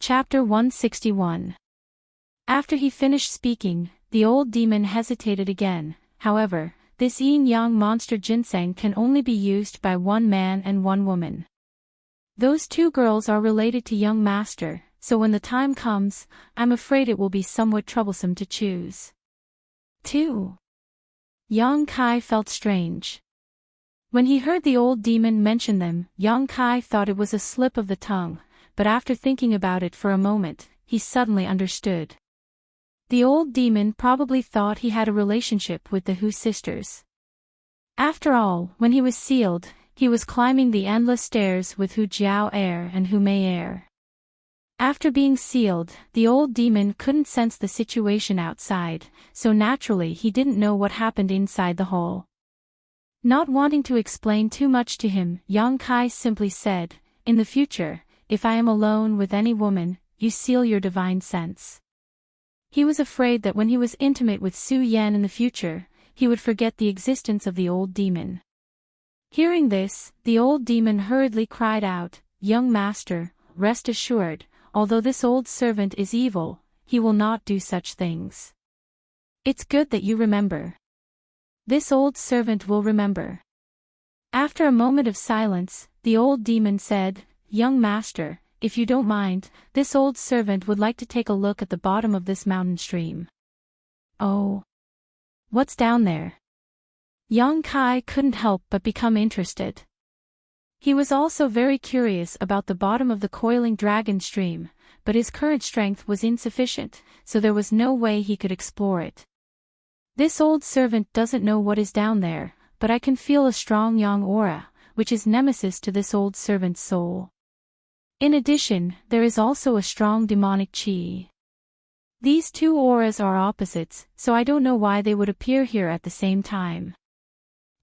Chapter 161. After he finished speaking, the old demon hesitated again. However, this yin-yang monster ginseng can only be used by one man and one woman. Those two girls are related to young master, so when the time comes, I'm afraid it will be somewhat troublesome to choose. 2. Yang Kai felt strange. When he heard the old demon mention them, Yang Kai thought it was a slip of the tongue, but after thinking about it for a moment, he suddenly understood. The old demon probably thought he had a relationship with the Hu sisters. After all, when he was sealed, he was climbing the endless stairs with Hu Jiao Air and Hu Mei Air. After being sealed, the old demon couldn't sense the situation outside, so naturally he didn't know what happened inside the hall. Not wanting to explain too much to him, Yang Kai simply said, "In the future, if I am alone with any woman, you seal your divine sense." He was afraid that when he was intimate with Su Yan in the future, he would forget the existence of the old demon. Hearing this, the old demon hurriedly cried out, "Young master, rest assured, although this old servant is evil, he will not do such things. It's good that you remember. This old servant will remember." After a moment of silence, the old demon said, "Young master, if you don't mind, this old servant would like to take a look at the bottom of this mountain stream." "Oh. What's down there?" Yang Kai couldn't help but become interested. He was also very curious about the bottom of the coiling dragon stream, but his current strength was insufficient, so there was no way he could explore it. "This old servant doesn't know what is down there, but I can feel a strong yang aura, which is nemesis to this old servant's soul. In addition, there is also a strong demonic qi. These two auras are opposites, so I don't know why they would appear here at the same time.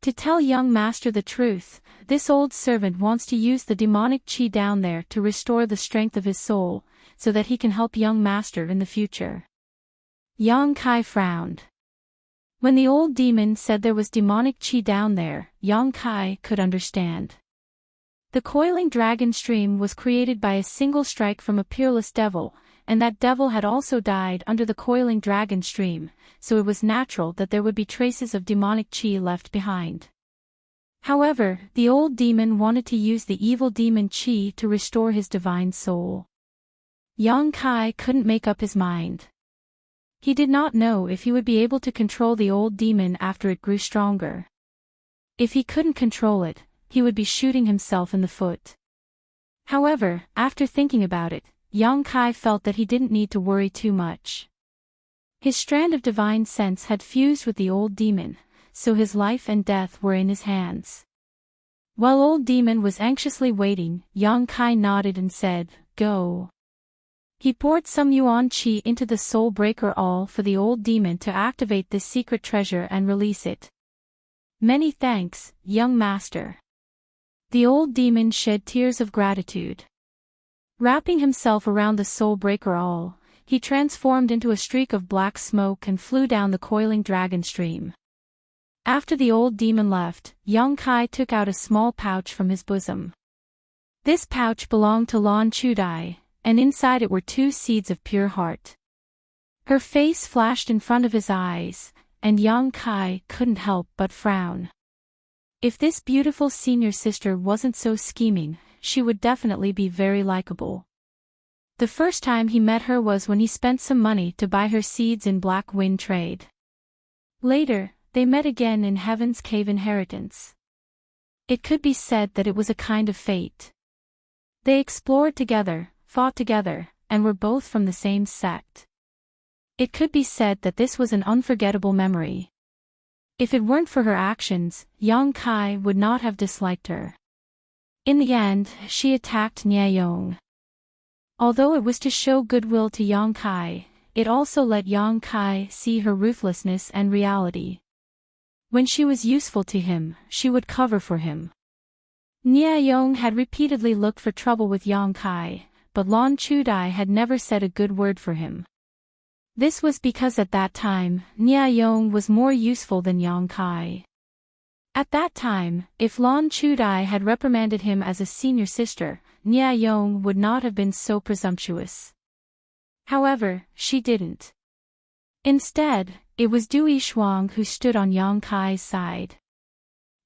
To tell young master the truth, this old servant wants to use the demonic qi down there to restore the strength of his soul, so that he can help young master in the future." Yang Kai frowned. When the old demon said there was demonic qi down there, Yang Kai could understand. The coiling dragon stream was created by a single strike from a peerless devil, and that devil had also died under the coiling dragon stream, so it was natural that there would be traces of demonic qi left behind. However, the old demon wanted to use the evil demon qi to restore his divine soul. Yang Kai couldn't make up his mind. He did not know if he would be able to control the old demon after it grew stronger. If he couldn't control it, he would be shooting himself in the foot. However, after thinking about it, Yang Kai felt that he didn't need to worry too much. His strand of divine sense had fused with the old demon, so his life and death were in his hands. While old demon was anxiously waiting, Yang Kai nodded and said, "Go." He poured some yuan qi into the soul breaker all for the old demon to activate this secret treasure and release it. "Many thanks, young master." The old demon shed tears of gratitude. Wrapping himself around the soul breaker all, he transformed into a streak of black smoke and flew down the coiling dragon stream. After the old demon left, Yang Kai took out a small pouch from his bosom. This pouch belonged to Lan Chudai, and inside it were 2 seeds of pure heart. Her face flashed in front of his eyes, and Yang Kai couldn't help but frown. If this beautiful senior sister wasn't so scheming, she would definitely be very likable. The first time he met her was when he spent some money to buy her seeds in Black Wind trade. Later, they met again in Heaven's Cave inheritance. It could be said that it was a kind of fate. They explored together, fought together, and were both from the same sect. It could be said that this was an unforgettable memory. If it weren't for her actions, Yang Kai would not have disliked her. In the end, she attacked Niayong. Although it was to show goodwill to Yang Kai, it also let Yang Kai see her ruthlessness and reality. When she was useful to him, she would cover for him. Niayong had repeatedly looked for trouble with Yang Kai, but Lan Chudai had never said a good word for him. This was because at that time, Niayong was more useful than Yang Kai. At that time, if Lan Chudai had reprimanded him as a senior sister, Nia Yong would not have been so presumptuous. However, she didn't. Instead, it was Dui Shuang who stood on Yang Kai's side.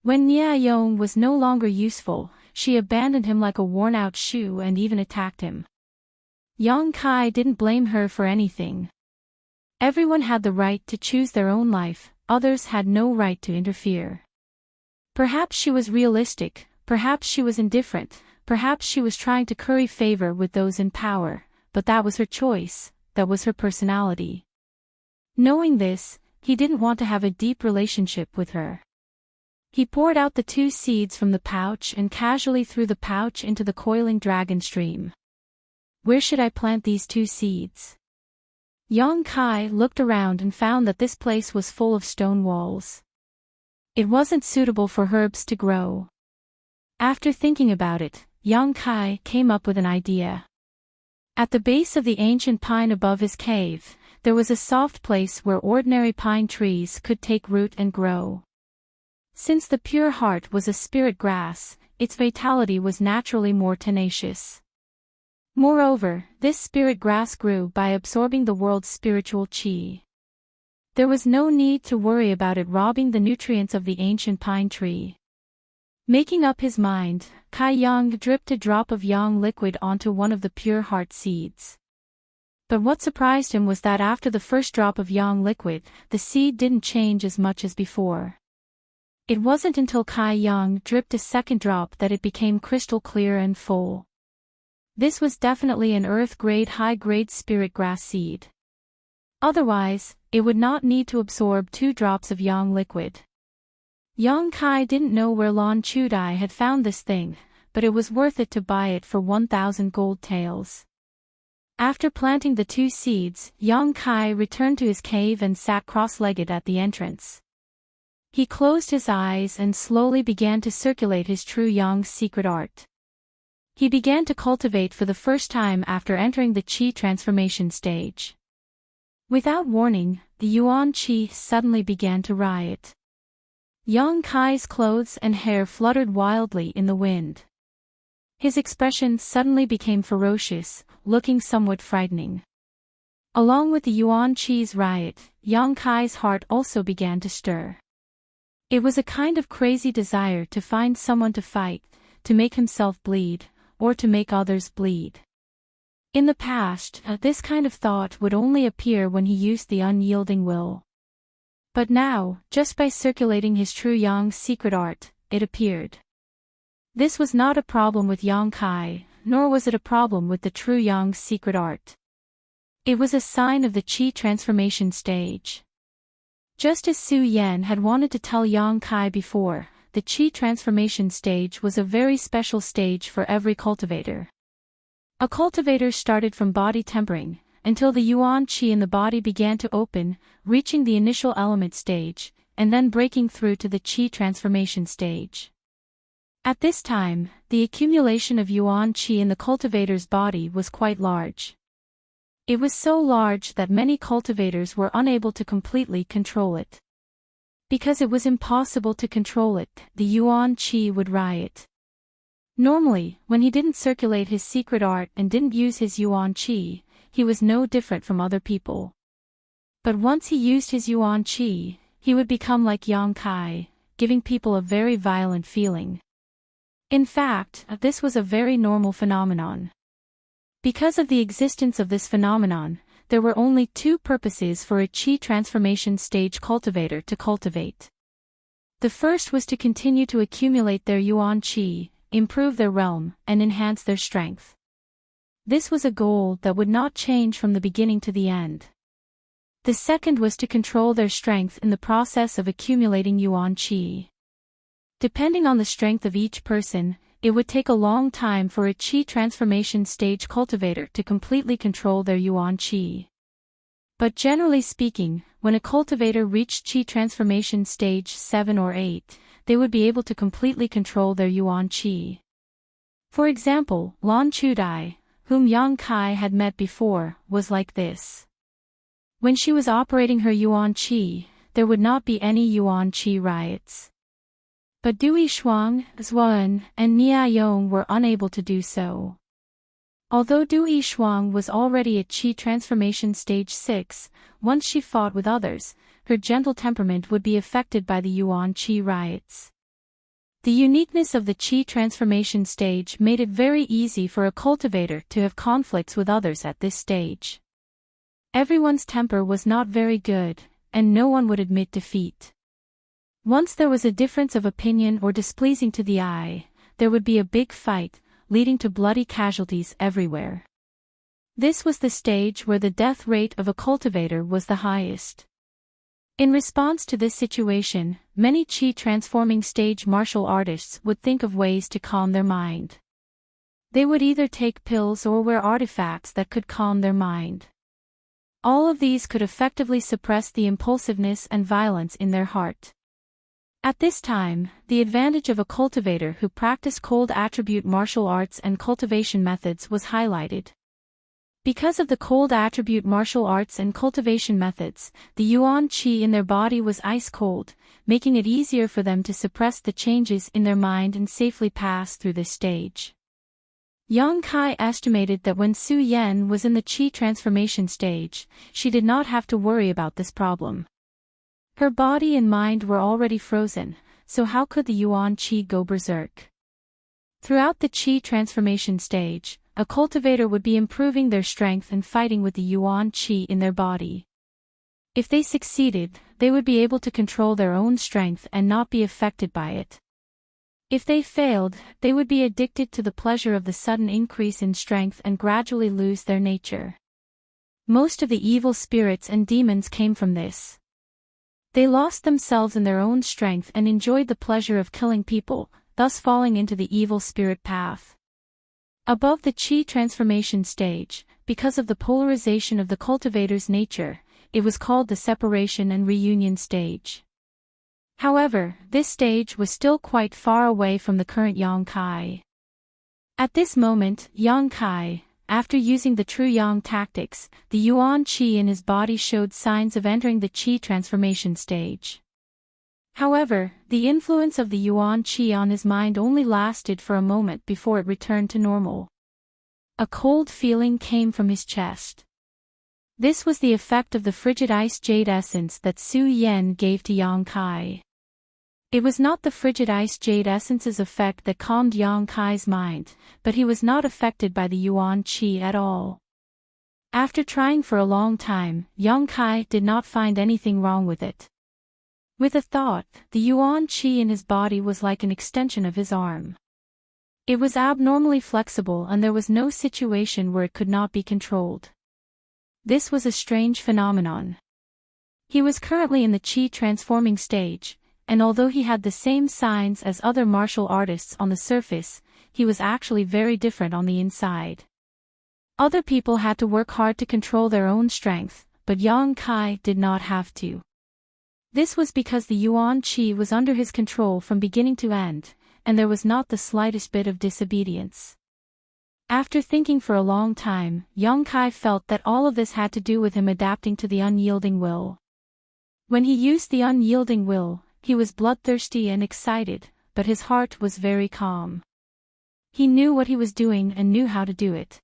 When Nia Yong was no longer useful, she abandoned him like a worn-out shoe and even attacked him. Yang Kai didn't blame her for anything. Everyone had the right to choose their own life, others had no right to interfere. Perhaps she was realistic, perhaps she was indifferent, perhaps she was trying to curry favor with those in power, but that was her choice, that was her personality. Knowing this, he didn't want to have a deep relationship with her. He poured out the 2 seeds from the pouch and casually threw the pouch into the coiling dragon stream. Where should I plant these 2 seeds? Yang Kai looked around and found that this place was full of stone walls. It wasn't suitable for herbs to grow. After thinking about it, Yang Kai came up with an idea. At the base of the ancient pine above his cave, there was a soft place where ordinary pine trees could take root and grow. Since the pure heart was a spirit grass, its vitality was naturally more tenacious. Moreover, this spirit grass grew by absorbing the world's spiritual qi. There was no need to worry about it robbing the nutrients of the ancient pine tree. Making up his mind, Kai Yang dripped a drop of yang liquid onto one of the pure heart seeds. But what surprised him was that after the first drop of yang liquid, the seed didn't change as much as before. It wasn't until Kai Yang dripped a second drop that it became crystal clear and full. This was definitely an earth-grade high-grade spirit grass seed. Otherwise, it would not need to absorb 2 drops of yang liquid. Yang Kai didn't know where Lan Chudai had found this thing, but it was worth it to buy it for 1,000 gold taels. After planting the 2 seeds, Yang Kai returned to his cave and sat cross-legged at the entrance. He closed his eyes and slowly began to circulate his true Yang's secret art. He began to cultivate for the first time after entering the Qi transformation stage. Without warning, the Yuan Qi suddenly began to riot. Yang Kai's clothes and hair fluttered wildly in the wind. His expression suddenly became ferocious, looking somewhat frightening. Along with the Yuan Qi's riot, Yang Kai's heart also began to stir. It was a kind of crazy desire to find someone to fight, to make himself bleed, or to make others bleed. In the past, this kind of thought would only appear when he used the unyielding will. But now, just by circulating his true Yang's secret art, it appeared. This was not a problem with Yang Kai, nor was it a problem with the true Yang's secret art. It was a sign of the Qi transformation stage. Just as Su Yan had wanted to tell Yang Kai before, the Qi transformation stage was a very special stage for every cultivator. A cultivator started from body tempering, until the Yuan Qi in the body began to open, reaching the initial element stage, and then breaking through to the Qi transformation stage. At this time, the accumulation of Yuan Qi in the cultivator's body was quite large. It was so large that many cultivators were unable to completely control it. Because it was impossible to control it, the Yuan Qi would riot. Normally, when he didn't circulate his secret art and didn't use his Yuan Qi, he was no different from other people. But once he used his Yuan Qi, he would become like Yang Kai, giving people a very violent feeling. In fact, this was a very normal phenomenon. Because of the existence of this phenomenon, there were only 2 purposes for a Qi transformation stage cultivator to cultivate. The first was to continue to accumulate their Yuan Qi, improve their realm, and enhance their strength. This was a goal that would not change from the beginning to the end. The second was to control their strength in the process of accumulating Yuan Qi. Depending on the strength of each person, it would take a long time for a Qi transformation stage cultivator to completely control their Yuan Qi. But generally speaking, when a cultivator reached Qi transformation stage 7 or 8, they would be able to completely control their Yuan Qi. For example, Lan Chudai, whom Yang Kai had met before, was like this. When she was operating her Yuan Qi, there would not be any Yuan Qi riots. But Dui Shuang, Zhuan, and Nia Yong were unable to do so. Although Dui Shuang was already at Qi transformation stage 6, once she fought with others, her gentle temperament would be affected by the Yuan Qi riots. The uniqueness of the Qi transformation stage made it very easy for a cultivator to have conflicts with others at this stage. Everyone's temper was not very good, and no one would admit defeat. Once there was a difference of opinion or displeasing to the eye, there would be a big fight, leading to bloody casualties everywhere. This was the stage where the death rate of a cultivator was the highest. In response to this situation, many Qi transforming stage martial artists would think of ways to calm their mind. They would either take pills or wear artifacts that could calm their mind. All of these could effectively suppress the impulsiveness and violence in their heart. At this time, the advantage of a cultivator who practiced cold attribute martial arts and cultivation methods was highlighted. Because of the cold attribute martial arts and cultivation methods, the Yuan Qi in their body was ice cold, making it easier for them to suppress the changes in their mind and safely pass through this stage. Yang Kai estimated that when Su Yan was in the Qi transformation stage, she did not have to worry about this problem. Her body and mind were already frozen, so how could the Yuan Qi go berserk? Throughout the Qi transformation stage, a cultivator would be improving their strength and fighting with the Yuan Qi in their body. If they succeeded, they would be able to control their own strength and not be affected by it. If they failed, they would be addicted to the pleasure of the sudden increase in strength and gradually lose their nature. Most of the evil spirits and demons came from this. They lost themselves in their own strength and enjoyed the pleasure of killing people, thus falling into the evil spirit path. Above the Qi transformation stage, because of the polarization of the cultivator's nature, it was called the separation and reunion stage. However, this stage was still quite far away from the current Yang Kai. At this moment, Yang Kai, after using the true Yang tactics, the Yuan Qi in his body showed signs of entering the Qi transformation stage. However, the influence of the Yuan Qi on his mind only lasted for a moment before it returned to normal. A cold feeling came from his chest. This was the effect of the frigid ice jade essence that Su Yan gave to Yang Kai. It was not the frigid ice jade essence's effect that calmed Yang Kai's mind, but he was not affected by the Yuan Qi at all. After trying for a long time, Yang Kai did not find anything wrong with it. With a thought, the Yuan Qi in his body was like an extension of his arm. It was abnormally flexible and there was no situation where it could not be controlled. This was a strange phenomenon. He was currently in the Qi transforming stage, and although he had the same signs as other martial artists on the surface, he was actually very different on the inside. Other people had to work hard to control their own strength, but Yang Kai did not have to. This was because the Yuan Qi was under his control from beginning to end, and there was not the slightest bit of disobedience. After thinking for a long time, Yang Kai felt that all of this had to do with him adapting to the unyielding will. When he used the unyielding will, he was bloodthirsty and excited, but his heart was very calm. He knew what he was doing and knew how to do it.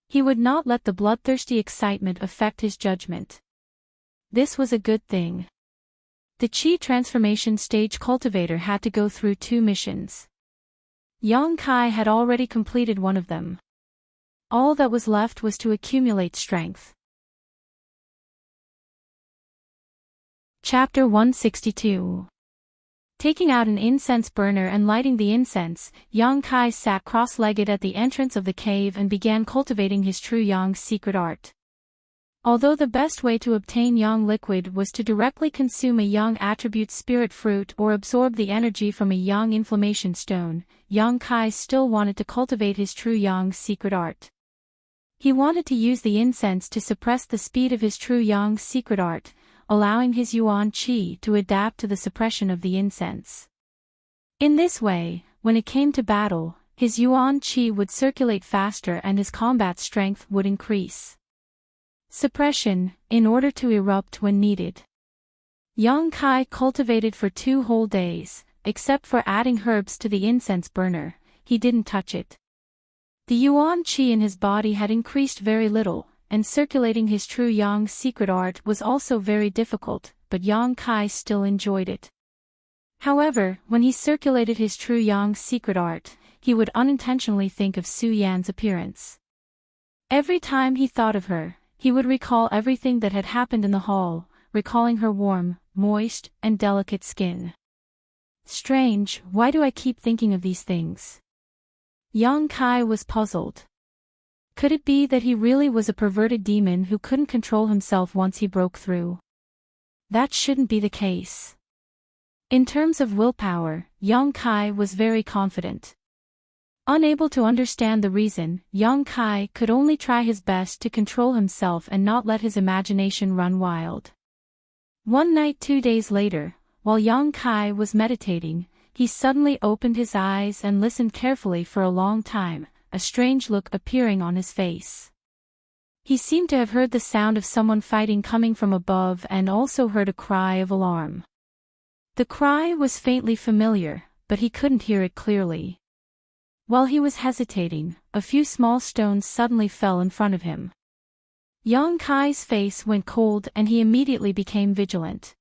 He would not let the bloodthirsty excitement affect his judgment. This was a good thing. The Qi transformation stage cultivator had to go through 2 missions. Yang Kai had already completed one of them. All that was left was to accumulate strength. Chapter 162. Taking out an incense burner and lighting the incense, Yang Kai sat cross-legged at the entrance of the cave and began cultivating his true Yang secret art. Although the best way to obtain Yang liquid was to directly consume a Yang attribute spirit fruit or absorb the energy from a Yang inflammation stone, Yang Kai still wanted to cultivate his true Yang secret art. He wanted to use the incense to suppress the speed of his true Yang secret art, allowing his Yuan Qi to adapt to the suppression of the incense. In this way, when it came to battle, his Yuan Qi would circulate faster and his combat strength would increase. Suppression, in order to erupt when needed. Yang Kai cultivated for 2 whole days, except for adding herbs to the incense burner, he didn't touch it. The yuan qi in his body had increased very little, and circulating his true yang secret art was also very difficult, but Yang Kai still enjoyed it. However, when he circulated his true yang secret art, he would unintentionally think of Su Yan's appearance. Every time he thought of her, he would recall everything that had happened in the hall, recalling her warm, moist, and delicate skin. Strange, why do I keep thinking of these things? Yang Kai was puzzled. Could it be that he really was a perverted demon who couldn't control himself once he broke through? That shouldn't be the case. In terms of willpower, Yang Kai was very confident. Unable to understand the reason, Yang Kai could only try his best to control himself and not let his imagination run wild. One night 2 days later, while Yang Kai was meditating, he suddenly opened his eyes and listened carefully for a long time, a strange look appearing on his face. He seemed to have heard the sound of someone fighting coming from above and also heard a cry of alarm. The cry was faintly familiar, but he couldn't hear it clearly. While he was hesitating, a few small stones suddenly fell in front of him. Yang Kai's face went cold and he immediately became vigilant.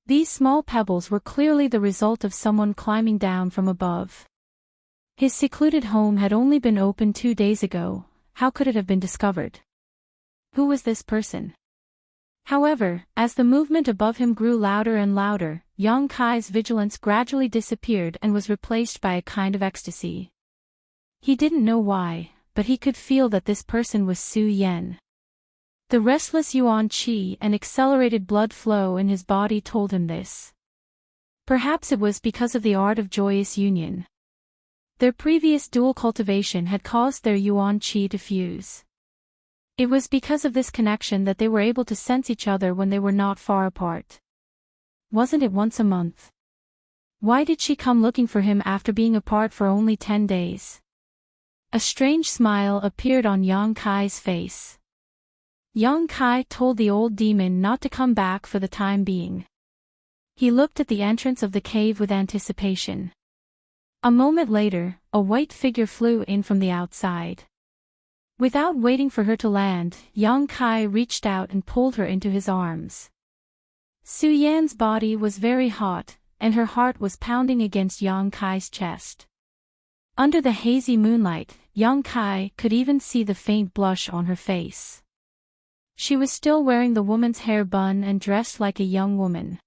These small pebbles were clearly the result of someone climbing down from above. His secluded home had only been opened 2 days ago. How could it have been discovered? Who was this person? However, as the movement above him grew louder and louder, Yang Kai's vigilance gradually disappeared and was replaced by a kind of ecstasy. He didn't know why, but he could feel that this person was Su Yan. The restless yuan qi and accelerated blood flow in his body told him this. Perhaps it was because of the art of joyous union. Their previous dual cultivation had caused their yuan qi to fuse. It was because of this connection that they were able to sense each other when they were not far apart. Wasn't it once a month? Why did she come looking for him after being apart for only 10 days? A strange smile appeared on Yang Kai's face. Yang Kai told the old demon not to come back for the time being. He looked at the entrance of the cave with anticipation. A moment later, a white figure flew in from the outside. Without waiting for her to land, Yang Kai reached out and pulled her into his arms. Su Yan's body was very hot, and her heart was pounding against Yang Kai's chest. Under the hazy moonlight, Yang Kai could even see the faint blush on her face. She was still wearing the woman's hair bun and dressed like a young woman.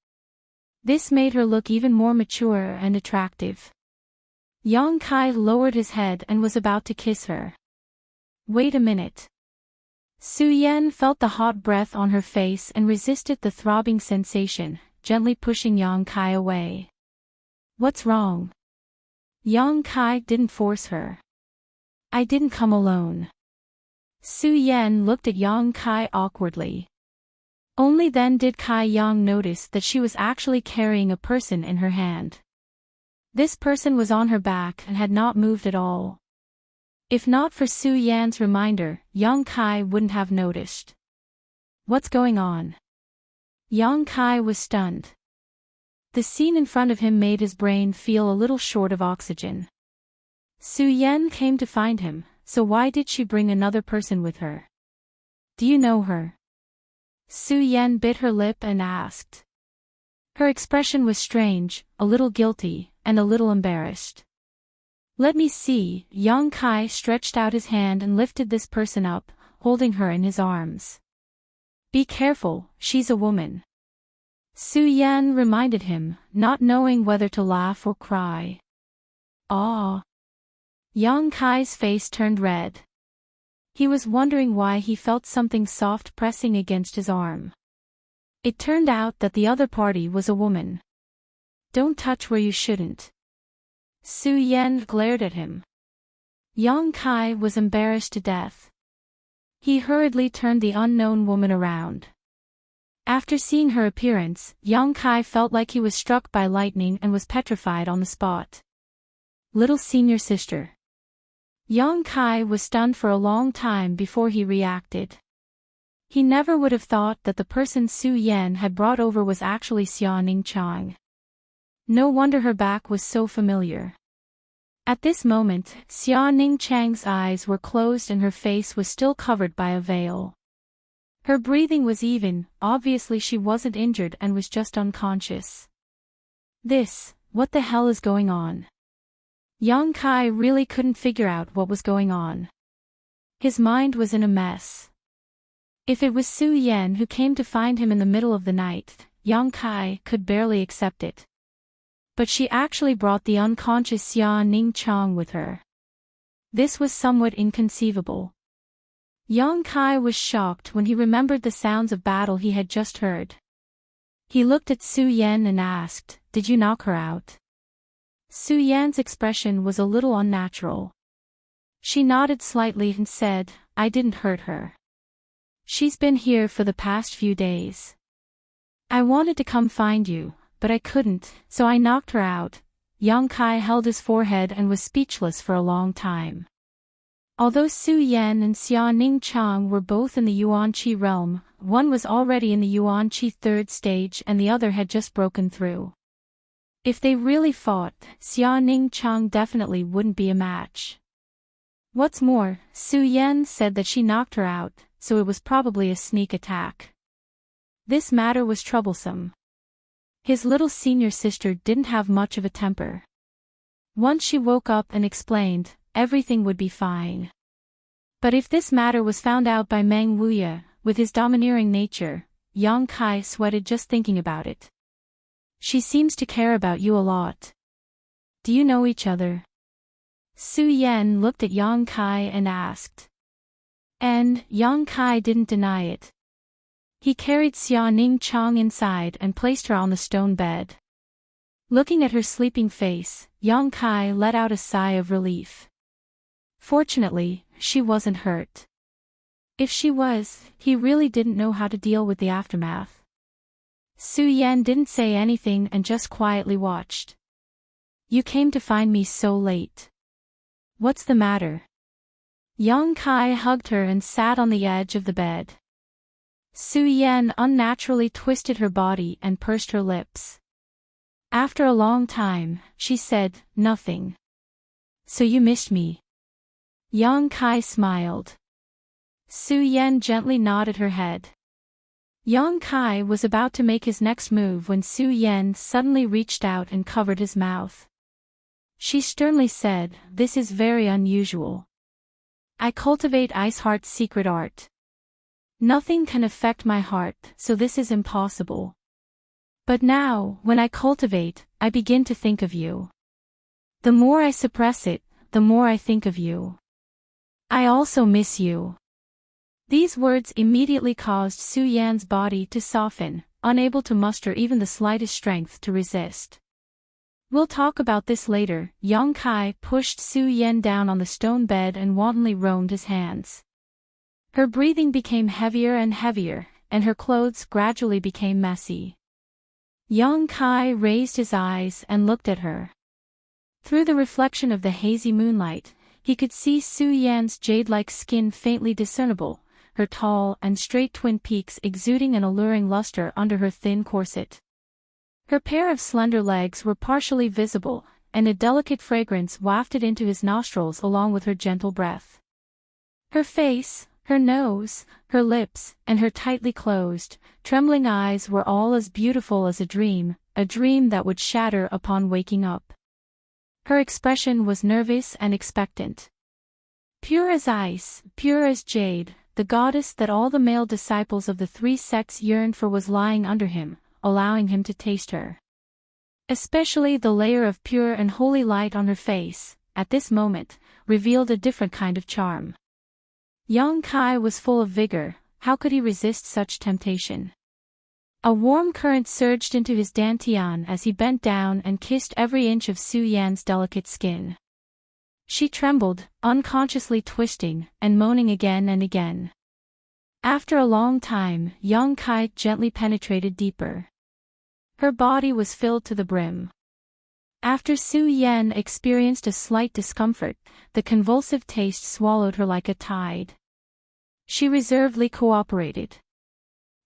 This made her look even more mature and attractive. Yang Kai lowered his head and was about to kiss her. Wait a minute. Su Yan felt the hot breath on her face and resisted the throbbing sensation, gently pushing Yang Kai away. What's wrong? Yang Kai didn't force her. I didn't come alone. Su Yan looked at Yang Kai awkwardly. Only then did Kai Yang notice that she was actually carrying a person in her hand. This person was on her back and had not moved at all. If not for Su Yan's reminder, Yang Kai wouldn't have noticed. What's going on? Yang Kai was stunned. The scene in front of him made his brain feel a little short of oxygen. Su Yan came to find him, so why did she bring another person with her? Do you know her? Su Yan bit her lip and asked. Her expression was strange, a little guilty, and a little embarrassed. Let me see. Yang Kai stretched out his hand and lifted this person up, holding her in his arms. Be careful, she's a woman. Su Yan reminded him, not knowing whether to laugh or cry. Ah! Yang Kai's face turned red. He was wondering why he felt something soft pressing against his arm. It turned out that the other party was a woman. Don't touch where you shouldn't. Su Yan glared at him. Yang Kai was embarrassed to death. He hurriedly turned the unknown woman around. After seeing her appearance, Yang Kai felt like he was struck by lightning and was petrified on the spot. Little senior sister. Yang Kai was stunned for a long time before he reacted. He never would have thought that the person Su Yan had brought over was actually Xia Ning Chang. No wonder her back was so familiar. At this moment, Xia Ningchang's eyes were closed and her face was still covered by a veil. Her breathing was even, obviously she wasn't injured and was just unconscious. What the hell is going on? Yang Kai really couldn't figure out what was going on. His mind was in a mess. If it was Su Yan who came to find him in the middle of the night, Yang Kai could barely accept it. But she actually brought the unconscious Xia Ningchang with her. This was somewhat inconceivable. Yang Kai was shocked when he remembered the sounds of battle he had just heard. He looked at Su Yan and asked, "Did you knock her out?" Su Yan's expression was a little unnatural. She nodded slightly and said, "I didn't hurt her. She's been here for the past few days. I wanted to come find you, but I couldn't, so I knocked her out." Yang Kai held his forehead and was speechless for a long time. Although Su Yan and Xia Ningchang were both in the Yuan-Qi realm, one was already in the Yuan-Qi third stage and the other had just broken through. If they really fought, Xia Ningchang definitely wouldn't be a match. What's more, Su Yan said that she knocked her out, so it was probably a sneak attack. This matter was troublesome. His little senior sister didn't have much of a temper. Once she woke up and explained, everything would be fine. But if this matter was found out by Meng Wuya, with his domineering nature, Yang Kai sweated just thinking about it. She seems to care about you a lot. Do you know each other? Su Yan looked at Yang Kai and asked. And Yang Kai didn't deny it. He carried Xia Ningchang inside and placed her on the stone bed. Looking at her sleeping face, Yang Kai let out a sigh of relief. Fortunately, she wasn't hurt. If she was, he really didn't know how to deal with the aftermath. Su Yan didn't say anything and just quietly watched. "You came to find me so late. What's the matter?" Yang Kai hugged her and sat on the edge of the bed. Su Yan unnaturally twisted her body and pursed her lips. After a long time, she said, "Nothing. So you missed me?" Yang Kai smiled. Su Yan gently nodded her head. Yang Kai was about to make his next move when Su Yan suddenly reached out and covered his mouth. She sternly said, "This is very unusual. I cultivate Ice Heart's secret art. Nothing can affect my heart, so this is impossible. But now, when I cultivate, I begin to think of you. The more I suppress it, the more I think of you. I also miss you." These words immediately caused Su Yan's body to soften, unable to muster even the slightest strength to resist. "We'll talk about this later." Yang Kai pushed Su Yan down on the stone bed and wantonly roamed his hands. Her breathing became heavier and heavier, and her clothes gradually became messy. Yang Kai raised his eyes and looked at her. Through the reflection of the hazy moonlight, he could see Su Yan's jade-like skin faintly discernible, her tall and straight twin peaks exuding an alluring luster under her thin corset. Her pair of slender legs were partially visible, and a delicate fragrance wafted into his nostrils along with her gentle breath. Her face, her nose, her lips, and her tightly closed, trembling eyes were all as beautiful as a dream that would shatter upon waking up. Her expression was nervous and expectant. Pure as ice, pure as jade, the goddess that all the male disciples of the three sects yearned for was lying under him, allowing him to taste her. Especially the layer of pure and holy light on her face, at this moment, revealed a different kind of charm. Yang Kai was full of vigor. How could he resist such temptation? A warm current surged into his dantian as he bent down and kissed every inch of Su Yan's delicate skin. She trembled, unconsciously twisting, and moaning again and again. After a long time, Yang Kai gently penetrated deeper. Her body was filled to the brim. After Su Yan experienced a slight discomfort, the convulsive taste swallowed her like a tide. She reservedly cooperated.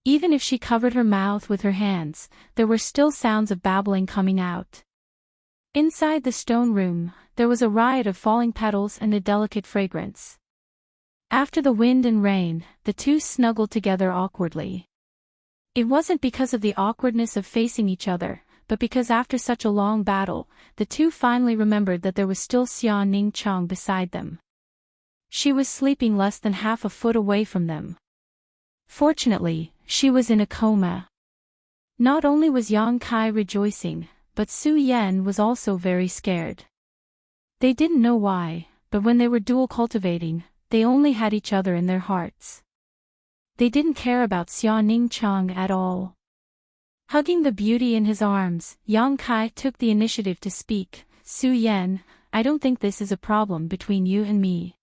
Even if she covered her mouth with her hands, there were still sounds of babbling coming out. Inside the stone room, there was a riot of falling petals and a delicate fragrance. After the wind and rain, the two snuggled together awkwardly. It wasn't because of the awkwardness of facing each other, but because after such a long battle, the two finally remembered that there was still Xia Ningqiang beside them. She was sleeping less than half a foot away from them. Fortunately, she was in a coma. Not only was Yang Kai rejoicing, but Su Yan was also very scared. They didn't know why, but when they were dual cultivating, they only had each other in their hearts. They didn't care about Xia Ningqiang at all. Hugging the beauty in his arms, Yang Kai took the initiative to speak. Su Yan, I don't think this is a problem between you and me.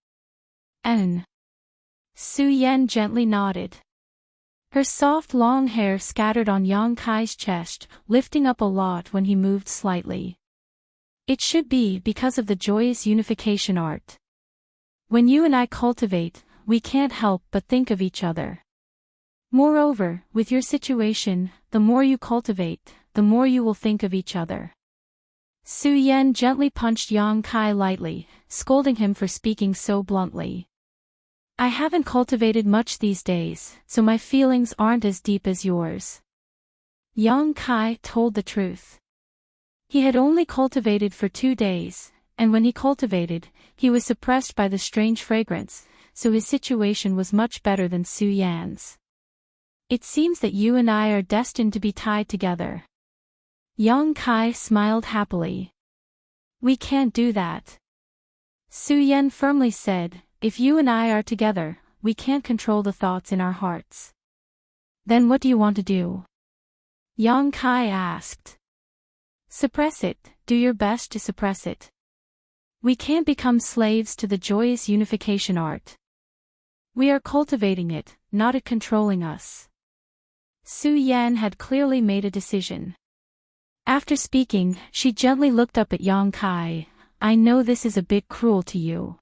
And Su Yan gently nodded. Her soft long hair scattered on Yang Kai's chest, lifting up a lot when he moved slightly. It should be because of the joyous unification art. When you and I cultivate, we can't help but think of each other. Moreover, with your situation, the more you cultivate, the more you will think of each other. Su Yan gently punched Yang Kai lightly, scolding him for speaking so bluntly. I haven't cultivated much these days, so my feelings aren't as deep as yours. Yang Kai told the truth. He had only cultivated for 2 days, and when he cultivated, he was suppressed by the strange fragrance, so his situation was much better than Su Yan's. It seems that you and I are destined to be tied together. Yang Kai smiled happily. We can't do that. Su Yan firmly said, if you and I are together, we can't control the thoughts in our hearts. Then what do you want to do? Yang Kai asked. Suppress it, do your best to suppress it. We can't become slaves to the joyous unification art. We are cultivating it, not it controlling us. Su Yan had clearly made a decision. After speaking, she gently looked up at Yang Kai. I know this is a bit cruel to you.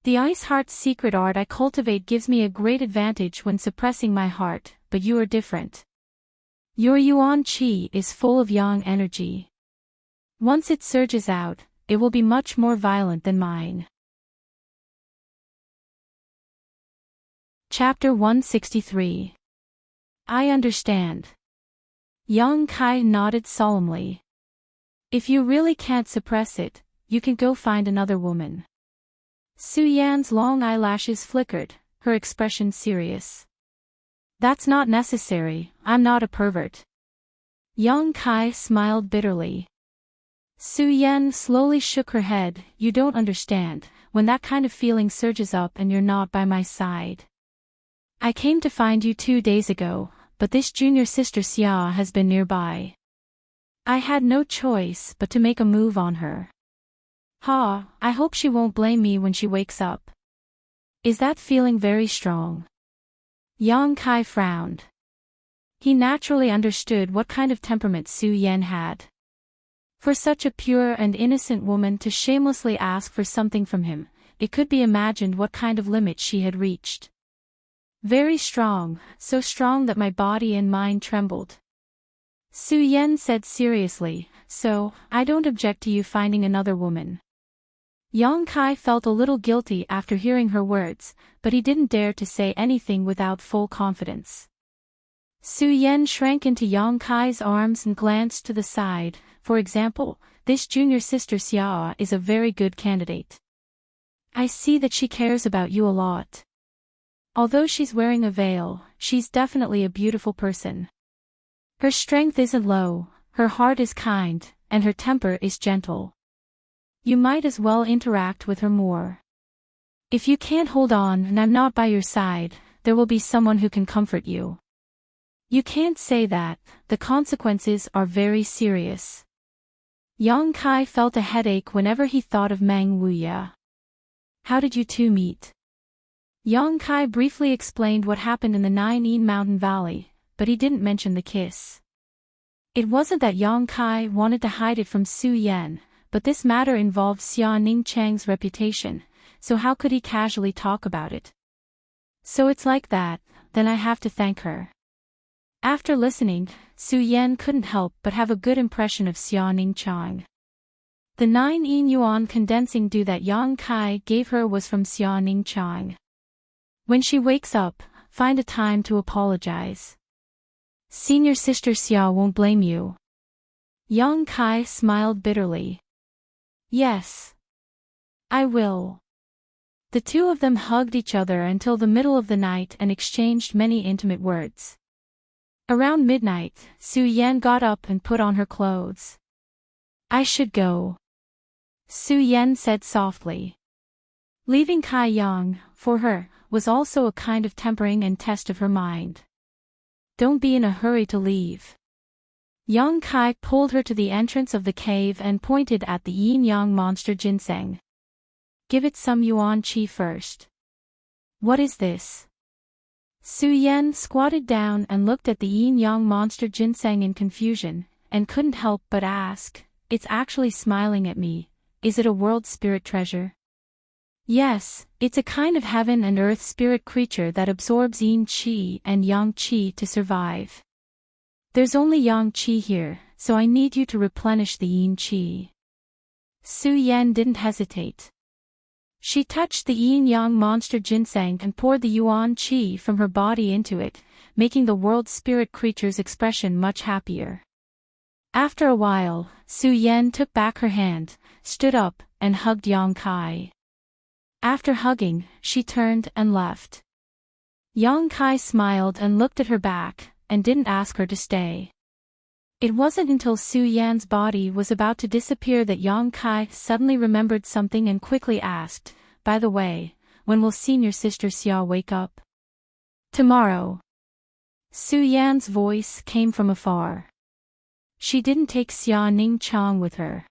The ice heart's secret art I cultivate gives me a great advantage when suppressing my heart, but you are different. Your yuan qi is full of yang energy. Once it surges out, it will be much more violent than mine. Chapter 163. I understand. Yang Kai nodded solemnly. If you really can't suppress it, you can go find another woman. Su Yan's long eyelashes flickered, her expression serious. That's not necessary, I'm not a pervert. Yang Kai smiled bitterly. Su Yan slowly shook her head. You don't understand, when that kind of feeling surges up and you're not by my side. I came to find you 2 days ago, but this junior sister Xia has been nearby. I had no choice but to make a move on her. I hope she won't blame me when she wakes up. Is that feeling very strong? Yang Kai frowned. He naturally understood what kind of temperament Su Yan had. For such a pure and innocent woman to shamelessly ask for something from him, it could be imagined what kind of limit she had reached. Very strong, so strong that my body and mind trembled. Su Yan said seriously, so, I don't object to you finding another woman. Yang Kai felt a little guilty after hearing her words, but he didn't dare to say anything without full confidence. Su Yan shrank into Yang Kai's arms and glanced to the side. For example, this junior sister Xia is a very good candidate. I see that she cares about you a lot. Although she's wearing a veil, she's definitely a beautiful person. Her strength isn't low, her heart is kind, and her temper is gentle. You might as well interact with her more. If you can't hold on and I'm not by your side, there will be someone who can comfort you. You can't say that, the consequences are very serious. Yang Kai felt a headache whenever he thought of Mang Wuya. How did you two meet? Yang Kai briefly explained what happened in the Nine Mountain Valley, but he didn't mention the kiss. It wasn't that Yang Kai wanted to hide it from Su Yan, but this matter involved Xia Ningqiang's reputation, so how could he casually talk about it? So it's like that, then I have to thank her. After listening, Su Yan couldn't help but have a good impression of Xia Ningqiang. The 9 yin yuan condensing dew that Yang Kai gave her was from Xia Ning Chang. When she wakes up, find a time to apologize. Senior sister Xia won't blame you. Yang Kai smiled bitterly. Yes. I will. The two of them hugged each other until the middle of the night and exchanged many intimate words. Around midnight, Su Yan got up and put on her clothes. I should go. Su Yan said softly. Leaving Kai Yang, for her, was also a kind of tempering and test of her mind. Don't be in a hurry to leave. Yang Kai pulled her to the entrance of the cave and pointed at the yin-yang monster ginseng. Give it some yuan qi first. What is this? Su Yan squatted down and looked at the yin-yang monster ginseng in confusion, and couldn't help but ask, it's actually smiling at me. Is it a world spirit treasure? Yes, it's a kind of heaven and earth spirit creature that absorbs yin qi and yang qi to survive. There's only yang qi here, so I need you to replenish the yin qi. Su Yan didn't hesitate. She touched the yin-yang monster ginseng and poured the yuan qi from her body into it, making the world spirit creature's expression much happier. After a while, Su Yan took back her hand, stood up, and hugged Yang Kai. After hugging, she turned and left. Yang Kai smiled and looked at her back, and didn't ask her to stay. It wasn't until Su Yan's body was about to disappear that Yang Kai suddenly remembered something and quickly asked, by the way, when will senior sister Xia wake up? Tomorrow. Su Yan's voice came from afar. She didn't take Xia Ning Chang with her.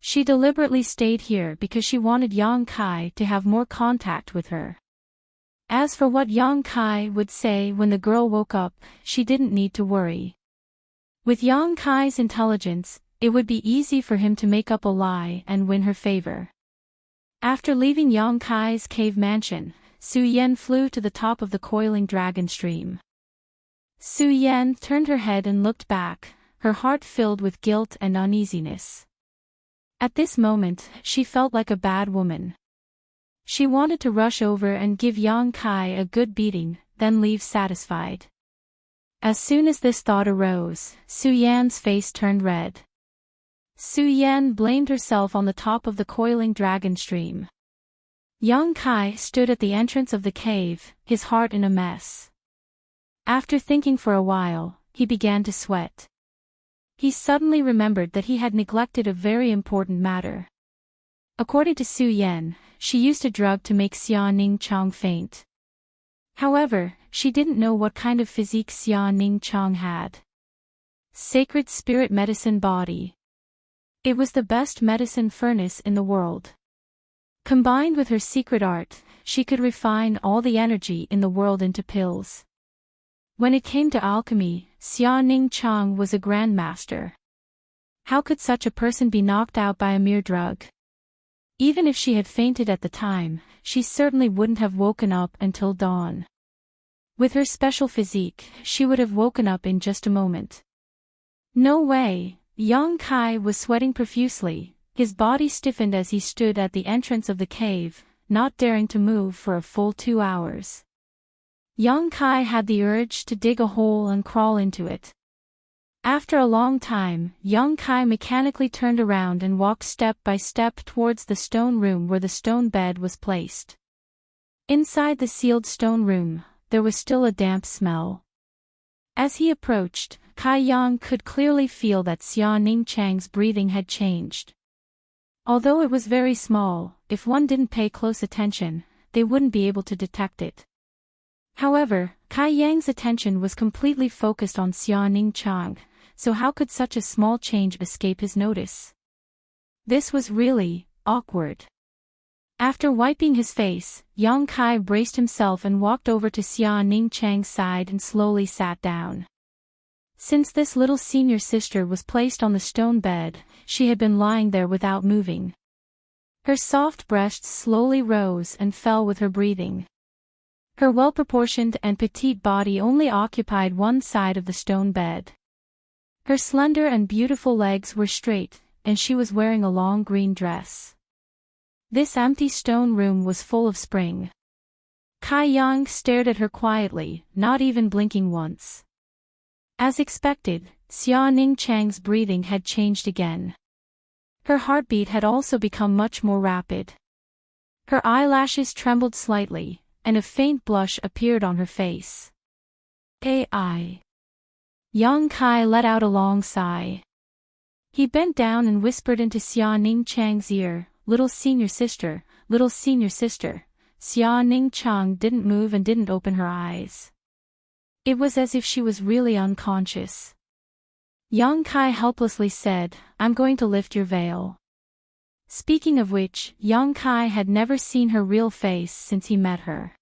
She deliberately stayed here because she wanted Yang Kai to have more contact with her. As for what Yang Kai would say when the girl woke up, she didn't need to worry. With Yang Kai's intelligence, it would be easy for him to make up a lie and win her favor. After leaving Yang Kai's cave mansion, Su Yan flew to the top of the coiling dragon stream. Su Yan turned her head and looked back, her heart filled with guilt and uneasiness. At this moment, she felt like a bad woman. She wanted to rush over and give Yang Kai a good beating, then leave satisfied. As soon as this thought arose, Su Yan's face turned red. Su Yan blamed herself on the top of the coiling dragon stream. Yang Kai stood at the entrance of the cave, his heart in a mess. After thinking for a while, he began to sweat. He suddenly remembered that he had neglected a very important matter. According to Su Yan, she used a drug to make Xia Ning Chang faint. However, she didn't know what kind of physique Xia Ning Chang had. Sacred spirit medicine body. It was the best medicine furnace in the world. Combined with her secret art, she could refine all the energy in the world into pills. When it came to alchemy, Xia Ning Chang was a grandmaster. How could such a person be knocked out by a mere drug? Even if she had fainted at the time, she certainly wouldn't have woken up until dawn. With her special physique, she would have woken up in just a moment. No way! Yang Kai was sweating profusely, his body stiffened as he stood at the entrance of the cave, not daring to move for a full 2 hours. Yang Kai had the urge to dig a hole and crawl into it. After a long time, Yang Kai mechanically turned around and walked step by step towards the stone room where the stone bed was placed. Inside the sealed stone room, there was still a damp smell. As he approached, Kai Yang could clearly feel that Xia Ning Chang's breathing had changed. Although it was very small, if one didn't pay close attention, they wouldn't be able to detect it. However, Kai Yang's attention was completely focused on Xia Ning Chang, so how could such a small change escape his notice? This was really awkward. After wiping his face, Yang Kai braced himself and walked over to Xia Ning Chang's side and slowly sat down. Since this little senior sister was placed on the stone bed, she had been lying there without moving. Her soft breasts slowly rose and fell with her breathing. Her well-proportioned and petite body only occupied one side of the stone bed. Her slender and beautiful legs were straight, and she was wearing a long green dress. This empty stone room was full of spring. Kai Yang stared at her quietly, not even blinking once. As expected, Xia Ningchang's breathing had changed again. Her heartbeat had also become much more rapid. Her eyelashes trembled slightly, and a faint blush appeared on her face. Ai. Young Kai let out a long sigh. He bent down and whispered into Xia Ningchang's ear, "Little senior sister, little senior sister." Xia Ningchang didn't move and didn't open her eyes. It was as if she was really unconscious. Young Kai helplessly said, "I'm going to lift your veil." Speaking of which, Young Kai had never seen her real face since he met her.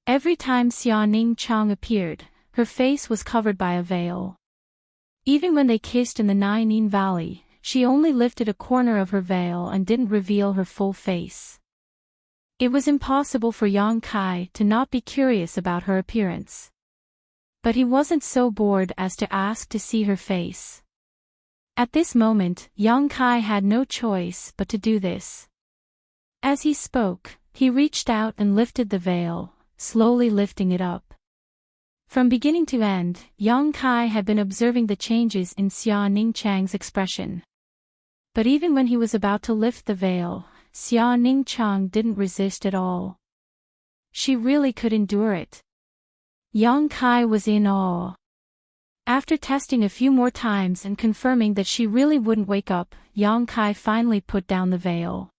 Every time Xia Ningchang appeared, her face was covered by a veil. Even when they kissed in the Nine Valley, she only lifted a corner of her veil and didn't reveal her full face. It was impossible for Yang Kai to not be curious about her appearance. But he wasn't so bored as to ask to see her face. At this moment, Yang Kai had no choice but to do this. As he spoke, he reached out and lifted the veil, slowly lifting it up. From beginning to end, Yang Kai had been observing the changes in Xia Ningchang's expression. But even when he was about to lift the veil, Xia Ningchang didn't resist at all. She really could endure it. Yang Kai was in awe. After testing a few more times and confirming that she really wouldn't wake up, Yang Kai finally put down the veil.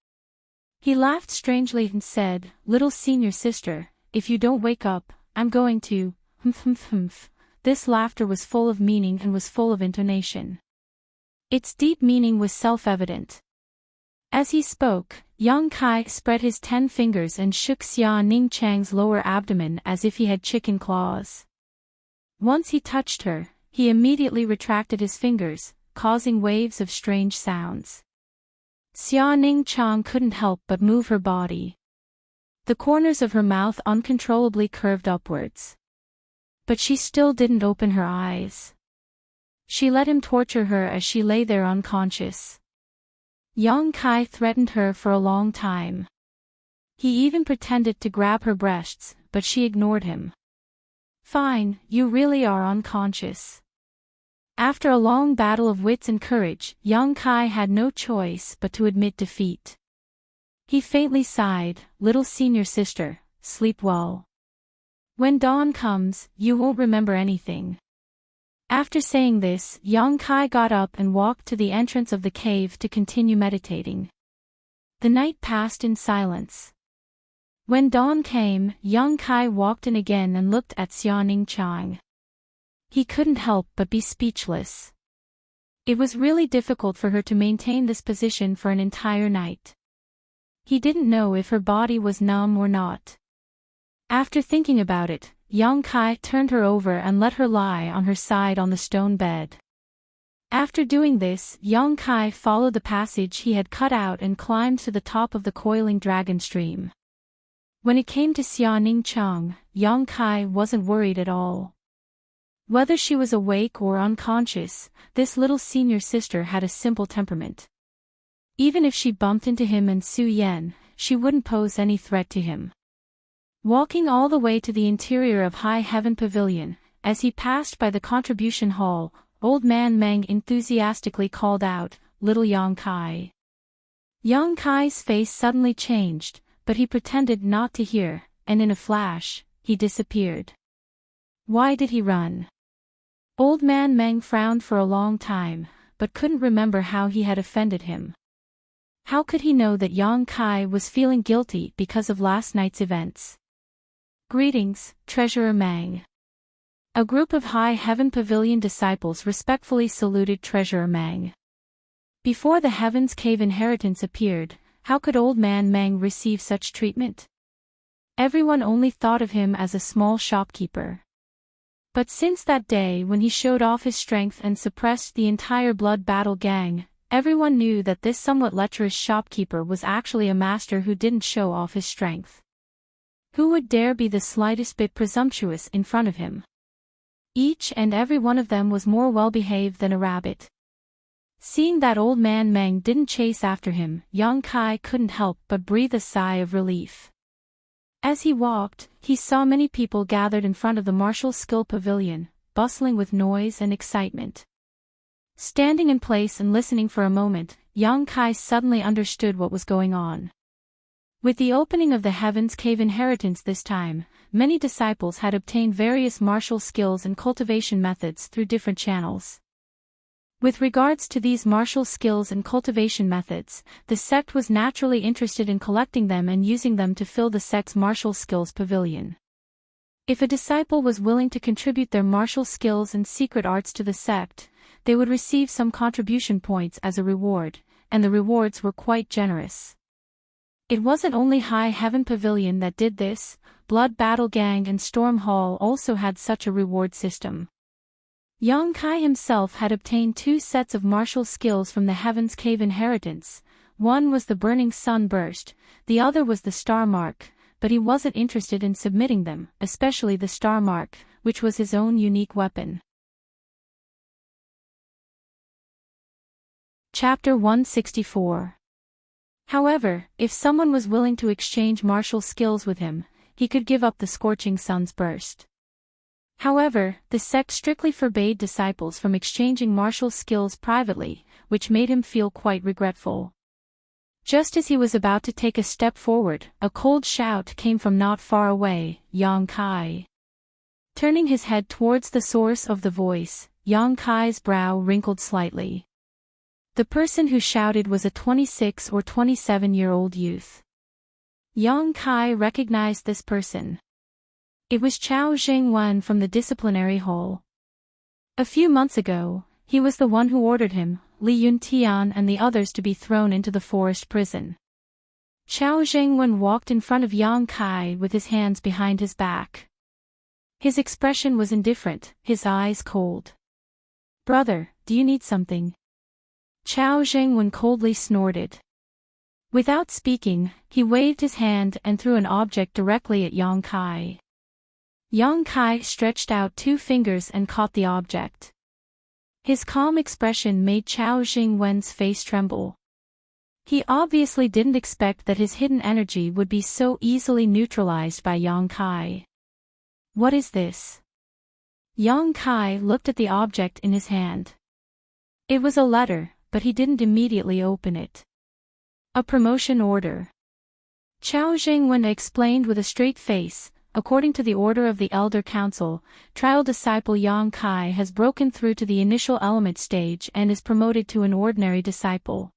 He laughed strangely and said, "Little senior sister, if you don't wake up, I'm going to, humph." This laughter was full of meaning and was full of intonation. Its deep meaning was self-evident. As he spoke, Yang Kai spread his 10 fingers and shook Xia Ningchang's lower abdomen as if he had chicken claws. Once he touched her, he immediately retracted his fingers, causing waves of strange sounds. Xia Ningchang couldn't help but move her body. The corners of her mouth uncontrollably curved upwards. But she still didn't open her eyes. She let him torture her as she lay there unconscious. Yang Kai threatened her for a long time. He even pretended to grab her breasts, but she ignored him. "Fine, you really are unconscious." After a long battle of wits and courage, Yang Kai had no choice but to admit defeat. He faintly sighed, "Little senior sister, sleep well. When dawn comes, you won't remember anything." After saying this, Yang Kai got up and walked to the entrance of the cave to continue meditating. The night passed in silence. When dawn came, Yang Kai walked in again and looked at Xia Ningchang. He couldn't help but be speechless. It was really difficult for her to maintain this position for an entire night. He didn't know if her body was numb or not. After thinking about it, Yang Kai turned her over and let her lie on her side on the stone bed. After doing this, Yang Kai followed the passage he had cut out and climbed to the top of the coiling dragon stream. When it came to Xia Ningchang, Yang Kai wasn't worried at all. Whether she was awake or unconscious, this little senior sister had a simple temperament. Even if she bumped into him and Su Yan, she wouldn't pose any threat to him. Walking all the way to the interior of High Heaven Pavilion, as he passed by the contribution hall, Old Man Meng enthusiastically called out, "Little Yang Kai." Yang Kai's face suddenly changed, but he pretended not to hear, and in a flash, he disappeared. Why did he run? Old Man Meng frowned for a long time, but couldn't remember how he had offended him. How could he know that Yang Kai was feeling guilty because of last night's events? "Greetings, Treasurer Meng." A group of High Heaven Pavilion disciples respectfully saluted Treasurer Meng. Before the Heaven's Cave inheritance appeared, how could Old Man Meng receive such treatment? Everyone only thought of him as a small shopkeeper. But since that day when he showed off his strength and suppressed the entire Blood Battle gang, everyone knew that this somewhat lecherous shopkeeper was actually a master who didn't show off his strength. Who would dare be the slightest bit presumptuous in front of him? Each and every one of them was more well-behaved than a rabbit. Seeing that old man Meng didn't chase after him, Yang Kai couldn't help but breathe a sigh of relief. As he walked, he saw many people gathered in front of the martial skill pavilion, bustling with noise and excitement. Standing in place and listening for a moment, Yang Kai suddenly understood what was going on. With the opening of the Heaven's Cave inheritance this time, many disciples had obtained various martial skills and cultivation methods through different channels. With regards to these martial skills and cultivation methods, the sect was naturally interested in collecting them and using them to fill the sect's martial skills pavilion. If a disciple was willing to contribute their martial skills and secret arts to the sect, they would receive some contribution points as a reward, and the rewards were quite generous. It wasn't only High Heaven Pavilion that did this, Blood Battle Gang and Storm Hall also had such a reward system. Yang Kai himself had obtained 2 sets of martial skills from the Heaven's Cave inheritance. One was the Burning Sun Burst, the other was the Star Mark, but he wasn't interested in submitting them, especially the Star Mark, which was his own unique weapon. Chapter 164. However, if someone was willing to exchange martial skills with him, he could give up the Scorching Sun's Burst. However, the sect strictly forbade disciples from exchanging martial skills privately, which made him feel quite regretful. Just as he was about to take a step forward, a cold shout came from not far away, Yang Kai. Turning his head towards the source of the voice, Yang Kai's brow wrinkled slightly. The person who shouted was a 26 or 27-year-old youth. Yang Kai recognized this person. It was Chao Jingwen from the disciplinary hall. A few months ago, he was the one who ordered him, Li Yuntian and the others to be thrown into the forest prison. Chao Jingwen walked in front of Yang Kai with his hands behind his back. His expression was indifferent, his eyes cold. "Brother, do you need something?" Chao Jingwen coldly snorted. Without speaking, he waved his hand and threw an object directly at Yang Kai. Yang Kai stretched out 2 fingers and caught the object. His calm expression made Chao Jingwen's face tremble. He obviously didn't expect that his hidden energy would be so easily neutralized by Yang Kai. "What is this?" Yang Kai looked at the object in his hand. It was a letter, but he didn't immediately open it. "A promotion order." Chao Jingwen explained with a straight face. According to the order of the Elder Council, trial disciple Yang Kai has broken through to the initial element stage and is promoted to an ordinary disciple.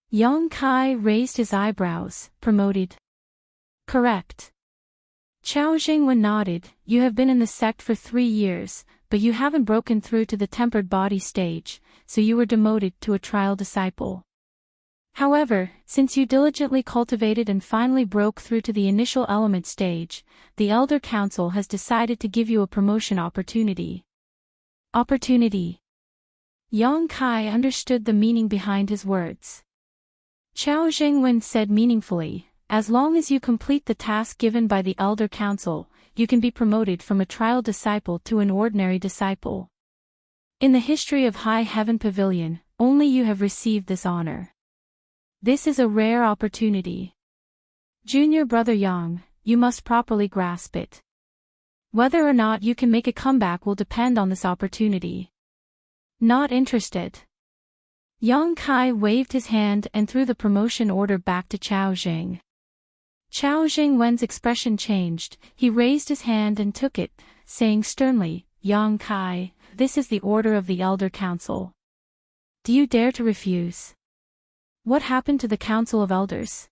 Yang Kai raised his eyebrows. "Promoted?" "Correct." Chao Jingwen nodded. "You have been in the sect for 3 years, but you haven't broken through to the tempered body stage, so you were demoted to a trial disciple. However, since you diligently cultivated and finally broke through to the initial element stage, the Elder Council has decided to give you a promotion opportunity." Opportunity. Yang Kai understood the meaning behind his words. Chao Jingwen said meaningfully, "As long as you complete the task given by the Elder Council, you can be promoted from a trial disciple to an ordinary disciple. In the history of High Heaven Pavilion, only you have received this honor. This is a rare opportunity. Junior brother Yang, you must properly grasp it. Whether or not you can make a comeback will depend on this opportunity." "Not interested." Yang Kai waved his hand and threw the promotion order back to Chao Jing. Chao Jingwen's expression changed. He raised his hand and took it, saying sternly, "Yang Kai, this is the order of the Elder Council. Do you dare to refuse?" "What happened to the Council of Elders?"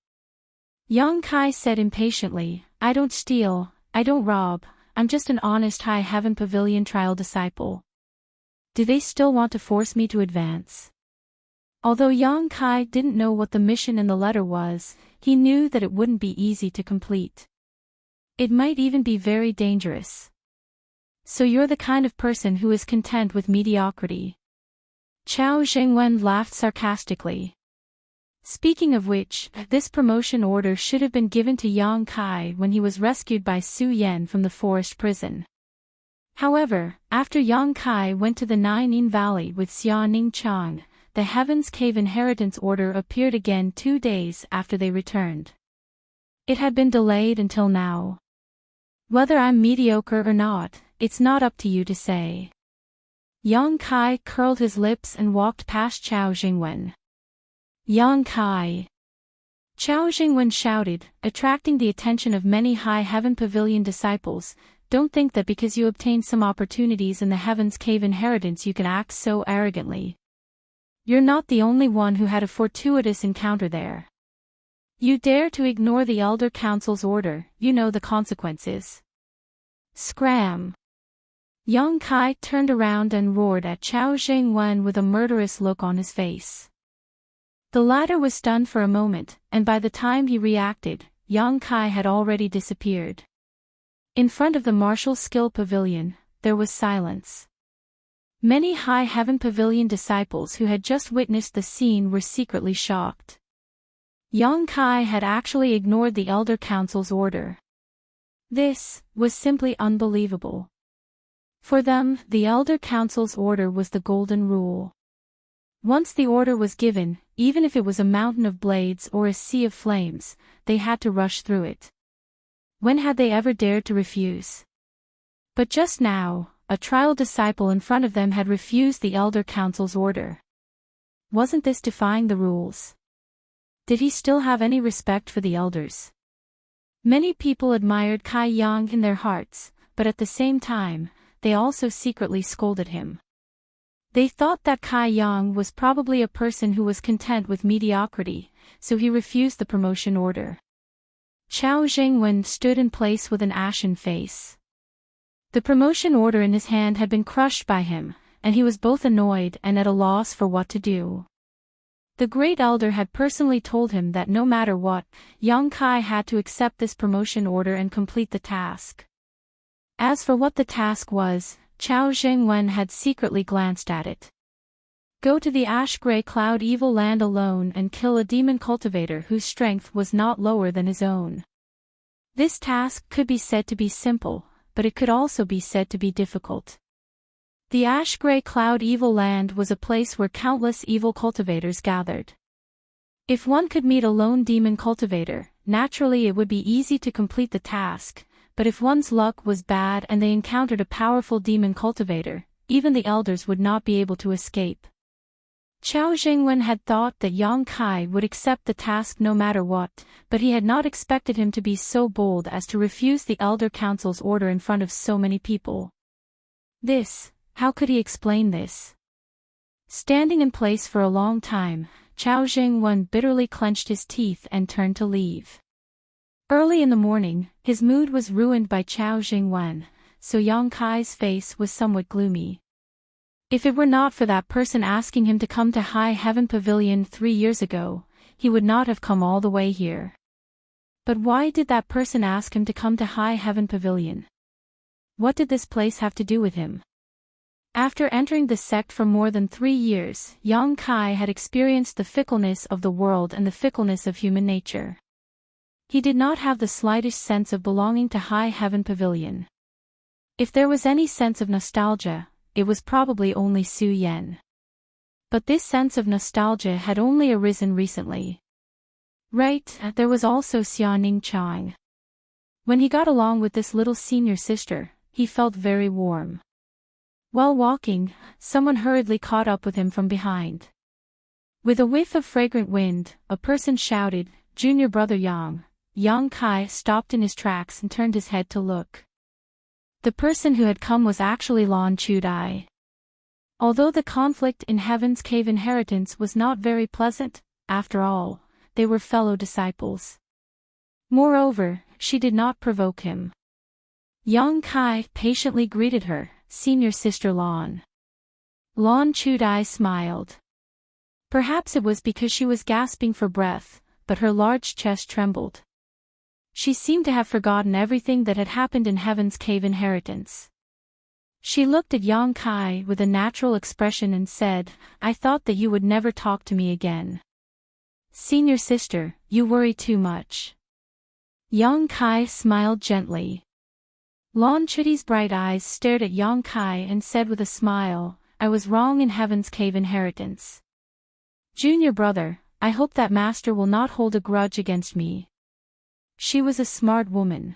Yang Kai said impatiently, "I don't steal, I don't rob, I'm just an honest High Heaven Pavilion trial disciple. Do they still want to force me to advance?" Although Yang Kai didn't know what the mission in the letter was, he knew that it wouldn't be easy to complete. It might even be very dangerous. "So you're the kind of person who is content with mediocrity." Chao Jingwen laughed sarcastically. Speaking of which, this promotion order should have been given to Yang Kai when he was rescued by Su Yan from the forest prison. However, after Yang Kai went to the Nine Valley with Xia Ningchang, the Heaven's Cave Inheritance Order appeared again 2 days after they returned. It had been delayed until now. Whether I'm mediocre or not, it's not up to you to say. Yang Kai curled his lips and walked past Chao Jingwen. Yang Kai. Chao Jingwen shouted, attracting the attention of many High Heaven Pavilion disciples. Don't think that because you obtained some opportunities in the Heaven's Cave Inheritance you can act so arrogantly. You're not the only one who had a fortuitous encounter there. You dare to ignore the Elder Council's order, you know the consequences. Scram! Yang Kai turned around and roared at Chao Jingwen with a murderous look on his face. The latter was stunned for a moment, and by the time he reacted, Yang Kai had already disappeared. In front of the Martial Skill Pavilion, there was silence. Many High Heaven Pavilion disciples who had just witnessed the scene were secretly shocked. Yang Kai had actually ignored the Elder Council's order. This was simply unbelievable. For them, the Elder Council's order was the golden rule. Once the order was given, even if it was a mountain of blades or a sea of flames, they had to rush through it. When had they ever dared to refuse? But just now, a trial disciple in front of them had refused the Elder Council's order. Wasn't this defying the rules? Did he still have any respect for the elders? Many people admired Kai Yang in their hearts, but at the same time, they also secretly scolded him. They thought that Kai Yang was probably a person who was content with mediocrity, so he refused the promotion order. Chao Jingwen stood in place with an ashen face. The promotion order in his hand had been crushed by him, and he was both annoyed and at a loss for what to do. The great elder had personally told him that no matter what, Yang Kai had to accept this promotion order and complete the task. As for what the task was, Chao Jingwen had secretly glanced at it. Go to the ash-gray cloud evil land alone and kill a demon cultivator whose strength was not lower than his own. This task could be said to be simple, but it could also be said to be difficult. The ash-gray cloud evil land was a place where countless evil cultivators gathered. If one could meet a lone demon cultivator, naturally it would be easy to complete the task, but if one's luck was bad and they encountered a powerful demon cultivator, even the elders would not be able to escape. Chao Jingwen had thought that Yang Kai would accept the task no matter what, but he had not expected him to be so bold as to refuse the Elder Council's order in front of so many people. How could he explain this? Standing in place for a long time, Chao Jingwen bitterly clenched his teeth and turned to leave. Early in the morning, his mood was ruined by Chao Jingwen, so Yang Kai's face was somewhat gloomy. If it were not for that person asking him to come to High Heaven Pavilion 3 years ago, he would not have come all the way here. But why did that person ask him to come to High Heaven Pavilion? What did this place have to do with him? After entering the sect for more than 3 years, Yang Kai had experienced the fickleness of the world and the fickleness of human nature. He did not have the slightest sense of belonging to High Heaven Pavilion. If there was any sense of nostalgia, it was probably only Su Yan. But this sense of nostalgia had only arisen recently. Right, there was also Xia Ning Chang. When he got along with this little senior sister, he felt very warm. While walking, someone hurriedly caught up with him from behind. With a whiff of fragrant wind, a person shouted, "Junior brother Yang." Yang Kai stopped in his tracks and turned his head to look. The person who had come was actually Lon Chudai. Although the conflict in Heaven's Cave Inheritance was not very pleasant, after all, they were fellow disciples. Moreover, she did not provoke him. Yang Kai patiently greeted her, "Senior sister Lon." Lon Chudai smiled. Perhaps it was because she was gasping for breath, but her large chest trembled. She seemed to have forgotten everything that had happened in Heaven's Cave Inheritance. She looked at Yang Kai with a natural expression and said, "I thought that you would never talk to me again. Senior sister, you worry too much." Yang Kai smiled gently. Lon Chudai's bright eyes stared at Yang Kai and said with a smile, "I was wrong in Heaven's Cave Inheritance. Junior brother, I hope that master will not hold a grudge against me. She was a smart woman.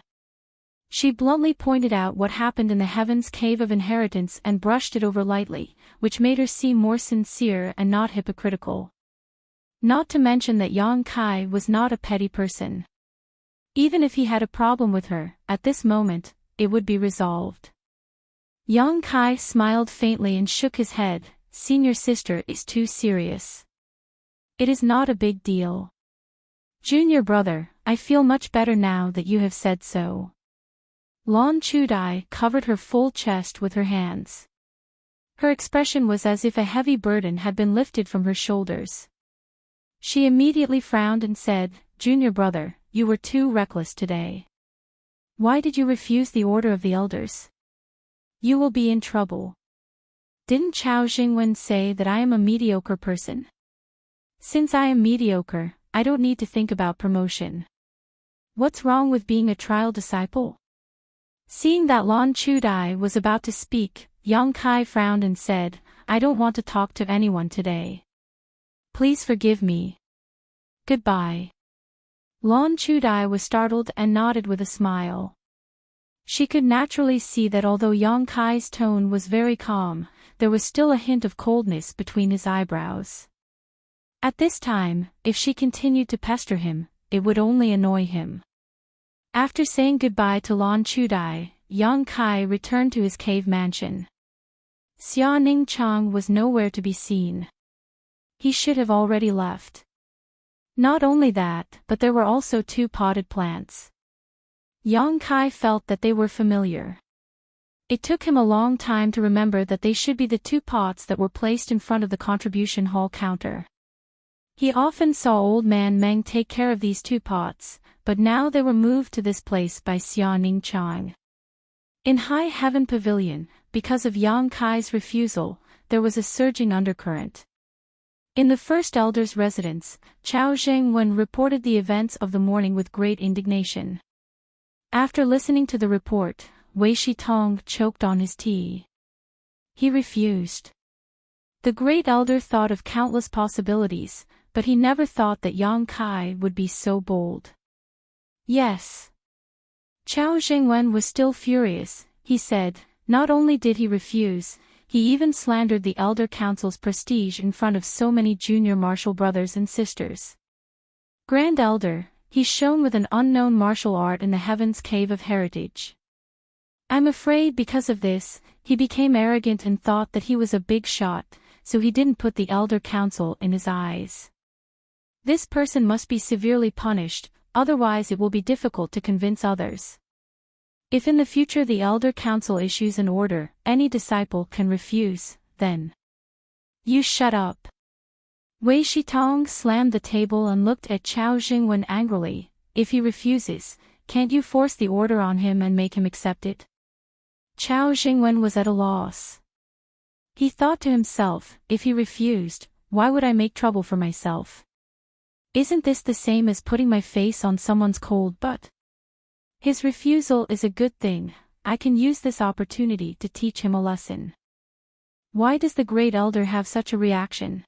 She bluntly pointed out what happened in the Heaven's Cave of Inheritance and brushed it over lightly, which made her seem more sincere and not hypocritical. Not to mention that Yang Kai was not a petty person. Even if he had a problem with her, at this moment, it would be resolved. Yang Kai smiled faintly and shook his head. Senior sister is too serious. It is not a big deal. Junior brother, I feel much better now that you have said so. Lan Chudai covered her full chest with her hands. Her expression was as if a heavy burden had been lifted from her shoulders. She immediately frowned and said, Junior brother, you were too reckless today. Why did you refuse the order of the elders? You will be in trouble. Didn't Chao Jingwen say that I am a mediocre person? Since I am mediocre, I don't need to think about promotion. What's wrong with being a trial disciple? Seeing that Lan Chudai was about to speak, Yang Kai frowned and said, I don't want to talk to anyone today. Please forgive me. Goodbye. Lan Chudai was startled and nodded with a smile. She could naturally see that although Yang Kai's tone was very calm, there was still a hint of coldness between his eyebrows. At this time, if she continued to pester him, it would only annoy him. After saying goodbye to Lan Chudai, Yang Kai returned to his cave mansion. Xia Ning Chang was nowhere to be seen. He should have already left. Not only that, but there were also 2 potted plants. Yang Kai felt that they were familiar. It took him a long time to remember that they should be the 2 pots that were placed in front of the contribution hall counter. He often saw old man Meng take care of these 2 pots, but now they were moved to this place by Xia Ning Chang. In High Heaven Pavilion, because of Yang Kai's refusal, there was a surging undercurrent. In the first elder's residence, Chao Jingwen reported the events of the morning with great indignation. After listening to the report, Wei Shitong choked on his tea. He refused. The great elder thought of countless possibilities, but he never thought that Yang Kai would be so bold. Yes. Chao Jingwen was still furious. He said, not only did he refuse, he even slandered the elder council's prestige in front of so many junior martial brothers and sisters. Grand Elder, he shone with an unknown martial art in the Heaven's Cave of Heritage. I'm afraid because of this, he became arrogant and thought that he was a big shot, so he didn't put the elder council in his eyes. This person must be severely punished, otherwise it will be difficult to convince others. If in the future the elder council issues an order, any disciple can refuse, then. You shut up. Wei Shitong slammed the table and looked at Chao Jingwen angrily. If he refuses, can't you force the order on him and make him accept it? Chao Jingwen was at a loss. He thought to himself, if he refused, why would I make trouble for myself? Isn't this the same as putting my face on someone's cold butt? His refusal is a good thing. I can use this opportunity to teach him a lesson. Why does the great elder have such a reaction?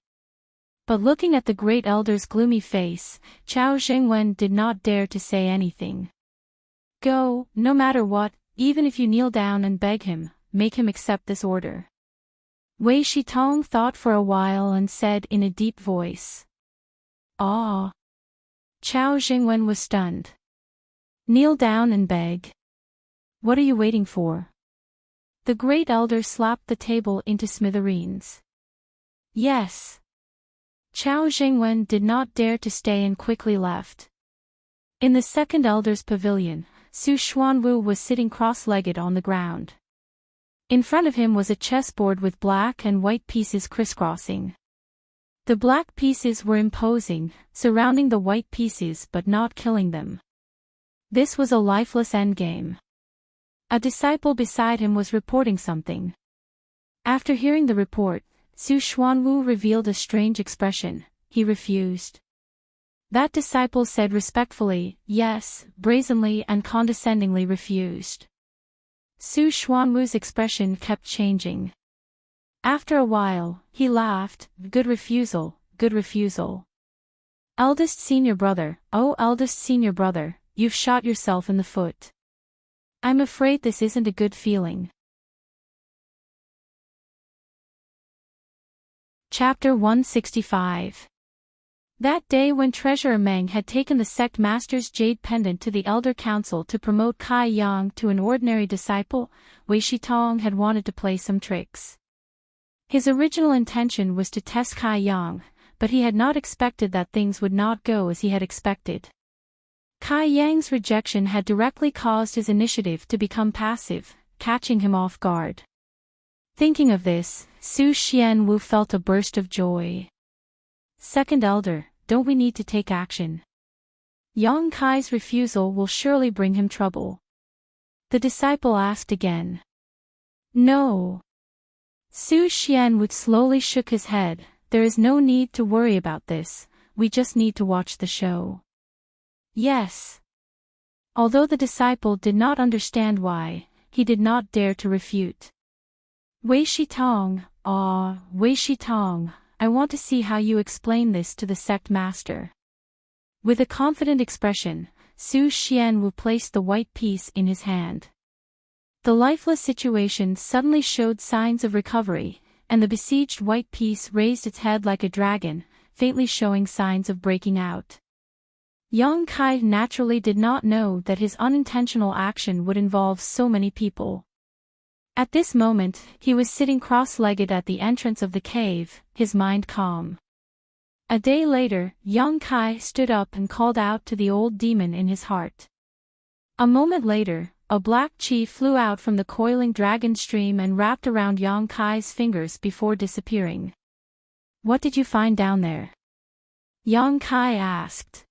But looking at the great elder's gloomy face, Chao Jingwen did not dare to say anything. Go, no matter what, even if you kneel down and beg him, make him accept this order. Wei Shitong thought for a while and said in a deep voice. Ah. Chao Jingwen was stunned. Kneel down and beg. What are you waiting for? The great elder slapped the table into smithereens. Yes. Chao Jingwen did not dare to stay and quickly left. In the second elder's pavilion, Su Xuanwu was sitting cross-legged on the ground. In front of him was a chessboard with black and white pieces crisscrossing. The black pieces were imposing, surrounding the white pieces but not killing them. This was a lifeless endgame. A disciple beside him was reporting something. After hearing the report, Su Xuanwu revealed a strange expression. He refused. That disciple said respectfully, yes, brazenly and condescendingly refused. Su Xuanwu's expression kept changing. After a while, he laughed, good refusal, good refusal. Eldest senior brother, oh eldest senior brother, you've shot yourself in the foot. I'm afraid this isn't a good feeling. Chapter 165. That day when Treasurer Meng had taken the sect master's jade pendant to the elder council to promote Kai Yang to an ordinary disciple, Wei Shitong had wanted to play some tricks. His original intention was to test Kai Yang, but he had not expected that things would not go as he had expected. Kai Yang's rejection had directly caused his initiative to become passive, catching him off guard. Thinking of this, Su Xianwu felt a burst of joy. Second elder, don't we need to take action? Yang Kai's refusal will surely bring him trouble. The disciple asked again. No. Su Xianwu slowly shook his head. There is no need to worry about this, we just need to watch the show. Yes. Although the disciple did not understand why, he did not dare to refute. Wei Shitong, Wei Shitong, I want to see how you explain this to the sect master. With a confident expression, Su Xianwu placed the white piece in his hand. The lifeless situation suddenly showed signs of recovery, and the besieged white piece raised its head like a dragon, faintly showing signs of breaking out. Yang Kai naturally did not know that his unintentional action would involve so many people. At this moment, he was sitting cross-legged at the entrance of the cave, his mind calm. A day later, Yang Kai stood up and called out to the old demon in his heart. A moment later, a black chi flew out from the coiling dragon stream and wrapped around Yang Kai's fingers before disappearing. What did you find down there? Yang Kai asked.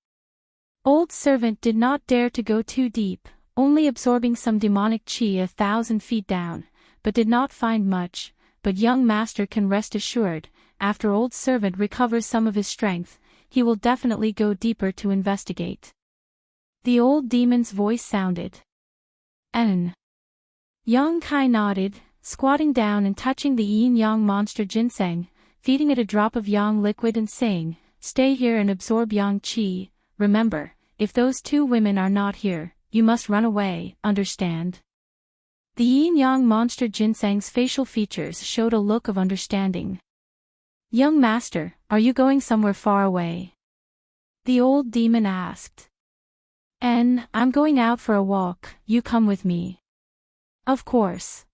Old servant did not dare to go too deep, only absorbing some demonic chi 1,000 feet down, but did not find much, but young master can rest assured, after old servant recovers some of his strength, he will definitely go deeper to investigate. The old demon's voice sounded. N. Yang Kai nodded, squatting down and touching the yin-yang monster ginseng, feeding it a drop of yang liquid and saying, stay here and absorb yang chi, remember, if those two women are not here, you must run away, understand? The yin-yang monster ginseng's facial features showed a look of understanding. Young master, are you going somewhere far away? The old demon asked. I'm going out for a walk, you come with me. Of course.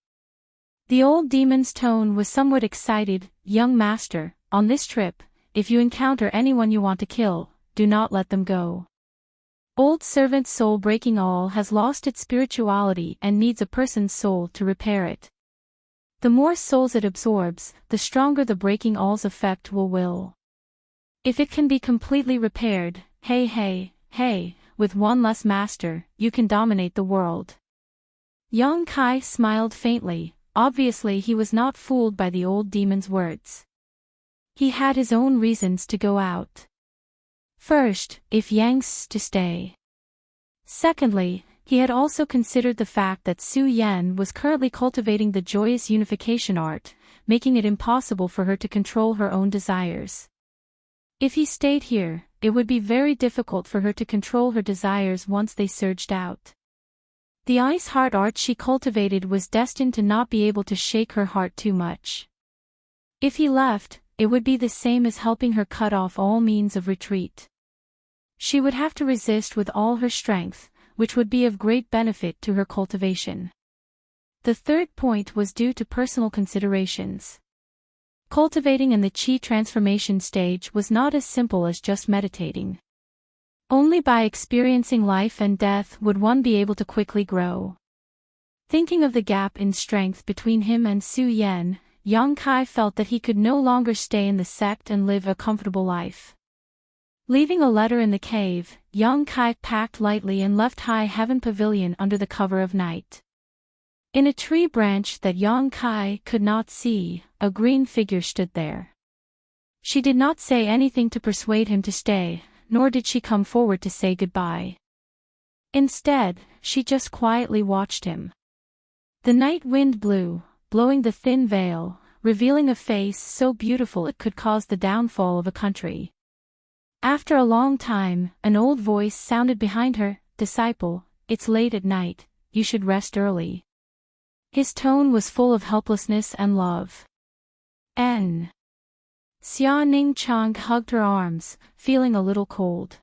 The old demon's tone was somewhat excited. Young master, on this trip, if you encounter anyone you want to kill, do not let them go. Old servant's soul breaking all has lost its spirituality and needs a person's soul to repair it. The more souls it absorbs, the stronger the breaking all's effect will. If it can be completely repaired, hey, with one less master, you can dominate the world. Yang Kai smiled faintly, obviously he was not fooled by the old demon's words. He had his own reasons to go out. First, if Yang's to stay. Secondly, he had also considered the fact that Su Yan was currently cultivating the joyous unification art, making it impossible for her to control her own desires. If he stayed here, it would be very difficult for her to control her desires once they surged out. The ice heart art she cultivated was destined to not be able to shake her heart too much. If he left, it would be the same as helping her cut off all means of retreat. She would have to resist with all her strength, which would be of great benefit to her cultivation. The third point was due to personal considerations. Cultivating in the chi transformation stage was not as simple as just meditating. Only by experiencing life and death would one be able to quickly grow. Thinking of the gap in strength between him and Su Yan, Yang Kai felt that he could no longer stay in the sect and live a comfortable life. Leaving a letter in the cave, Yang Kai packed lightly and left High Heaven Pavilion under the cover of night. In a tree branch that Yang Kai could not see, a green figure stood there. She did not say anything to persuade him to stay, nor did she come forward to say goodbye. Instead, she just quietly watched him. The night wind blew, blowing the thin veil, revealing a face so beautiful it could cause the downfall of a country. After a long time, an old voice sounded behind her, "Disciple, it's late at night, you should rest early." His tone was full of helplessness and love. N. Xia Ning Chang hugged her arms, feeling a little cold.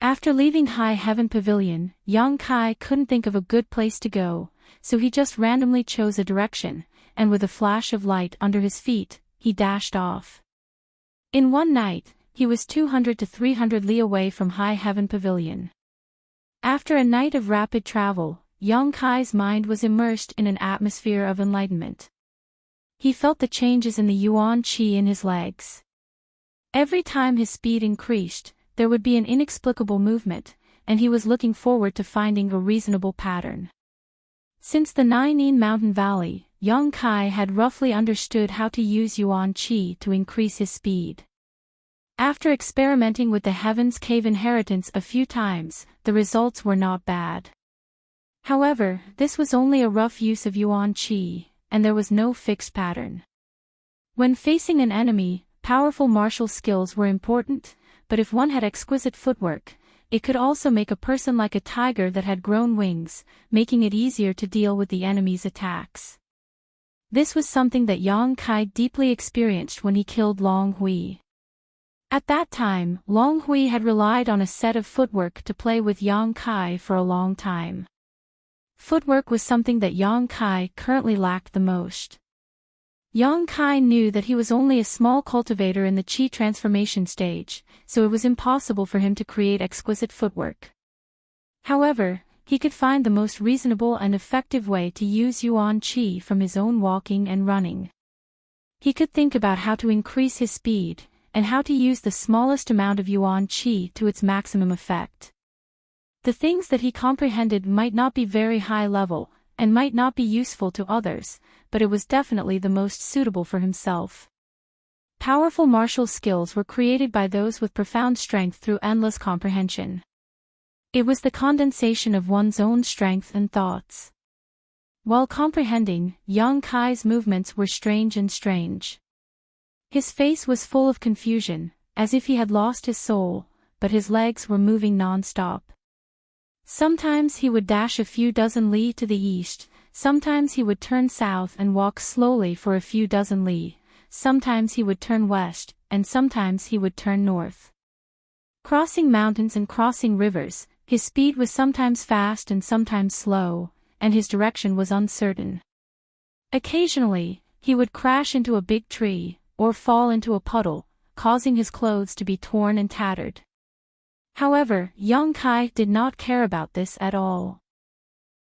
After leaving High Heaven Pavilion, Yang Kai couldn't think of a good place to go, so he just randomly chose a direction, and with a flash of light under his feet, he dashed off. In one night, he was 200 to 300 li away from High Heaven Pavilion. After a night of rapid travel, Yang Kai's mind was immersed in an atmosphere of enlightenment. He felt the changes in the yuan qi in his legs. Every time his speed increased, there would be an inexplicable movement, and he was looking forward to finding a reasonable pattern. Since the Nine Mountain Valley, Yang Kai had roughly understood how to use yuan qi to increase his speed. After experimenting with the Heaven's Cave inheritance a few times, the results were not bad. However, this was only a rough use of yuan qi, and there was no fixed pattern. When facing an enemy, powerful martial skills were important, but if one had exquisite footwork, it could also make a person like a tiger that had grown wings, making it easier to deal with the enemy's attacks. This was something that Yang Kai deeply experienced when he killed Long Hui. At that time, Long Hui had relied on a set of footwork to play with Yang Kai for a long time. Footwork was something that Yang Kai currently lacked the most. Yang Kai knew that he was only a small cultivator in the Qi transformation stage, so it was impossible for him to create exquisite footwork. However, he could find the most reasonable and effective way to use yuan qi from his own walking and running. He could think about how to increase his speed, and how to use the smallest amount of yuan qi to its maximum effect. The things that he comprehended might not be very high level, and might not be useful to others, but it was definitely the most suitable for himself. Powerful martial skills were created by those with profound strength through endless comprehension. It was the condensation of one's own strength and thoughts. While comprehending, Yang Kai's movements were strange. His face was full of confusion, as if he had lost his soul, but his legs were moving non-stop. Sometimes he would dash a few dozen li to the east, sometimes he would turn south and walk slowly for a few dozen li, sometimes he would turn west, and sometimes he would turn north. Crossing mountains and crossing rivers, his speed was sometimes fast and sometimes slow, and his direction was uncertain. Occasionally, he would crash into a big tree, or fall into a puddle, causing his clothes to be torn and tattered. However, Yang Kai did not care about this at all.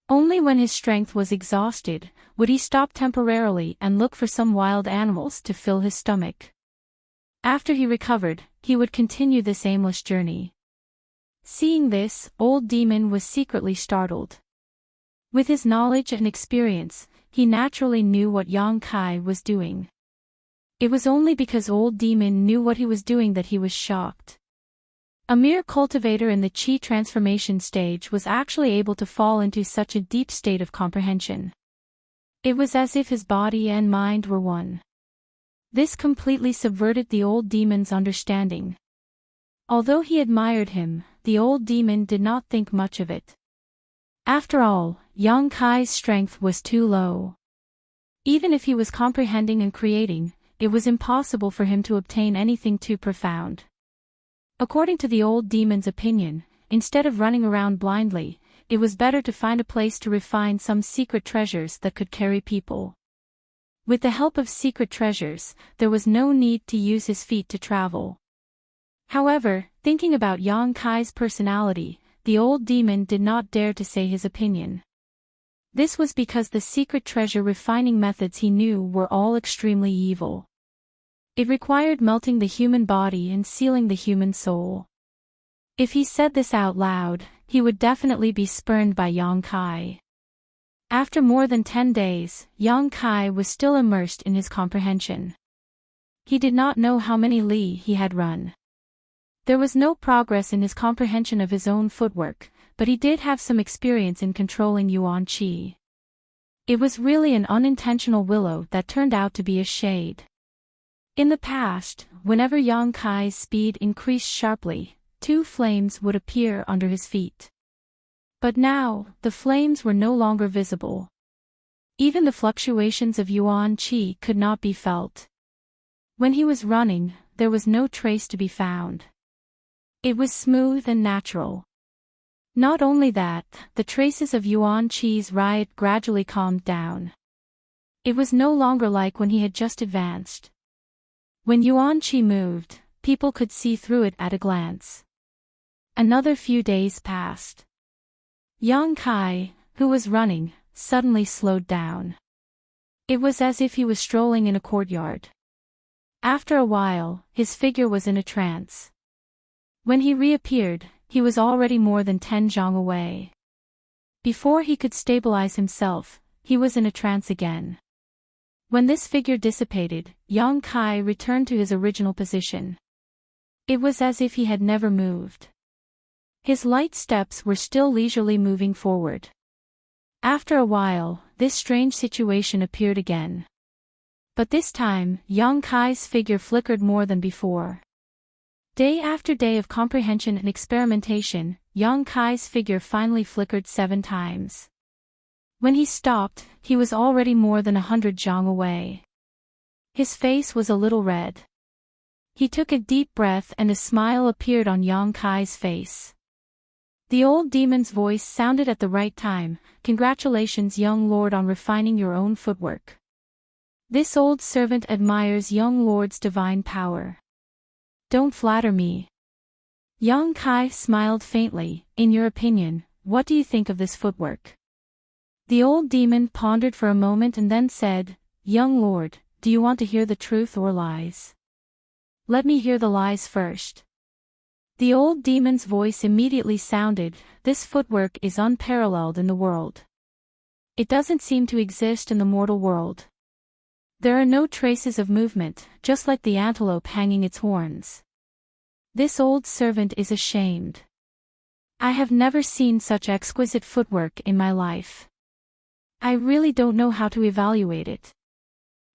Only when his strength was exhausted, would he stop temporarily and look for some wild animals to fill his stomach. After he recovered, he would continue this aimless journey. Seeing this, Old Demon was secretly startled. With his knowledge and experience, he naturally knew what Yang Kai was doing. It was only because Old Demon knew what he was doing that he was shocked. A mere cultivator in the Qi transformation stage was actually able to fall into such a deep state of comprehension. It was as if his body and mind were one. This completely subverted the Old Demon's understanding. Although he admired him, the Old Demon did not think much of it. After all, Yang Kai's strength was too low. Even if he was comprehending and creating, it was impossible for him to obtain anything too profound. According to the Old Demon's opinion, instead of running around blindly, it was better to find a place to refine some secret treasures that could carry people. With the help of secret treasures, there was no need to use his feet to travel. However, thinking about Yang Kai's personality, the Old Demon did not dare to say his opinion. This was because the secret treasure refining methods he knew were all extremely evil. It required melting the human body and sealing the human soul. If he said this out loud, he would definitely be spurned by Yang Kai. After more than 10 days, Yang Kai was still immersed in his comprehension. He did not know how many li he had run. There was no progress in his comprehension of his own footwork, but he did have some experience in controlling yuan qi. It was really an unintentional willow that turned out to be a shade. In the past, whenever Yang Kai's speed increased sharply, two flames would appear under his feet. But now, the flames were no longer visible. Even the fluctuations of yuan qi could not be felt. When he was running, there was no trace to be found. It was smooth and natural. Not only that, the traces of yuan qi's riot gradually calmed down. It was no longer like when he had just advanced. When yuan qi moved, people could see through it at a glance. Another few days passed. Yang Kai, who was running, suddenly slowed down. It was as if he was strolling in a courtyard. After a while, his figure was in a trance. When he reappeared, he was already more than 10 zhang away. Before he could stabilize himself, he was in a trance again. When this figure dissipated, Yang Kai returned to his original position. It was as if he had never moved. His light steps were still leisurely moving forward. After a while, this strange situation appeared again. But this time, Yang Kai's figure flickered more than before. Day after day of comprehension and experimentation, Yang Kai's figure finally flickered 7 times. When he stopped, he was already more than 100 zhang away. His face was a little red. He took a deep breath and a smile appeared on Yang Kai's face. The old demon's voice sounded at the right time. "Congratulations, young lord, on refining your own footwork. This old servant admires young lord's divine power. Don't flatter me." Yang Kai smiled faintly. "In your opinion, what do you think of this footwork?" The old demon pondered for a moment and then said, "Young lord, do you want to hear the truth or lies?" "Let me hear the lies first." The old demon's voice immediately sounded, "This footwork is unparalleled in the world. It doesn't seem to exist in the mortal world. There are no traces of movement, just like the antelope hanging its horns. This old servant is ashamed. I have never seen such exquisite footwork in my life. I really don't know how to evaluate it."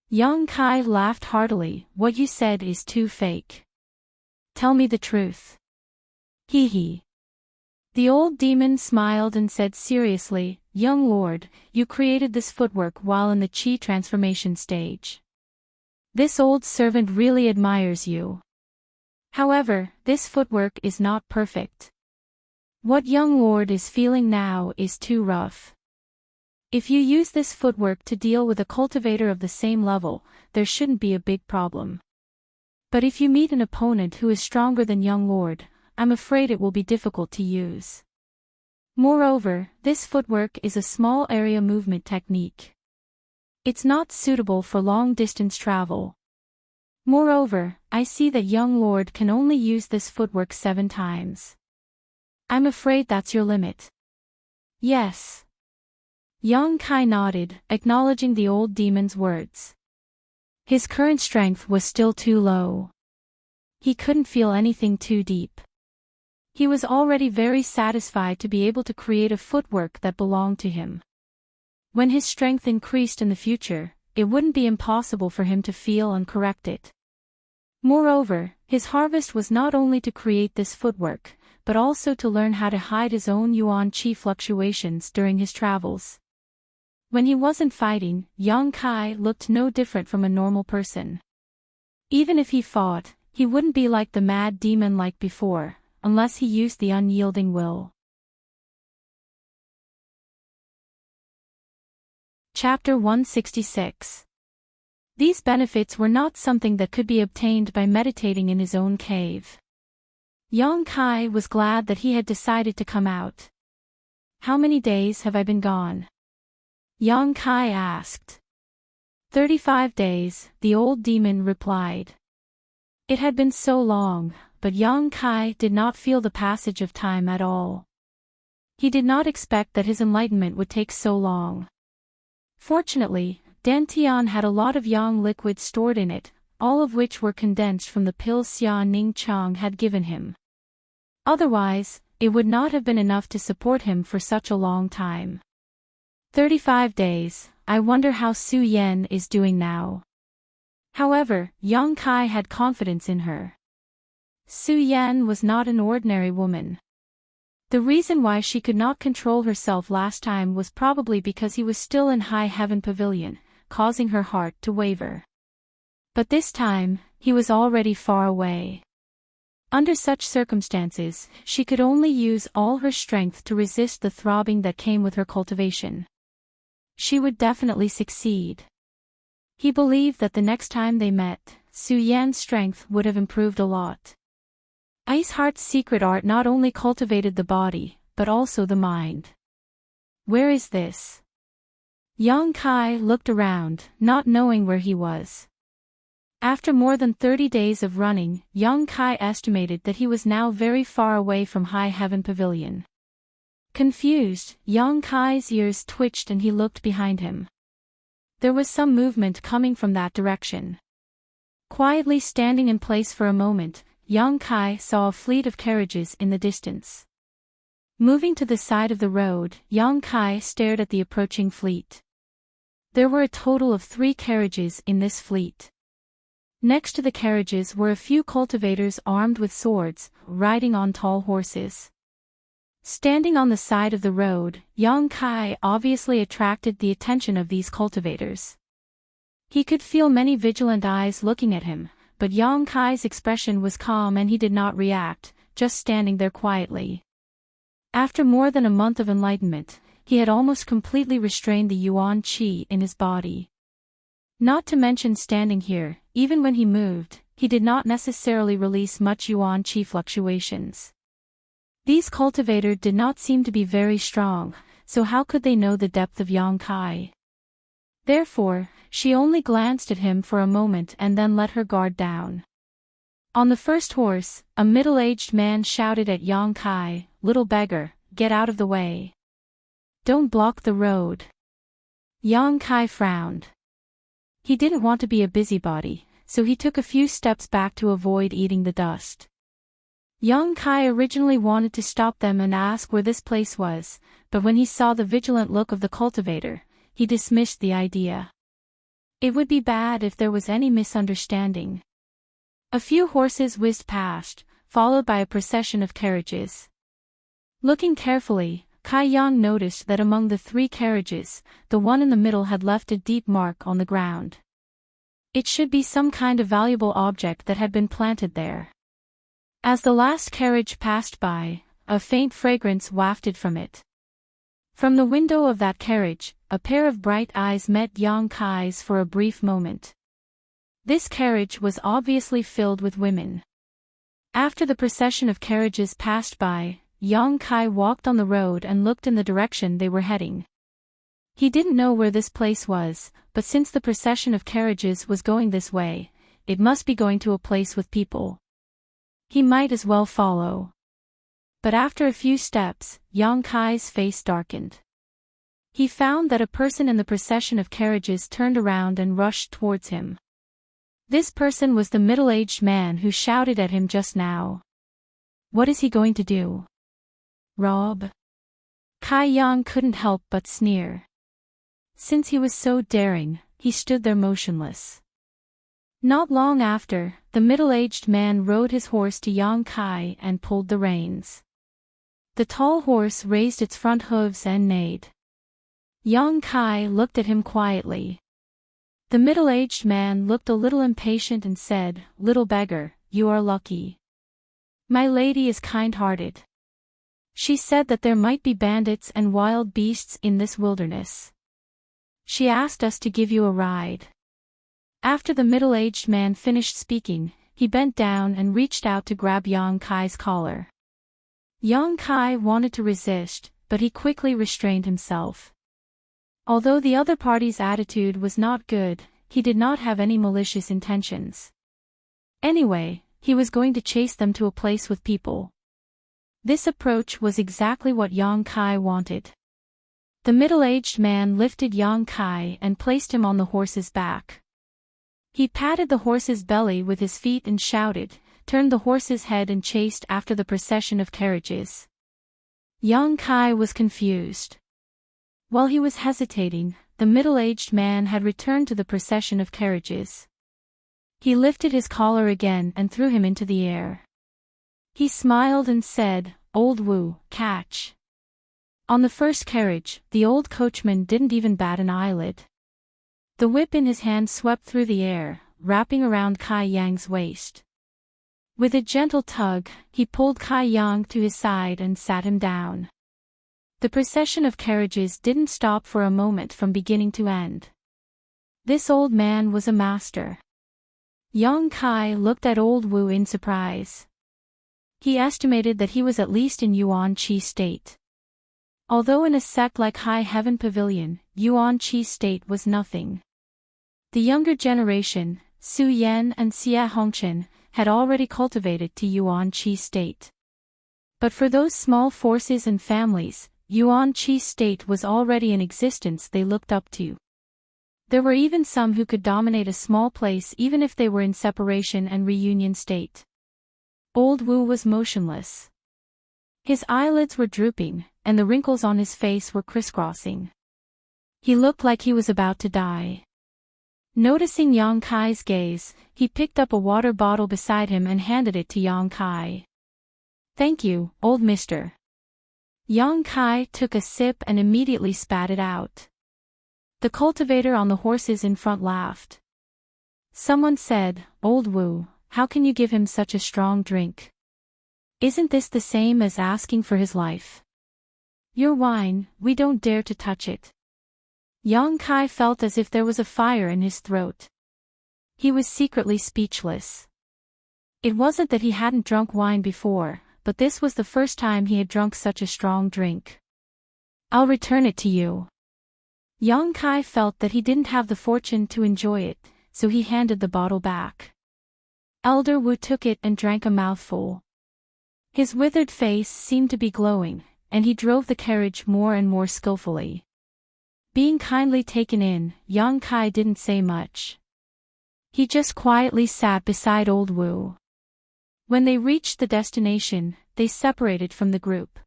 Yang Kai laughed heartily. "What you said is too fake. Tell me the truth." "Hee hee." The old demon smiled and said seriously, "Young lord, you created this footwork while in the Qi transformation stage. This old servant really admires you. However, this footwork is not perfect. What young lord is feeling now is too rough. If you use this footwork to deal with a cultivator of the same level, there shouldn't be a big problem. But if you meet an opponent who is stronger than young lord, I'm afraid it will be difficult to use. Moreover, this footwork is a small area movement technique. It's not suitable for long-distance travel. Moreover, I see that young lord can only use this footwork 7 times. I'm afraid that's your limit." "Yes." Yang Kai nodded, acknowledging the old demon's words. His current strength was still too low. He couldn't feel anything too deep. He was already very satisfied to be able to create a footwork that belonged to him. When his strength increased in the future, it wouldn't be impossible for him to feel and correct it. Moreover, his harvest was not only to create this footwork, but also to learn how to hide his own yuan qi fluctuations during his travels. When he wasn't fighting, Yang Kai looked no different from a normal person. Even if he fought, he wouldn't be like the mad demon like before, unless he used the unyielding will. Chapter 166. These benefits were not something that could be obtained by meditating in his own cave. Yang Kai was glad that he had decided to come out. "How many days have I been gone?" Yang Kai asked. 35 days, the old demon replied. It had been so long, but Yang Kai did not feel the passage of time at all. He did not expect that his enlightenment would take so long. Fortunately, Dantian had a lot of yang liquid stored in it, all of which were condensed from the pills Xia Ning Chang had given him. Otherwise, it would not have been enough to support him for such a long time. 35 days, I wonder how Su Yan is doing now. However, Yang Kai had confidence in her. Su Yan was not an ordinary woman. The reason why she could not control herself last time was probably because he was still in High Heaven Pavilion, causing her heart to waver. But this time, he was already far away. Under such circumstances, she could only use all her strength to resist the throbbing that came with her cultivation. She would definitely succeed. He believed that the next time they met, Su Yan's strength would have improved a lot. Ice Heart's secret art not only cultivated the body, but also the mind. Where is this? Yang Kai looked around, not knowing where he was. After more than 30 days of running, Yang Kai estimated that he was now very far away from High Heaven Pavilion. Confused, Yang Kai's ears twitched and he looked behind him. There was some movement coming from that direction. Quietly standing in place for a moment, Yang Kai saw a fleet of carriages in the distance. Moving to the side of the road, Yang Kai stared at the approaching fleet. There were a total of 3 carriages in this fleet. Next to the carriages were a few cultivators armed with swords, riding on tall horses. Standing on the side of the road, Yang Kai obviously attracted the attention of these cultivators. He could feel many vigilant eyes looking at him, but Yang Kai's expression was calm and he did not react, just standing there quietly. After more than a month of enlightenment, he had almost completely restrained the Yuan Qi in his body. Not to mention standing here, even when he moved, he did not necessarily release much Yuan Qi fluctuations. These cultivators did not seem to be very strong, so how could they know the depth of Yang Kai? Therefore, she only glanced at him for a moment and then let her guard down. On the first horse, a middle-aged man shouted at Yang Kai, "Little beggar, get out of the way. Don't block the road." Yang Kai frowned. He didn't want to be a busybody, so he took a few steps back to avoid eating the dust. Yang Kai originally wanted to stop them and ask where this place was, but when he saw the vigilant look of the cultivator, he dismissed the idea. It would be bad if there was any misunderstanding. A few horses whizzed past, followed by a procession of carriages. Looking carefully, Kai Yang noticed that among the 3 carriages, the one in the middle had left a deep mark on the ground. It should be some kind of valuable object that had been planted there. As the last carriage passed by, a faint fragrance wafted from it. From the window of that carriage, a pair of bright eyes met Yang Kai's for a brief moment. This carriage was obviously filled with women. After the procession of carriages passed by, Yang Kai walked on the road and looked in the direction they were heading. He didn't know where this place was, but since the procession of carriages was going this way, it must be going to a place with people. He might as well follow. But after a few steps, Yang Kai's face darkened. He found that a person in the procession of carriages turned around and rushed towards him. This person was the middle-aged man who shouted at him just now. What is he going to do? Rob? Kai Yang couldn't help but sneer. Since he was so daring, he stood there motionless. Not long after, the middle-aged man rode his horse to Yang Kai and pulled the reins. The tall horse raised its front hooves and neighed. Yang Kai looked at him quietly. The middle-aged man looked a little impatient and said, "Little beggar, you are lucky. My lady is kind-hearted. She said that there might be bandits and wild beasts in this wilderness. She asked us to give you a ride." After the middle-aged man finished speaking, he bent down and reached out to grab Yang Kai's collar. Yang Kai wanted to resist, but he quickly restrained himself. Although the other party's attitude was not good, he did not have any malicious intentions. Anyway, he was going to chase them to a place with people. This approach was exactly what Yang Kai wanted. The middle-aged man lifted Yang Kai and placed him on the horse's back. He patted the horse's belly with his feet and shouted, turned the horse's head and chased after the procession of carriages. Yang Kai was confused. While he was hesitating, the middle-aged man had returned to the procession of carriages. He lifted his collar again and threw him into the air. He smiled and said, "Old Wu, catch." On the first carriage, the old coachman didn't even bat an eyelid. The whip in his hand swept through the air, wrapping around Kai Yang's waist. With a gentle tug, he pulled Kai Yang to his side and sat him down. The procession of carriages didn't stop for a moment from beginning to end. This old man was a master. Young Kai looked at old Wu in surprise. He estimated that he was at least in Yuan Chi state. Although in a sect like High Heaven Pavilion, Yuan Chi state was nothing. The younger generation, Su Yan and Xia Hongchen, had already cultivated to Yuan Chi state. But for those small forces and families, Yuan Chi state was already in existence they looked up to. There were even some who could dominate a small place even if they were in separation and reunion state. Old Wu was motionless. His eyelids were drooping, and the wrinkles on his face were crisscrossing. He looked like he was about to die. Noticing Yang Kai's gaze, he picked up a water bottle beside him and handed it to Yang Kai. "Thank you, old mister." Yang Kai took a sip and immediately spat it out. The cultivator on the horses in front laughed. Someone said, "Old Wu, how can you give him such a strong drink? Isn't this the same as asking for his life? Your wine, we don't dare to touch it." Yang Kai felt as if there was a fire in his throat. He was secretly speechless. It wasn't that he hadn't drunk wine before, but this was the first time he had drunk such a strong drink. "I'll return it to you." Yang Kai felt that he didn't have the fortune to enjoy it, so he handed the bottle back. Elder Wu took it and drank a mouthful. His withered face seemed to be glowing, and he drove the carriage more and more skillfully. Being kindly taken in, Yang Kai didn't say much. He just quietly sat beside old Wu. When they reached the destination, they separated from the group.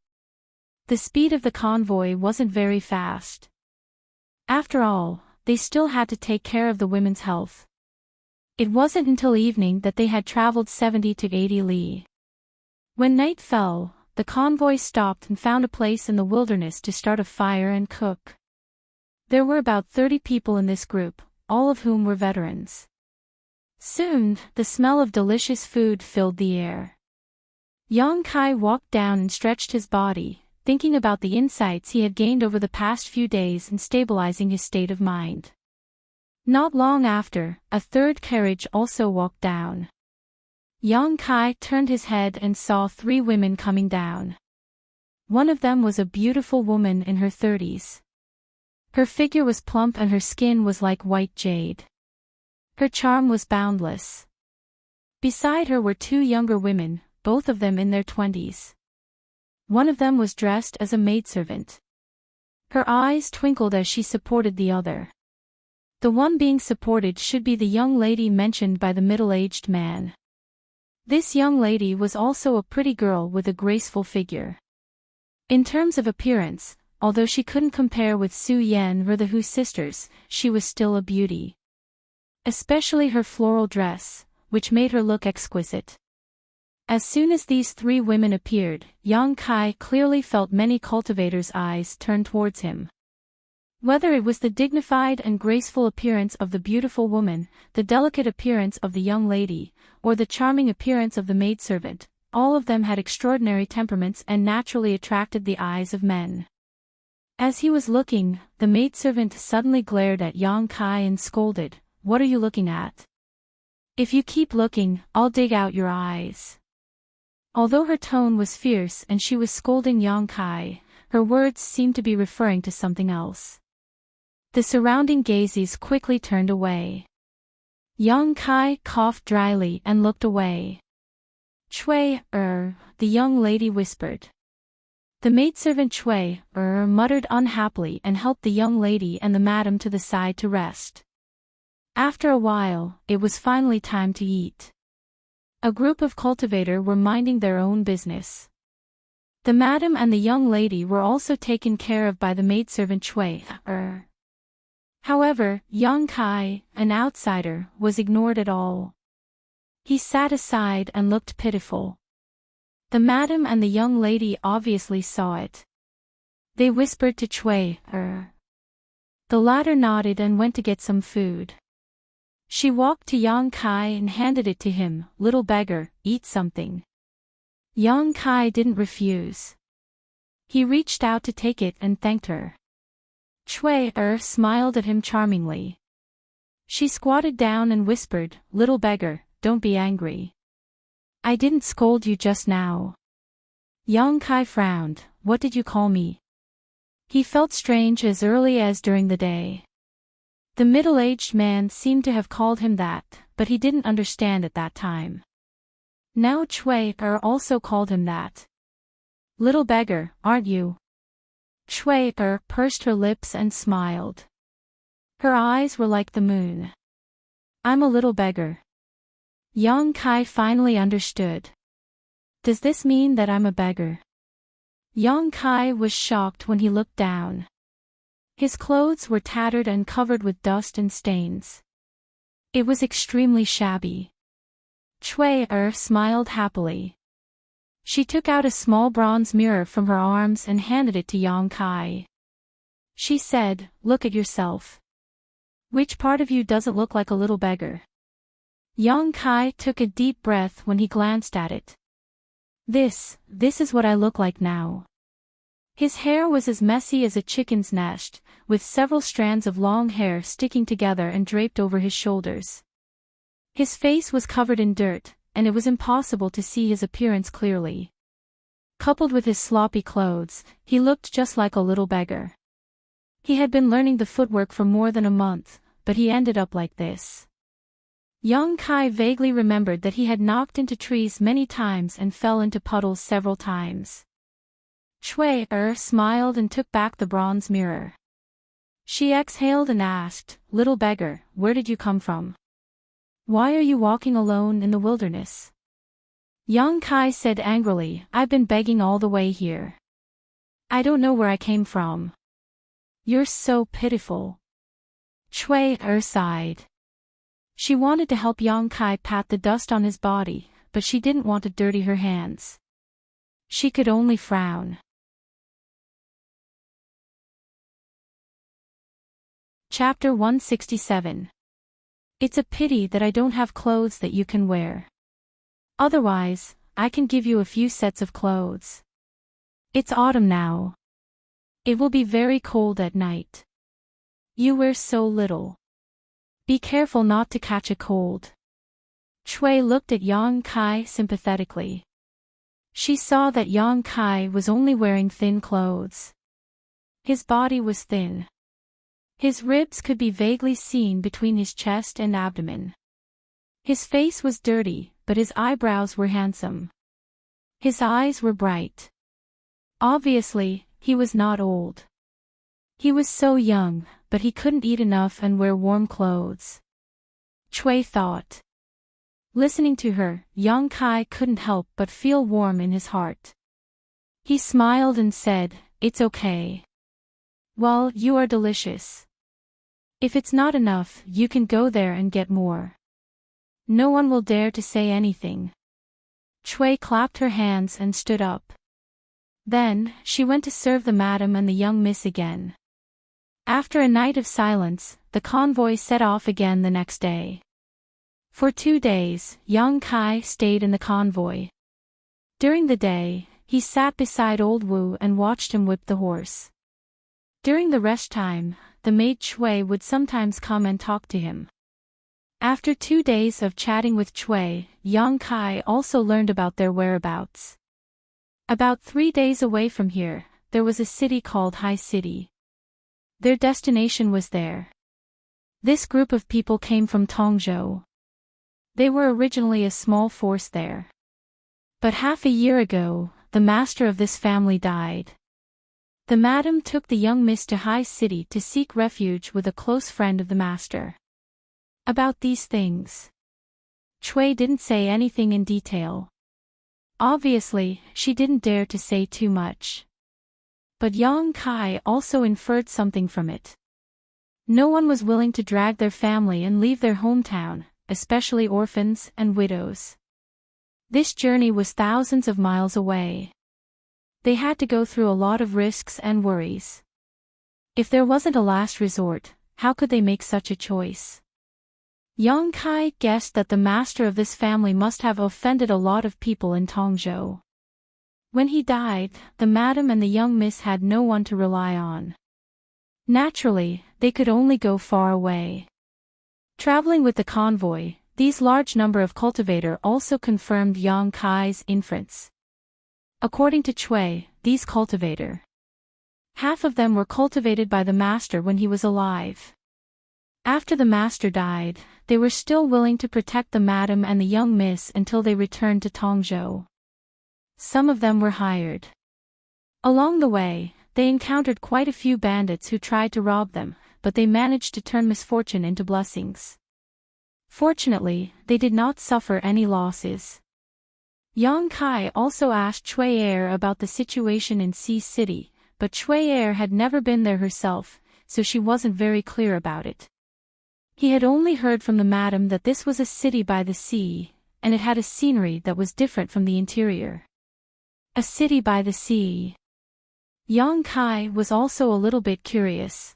The speed of the convoy wasn't very fast. After all, they still had to take care of the women's health. It wasn't until evening that they had traveled 70 to 80 li. When night fell, the convoy stopped and found a place in the wilderness to start a fire and cook. There were about 30 people in this group, all of whom were veterans. Soon, the smell of delicious food filled the air. Yang Kai walked down and stretched his body, thinking about the insights he had gained over the past few days and stabilizing his state of mind. Not long after, a third carriage also walked down. Yang Kai turned his head and saw 3 women coming down. One of them was a beautiful woman in her 30s. Her figure was plump and her skin was like white jade. Her charm was boundless. Beside her were 2 younger women, both of them in their 20s. One of them was dressed as a maidservant. Her eyes twinkled as she supported the other. The one being supported should be the young lady mentioned by the middle-aged man. This young lady was also a pretty girl with a graceful figure. In terms of appearance, although she couldn't compare with Su Yan or the Hu sisters, she was still a beauty. Especially her floral dress, which made her look exquisite. As soon as these 3 women appeared, Yang Kai clearly felt many cultivators' eyes turn towards him. Whether it was the dignified and graceful appearance of the beautiful woman, the delicate appearance of the young lady, or the charming appearance of the maidservant, all of them had extraordinary temperaments and naturally attracted the eyes of men. As he was looking, the maidservant suddenly glared at Yang Kai and scolded, "What are you looking at? If you keep looking, I'll dig out your eyes." Although her tone was fierce and she was scolding Yang Kai, her words seemed to be referring to something else. The surrounding gazes quickly turned away. Yang Kai coughed dryly and looked away. "Chui, the young lady whispered. The maidservant Chui, muttered unhappily and helped the young lady and the madam to the side to rest. After a while, it was finally time to eat. A group of cultivators were minding their own business. The madam and the young lady were also taken care of by the maidservant Chui. However, young Kai, an outsider, was ignored at all. He sat aside and looked pitiful. The madam and the young lady obviously saw it. They whispered to Chui, The latter nodded and went to get some food. She walked to Yang Kai and handed it to him. Little beggar, eat something. Yang Kai didn't refuse. He reached out to take it and thanked her. Chui smiled at him charmingly. She squatted down and whispered, Little beggar, don't be angry. I didn't scold you just now. Yang Kai frowned. What did you call me? He felt strange as early as during the day. The middle-aged man seemed to have called him that, but he didn't understand at that time. Now Chui also called him that. Little beggar, aren't you? Chui pursed her lips and smiled. Her eyes were like the moon. I'm a little beggar. Yang Kai finally understood. Does this mean that I'm a beggar? Yang Kai was shocked when he looked down. His clothes were tattered and covered with dust and stains. It was extremely shabby. Chui smiled happily. She took out a small bronze mirror from her arms and handed it to Yang Kai. She said, Look at yourself. Which part of you doesn't look like a little beggar? Yang Kai took a deep breath when he glanced at it. This is what I look like now. His hair was as messy as a chicken's nest, with several strands of long hair sticking together and draped over his shoulders. His face was covered in dirt, and it was impossible to see his appearance clearly. Coupled with his sloppy clothes, he looked just like a little beggar. He had been learning the footwork for more than a month, but he ended up like this. Yang Kai vaguely remembered that he had knocked into trees many times and fell into puddles several times. Chui smiled and took back the bronze mirror. She exhaled and asked, Little beggar, where did you come from? Why are you walking alone in the wilderness? Yang Kai said angrily, I've been begging all the way here. I don't know where I came from. You're so pitiful. Chui sighed. She wanted to help Yang Kai pat the dust on his body, but she didn't want to dirty her hands. She could only frown. Chapter 167. It's a pity that I don't have clothes that you can wear. Otherwise, I can give you a few sets of clothes. It's autumn now. It will be very cold at night. You wear so little. Be careful not to catch a cold. Chui looked at Yang Kai sympathetically. She saw that Yang Kai was only wearing thin clothes. His body was thin. His ribs could be vaguely seen between his chest and abdomen. His face was dirty, but his eyebrows were handsome. His eyes were bright. Obviously, he was not old. He was so young, but he couldn't eat enough and wear warm clothes. Chui thought. Listening to her, Yang Kai couldn't help but feel warm in his heart. He smiled and said, It's okay. Well, you are delicious. If it's not enough, you can go there and get more. No one will dare to say anything. Chui clapped her hands and stood up. Then, she went to serve the madam and the young miss again. After a night of silence, the convoy set off again the next day. For 2 days, Yang Kai stayed in the convoy. During the day, he sat beside old Wu and watched him whip the horse. During the rest time, the maid Chui would sometimes come and talk to him. After 2 days of chatting with Chui, Yang Kai also learned about their whereabouts. About 3 days away from here, there was a city called High City. Their destination was there. This group of people came from Tongzhou. They were originally a small force there. But half a year ago, the master of this family died. The madam took the young miss to High City to seek refuge with a close friend of the master. About these things, Chui didn't say anything in detail. Obviously, she didn't dare to say too much. But Yang Kai also inferred something from it. No one was willing to drag their family and leave their hometown, especially orphans and widows. This journey was thousands of miles away. They had to go through a lot of risks and worries. If there wasn't a last resort, how could they make such a choice? Yang Kai guessed that the master of this family must have offended a lot of people in Tongzhou. When he died, the madam and the young miss had no one to rely on. Naturally, they could only go far away. Traveling with the convoy, these large number of cultivator also confirmed Yang Kai's inference. According to Cui, these cultivator, half of them were cultivated by the master when he was alive. After the master died, they were still willing to protect the madam and the young miss until they returned to Tongzhou. Some of them were hired. Along the way, they encountered quite a few bandits who tried to rob them, but they managed to turn misfortune into blessings. Fortunately, they did not suffer any losses. Yang Kai also asked Cui about the situation in Sea City, but Cui had never been there herself, so she wasn't very clear about it. He had only heard from the madam that this was a city by the sea, and it had a scenery that was different from the interior. A city by the sea. Yang Kai was also a little bit curious.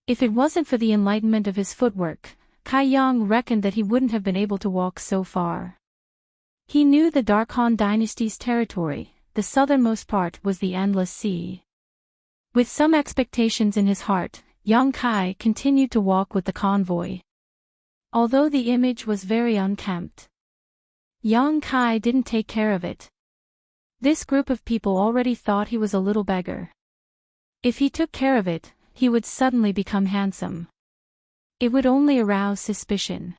If it wasn't for the enlightenment of his footwork, Kai Yang reckoned that he wouldn't have been able to walk so far. He knew the Dark Han dynasty's territory, the southernmost part was the Endless Sea. With some expectations in his heart, Yang Kai continued to walk with the convoy. Although the image was very unkempt, Yang Kai didn't take care of it. This group of people already thought he was a little beggar. If he took care of it, he would suddenly become handsome. It would only arouse suspicion.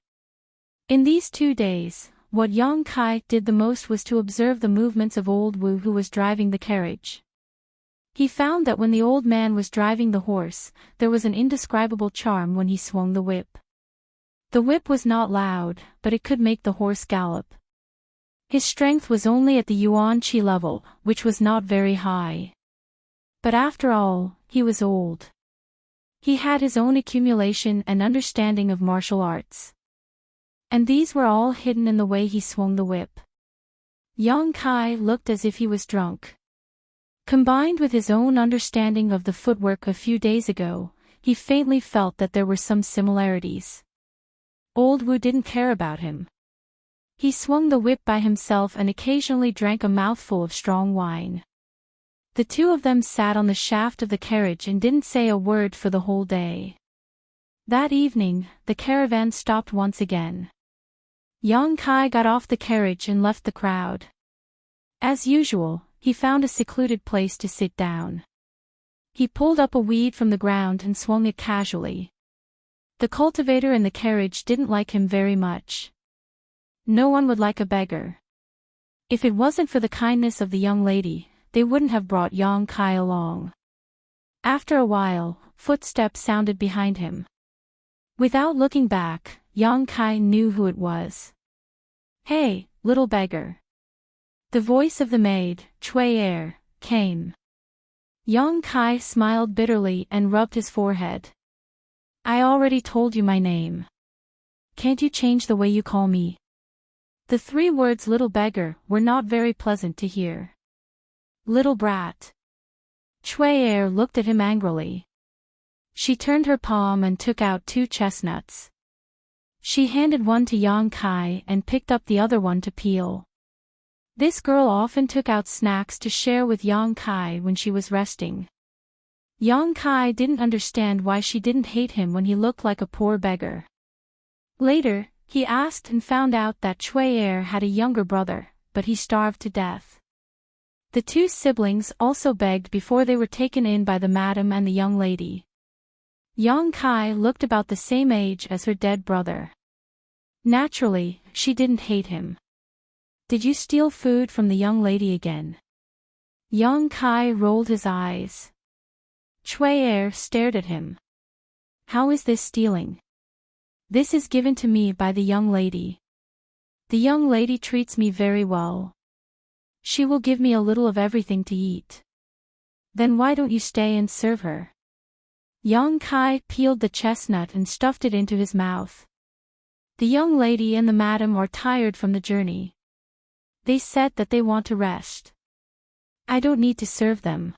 In these 2 days, what Yang Kai did the most was to observe the movements of old Wu who was driving the carriage. He found that when the old man was driving the horse, there was an indescribable charm when he swung the whip. The whip was not loud, but it could make the horse gallop. His strength was only at the Yuan Qi level, which was not very high. But after all, he was old. He had his own accumulation and understanding of martial arts. And these were all hidden in the way he swung the whip. Yang Kai looked as if he was drunk. Combined with his own understanding of the footwork a few days ago, he faintly felt that there were some similarities. Old Wu didn't care about him. He swung the whip by himself and occasionally drank a mouthful of strong wine. The two of them sat on the shaft of the carriage and didn't say a word for the whole day. That evening, the caravan stopped once again. Yang Kai got off the carriage and left the crowd. As usual, he found a secluded place to sit down. He pulled up a weed from the ground and swung it casually. The cultivator in the carriage didn't like him very much. No one would like a beggar. If it wasn't for the kindness of the young lady, they wouldn't have brought Yang Kai along. After a while, footsteps sounded behind him. Without looking back, Yang Kai knew who it was. "Hey, little beggar." The voice of the maid, Cui came. Yang Kai smiled bitterly and rubbed his forehead. "I already told you my name. Can't you change the way you call me?" The 3 words "little beggar" were not very pleasant to hear. "Little brat." Cui looked at him angrily. She turned her palm and took out 2 chestnuts. She handed one to Yang Kai and picked up the other one to peel. This girl often took out snacks to share with Yang Kai when she was resting. Yang Kai didn't understand why she didn't hate him when he looked like a poor beggar. Later, he asked and found out that Cui had a younger brother, but he starved to death. The 2 siblings also begged before they were taken in by the madam and the young lady. Yang Kai looked about the same age as her dead brother. Naturally, she didn't hate him. "Did you steal food from the young lady again?" Yang Kai rolled his eyes. Cui stared at him. "How is this stealing?" "This is given to me by the young lady. The young lady treats me very well. She will give me a little of everything to eat." "Then why don't you stay and serve her?" Yang Kai peeled the chestnut and stuffed it into his mouth. The young lady and the madam are tired from the journey. They said that they want to rest. I don't need to serve them.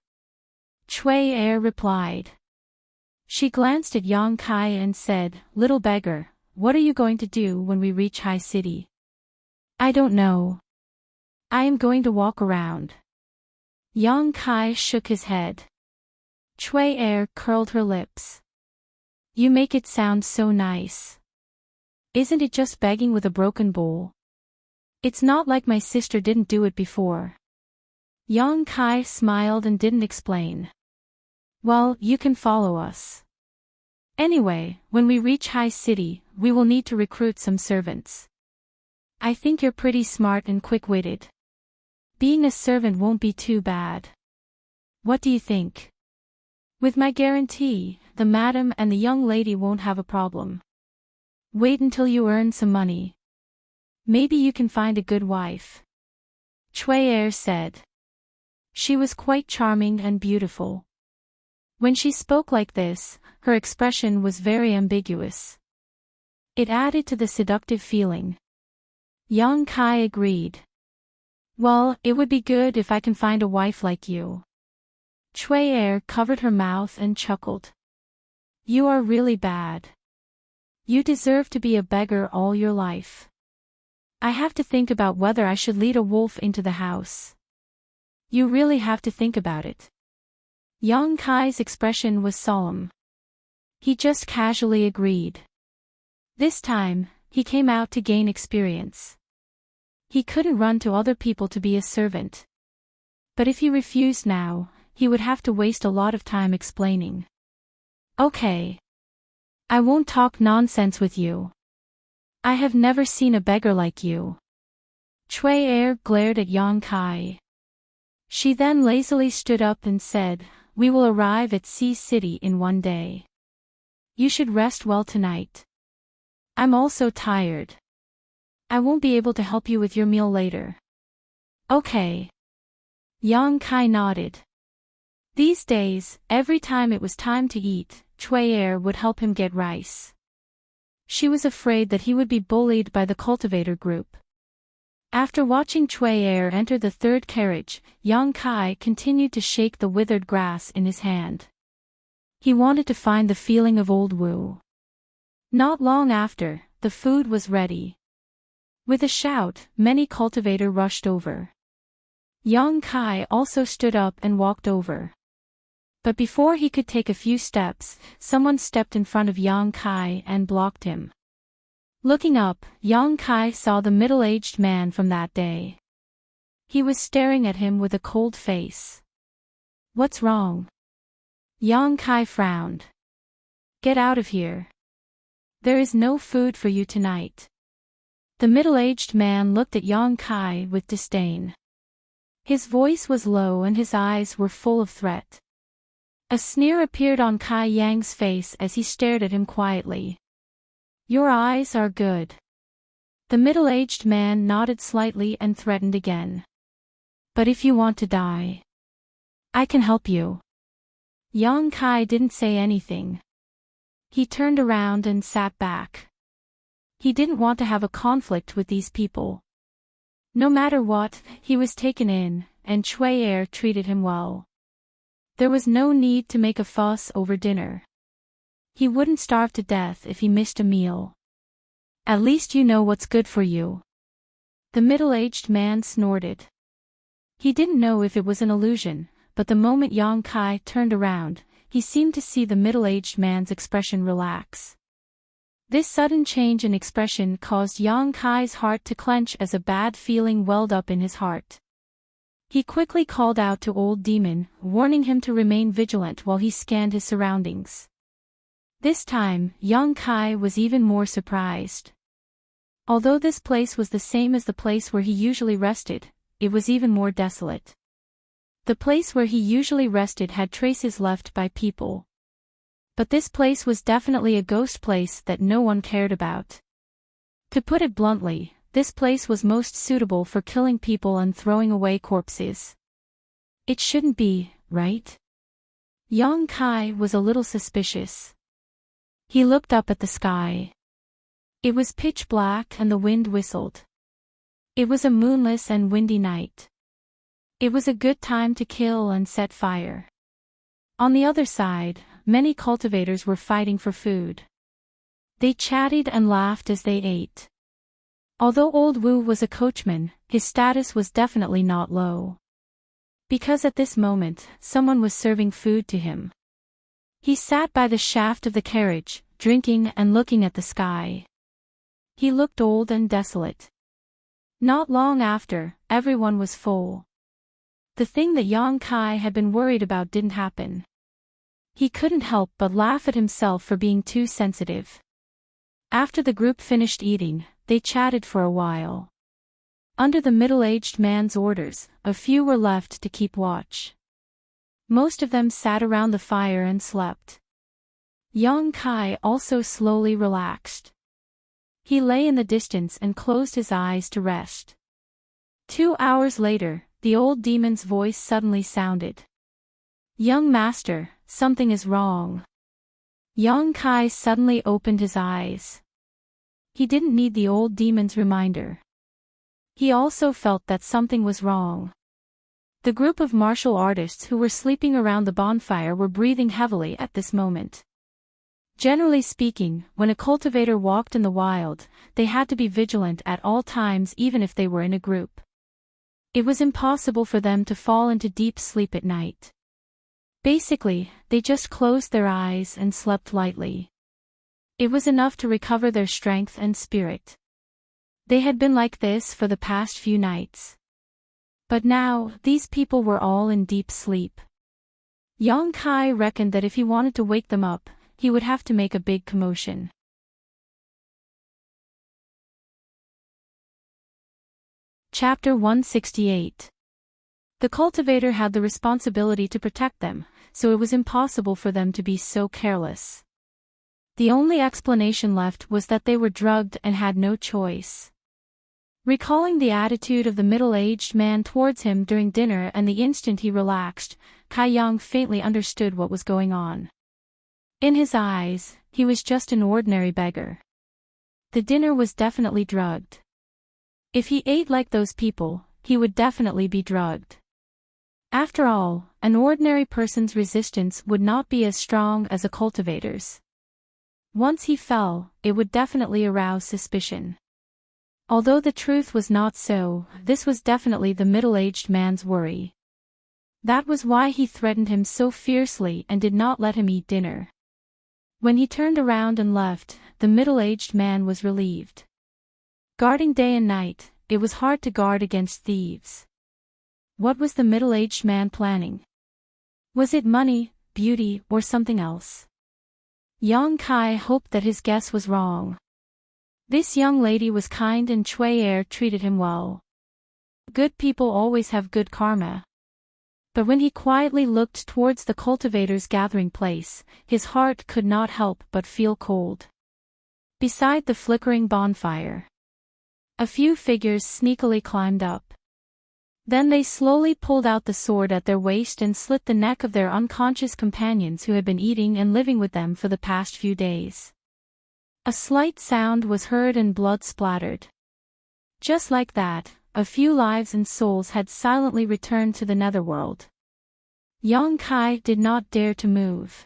Cui Er replied. She glanced at Yang Kai and said, Little beggar, what are you going to do when we reach High City? I don't know. I am going to walk around. Yang Kai shook his head. Cui Er curled her lips. You make it sound so nice. Isn't it just begging with a broken bowl? It's not like my sister didn't do it before. Yang Kai smiled and didn't explain. Well, you can follow us. Anyway, when we reach High City, we will need to recruit some servants. I think you're pretty smart and quick-witted. Being a servant won't be too bad. What do you think? With my guarantee, the madam and the young lady won't have a problem. Wait until you earn some money. Maybe you can find a good wife. Cui Er said. She was quite charming and beautiful. When she spoke like this, her expression was very ambiguous. It added to the seductive feeling. Yang Kai agreed. Well, it would be good if I can find a wife like you. Cui Er covered her mouth and chuckled. You are really bad. You deserve to be a beggar all your life. I have to think about whether I should lead a wolf into the house. You really have to think about it. Yang Kai's expression was solemn. He just casually agreed. This time, he came out to gain experience. He couldn't run to other people to be a servant. But if he refused now, he would have to waste a lot of time explaining. Okay. I won't talk nonsense with you. I have never seen a beggar like you. Cui Er glared at Yang Kai. She then lazily stood up and said, We will arrive at Sea City in one day. You should rest well tonight. I'm also tired. I won't be able to help you with your meal later. Okay. Yang Kai nodded. These days, every time it was time to eat, Cui Er would help him get rice. She was afraid that he would be bullied by the cultivator group. After watching Cui Er enter the third carriage, Yang Kai continued to shake the withered grass in his hand. He wanted to find the feeling of old Wu. Not long after, the food was ready. With a shout, many cultivators rushed over. Yang Kai also stood up and walked over. But before he could take a few steps, someone stepped in front of Yang Kai and blocked him. Looking up, Yang Kai saw the middle-aged man from that day. He was staring at him with a cold face. What's wrong? Yang Kai frowned. Get out of here. There is no food for you tonight. The middle-aged man looked at Yang Kai with disdain. His voice was low and his eyes were full of threat. A sneer appeared on Kai Yang's face as he stared at him quietly. Your eyes are good. The middle-aged man nodded slightly and threatened again. But if you want to die, I can help you. Yang Kai didn't say anything. He turned around and sat back. He didn't want to have a conflict with these people. No matter what, he was taken in, and Cui Er treated him well. There was no need to make a fuss over dinner. He wouldn't starve to death if he missed a meal. At least you know what's good for you. The middle-aged man snorted. He didn't know if it was an illusion, but the moment Yang Kai turned around, he seemed to see the middle-aged man's expression relax. This sudden change in expression caused Yang Kai's heart to clench as a bad feeling welled up in his heart. He quickly called out to Old Demon, warning him to remain vigilant while he scanned his surroundings. This time, Yang Kai was even more surprised. Although this place was the same as the place where he usually rested, it was even more desolate. The place where he usually rested had traces left by people. But this place was definitely a ghost place that no one cared about. To put it bluntly, this place was most suitable for killing people and throwing away corpses. It shouldn't be, right? Yang Kai was a little suspicious. He looked up at the sky. It was pitch black and the wind whistled. It was a moonless and windy night. It was a good time to kill and set fire. On the other side, many cultivators were fighting for food. They chatted and laughed as they ate. Although Old Wu was a coachman, his status was definitely not low. Because at this moment, someone was serving food to him. He sat by the shaft of the carriage, drinking and looking at the sky. He looked old and desolate. Not long after, everyone was full. The thing that Yang Kai had been worried about didn't happen. He couldn't help but laugh at himself for being too sensitive. After the group finished eating, they chatted for a while. Under the middle-aged man's orders, a few were left to keep watch. Most of them sat around the fire and slept. Yang Kai also slowly relaxed. He lay in the distance and closed his eyes to rest. 2 hours later, the old demon's voice suddenly sounded. "Young master, something is wrong." Yang Kai suddenly opened his eyes. He didn't need the old demon's reminder. He also felt that something was wrong. The group of martial artists who were sleeping around the bonfire were breathing heavily at this moment. Generally speaking, when a cultivator walked in the wild, they had to be vigilant at all times even if they were in a group. It was impossible for them to fall into deep sleep at night. Basically, they just closed their eyes and slept lightly. It was enough to recover their strength and spirit. They had been like this for the past few nights. But now, these people were all in deep sleep. Yang Kai reckoned that if he wanted to wake them up, he would have to make a big commotion. Chapter 168. The cultivator had the responsibility to protect them, so it was impossible for them to be so careless. The only explanation left was that they were drugged and had no choice. Recalling the attitude of the middle-aged man towards him during dinner and the instant he relaxed, Kai Yang faintly understood what was going on. In his eyes, he was just an ordinary beggar. The dinner was definitely drugged. If he ate like those people, he would definitely be drugged. After all, an ordinary person's resistance would not be as strong as a cultivator's. Once he fell, it would definitely arouse suspicion. Although the truth was not so, this was definitely the middle-aged man's worry. That was why he threatened him so fiercely and did not let him eat dinner. When he turned around and left, the middle-aged man was relieved. Guarding day and night, it was hard to guard against thieves. What was the middle-aged man planning? Was it money, beauty, or something else? Yang Kai hoped that his guess was wrong. This young lady was kind and Cui Er treated him well. Good people always have good karma. But when he quietly looked towards the cultivator's gathering place, his heart could not help but feel cold. Beside the flickering bonfire, a few figures sneakily climbed up. Then they slowly pulled out the sword at their waist and slit the neck of their unconscious companions who had been eating and living with them for the past few days. A slight sound was heard and blood splattered. Just like that, a few lives and souls had silently returned to the netherworld. Yang Kai did not dare to move.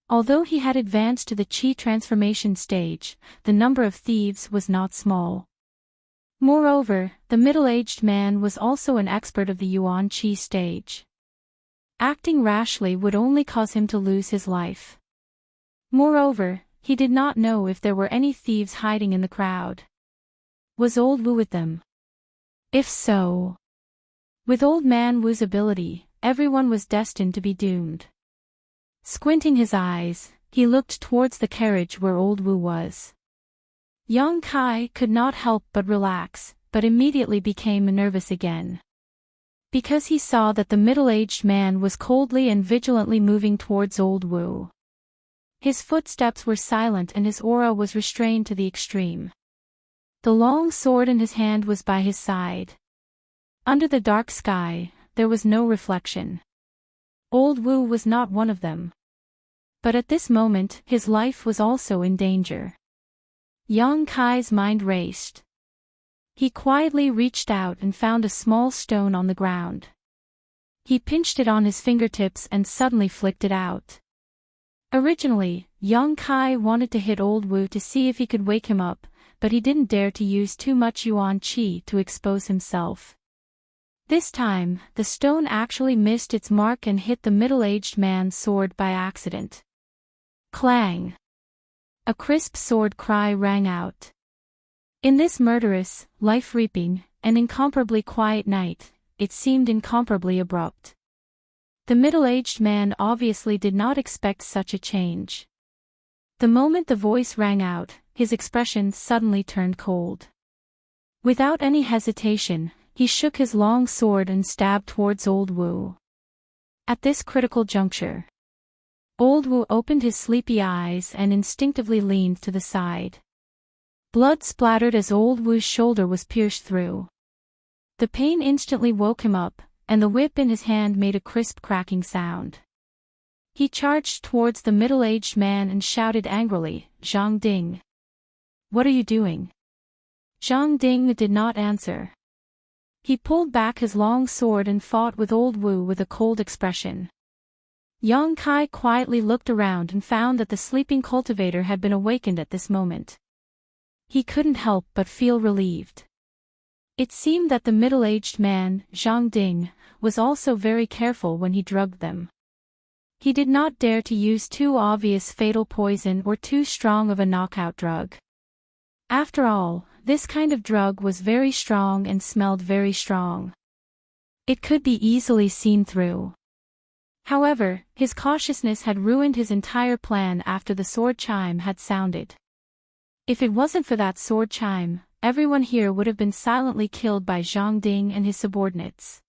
Although he had advanced to the Qi transformation stage, the number of thieves was not small. Moreover, the middle-aged man was also an expert of the Yuan Qi stage. Acting rashly would only cause him to lose his life. Moreover, he did not know if there were any thieves hiding in the crowd. Was Old Wu with them? If so, with Old Man Wu's ability, everyone was destined to be doomed. Squinting his eyes, he looked towards the carriage where Old Wu was. Yang Kai could not help but relax, but immediately became nervous again. Because he saw that the middle-aged man was coldly and vigilantly moving towards Old Wu. His footsteps were silent and his aura was restrained to the extreme. The long sword in his hand was by his side. Under the dark sky, there was no reflection. Old Wu was not one of them. But at this moment, his life was also in danger. Yang Kai's mind raced. He quietly reached out and found a small stone on the ground. He pinched it on his fingertips and suddenly flicked it out. Originally, Yang Kai wanted to hit Old Wu to see if he could wake him up, but he didn't dare to use too much yuan qi to expose himself. This time, the stone actually missed its mark and hit the middle-aged man's sword by accident. Clang! A crisp sword cry rang out. In this murderous, life-reaping, and incomparably quiet night, it seemed incomparably abrupt. The middle-aged man obviously did not expect such a change. The moment the voice rang out, his expression suddenly turned cold. Without any hesitation, he shook his long sword and stabbed towards Old Wu. At this critical juncture, Old Wu opened his sleepy eyes and instinctively leaned to the side. Blood splattered as Old Wu's shoulder was pierced through. The pain instantly woke him up, and the whip in his hand made a crisp cracking sound. He charged towards the middle-aged man and shouted angrily, "Zhang Ding! What are you doing?" Zhang Ding did not answer. He pulled back his long sword and fought with Old Wu with a cold expression. Yang Kai quietly looked around and found that the sleeping cultivator had been awakened at this moment. He couldn't help but feel relieved. It seemed that the middle-aged man, Zhang Ding, was also very careful when he drugged them. He did not dare to use too obvious fatal poison or too strong of a knockout drug. After all, this kind of drug was very strong and smelled very strong. It could be easily seen through. However, his cautiousness had ruined his entire plan after the sword chime had sounded. If it wasn't for that sword chime, everyone here would have been silently killed by Zhang Ding and his subordinates.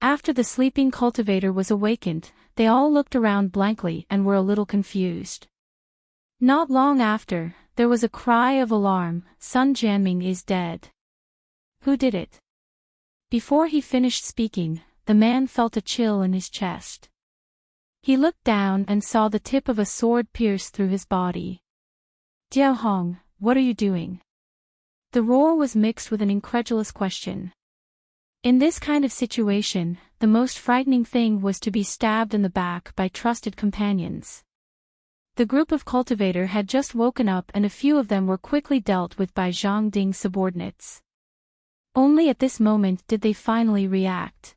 After the sleeping cultivator was awakened, they all looked around blankly and were a little confused. Not long after, there was a cry of alarm, "Sun Jianming is dead." Who did it? Before he finished speaking, the man felt a chill in his chest. He looked down and saw the tip of a sword pierce through his body. "Diao Hong, what are you doing?" The roar was mixed with an incredulous question. In this kind of situation, the most frightening thing was to be stabbed in the back by trusted companions. The group of cultivator had just woken up and a few of them were quickly dealt with by Zhang Ding's subordinates. Only at this moment did they finally react.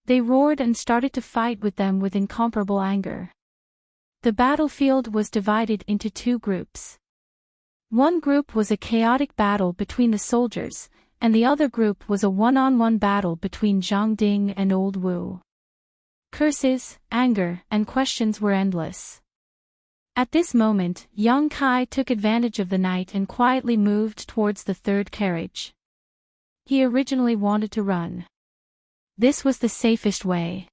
They roared and started to fight with them with incomparable anger. The battlefield was divided into two groups. One group was a chaotic battle between the soldiers, and the other group was a one-on-one battle between Zhang Ding and Old Wu. Curses, anger, and questions were endless. At this moment, Yang Kai took advantage of the night and quietly moved towards the third carriage. He originally wanted to run. This was the safest way.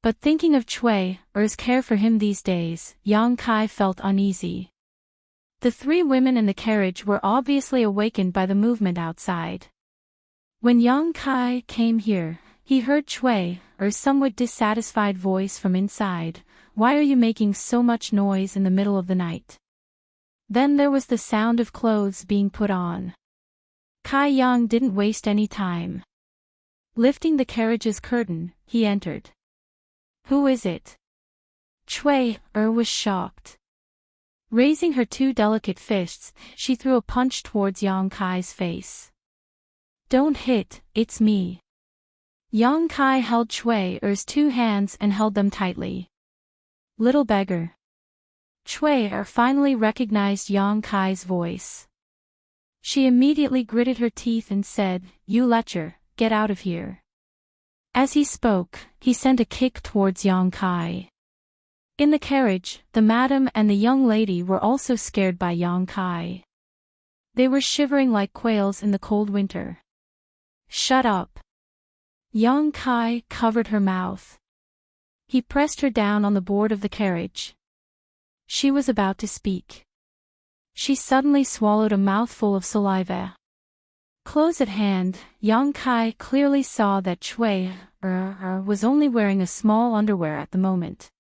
But thinking of Cui Er's care for him these days, Yang Kai felt uneasy. The three women in the carriage were obviously awakened by the movement outside. When Yang Kai came here, he heard Cui Er's somewhat dissatisfied voice from inside. "Why are you making so much noise in the middle of the night?" Then there was the sound of clothes being put on. Kai Yang didn't waste any time. Lifting the carriage's curtain, he entered. "Who is it?" Cui Er was shocked. Raising her two delicate fists, she threw a punch towards Yang Kai's face. "Don't hit, it's me." Yang Kai held Cui Er's two hands and held them tightly. "Little beggar." Cui Er finally recognized Yang Kai's voice. She immediately gritted her teeth and said, "You lecher, get out of here." As he spoke, he sent a kick towards Yang Kai. In the carriage, the madam and the young lady were also scared by Yang Kai. They were shivering like quails in the cold winter. "Shut up." Yang Kai covered her mouth. He pressed her down on the board of the carriage. She was about to speak. She suddenly swallowed a mouthful of saliva. Close at hand, Yang Kai clearly saw that Cui was only wearing a small underwear at the moment.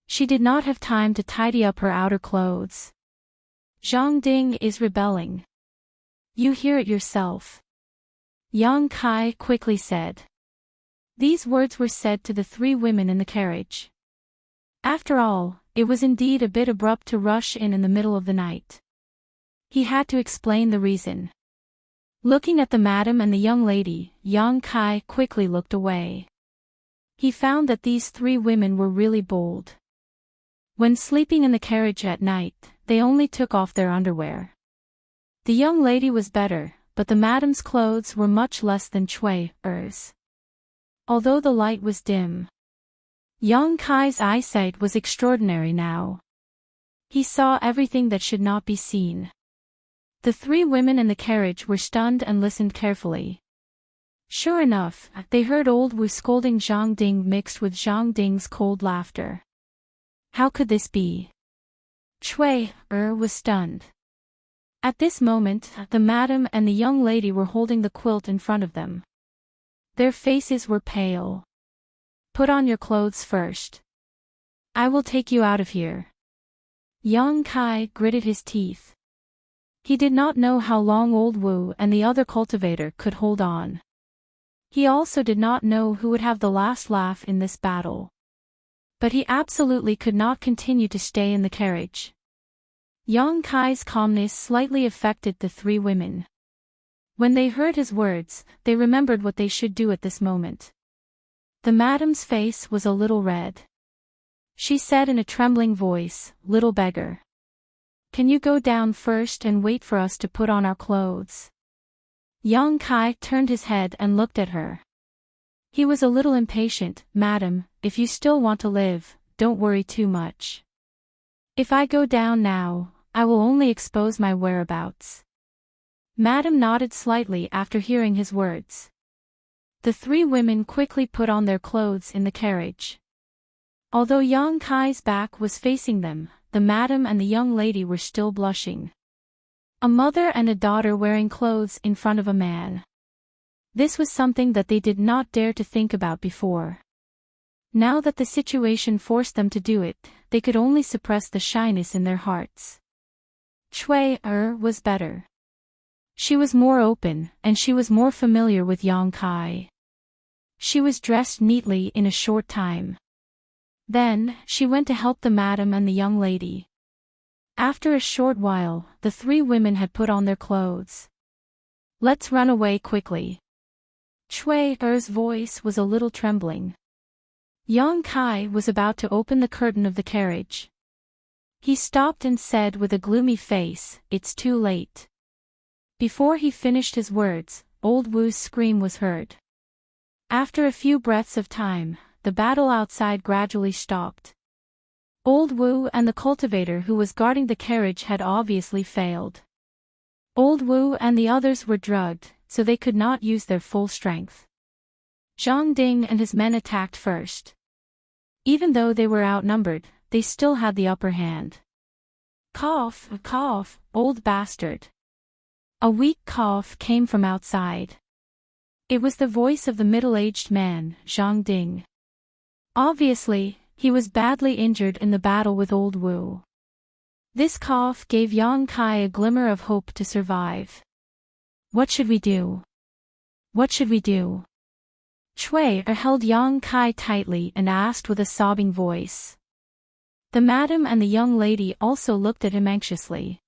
She did not have time to tidy up her outer clothes. Zhang Ding is rebelling. You hear it yourself. Yang Kai quickly said. These words were said to the three women in the carriage. After all, it was indeed a bit abrupt to rush in the middle of the night. He had to explain the reason. Looking at the madam and the young lady, Yang Kai quickly looked away. He found that these three women were really bold. When sleeping in the carriage at night, they only took off their underwear. The young lady was better, but the madam's clothes were much less than Chui-er's. Although the light was dim, Yang Kai's eyesight was extraordinary now. He saw everything that should not be seen. The three women in the carriage were stunned and listened carefully. Sure enough, they heard old Wu scolding Zhang Ding mixed with Zhang Ding's cold laughter. How could this be? Chui-er was stunned. At this moment, the madam and the young lady were holding the quilt in front of them. Their faces were pale. Put on your clothes first. I will take you out of here. Yang Kai gritted his teeth. He did not know how long old Wu and the other cultivator could hold on. He also did not know who would have the last laugh in this battle. But he absolutely could not continue to stay in the carriage. Yang Kai's calmness slightly affected the three women. When they heard his words, they remembered what they should do at this moment. The madam's face was a little red. She said in a trembling voice, "Little beggar. Can you go down first and wait for us to put on our clothes?" Yang Kai turned his head and looked at her. He was a little impatient. "Madam, if you still want to live, don't worry too much. If I go down now, I will only expose my whereabouts." Madam nodded slightly after hearing his words. The three women quickly put on their clothes in the carriage. Although Yang Kai's back was facing them, the madam and the young lady were still blushing. A mother and a daughter wearing clothes in front of a man. This was something that they did not dare to think about before. Now that the situation forced them to do it, they could only suppress the shyness in their hearts. Chui-er was better. She was more open, and she was more familiar with Yang Kai. She was dressed neatly in a short time. Then, she went to help the madam and the young lady. After a short while, the three women had put on their clothes. Let's run away quickly. Chui-er's voice was a little trembling. Yang Kai was about to open the curtain of the carriage. He stopped and said with a gloomy face, "It's too late." Before he finished his words, old Wu's scream was heard. After a few breaths of time, the battle outside gradually stopped. Old Wu and the cultivator who was guarding the carriage had obviously failed. Old Wu and the others were drugged, so they could not use their full strength. Zhang Ding and his men attacked first. Even though they were outnumbered, they still had the upper hand. Cough, cough, old bastard. A weak cough came from outside. It was the voice of the middle-aged man, Zhang Ding. Obviously, he was badly injured in the battle with old Wu. This cough gave Yang Kai a glimmer of hope to survive. What should we do? What should we do? Chui-er held Yang Kai tightly and asked with a sobbing voice. The madam and the young lady also looked at him anxiously.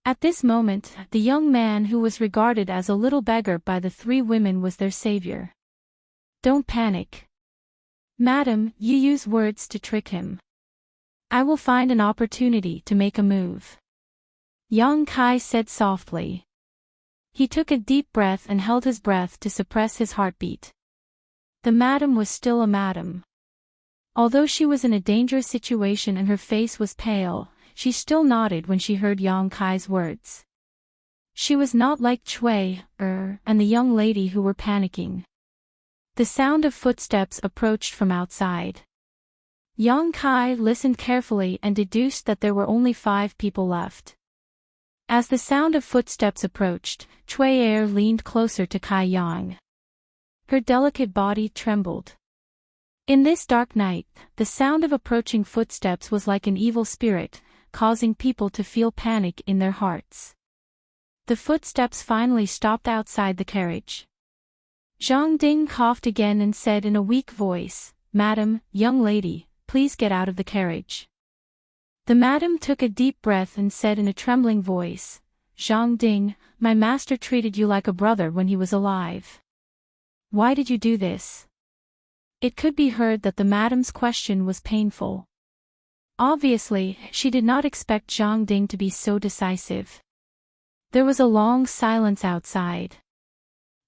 At this moment, the young man who was regarded as a little beggar by the three women was their savior. Don't panic. Madam, you use words to trick him. I will find an opportunity to make a move. Yang Kai said softly. He took a deep breath and held his breath to suppress his heartbeat. The madam was still a madam. Although she was in a dangerous situation and her face was pale, she still nodded when she heard Yang Kai's words. She was not like Chui-er and the young lady who were panicking. The sound of footsteps approached from outside. Yang Kai listened carefully and deduced that there were only 5 people left. As the sound of footsteps approached, Chui-er leaned closer to Kai Yang. Her delicate body trembled. In this dark night, the sound of approaching footsteps was like an evil spirit, causing people to feel panic in their hearts. The footsteps finally stopped outside the carriage. Zhang Ding coughed again and said in a weak voice, "Madam, young lady, please get out of the carriage." The madam took a deep breath and said in a trembling voice, "Zhang Ding, my master treated you like a brother when he was alive. Why did you do this?" It could be heard that the madam's question was painful. Obviously, she did not expect Zhang Ding to be so decisive. There was a long silence outside.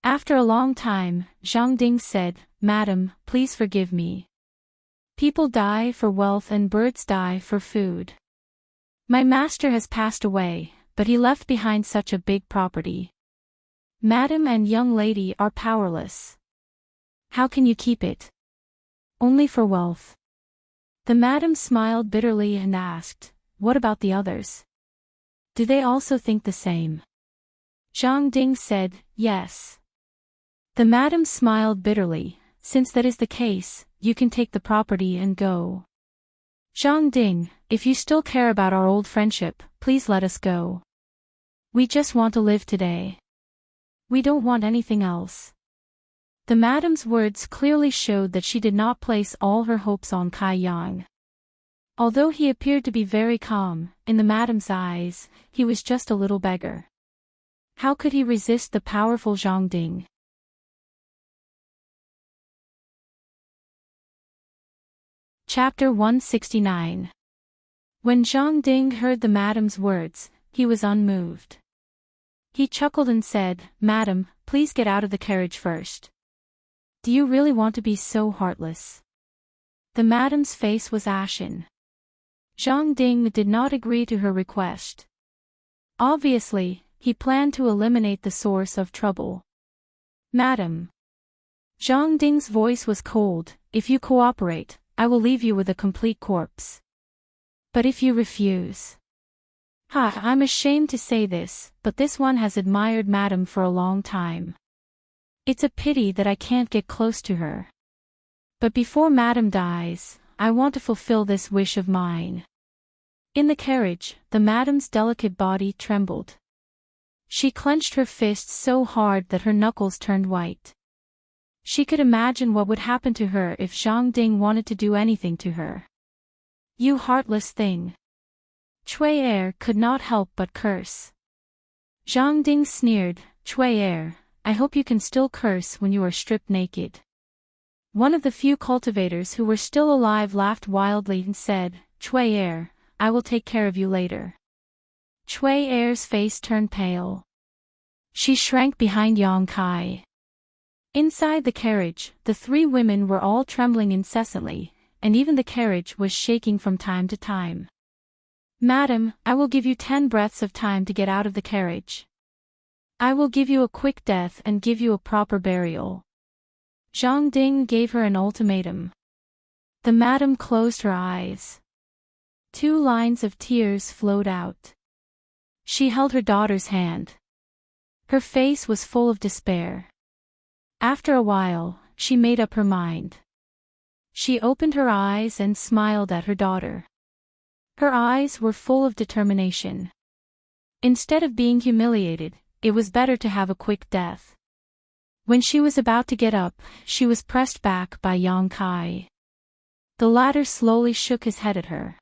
After a long time, Zhang Ding said, "Madam, please forgive me. People die for wealth and birds die for food. My master has passed away, but he left behind such a big property. Madam and young lady are powerless. How can you keep it? Only for wealth." The madam smiled bitterly and asked, "What about the others? Do they also think the same?" Zhang Ding said, "Yes." The madam smiled bitterly, "Since that is the case, you can take the property and go. Zhang Ding, if you still care about our old friendship, please let us go. We just want to live today. We don't want anything else." The madam's words clearly showed that she did not place all her hopes on Kai Yang. Although he appeared to be very calm, in the madam's eyes, he was just a little beggar. How could he resist the powerful Zhang Ding? Chapter 169. When Zhang Ding heard the madam's words, he was unmoved. He chuckled and said, "Madam, please get out of the carriage first. Do you really want to be so heartless?" The madam's face was ashen. Zhang Ding did not agree to her request. Obviously, he planned to eliminate the source of trouble. "Madam." Zhang Ding's voice was cold, "If you cooperate, I will leave you with a complete corpse. But if you refuse..." I'm ashamed to say this, but this one has admired Madam for a long time. It's a pity that I can't get close to her. But before Madam dies, I want to fulfill this wish of mine." In the carriage, the madam's delicate body trembled. She clenched her fists so hard that her knuckles turned white. She could imagine what would happen to her if Zhang Ding wanted to do anything to her. "You heartless thing." Cui Er could not help but curse. Zhang Ding sneered, "Cui Er, I hope you can still curse when you are stripped naked." One of the few cultivators who were still alive laughed wildly and said, "Cui Er, I will take care of you later." Cui Er's face turned pale. She shrank behind Yang Kai. Inside the carriage, the three women were all trembling incessantly, and even the carriage was shaking from time to time. "Madam, I will give you 10 breaths of time to get out of the carriage. I will give you a quick death and give you a proper burial." Zhang Ding gave her an ultimatum. The madam closed her eyes. 2 lines of tears flowed out. She held her daughter's hand. Her face was full of despair. After a while, she made up her mind. She opened her eyes and smiled at her daughter. Her eyes were full of determination. Instead of being humiliated, it was better to have a quick death. When she was about to get up, she was pressed back by Yang Kai. The latter slowly shook his head at her.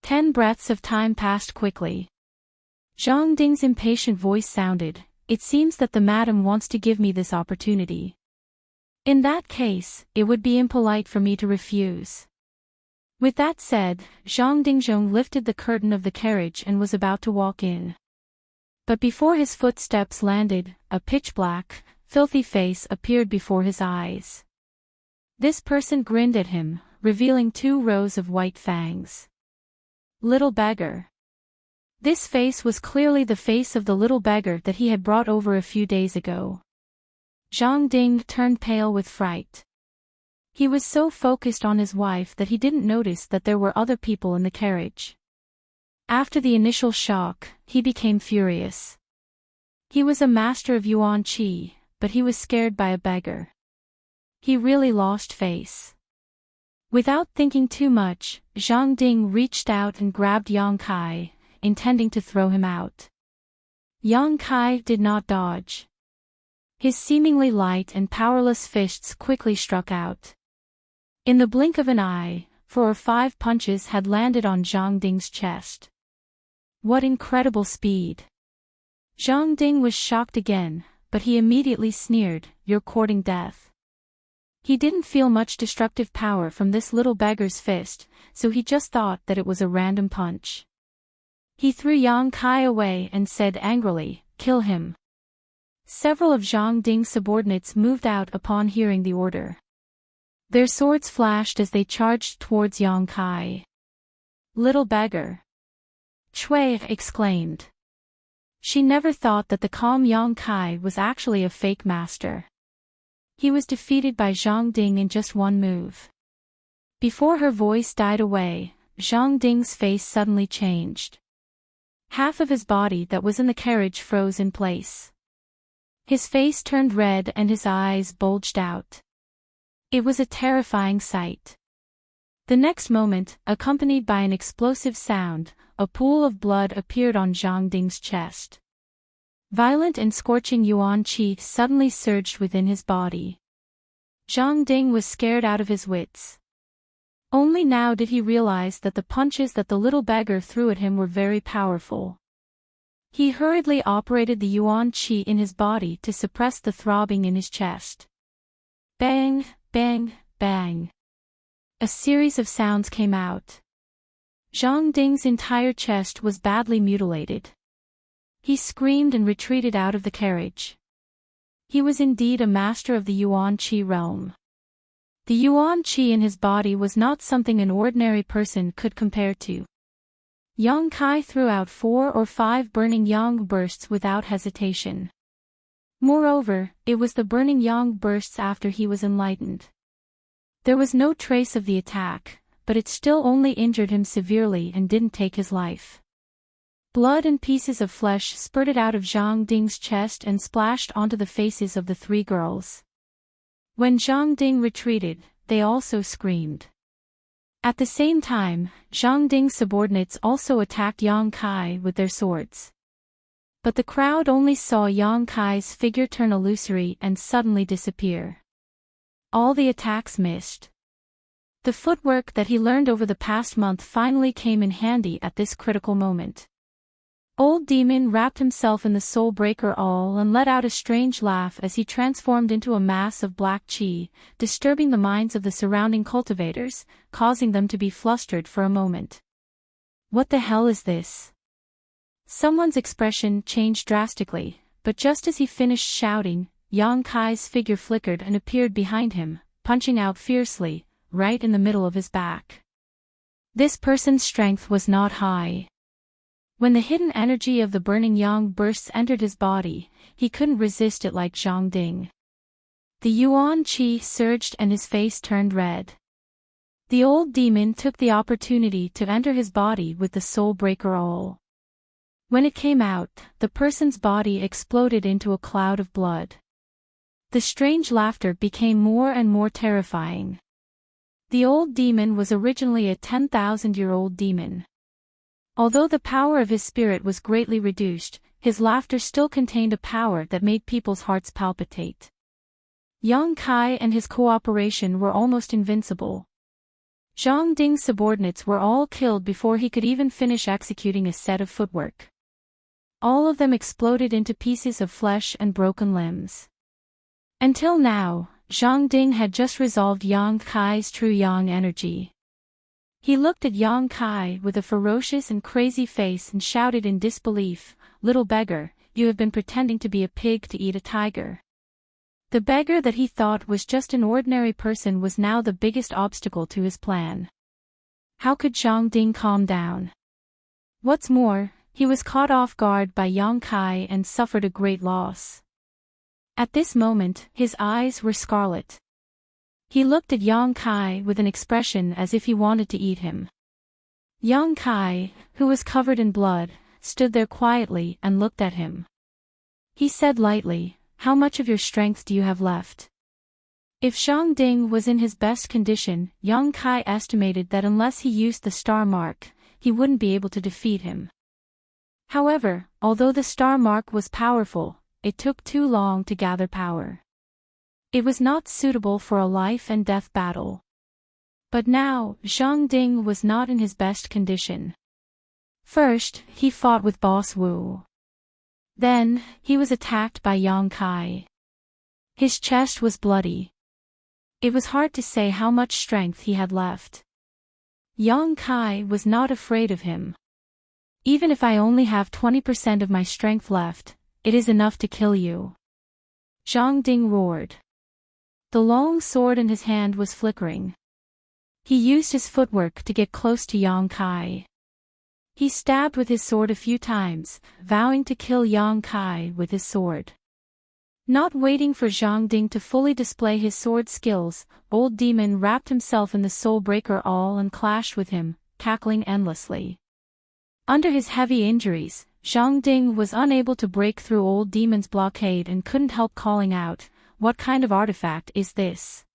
10 breaths of time passed quickly. Zhang Ding's impatient voice sounded, "It seems that the madam wants to give me this opportunity. In that case, it would be impolite for me to refuse." With that said, Zhang Dingzhong lifted the curtain of the carriage and was about to walk in. But before his footsteps landed, a pitch-black, filthy face appeared before his eyes. This person grinned at him, revealing 2 rows of white fangs. Little beggar. This face was clearly the face of the little beggar that he had brought over a few days ago. Zhang Ding turned pale with fright. He was so focused on his wife that he didn't notice that there were other people in the carriage. After the initial shock, he became furious. He was a master of Yuan Qi, but he was scared by a beggar. He really lost face. Without thinking too much, Zhang Ding reached out and grabbed Yang Kai, intending to throw him out. Yang Kai did not dodge. His seemingly light and powerless fists quickly struck out. In the blink of an eye, 4 or 5 punches had landed on Zhang Ding's chest. What incredible speed! Zhang Ding was shocked again, but he immediately sneered, "You're courting death." He didn't feel much destructive power from this little beggar's fist, so he just thought that it was a random punch. He threw Yang Kai away and said angrily, "Kill him." Several of Zhang Ding's subordinates moved out upon hearing the order. Their swords flashed as they charged towards Yang Kai. "Little beggar!" Cui exclaimed. She never thought that the calm Yang Kai was actually a fake master. He was defeated by Zhang Ding in just one move. Before her voice died away, Zhang Ding's face suddenly changed. Half of his body that was in the carriage froze in place. His face turned red and his eyes bulged out. It was a terrifying sight. The next moment, accompanied by an explosive sound, a pool of blood appeared on Zhang Ding's chest. Violent and scorching yuan qi suddenly surged within his body. Zhang Ding was scared out of his wits. Only now did he realize that the punches that the little beggar threw at him were very powerful. He hurriedly operated the yuan qi in his body to suppress the throbbing in his chest. Bang, bang, bang. A series of sounds came out. Zhang Ding's entire chest was badly mutilated. He screamed and retreated out of the carriage. He was indeed a master of the yuan qi realm. The yuan qi in his body was not something an ordinary person could compare to. Yang Kai threw out 4 or 5 burning yang bursts without hesitation. Moreover, it was the burning yang bursts after he was enlightened. There was no trace of the attack, but it still only injured him severely and didn't take his life. Blood and pieces of flesh spurted out of Zhang Ding's chest and splashed onto the faces of the 3 girls. When Zhang Ding retreated, they also screamed. At the same time, Zhang Ding's subordinates also attacked Yang Kai with their swords. But the crowd only saw Yang Kai's figure turn illusory and suddenly disappear. All the attacks missed. The footwork that he learned over the past month finally came in handy at this critical moment. Old Demon wrapped himself in the Soul Breaker Awl and let out a strange laugh as he transformed into a mass of black chi, disturbing the minds of the surrounding cultivators, causing them to be flustered for a moment. What the hell is this? Someone's expression changed drastically, but just as he finished shouting, Yang Kai's figure flickered and appeared behind him, punching out fiercely, right in the middle of his back. This person's strength was not high. When the hidden energy of the burning yang bursts entered his body, he couldn't resist it like Zhang Ding. The yuan qi surged and his face turned red. The old demon took the opportunity to enter his body with the Soul Breaker Awl. When it came out, the person's body exploded into a cloud of blood. The strange laughter became more and more terrifying. The old demon was originally a 10,000-year-old demon. Although the power of his spirit was greatly reduced, his laughter still contained a power that made people's hearts palpitate. Yang Kai and his cooperation were almost invincible. Zhang Ding's subordinates were all killed before he could even finish executing a set of footwork. All of them exploded into pieces of flesh and broken limbs. Until now, Zhang Ding had just resolved Yang Kai's true yang energy. He looked at Yang Kai with a ferocious and crazy face and shouted in disbelief, "Little beggar, you have been pretending to be a pig to eat a tiger." The beggar that he thought was just an ordinary person was now the biggest obstacle to his plan. How could Zhang Ding calm down? What's more, he was caught off guard by Yang Kai and suffered a great loss. At this moment, his eyes were scarlet. He looked at Yang Kai with an expression as if he wanted to eat him. Yang Kai, who was covered in blood, stood there quietly and looked at him. He said lightly, "How much of your strength do you have left?" If Zhang Ding was in his best condition, Yang Kai estimated that unless he used the star mark, he wouldn't be able to defeat him. However, although the star mark was powerful, it took too long to gather power. It was not suitable for a life and death battle. But now, Zhang Ding was not in his best condition. First, he fought with Boss Wu. Then, he was attacked by Yang Kai. His chest was bloody. It was hard to say how much strength he had left. Yang Kai was not afraid of him. Even if I only have 20% of my strength left, it is enough to kill you. Zhang Ding roared. The long sword in his hand was flickering. He used his footwork to get close to Yang Kai. He stabbed with his sword a few times, vowing to kill Yang Kai with his sword. Not waiting for Zhang Ding to fully display his sword skills, Old Demon wrapped himself in the Soul Breaker Awl and clashed with him, cackling endlessly. Under his heavy injuries, Zhang Ding was unable to break through Old Demon's blockade and couldn't help calling out, "What kind of artifact is this?"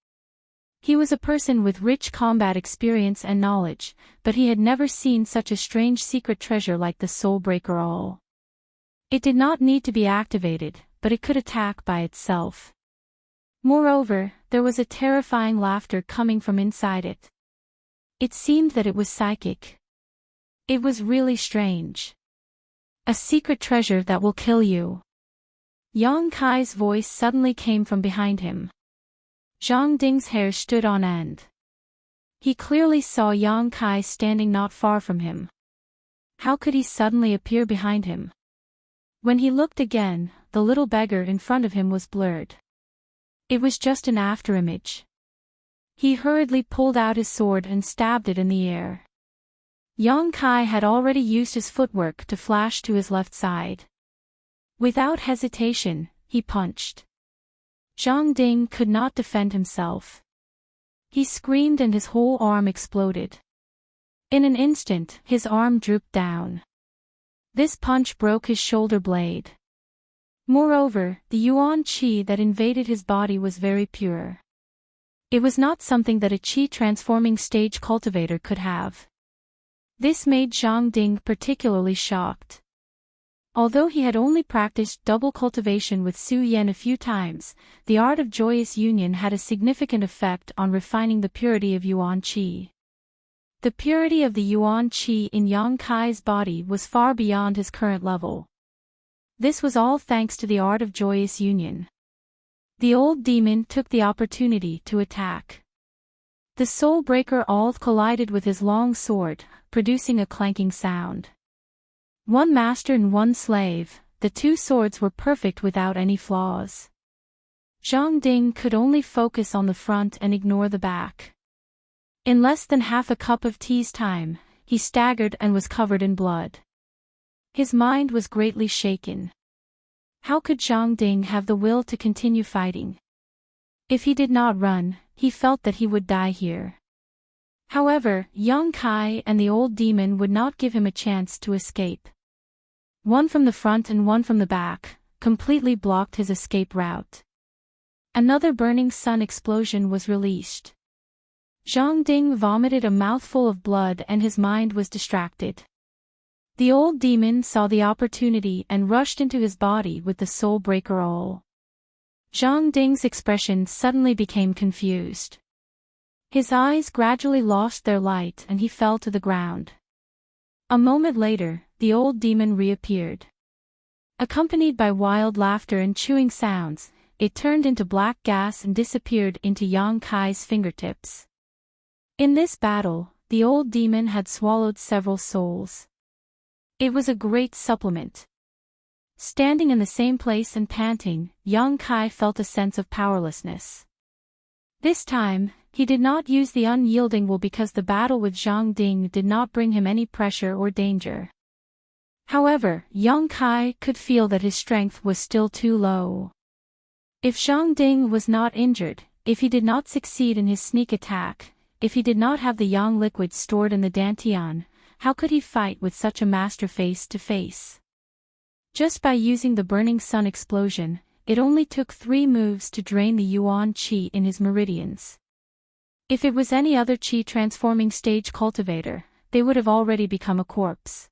He was a person with rich combat experience and knowledge, but he had never seen such a strange secret treasure like the Soul Breaker Awl. It did not need to be activated, but it could attack by itself. Moreover, there was a terrifying laughter coming from inside it. It seemed that it was psychic. It was really strange. A secret treasure that will kill you. Yang Kai's voice suddenly came from behind him. Zhang Ding's hair stood on end. He clearly saw Yang Kai standing not far from him. How could he suddenly appear behind him? When he looked again, the little beggar in front of him was blurred. It was just an afterimage. He hurriedly pulled out his sword and stabbed it in the air. Yang Kai had already used his footwork to flash to his left side. Without hesitation, he punched. Zhang Ding could not defend himself. He screamed and his whole arm exploded. In an instant, his arm drooped down. This punch broke his shoulder blade. Moreover, the yuan qi that invaded his body was very pure. It was not something that a qi transforming stage cultivator could have. This made Zhang Ding particularly shocked. Although he had only practiced double cultivation with Su Yan a few times, the art of joyous union had a significant effect on refining the purity of yuan qi. The purity of the yuan qi in Yang Kai's body was far beyond his current level. This was all thanks to the art of joyous union. The old demon took the opportunity to attack. The Soul Breaker Awl collided with his long sword, producing a clanking sound. One master and one slave, the two swords were perfect without any flaws. Zhang Ding could only focus on the front and ignore the back. In less than half a cup of tea's time, he staggered and was covered in blood. His mind was greatly shaken. How could Zhang Ding have the will to continue fighting? If he did not run, he felt that he would die here. However, Yang Kai and the old demon would not give him a chance to escape. One from the front and one from the back, completely blocked his escape route. Another burning sun explosion was released. Zhang Ding vomited a mouthful of blood and his mind was distracted. The old demon saw the opportunity and rushed into his body with the Soul Breaker Awl. Zhang Ding's expression suddenly became confused. His eyes gradually lost their light and he fell to the ground. A moment later, the old demon reappeared. Accompanied by wild laughter and chewing sounds, it turned into black gas and disappeared into Yang Kai's fingertips. In this battle, the old demon had swallowed several souls. It was a great supplement. Standing in the same place and panting, Yang Kai felt a sense of powerlessness. This time, he did not use the unyielding will because the battle with Zhang Ding did not bring him any pressure or danger. However, Yang Kai could feel that his strength was still too low. If Zhang Ding was not injured, if he did not succeed in his sneak attack, if he did not have the yang liquid stored in the dantian, how could he fight with such a master face to face? Just by using the burning sun explosion, it only took 3 moves to drain the yuan qi in his meridians. If it was any other qi transforming stage cultivator, they would have already become a corpse.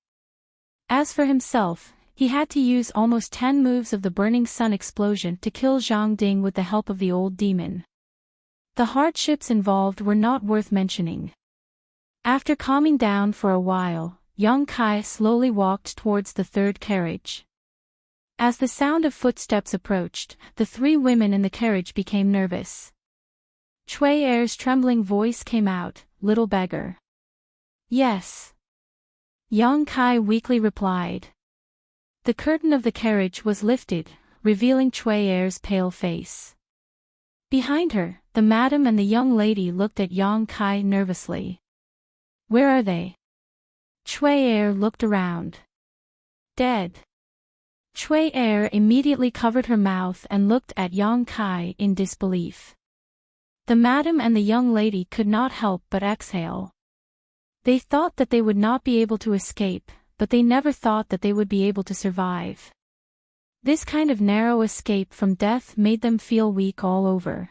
As for himself, he had to use almost 10 moves of the burning sun explosion to kill Zhang Ding with the help of the old demon. The hardships involved were not worth mentioning. After calming down for a while, Yang Kai slowly walked towards the 3rd carriage. As the sound of footsteps approached, the 3 women in the carriage became nervous. Cui Er's trembling voice came out, "Little beggar." "Yes." Yang Kai weakly replied. The curtain of the carriage was lifted, revealing Cui Er's pale face. Behind her, the madam and the young lady looked at Yang Kai nervously. "Where are they?" Cui Er looked around. "Dead." Cui Er immediately covered her mouth and looked at Yang Kai in disbelief. The madam and the young lady could not help but exhale. They thought that they would not be able to escape, but they never thought that they would be able to survive. This kind of narrow escape from death made them feel weak all over.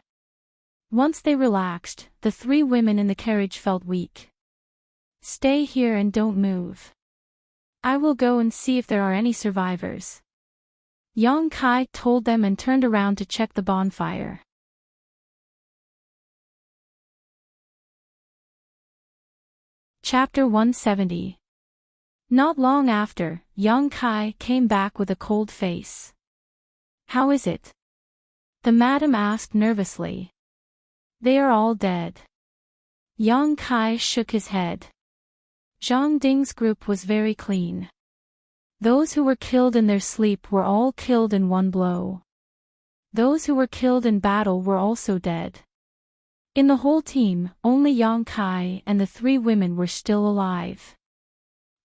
Once they relaxed, the 3 women in the carriage felt weak. "Stay here and don't move. I will go and see if there are any survivors." Yang Kai told them and turned around to check the bonfire. Chapter 170. Not long after, Yang Kai came back with a cold face. "How is it?" the madam asked nervously. "They are all dead." Yang Kai shook his head. Zhang Ding's group was very clean. Those who were killed in their sleep were all killed in one blow. Those who were killed in battle were also dead. In the whole team, only Yang Kai and the 3 women were still alive.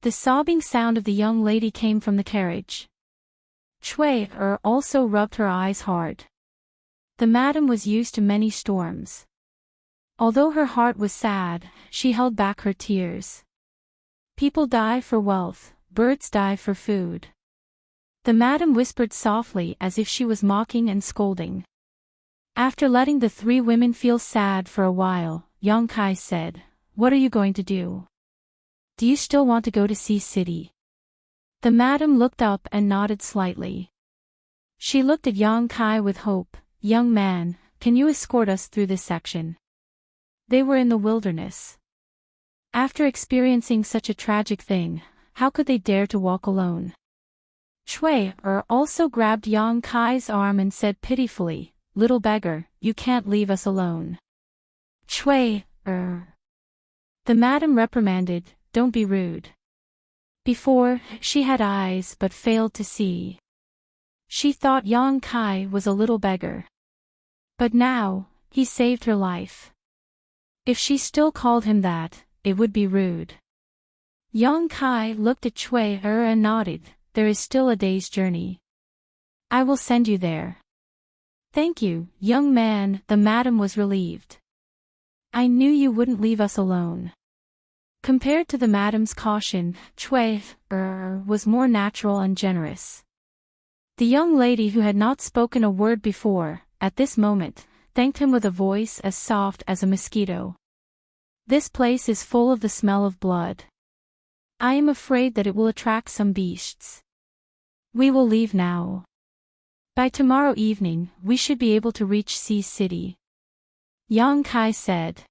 The sobbing sound of the young lady came from the carriage. Cui Er also rubbed her eyes hard. The madam was used to many storms. Although her heart was sad, she held back her tears. People die for wealth, birds die for food. The madam whispered softly as if she was mocking and scolding. After letting the 3 women feel sad for a while, Yang Kai said, "What are you going to do? Do you still want to go to Sea City?" The madam looked up and nodded slightly. She looked at Yang Kai with hope. "Young man, can you escort us through this section?" They were in the wilderness. After experiencing such a tragic thing, how could they dare to walk alone? Cui Er also grabbed Yang Kai's arm and said pitifully, "Little beggar, you can't leave us alone." Cui Er. The madam reprimanded, "Don't be rude." Before, she had eyes but failed to see. She thought Yang Kai was a little beggar. But now, he saved her life. If she still called him that, it would be rude. Yang Kai looked at Cui Er and nodded, "There is still a day's journey. I will send you there." "Thank you, young man," the madam was relieved. "I knew you wouldn't leave us alone." Compared to the madam's caution, Cui Er was more natural and generous. The young lady who had not spoken a word before, at this moment, thanked him with a voice as soft as a mosquito. "This place is full of the smell of blood. I am afraid that it will attract some beasts. We will leave now. By tomorrow evening, we should be able to reach Sea City." Yang Kai said.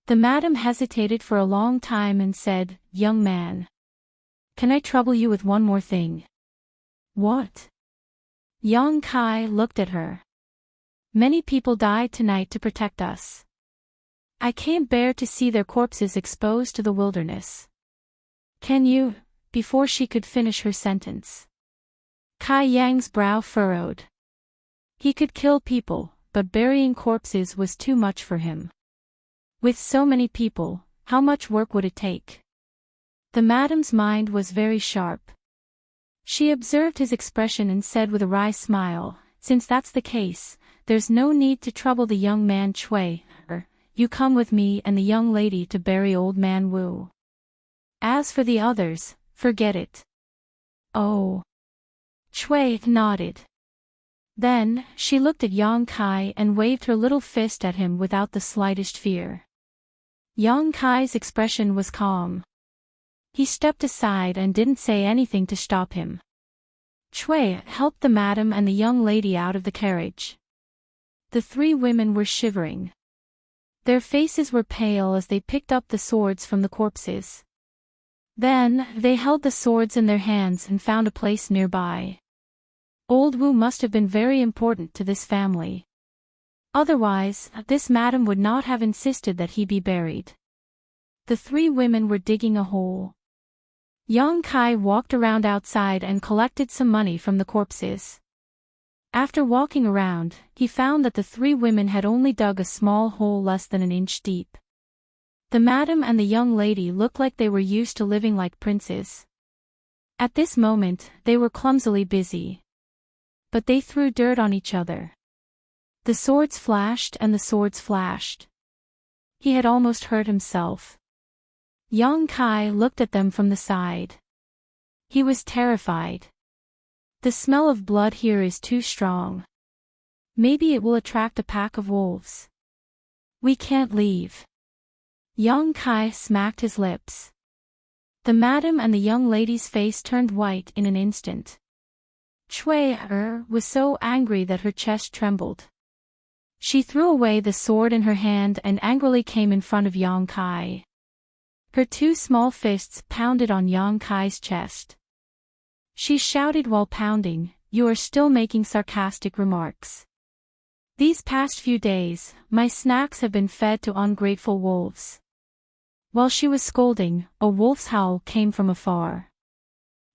The madam hesitated for a long time and said, "Young man. Can I trouble you with one more thing?" "What?" Yang Kai looked at her. "Many people died tonight to protect us. I can't bear to see their corpses exposed to the wilderness. Can you?" Before she could finish her sentence, Kai Yang's brow furrowed. He could kill people, but burying corpses was too much for him. With so many people, how much work would it take? The madam's mind was very sharp. She observed his expression and said with a wry smile, "Since that's the case, there's no need to trouble the young man Cui Er. You come with me and the young lady to bury old man Wu. As for the others, forget it." "Oh." Cui nodded. Then, she looked at Yang Kai and waved her little fist at him without the slightest fear. Yang Kai's expression was calm. He stepped aside and didn't say anything to stop him. Chui helped the madam and the young lady out of the carriage. The three women were shivering. Their faces were pale as they picked up the swords from the corpses. Then, they held the swords in their hands and found a place nearby. Old Wu must have been very important to this family. Otherwise, this madam would not have insisted that he be buried. The three women were digging a hole. Yang Kai walked around outside and collected some money from the corpses. After walking around, he found that the three women had only dug a small hole less than an inch deep. The madam and the young lady looked like they were used to living like princes. At this moment, they were clumsily busy. But they threw dirt on each other. The swords flashed and the swords flashed. He had almost hurt himself. Yang Kai looked at them from the side. He was terrified. The smell of blood here is too strong. Maybe it will attract a pack of wolves. We can't leave. Yang Kai smacked his lips. The madam and the young lady's face turned white in an instant. Chui was so angry that her chest trembled. She threw away the sword in her hand and angrily came in front of Yang Kai. Her two small fists pounded on Yang Kai's chest. She shouted while pounding, "You are still making sarcastic remarks. These past few days, my snacks have been fed to ungrateful wolves." While she was scolding, a wolf's howl came from afar.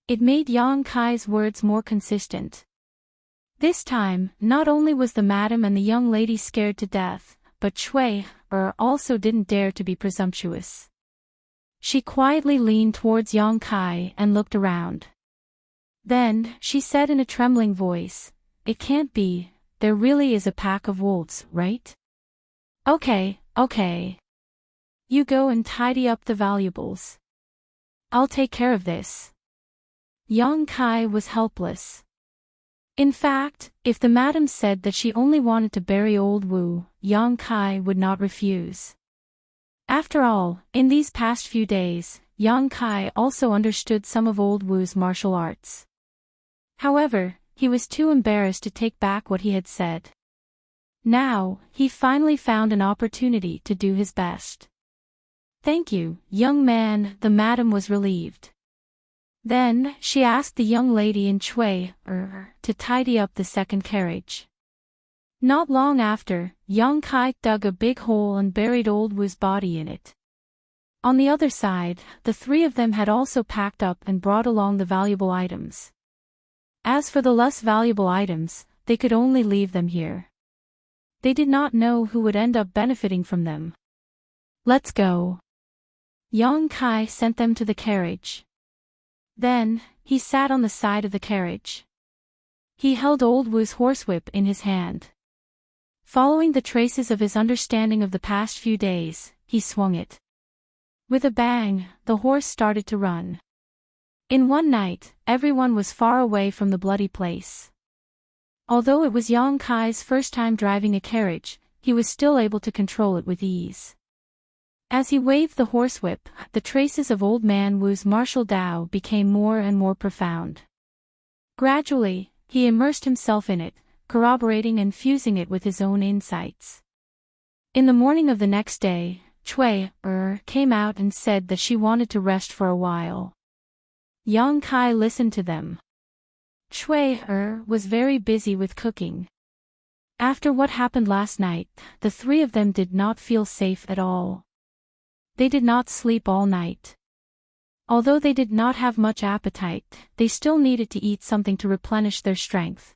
It made Yang Kai's words more consistent. This time, not only was the madam and the young lady scared to death, but Chui also didn't dare to be presumptuous. She quietly leaned towards Yang Kai and looked around. Then, she said in a trembling voice, "It can't be, there really is a pack of wolves, right? Okay. You go and tidy up the valuables. I'll take care of this." Yang Kai was helpless. In fact, if the madam said that she only wanted to bury old Wu, Yang Kai would not refuse. After all, in these past few days, Yang Kai also understood some of old Wu's martial arts. However, he was too embarrassed to take back what he had said. Now, he finally found an opportunity to do his best. "Thank you, young man," the madam was relieved. Then, she asked the young lady in Chui to tidy up the second carriage. Not long after, Yang Kai dug a big hole and buried old Wu's body in it. On the other side, the three of them had also packed up and brought along the valuable items. As for the less valuable items, they could only leave them here. They did not know who would end up benefiting from them. "Let's go." Yang Kai sent them to the carriage. Then, he sat on the side of the carriage. He held old Wu's horsewhip in his hand. Following the traces of his understanding of the past few days, he swung it. With a bang, the horse started to run. In one night, everyone was far away from the bloody place. Although it was Yang Kai's first time driving a carriage, he was still able to control it with ease. As he waved the horsewhip, the traces of old man Wu's martial Tao became more and more profound. Gradually, he immersed himself in it, corroborating and fusing it with his own insights. In the morning of the next day, Chui came out and said that she wanted to rest for a while. Yang Kai listened to them. Chui was very busy with cooking. After what happened last night, the three of them did not feel safe at all. They did not sleep all night. Although they did not have much appetite, they still needed to eat something to replenish their strength.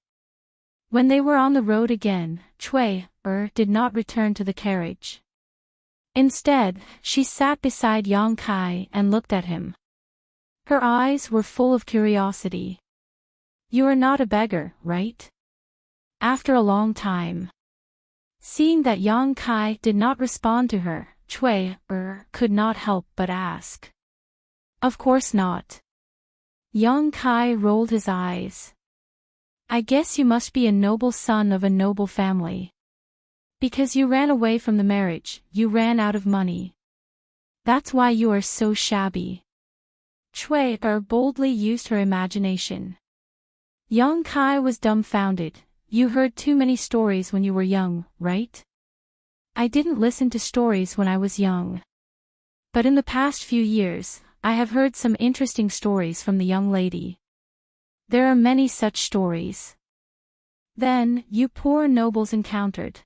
When they were on the road again, Chui did not return to the carriage. Instead, she sat beside Yang Kai and looked at him. Her eyes were full of curiosity. "You are not a beggar, right?" After a long time. Seeing that Yang Kai did not respond to her, Chui could not help but ask. "Of course not." Yang Kai rolled his eyes. I guess you must be a noble son of a noble family. Because you ran away from the marriage, you ran out of money. That's why you are so shabby. Cui boldly used her imagination. Young Kai was dumbfounded. You heard too many stories when you were young, right? I didn't listen to stories when I was young. But in the past few years, I have heard some interesting stories from the young lady. There are many such stories. Then, you poor nobles encountered.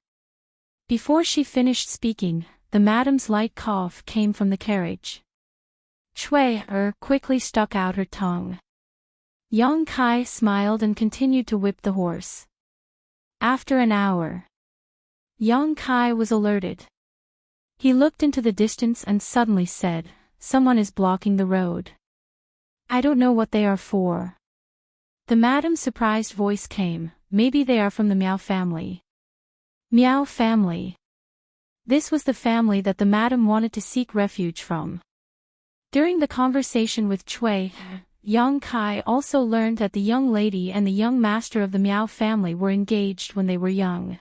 Before she finished speaking, the madam's light cough came from the carriage. Cui quickly stuck out her tongue. Young Kai smiled and continued to whip the horse. After an hour, Young Kai was alerted. He looked into the distance and suddenly said, "Someone is blocking the road. I don't know what they are for." The madam's surprised voice came, "Maybe they are from the Miao family." Miao family. This was the family that the madam wanted to seek refuge from. During the conversation with Cui, Young Kai also learned that the young lady and the young master of the Miao family were engaged when they were young.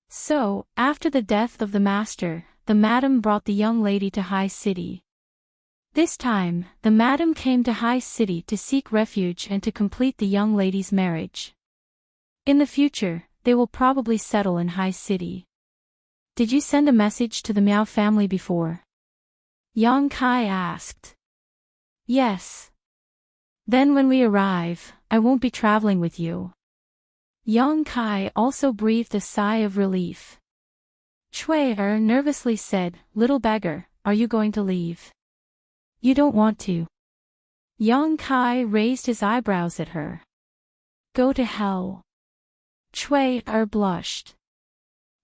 So, after the death of the master, the madam brought the young lady to High City. This time, the madam came to High City to seek refuge and to complete the young lady's marriage. In the future, they will probably settle in High City. Did you send a message to the Miao family before? Young Kai asked. Yes. Then when we arrive, I won't be traveling with you. Young Kai also breathed a sigh of relief. Cui nervously said, "Little beggar, are you going to leave? You don't want to." Young Kai raised his eyebrows at her. Go to hell. Cui blushed.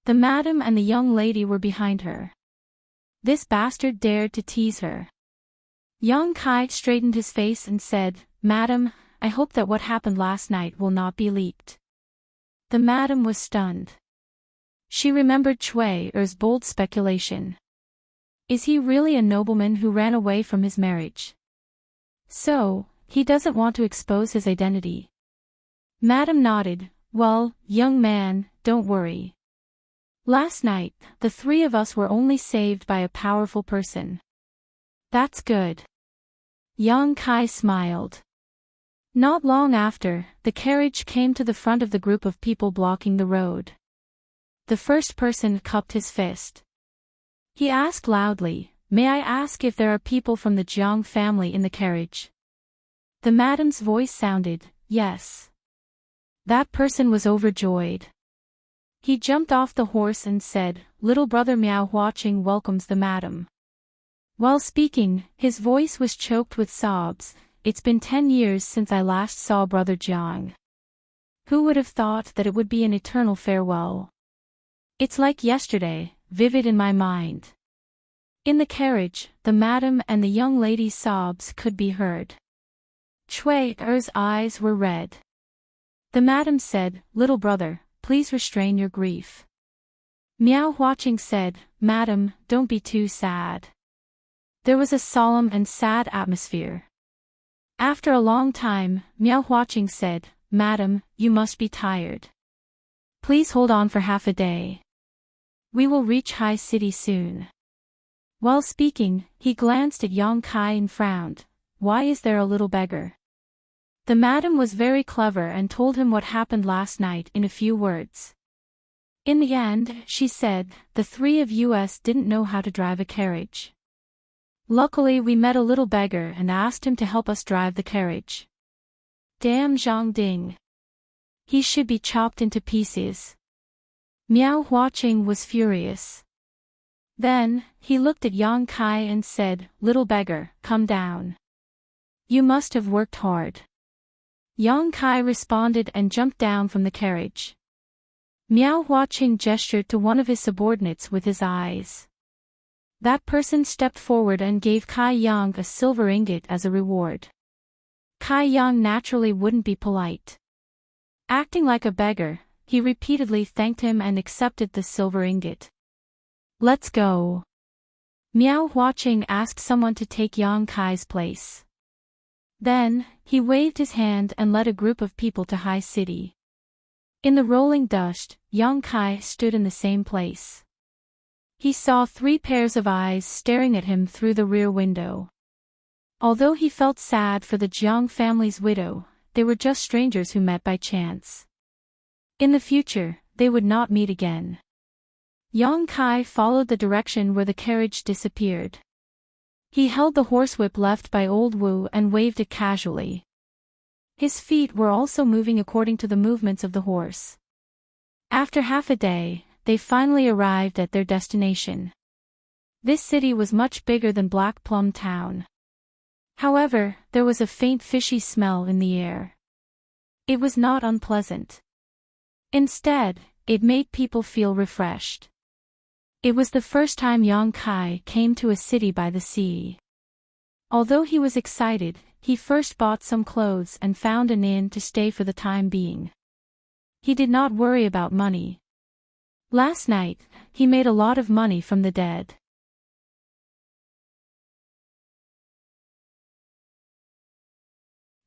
The madam and the young lady were behind her. This bastard dared to tease her. Young Kai straightened his face and said, "Madam, I hope that what happened last night will not be leaked." The madam was stunned. She remembered Cui's bold speculation. Is he really a nobleman who ran away from his marriage? So, he doesn't want to expose his identity. Madam nodded. Well, young man, don't worry. Last night, the three of us were only saved by a powerful person. That's good. Young Kai smiled. Not long after, the carriage came to the front of the group of people blocking the road. The first person cupped his fist. He asked loudly, "May I ask if there are people from the Jiang family in the carriage?" The madam's voice sounded, "Yes." That person was overjoyed. He jumped off the horse and said, "Little brother Miao Huaqing welcomes the madam." While speaking, his voice was choked with sobs. It's been 10 years since I last saw brother Jiang. Who would have thought that it would be an eternal farewell? It's like yesterday, vivid in my mind. In the carriage, the madam and the young lady's sobs could be heard. Cui's eyes were red. The madam said, "Little brother, please restrain your grief." Miao Huaqing said, "Madam, don't be too sad." There was a solemn and sad atmosphere. After a long time, Miao Huaqing said, "Madam, you must be tired. Please hold on for half a day. We will reach High City soon." While speaking, he glanced at Young Kai and frowned. Why is there a little beggar? The madam was very clever and told him what happened last night in a few words. In the end, she said, the three of us didn't know how to drive a carriage. Luckily we met a little beggar and asked him to help us drive the carriage. Damn Zhang Ding. He should be chopped into pieces. Miao Huaqing was furious. Then, he looked at Yang Kai and said, "Little beggar, come down. You must have worked hard." Yang Kai responded and jumped down from the carriage. Miao Huaqing gestured to one of his subordinates with his eyes. That person stepped forward and gave Kai Yang a silver ingot as a reward. Kai Yang naturally wouldn't be polite. Acting like a beggar, he repeatedly thanked him and accepted the silver ingot. Let's go. Miao Huaqing asked someone to take Yang Kai's place. Then, he waved his hand and led a group of people to High City. In the rolling dust, young Kai stood in the same place. He saw 3 pairs of eyes staring at him through the rear window. Although he felt sad for the Jiang family's widow, they were just strangers who met by chance. In the future, they would not meet again. Young Kai followed the direction where the carriage disappeared. He held the horsewhip left by old Wu and waved it casually. His feet were also moving according to the movements of the horse. After half a day, they finally arrived at their destination. This city was much bigger than Black Plum Town. However, there was a faint fishy smell in the air. It was not unpleasant. Instead, it made people feel refreshed. It was the first time Yang Kai came to a city by the sea. Although he was excited, he first bought some clothes and found an inn to stay for the time being. He did not worry about money. Last night, he made a lot of money from the dead.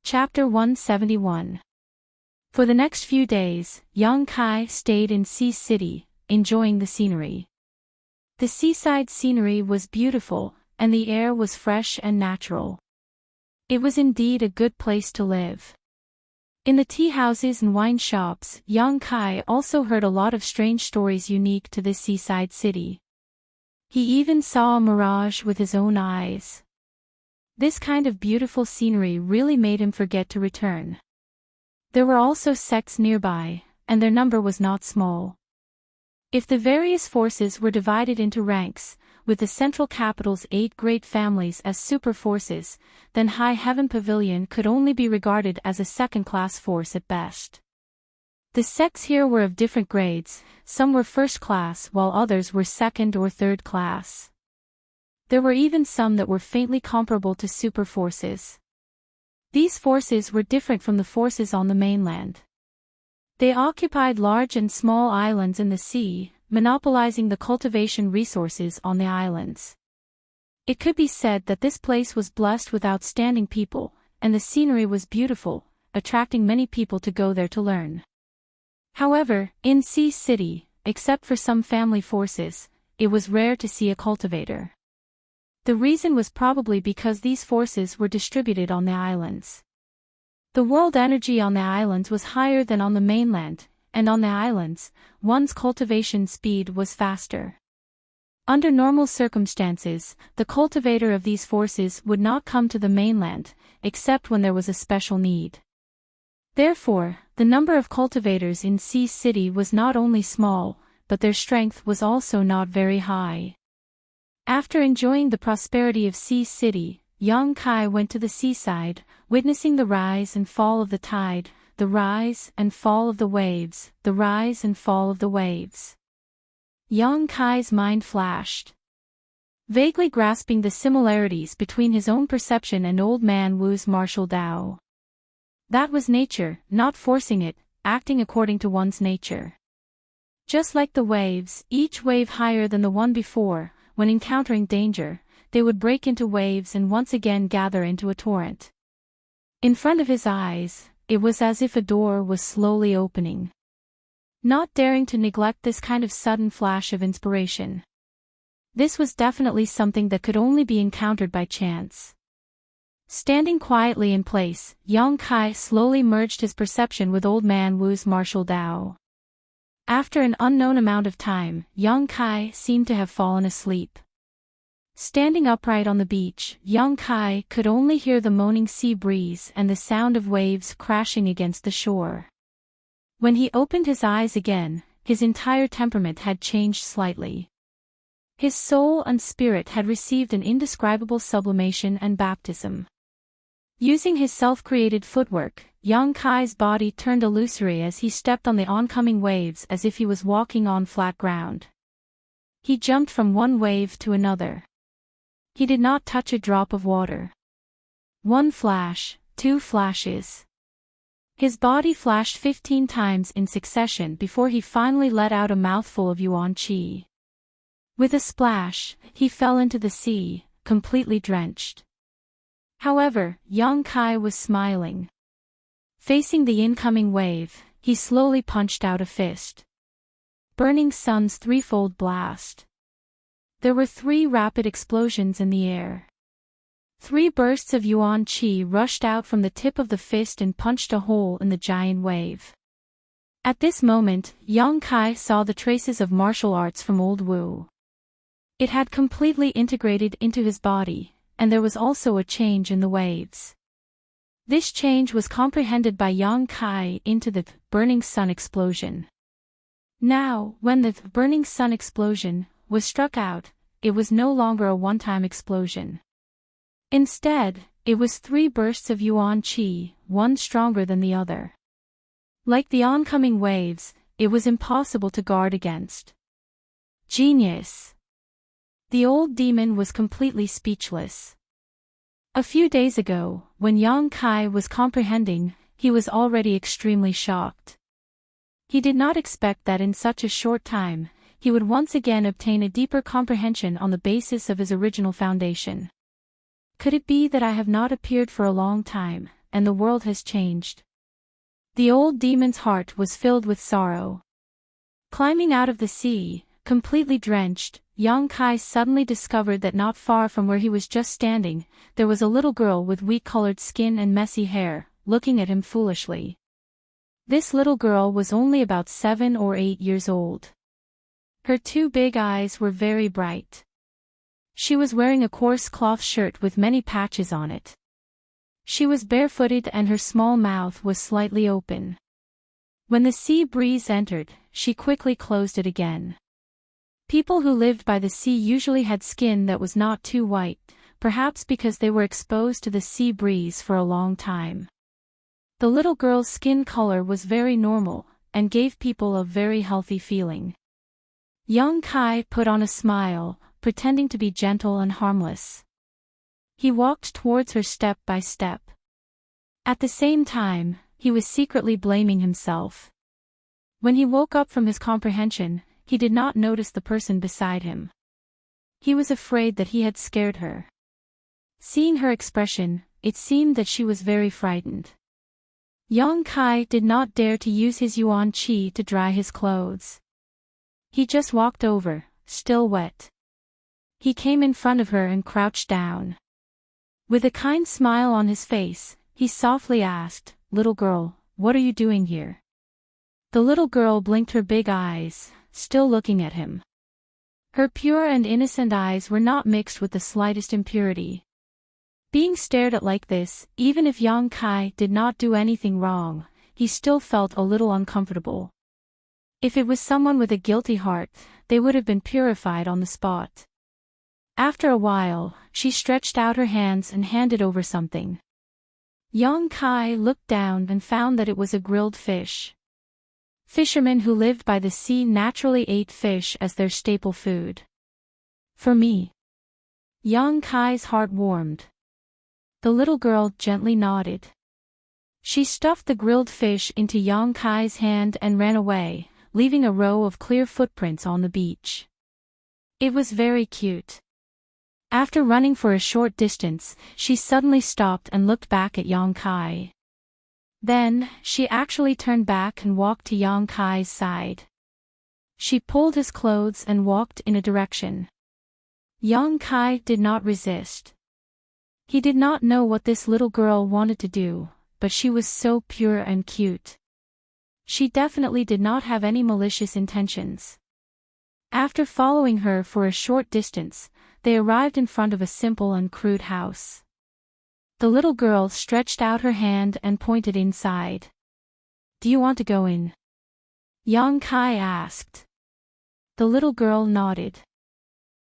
Chapter 171. For the next few days, Yang Kai stayed in Sea City, enjoying the scenery. The seaside scenery was beautiful, and the air was fresh and natural. It was indeed a good place to live. In the tea houses and wine shops, Yang Kai also heard a lot of strange stories unique to this seaside city. He even saw a mirage with his own eyes. This kind of beautiful scenery really made him forget to return. There were also sects nearby, and their number was not small. If the various forces were divided into ranks, with the central capital's 8 great families as super forces, then High Heaven Pavilion could only be regarded as a second-class force at best. The sects here were of different grades, some were first class while others were second or third class. There were even some that were faintly comparable to super forces. These forces were different from the forces on the mainland. They occupied large and small islands in the sea, monopolizing the cultivation resources on the islands. It could be said that this place was blessed with outstanding people, and the scenery was beautiful, attracting many people to go there to learn. However, in Sea City, except for some family forces, it was rare to see a cultivator. The reason was probably because these forces were distributed on the islands. The world energy on the islands was higher than on the mainland, and on the islands, one's cultivation speed was faster. Under normal circumstances, the cultivator of these forces would not come to the mainland, except when there was a special need. Therefore, the number of cultivators in Sea City was not only small, but their strength was also not very high. After enjoying the prosperity of Sea City, Yang Kai went to the seaside, witnessing the rise and fall of the tide, the rise and fall of the waves, the rise and fall of the waves. Yang Kai's mind flashed. Vaguely grasping the similarities between his own perception and old man Wu's martial Tao. That was nature, not forcing it, acting according to one's nature. Just like the waves, each wave higher than the one before, when encountering danger, they would break into waves and once again gather into a torrent. In front of his eyes, it was as if a door was slowly opening. Not daring to neglect this kind of sudden flash of inspiration. This was definitely something that could only be encountered by chance. Standing quietly in place, Yang Kai slowly merged his perception with old man Wu's martial Tao. After an unknown amount of time, Yang Kai seemed to have fallen asleep. Standing upright on the beach, Yang Kai could only hear the moaning sea breeze and the sound of waves crashing against the shore. When he opened his eyes again, his entire temperament had changed slightly. His soul and spirit had received an indescribable sublimation and baptism. Using his self-created footwork, Yang Kai's body turned illusory as he stepped on the oncoming waves as if he was walking on flat ground. He jumped from one wave to another. He did not touch a drop of water. One flash, 2 flashes. His body flashed 15 times in succession before he finally let out a mouthful of yuan qi. With a splash, he fell into the sea, completely drenched. However, young Kai was smiling. Facing the incoming wave, he slowly punched out a fist. Burning Sun's threefold blast. There were 3 rapid explosions in the air. 3 bursts of Yuan Qi rushed out from the tip of the fist and punched a hole in the giant wave. At this moment, young Kai saw the traces of martial arts from old Wu. It had completely integrated into his body, and there was also a change in the waves. This change was comprehended by young Kai into the Burning Sun explosion. Now, when the Burning Sun explosion was struck out, it was no longer a one-time explosion. Instead, it was 3 bursts of Yuan Qi, one stronger than the other. Like the oncoming waves, it was impossible to guard against. Genius! The old demon was completely speechless. A few days ago, when young Kai was comprehending, he was already extremely shocked. He did not expect that in such a short time, he would once again obtain a deeper comprehension on the basis of his original foundation. Could it be that I have not appeared for a long time, and the world has changed? The old demon's heart was filled with sorrow. Climbing out of the sea, completely drenched, young Kai suddenly discovered that not far from where he was just standing, there was a little girl with wheat-colored skin and messy hair, looking at him foolishly. This little girl was only about 7 or 8 years old. Her 2 big eyes were very bright. She was wearing a coarse cloth shirt with many patches on it. She was barefooted and her small mouth was slightly open. When the sea breeze entered, she quickly closed it again. People who lived by the sea usually had skin that was not too white, perhaps because they were exposed to the sea breeze for a long time. The little girl's skin color was very normal, and gave people a very healthy feeling. Young Kai put on a smile, pretending to be gentle and harmless. He walked towards her step by step. At the same time, he was secretly blaming himself. When he woke up from his comprehension, he did not notice the person beside him. He was afraid that he had scared her. Seeing her expression, it seemed that she was very frightened. Young Kai did not dare to use his Yuan Qi to dry his clothes. He just walked over, still wet. He came in front of her and crouched down. With a kind smile on his face, he softly asked, "Little girl, what are you doing here?" The little girl blinked her big eyes, still looking at him. Her pure and innocent eyes were not mixed with the slightest impurity. Being stared at like this, even if young Kai did not do anything wrong, he still felt a little uncomfortable. If it was someone with a guilty heart, they would have been purified on the spot. After a while, she stretched out her hands and handed over something. Young Kai looked down and found that it was a grilled fish. Fishermen who lived by the sea naturally ate fish as their staple food. For me. Young Kai's heart warmed. The little girl gently nodded. She stuffed the grilled fish into young Kai's hand and ran away, leaving a row of clear footprints on the beach. It was very cute. After running for a short distance, she suddenly stopped and looked back at young Kai. Then, she actually turned back and walked to young Kai's side. She pulled his clothes and walked in a direction. Young Kai did not resist. He did not know what this little girl wanted to do, but she was so pure and cute. She definitely did not have any malicious intentions. After following her for a short distance, they arrived in front of a simple and crude house. The little girl stretched out her hand and pointed inside. "Do you want to go in?" Young Kai asked. The little girl nodded.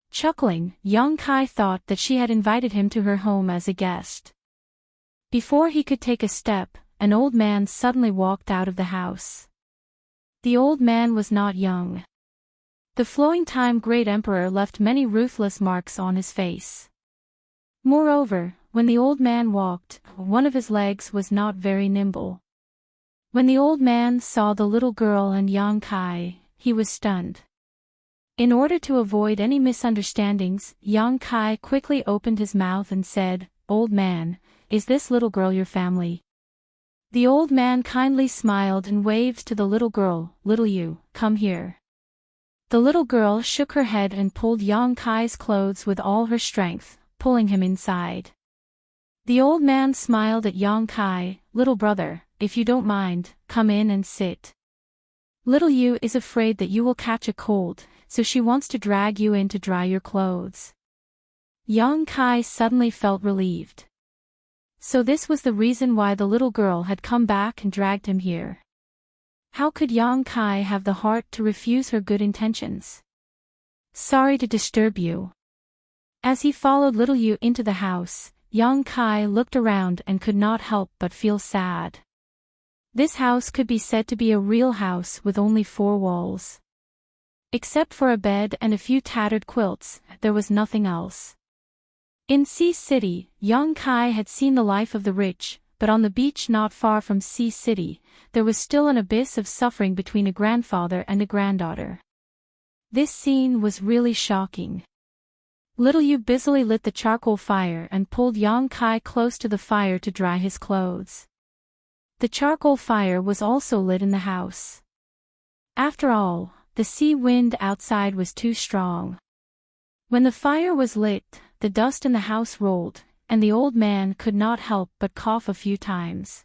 Chuckling, young Kai thought that she had invited him to her home as a guest. Before he could take a step, an old man suddenly walked out of the house. The old man was not young. The flowing time great emperor left many ruthless marks on his face. Moreover, when the old man walked, one of his legs was not very nimble. When the old man saw the little girl and young Kai, he was stunned. In order to avoid any misunderstandings, young Kai quickly opened his mouth and said, "Old man, is this little girl your family? The old man kindly smiled and waved to the little girl, little Yu, come here. The little girl shook her head and pulled Yang Kai's clothes with all her strength, pulling him inside. The old man smiled at Yang Kai, little brother, if you don't mind, come in and sit. Little Yu is afraid that you will catch a cold, so she wants to drag you in to dry your clothes. Yang Kai suddenly felt relieved. So this was the reason why the little girl had come back and dragged him here. How could Yang Kai have the heart to refuse her good intentions? Sorry to disturb you. As he followed little Yu into the house, Yang Kai looked around and could not help but feel sad. This house could be said to be a real house with only 4 walls. Except for a bed and a few tattered quilts, there was nothing else. In Sea City, Yang Kai had seen the life of the rich, but on the beach not far from Sea City, there was still an abyss of suffering between a grandfather and a granddaughter. This scene was really shocking. Little Yu busily lit the charcoal fire and pulled Yang Kai close to the fire to dry his clothes. The charcoal fire was also lit in the house. After all, the sea wind outside was too strong. When the fire was lit, the dust in the house rolled, and the old man could not help but cough a few times.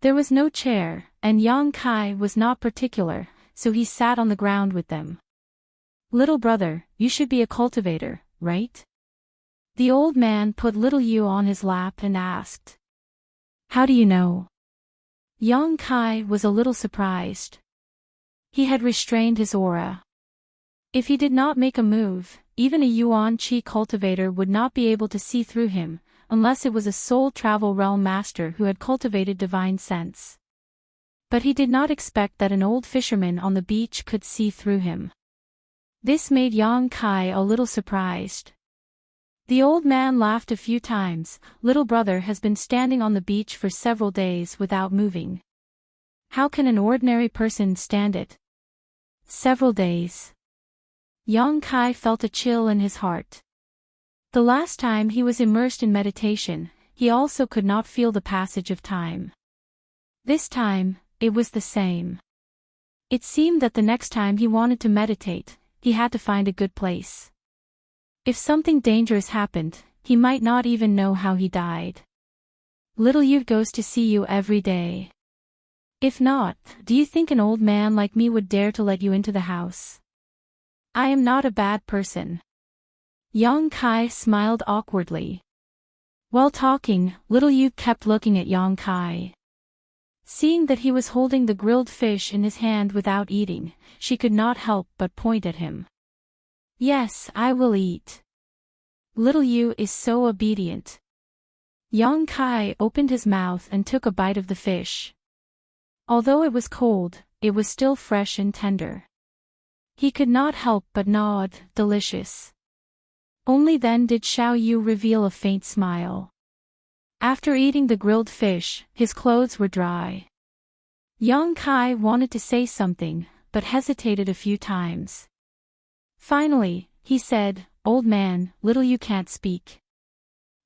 There was no chair, and Yang Kai was not particular, so he sat on the ground with them. Little brother, you should be a cultivator, right? The old man put little Yu on his lap and asked. How do you know? Yang Kai was a little surprised. He had restrained his aura. If he did not make a move, even a Yuan Qi cultivator would not be able to see through him, unless it was a soul travel realm master who had cultivated divine sense. But he did not expect that an old fisherman on the beach could see through him. This made Yang Kai a little surprised. The old man laughed a few times. Little brother has been standing on the beach for several days without moving. How can an ordinary person stand it? Several days. Yang Kai felt a chill in his heart. The last time he was immersed in meditation, he also could not feel the passage of time. This time, it was the same. It seemed that the next time he wanted to meditate, he had to find a good place. If something dangerous happened, he might not even know how he died. Little Yu goes to see you every day. If not, do you think an old man like me would dare to let you into the house? I am not a bad person. Yang Kai smiled awkwardly. While talking, little Yu kept looking at Yang Kai. Seeing that he was holding the grilled fish in his hand without eating, she could not help but point at him. Yes, I will eat. Little Yu is so obedient. Yang Kai opened his mouth and took a bite of the fish. Although it was cold, it was still fresh and tender. He could not help but nod, delicious. Only then did Xiao Yu reveal a faint smile. After eating the grilled fish, his clothes were dry. Yang Kai wanted to say something, but hesitated a few times. Finally, he said, Old man, little Yu can't speak.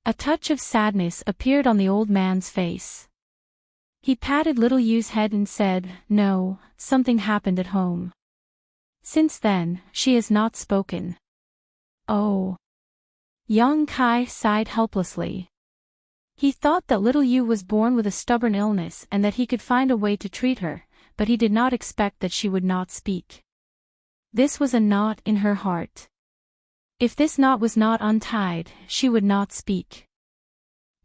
A touch of sadness appeared on the old man's face. He patted little Yu's head and said, No, something happened at home. Since then, she has not spoken. Oh. Yang Kai sighed helplessly. He thought that little Yu was born with a stubborn illness and that he could find a way to treat her, but he did not expect that she would not speak. This was a knot in her heart. If this knot was not untied, she would not speak.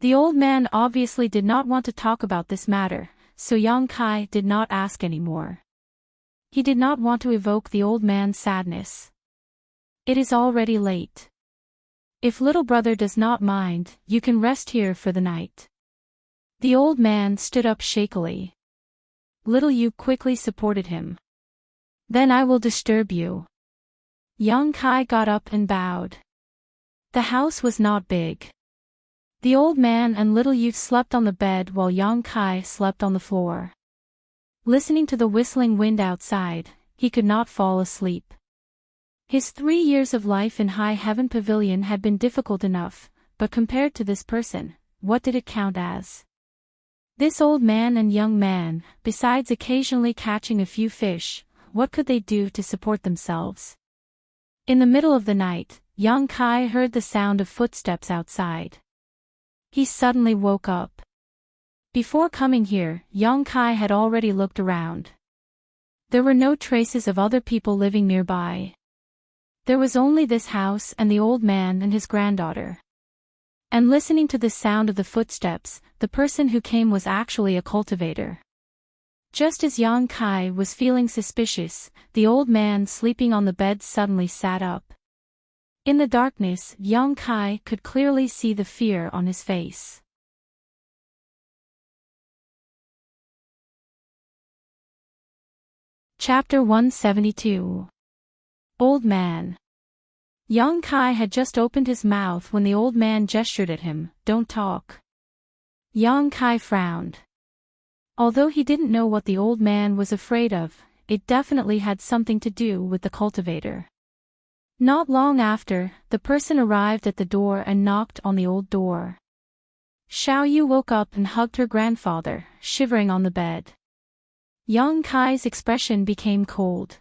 The old man obviously did not want to talk about this matter, so Yang Kai did not ask any more. He did not want to evoke the old man's sadness. It is already late. If little brother does not mind, you can rest here for the night. The old man stood up shakily. Little Yu quickly supported him. Then I will disturb you. Yang Kai got up and bowed. The house was not big. The old man and little Yu slept on the bed while Yang Kai slept on the floor. Listening to the whistling wind outside, he could not fall asleep. His 3 years of life in High Heaven Pavilion had been difficult enough, but compared to this person, what did it count as? This old man and young man, besides occasionally catching a few fish, what could they do to support themselves? In the middle of the night, young Kai heard the sound of footsteps outside. He suddenly woke up. Before coming here, young Kai had already looked around. There were no traces of other people living nearby. There was only this house and the old man and his granddaughter. And listening to the sound of the footsteps, the person who came was actually a cultivator. Just as young Kai was feeling suspicious, the old man sleeping on the bed suddenly sat up. In the darkness, young Kai could clearly see the fear on his face. Chapter 172. Old Man. Young Kai had just opened his mouth when the old man gestured at him, "Don't talk." Young Kai frowned. Although he didn't know what the old man was afraid of, it definitely had something to do with the cultivator. Not long after, the person arrived at the door and knocked on the old door. Xiao Yu woke up and hugged her grandfather, shivering on the bed. Young Kai's expression became cold.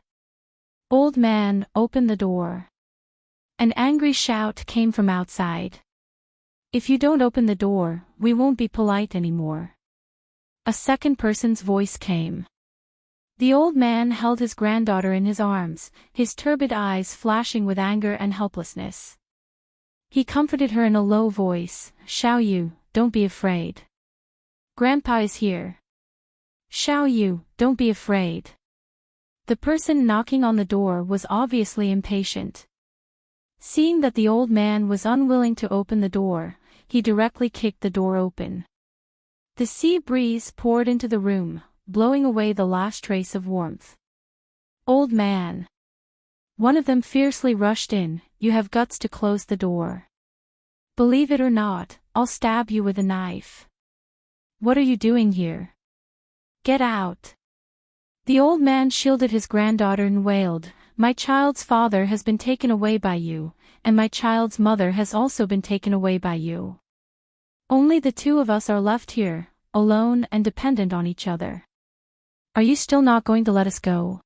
"Old man, open the door." An angry shout came from outside. "If you don't open the door, we won't be polite anymore." A second person's voice came. The old man held his granddaughter in his arms, his turbid eyes flashing with anger and helplessness. He comforted her in a low voice, "Xiao Yu, don't be afraid. Grandpa is here. Xiao Yu, don't be afraid." The person knocking on the door was obviously impatient. Seeing that the old man was unwilling to open the door, he directly kicked the door open. The sea breeze poured into the room, blowing away the last trace of warmth. "Old man." One of them fiercely rushed in, "You have guts to close the door. Believe it or not, I'll stab you with a knife. What are you doing here? Get out." The old man shielded his granddaughter and wailed, "My child's father has been taken away by you, and my child's mother has also been taken away by you. Only the two of us are left here, alone and dependent on each other. Are you still not going to let us go?"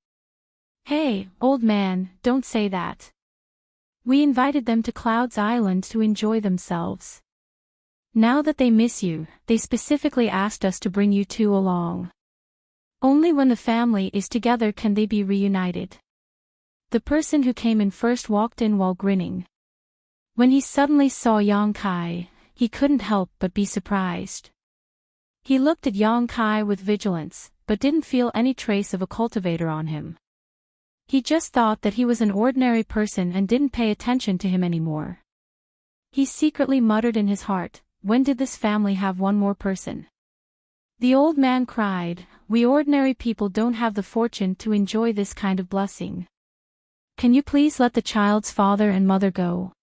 "Hey, old man, don't say that. We invited them to Cloud's Island to enjoy themselves. Now that they miss you, they specifically asked us to bring you two along. Only when the family is together can they be reunited." The person who came in first walked in while grinning. When he suddenly saw Yang Kai, he couldn't help but be surprised. He looked at Yang Kai with vigilance, but didn't feel any trace of a cultivator on him. He just thought that he was an ordinary person and didn't pay attention to him anymore. He secretly muttered in his heart, "When did this family have one more person?" The old man cried, "We ordinary people don't have the fortune to enjoy this kind of blessing. Can you please let the child's father and mother go?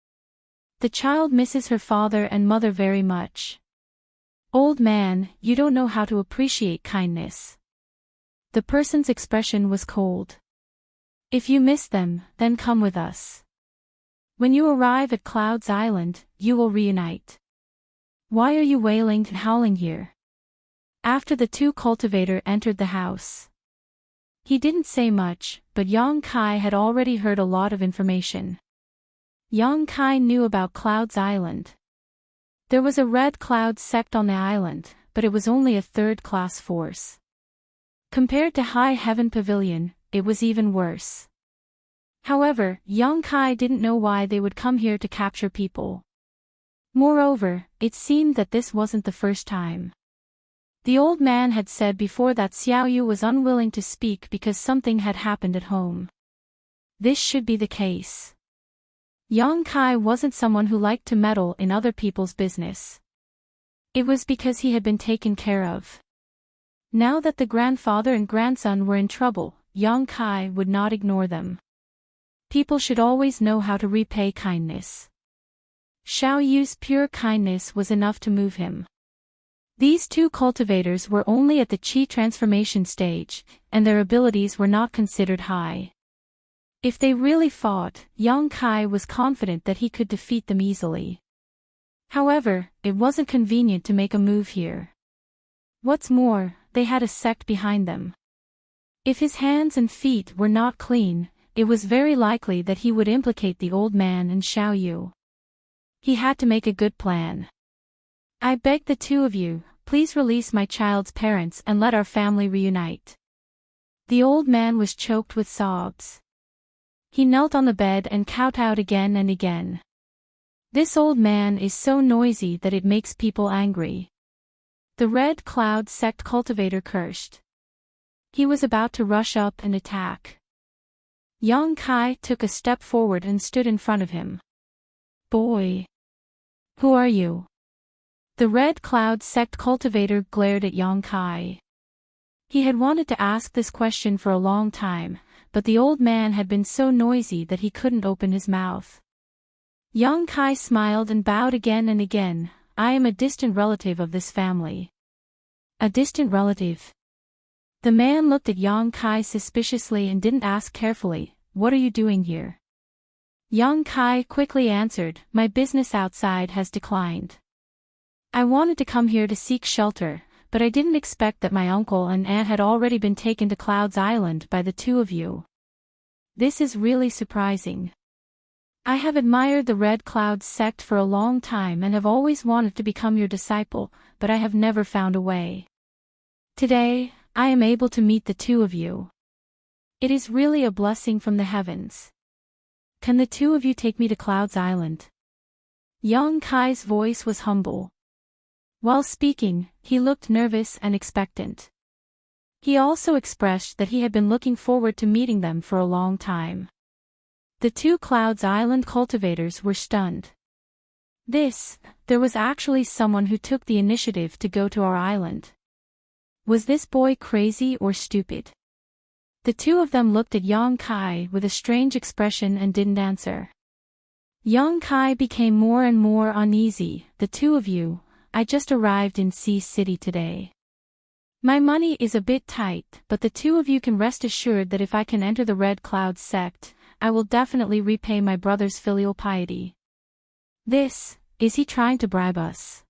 The child misses her father and mother very much." "Old man, you don't know how to appreciate kindness." The person's expression was cold. "If you miss them, then come with us. When you arrive at Cloud's Island, you will reunite. Why are you wailing and howling here?" After the two cultivator entered the house. He didn't say much, but Yang Kai had already heard a lot of information. Yang Kai knew about Cloud's Island. There was a Red Cloud sect on the island, but it was only a third-class force. Compared to High Heaven Pavilion, it was even worse. However, Yang Kai didn't know why they would come here to capture people. Moreover, it seemed that this wasn't the first time. The old man had said before that Xiao Yu was unwilling to speak because something had happened at home. This should be the case. Yang Kai wasn't someone who liked to meddle in other people's business. It was because he had been taken care of. Now that the grandfather and grandson were in trouble, Yang Kai would not ignore them. People should always know how to repay kindness. Xiao Yu's pure kindness was enough to move him. These two cultivators were only at the Qi transformation stage, and their abilities were not considered high. If they really fought, Yang Kai was confident that he could defeat them easily. However, it wasn't convenient to make a move here. What's more, they had a sect behind them. If his hands and feet were not clean, it was very likely that he would implicate the old man and Xiao Yu. He had to make a good plan. I beg the two of you, please release my child's parents and let our family reunite. The old man was choked with sobs. He knelt on the bed and kowtowed again and again. This old man is so noisy that it makes people angry. The Red Cloud sect cultivator cursed. He was about to rush up and attack. Yang Kai took a step forward and stood in front of him. Boy! Who are you? The Red Cloud sect cultivator glared at Yang Kai. He had wanted to ask this question for a long time, but the old man had been so noisy that he couldn't open his mouth. Yang Kai smiled and bowed again and again. I am a distant relative of this family. A distant relative? The man looked at Yang Kai suspiciously and didn't ask carefully, what are you doing here? Yang Kai quickly answered, my business outside has declined. I wanted to come here to seek shelter, but I didn't expect that my uncle and aunt had already been taken to Cloud's Island by the two of you. This is really surprising. I have admired the Red Cloud sect for a long time and have always wanted to become your disciple, but I have never found a way. Today, I am able to meet the two of you. It is really a blessing from the heavens. Can the two of you take me to Cloud's Island? Yang Kai's voice was humble. While speaking, he looked nervous and expectant. He also expressed that he had been looking forward to meeting them for a long time. The two Cloud's Island cultivators were stunned. There was actually someone who took the initiative to go to our island. Was this boy crazy or stupid? The two of them looked at Yang Kai with a strange expression and didn't answer. Yang Kai became more and more uneasy. The two of you, I just arrived in Sea City today. My money is a bit tight, but the two of you can rest assured that if I can enter the Red Cloud sect, I will definitely repay my brother's filial piety. Is he trying to bribe us?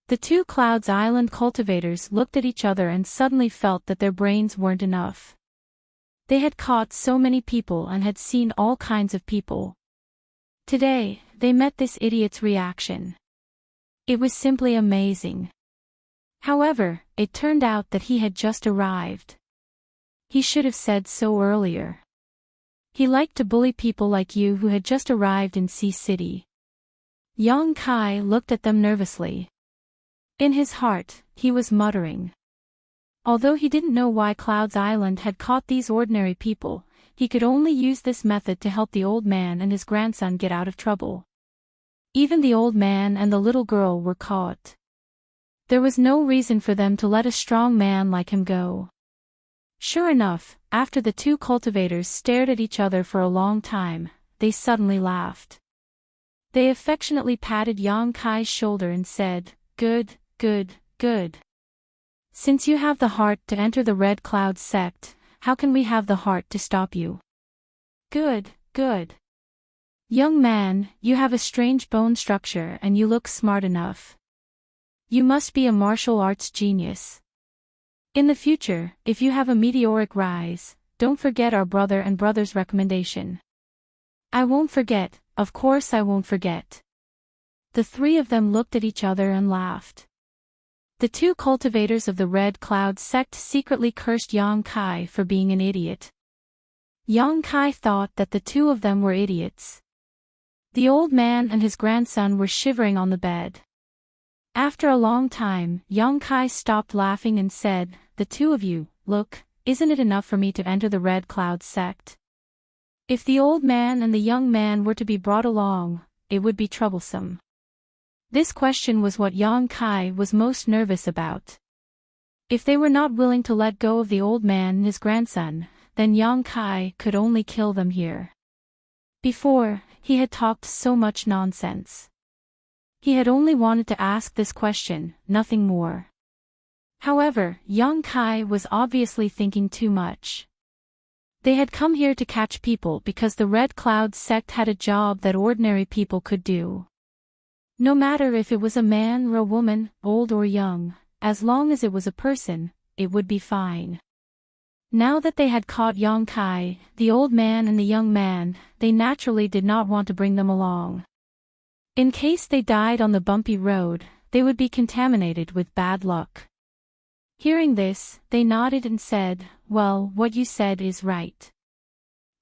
The two Clouds Island cultivators looked at each other and suddenly felt that their brains weren't enough. They had caught so many people and had seen all kinds of people. Today, they met this idiot's reaction. It was simply amazing. However, it turned out that he had just arrived. He should have said so earlier. He liked to bully people like you who had just arrived in Sea City. Yang Kai looked at them nervously. In his heart, he was muttering. Although he didn't know why Cloud's Island had caught these ordinary people, he could only use this method to help the old man and his grandson get out of trouble. Even the old man and the little girl were caught. There was no reason for them to let a strong man like him go. Sure enough, after the two cultivators stared at each other for a long time, they suddenly laughed. They affectionately patted Yang Kai's shoulder and said, Good, good, good. Since you have the heart to enter the Red Cloud sect, how can we have the heart to stop you? Good, good. Young man, you have a strange bone structure and you look smart enough. You must be a martial arts genius. In the future, if you have a meteoric rise, don't forget our brother and brother's recommendation. I won't forget, of course I won't forget. The three of them looked at each other and laughed. The two cultivators of the Red Cloud sect secretly cursed Yang Kai for being an idiot. Yang Kai thought that the two of them were idiots. The old man and his grandson were shivering on the bed. After a long time, Yang Kai stopped laughing and said, The two of you, look, isn't it enough for me to enter the Red Cloud sect? If the old man and the young man were to be brought along, it would be troublesome. This question was what Yang Kai was most nervous about. If they were not willing to let go of the old man and his grandson, then Yang Kai could only kill them here. Before, he had talked so much nonsense. He had only wanted to ask this question, nothing more. However, Yang Kai was obviously thinking too much. They had come here to catch people because the Red Cloud sect had a job that ordinary people could do. No matter if it was a man or a woman, old or young, as long as it was a person, it would be fine. Now that they had caught Yang Kai, the old man and the young man, they naturally did not want to bring them along. In case they died on the bumpy road, they would be contaminated with bad luck. Hearing this, they nodded and said, "Well, what you said is right.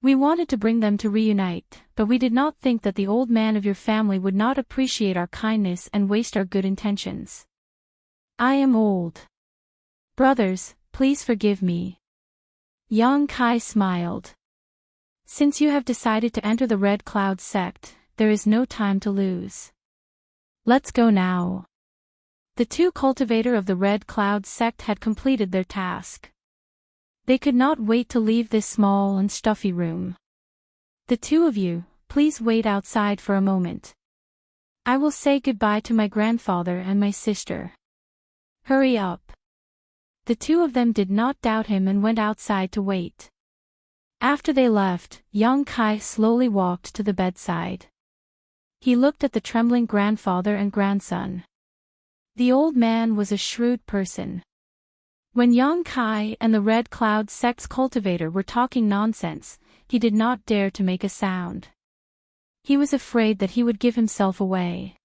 We wanted to bring them to reunite, but we did not think that the old man of your family would not appreciate our kindness and waste our good intentions. I am old. Brothers, please forgive me." Yang Kai smiled. "Since you have decided to enter the Red Cloud sect, there is no time to lose. Let's go now." The two cultivators of the Red Cloud sect had completed their task. They could not wait to leave this small and stuffy room. "The two of you, please wait outside for a moment. I will say goodbye to my grandfather and my sister. Hurry up." The two of them did not doubt him and went outside to wait. After they left, Yang Kai slowly walked to the bedside. He looked at the trembling grandfather and grandson. The old man was a shrewd person. When Yang Kai and the Red Cloud sect's cultivator were talking nonsense, he did not dare to make a sound. He was afraid that he would give himself away.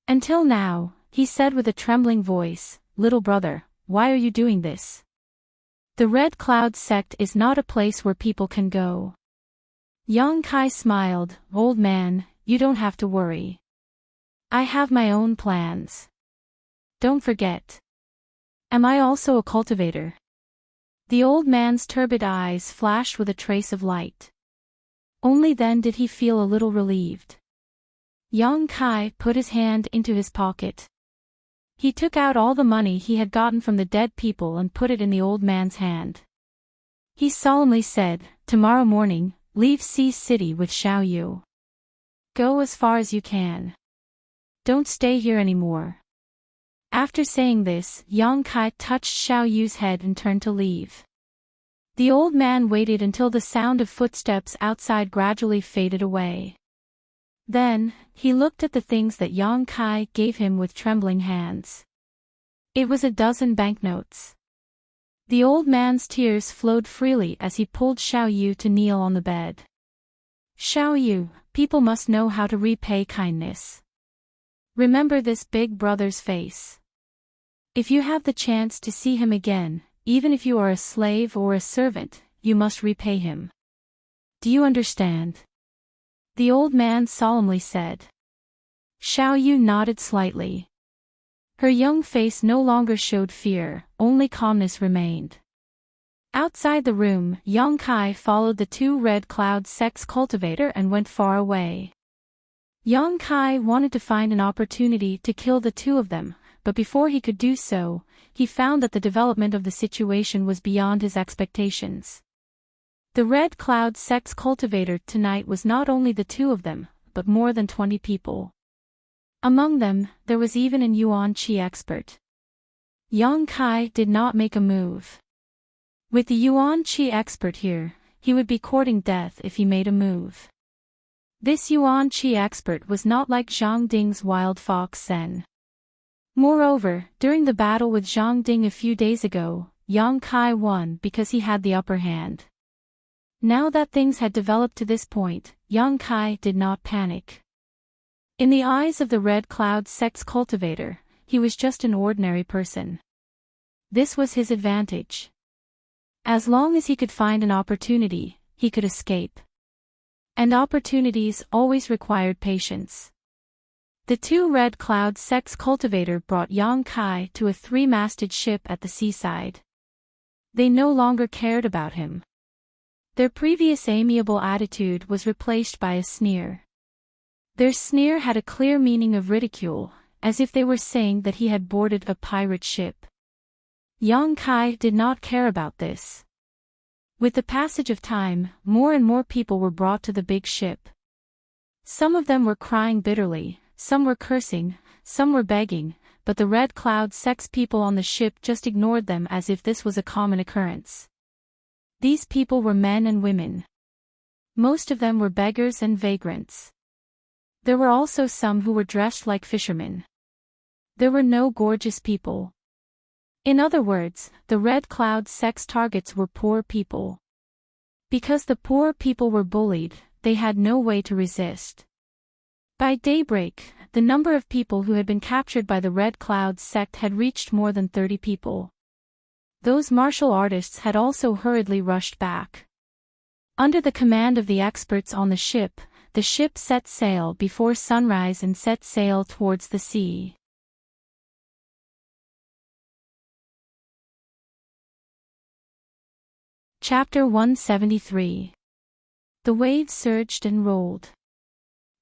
"Until now," he said with a trembling voice, "Little brother, why are you doing this? The Red Cloud sect is not a place where people can go." Yang Kai smiled, "Old man, you don't have to worry. I have my own plans. Don't forget. Am I also a cultivator?" The old man's turbid eyes flashed with a trace of light. Only then did he feel a little relieved. Yang Kai put his hand into his pocket. He took out all the money he had gotten from the dead people and put it in the old man's hand. He solemnly said, "Tomorrow morning, leave Sea City with Xiao Yu. Go as far as you can. Don't stay here anymore." After saying this, Yang Kai touched Xiao Yu's head and turned to leave. The old man waited until the sound of footsteps outside gradually faded away. Then, he looked at the things that Yang Kai gave him with trembling hands. It was a dozen banknotes. The old man's tears flowed freely as he pulled Xiao Yu to kneel on the bed. "Xiao Yu, people must know how to repay kindness. Remember this big brother's face. If you have the chance to see him again, even if you are a slave or a servant, you must repay him. Do you understand?" The old man solemnly said. Xiao Yu nodded slightly. Her young face no longer showed fear, only calmness remained. Outside the room, Yang Kai followed the two Red Cloud sect's cultivator and went far away. Yang Kai wanted to find an opportunity to kill the two of them, but before he could do so, he found that the development of the situation was beyond his expectations. The Red Cloud sect's cultivator tonight was not only the two of them, but more than 20 people. Among them, there was even an Yuan Qi expert. Yang Kai did not make a move. With the Yuan Qi expert here, he would be courting death if he made a move. This Yuan Qi expert was not like Zhang Ding's wild fox Sen. Moreover, during the battle with Zhang Ding a few days ago, Yang Kai won because he had the upper hand. Now that things had developed to this point, Yang Kai did not panic. In the eyes of the Red Cloud sect's cultivator, he was just an ordinary person. This was his advantage. As long as he could find an opportunity, he could escape. And opportunities always required patience. The two Red Cloud sect's cultivator brought Yang Kai to a three-masted ship at the seaside. They no longer cared about him. Their previous amiable attitude was replaced by a sneer. Their sneer had a clear meaning of ridicule, as if they were saying that he had boarded a pirate ship. Yang Kai did not care about this. With the passage of time, more and more people were brought to the big ship. Some of them were crying bitterly, some were cursing, some were begging, but the Red Cloud sect's people on the ship just ignored them as if this was a common occurrence. These people were men and women. Most of them were beggars and vagrants. There were also some who were dressed like fishermen. There were no gorgeous people. In other words, the Red Cloud sect's targets were poor people. Because the poor people were bullied, they had no way to resist. By daybreak, the number of people who had been captured by the Red Cloud sect had reached more than 30 people. Those martial artists had also hurriedly rushed back. Under the command of the experts on the ship set sail before sunrise and set sail towards the sea. Chapter 173. The waves surged and rolled.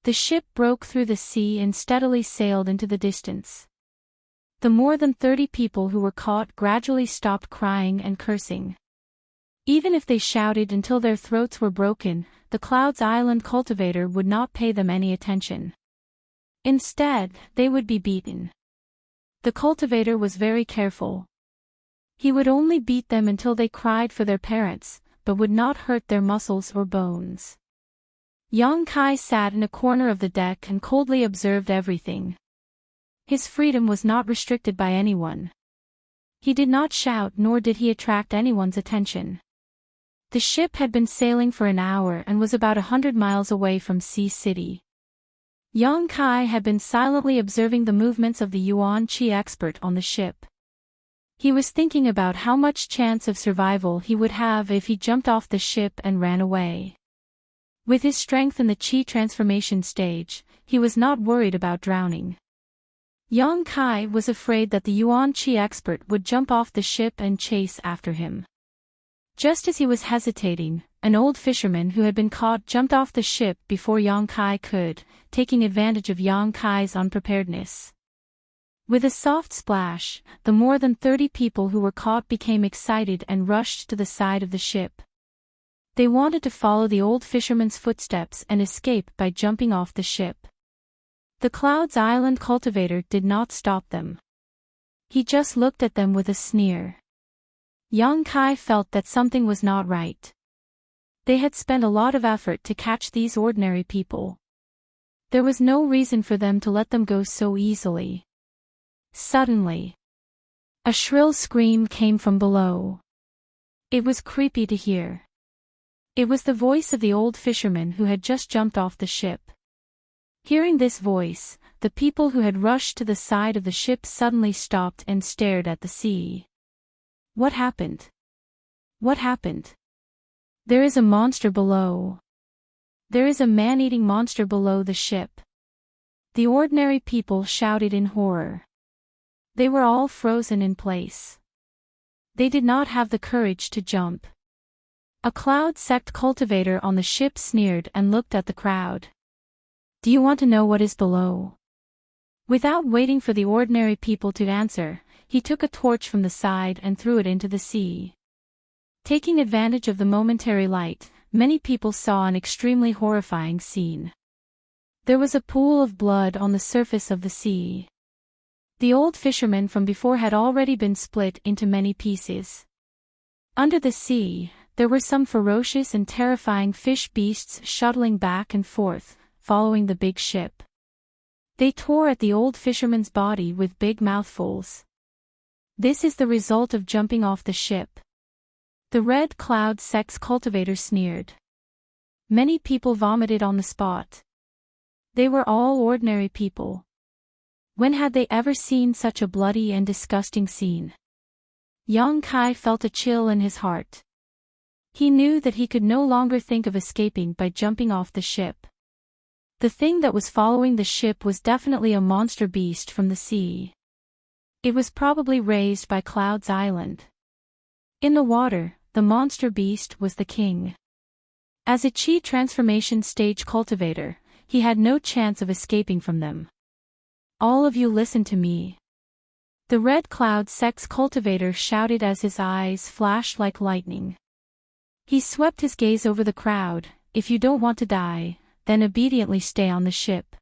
The ship broke through the sea and steadily sailed into the distance. The more than 30 people who were caught gradually stopped crying and cursing. Even if they shouted until their throats were broken, the Clouds Island cultivator would not pay them any attention. Instead, they would be beaten. The cultivator was very careful. He would only beat them until they cried for their parents, but would not hurt their muscles or bones. Yang Kai sat in a corner of the deck and coldly observed everything. His freedom was not restricted by anyone. He did not shout nor did he attract anyone's attention. The ship had been sailing for an hour and was about 100 miles away from Sea City. Yang Kai had been silently observing the movements of the Yuan Qi expert on the ship. He was thinking about how much chance of survival he would have if he jumped off the ship and ran away. With his strength in the Qi transformation stage, he was not worried about drowning. Yang Kai was afraid that the Yuan Qi expert would jump off the ship and chase after him. Just as he was hesitating, an old fisherman who had been caught jumped off the ship before Yang Kai could, taking advantage of Yang Kai's unpreparedness. With a soft splash, the more than 30 people who were caught became excited and rushed to the side of the ship. They wanted to follow the old fisherman's footsteps and escape by jumping off the ship. The Clouds Island cultivator did not stop them. He just looked at them with a sneer. Yang Kai felt that something was not right. They had spent a lot of effort to catch these ordinary people. There was no reason for them to let them go so easily. Suddenly, a shrill scream came from below. It was creepy to hear. It was the voice of the old fisherman who had just jumped off the ship. Hearing this voice, the people who had rushed to the side of the ship suddenly stopped and stared at the sea. What happened? What happened? There is a monster below. There is a man-eating monster below the ship. The ordinary people shouted in horror. They were all frozen in place. They did not have the courage to jump. A Cloud sect cultivator on the ship sneered and looked at the crowd. Do you want to know what is below? Without waiting for the ordinary people to answer, he took a torch from the side and threw it into the sea. Taking advantage of the momentary light, many people saw an extremely horrifying scene. There was a pool of blood on the surface of the sea. The old fisherman from before had already been split into many pieces. Under the sea, there were some ferocious and terrifying fish beasts shuttling back and forth, following the big ship. They tore at the old fisherman's body with big mouthfuls. This is the result of jumping off the ship. The Red Cloud sect's cultivator sneered. Many people vomited on the spot. They were all ordinary people. When had they ever seen such a bloody and disgusting scene? Yang Kai felt a chill in his heart. He knew that he could no longer think of escaping by jumping off the ship. The thing that was following the ship was definitely a monster beast from the sea. It was probably raised by Clouds Island. In the water, the monster beast was the king. As a Qi transformation stage cultivator, he had no chance of escaping from them. All of you listen to me. The Red Cloud sect's cultivator shouted as his eyes flashed like lightning. He swept his gaze over the crowd. If you don't want to die, then obediently stay on the ship.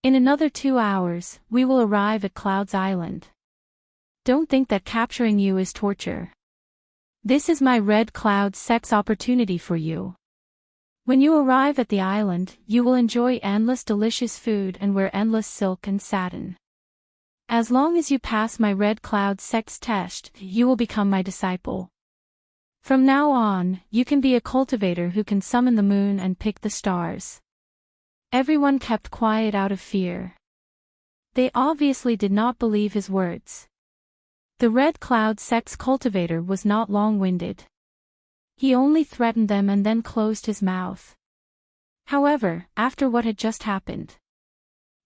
In another 2 hours, we will arrive at Clouds Island. Don't think that capturing you is torture. This is my Red Cloud sect's opportunity for you. When you arrive at the island, you will enjoy endless delicious food and wear endless silk and satin. As long as you pass my Red Cloud sect's test, you will become my disciple. From now on, you can be a cultivator who can summon the moon and pick the stars. Everyone kept quiet out of fear. They obviously did not believe his words. The Red Cloud sect's cultivator was not long-winded. He only threatened them and then closed his mouth. However, after what had just happened,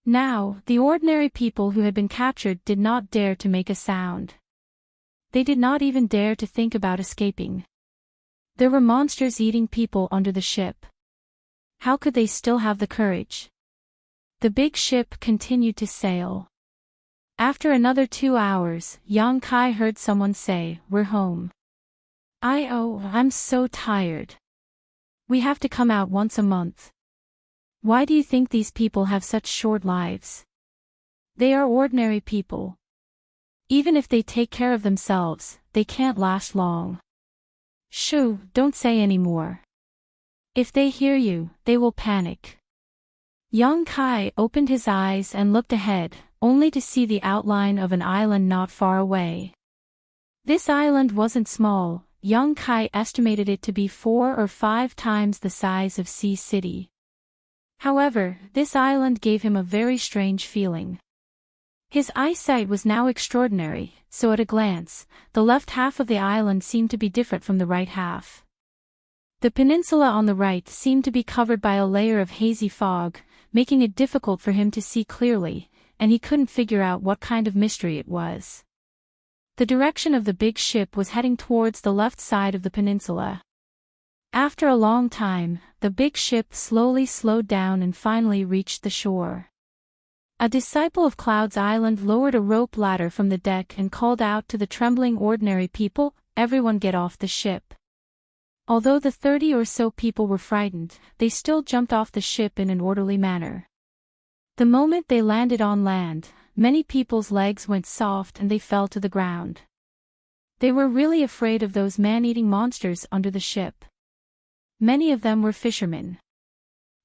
now, the ordinary people who had been captured did not dare to make a sound. They did not even dare to think about escaping. There were monsters eating people under the ship. How could they still have the courage? The big ship continued to sail. After another 2 hours, Yang Kai heard someone say, "We're home." I'm so tired. We have to come out once a month. Why do you think these people have such short lives? They are ordinary people. Even if they take care of themselves, they can't last long. Shoo, don't say any more. If they hear you, they will panic. Yang Kai opened his eyes and looked ahead, only to see the outline of an island not far away. This island wasn't small. Yang Kai estimated it to be 4 or 5 times the size of Sea City. However, this island gave him a very strange feeling. His eyesight was now extraordinary, so at a glance, the left half of the island seemed to be different from the right half. The peninsula on the right seemed to be covered by a layer of hazy fog, making it difficult for him to see clearly, and he couldn't figure out what kind of mystery it was. The direction of the big ship was heading towards the left side of the peninsula. After a long time, the big ship slowly slowed down and finally reached the shore. A disciple of Cloud's Island lowered a rope ladder from the deck and called out to the trembling ordinary people, "Everyone get off the ship." Although the 30 or so people were frightened, they still jumped off the ship in an orderly manner. The moment they landed on land, many people's legs went soft and they fell to the ground. They were really afraid of those man-eating monsters under the ship. Many of them were fishermen.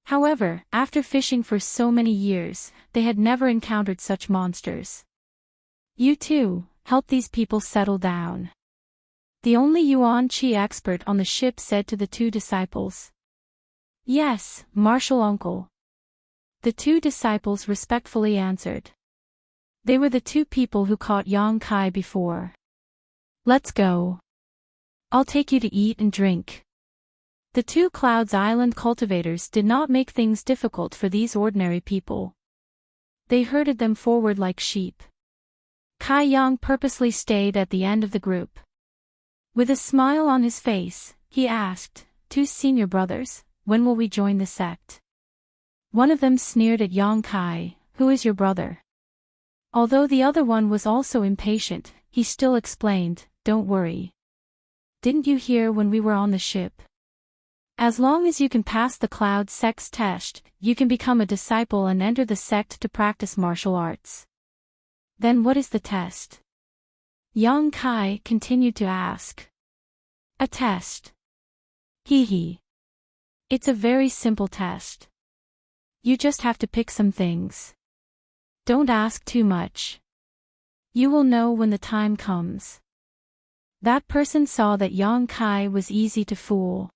However, after fishing for so many years, they had never encountered such monsters. "You too, help these people settle down." The only Yuan Qi expert on the ship said to the 2 disciples. "Yes, Martial Uncle." The 2 disciples respectfully answered. They were the 2 people who caught Yang Kai before. "Let's go. I'll take you to eat and drink." The 2 Clouds Island cultivators did not make things difficult for these ordinary people. They herded them forward like sheep. Kai Yang purposely stayed at the end of the group. With a smile on his face, he asked, "2 senior brothers, when will we join the sect?" One of them sneered at Yang Kai, "Who is your brother?" Although the other one was also impatient, he still explained, "Don't worry. Didn't you hear when we were on the ship? As long as you can pass the Cloud sect's test, you can become a disciple and enter the sect to practice martial arts." "Then what is the test?" Yang Kai continued to ask. "A test. Hee. It's a very simple test. You just have to pick some things. Don't ask too much. You will know when the time comes." That person saw that Yang Kai was easy to fool.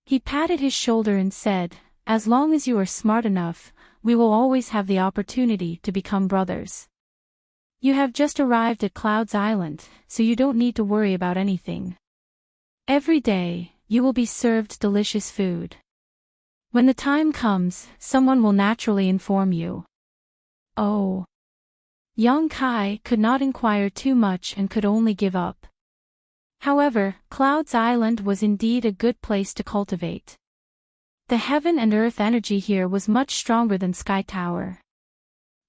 He patted his shoulder and said, "As long as you are smart enough, we will always have the opportunity to become brothers. You have just arrived at Cloud's Island, so you don't need to worry about anything. Every day, you will be served delicious food. When the time comes, someone will naturally inform you." "Oh." Yang Kai could not inquire too much and could only give up. However, Cloud's Island was indeed a good place to cultivate. The heaven and earth energy here was much stronger than Sky Tower.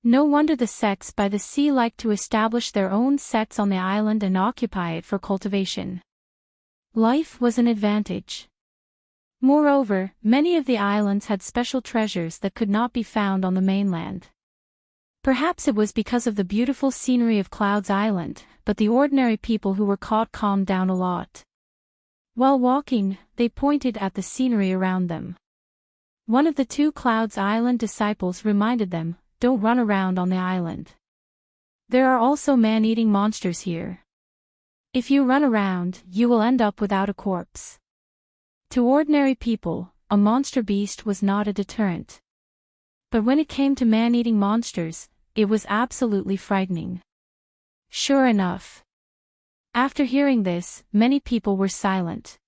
No wonder the sects by the sea liked to establish their own sects on the island and occupy it for cultivation. Life was an advantage. Moreover, many of the islands had special treasures that could not be found on the mainland. Perhaps it was because of the beautiful scenery of Cloud's Island, but the ordinary people who were caught calmed down a lot. While walking, they pointed at the scenery around them. One of the two Clouds Island disciples reminded them, "Don't run around on the island. There are also man-eating monsters here. If you run around, you will end up without a corpse." To ordinary people, a monster beast was not a deterrent. But when it came to man-eating monsters, it was absolutely frightening. Sure enough. After hearing this, many people were silent.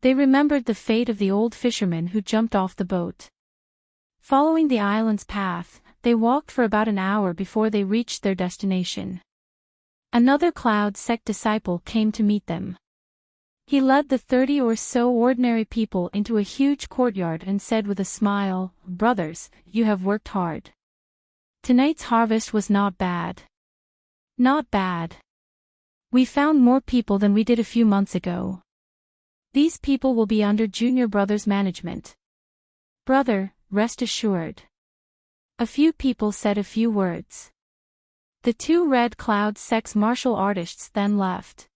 They remembered the fate of the old fisherman who jumped off the boat. Following the island's path, they walked for about an hour before they reached their destination. Another Cloud sect disciple came to meet them. He led the 30 or so ordinary people into a huge courtyard and said with a smile, "Brothers, you have worked hard. Tonight's harvest was not bad. Not bad. We found more people than we did a few months ago. These people will be under Junior Brother's management. Brother, rest assured." A few people said a few words. The two Red Cloud sect's martial artists then left.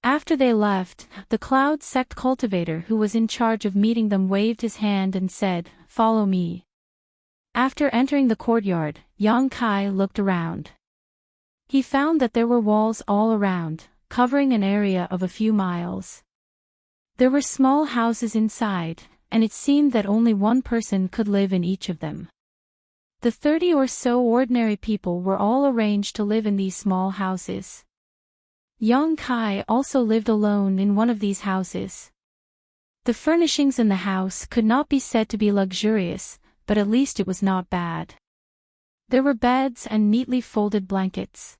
After they left, the Cloud sect cultivator who was in charge of meeting them waved his hand and said, "Follow me." After entering the courtyard, Yang Kai looked around. He found that there were walls all around, covering an area of a few miles. There were small houses inside, and it seemed that only one person could live in each of them. The 30 or so ordinary people were all arranged to live in these small houses. Yang Kai also lived alone in one of these houses. The furnishings in the house could not be said to be luxurious, but at least it was not bad. There were beds and neatly folded blankets.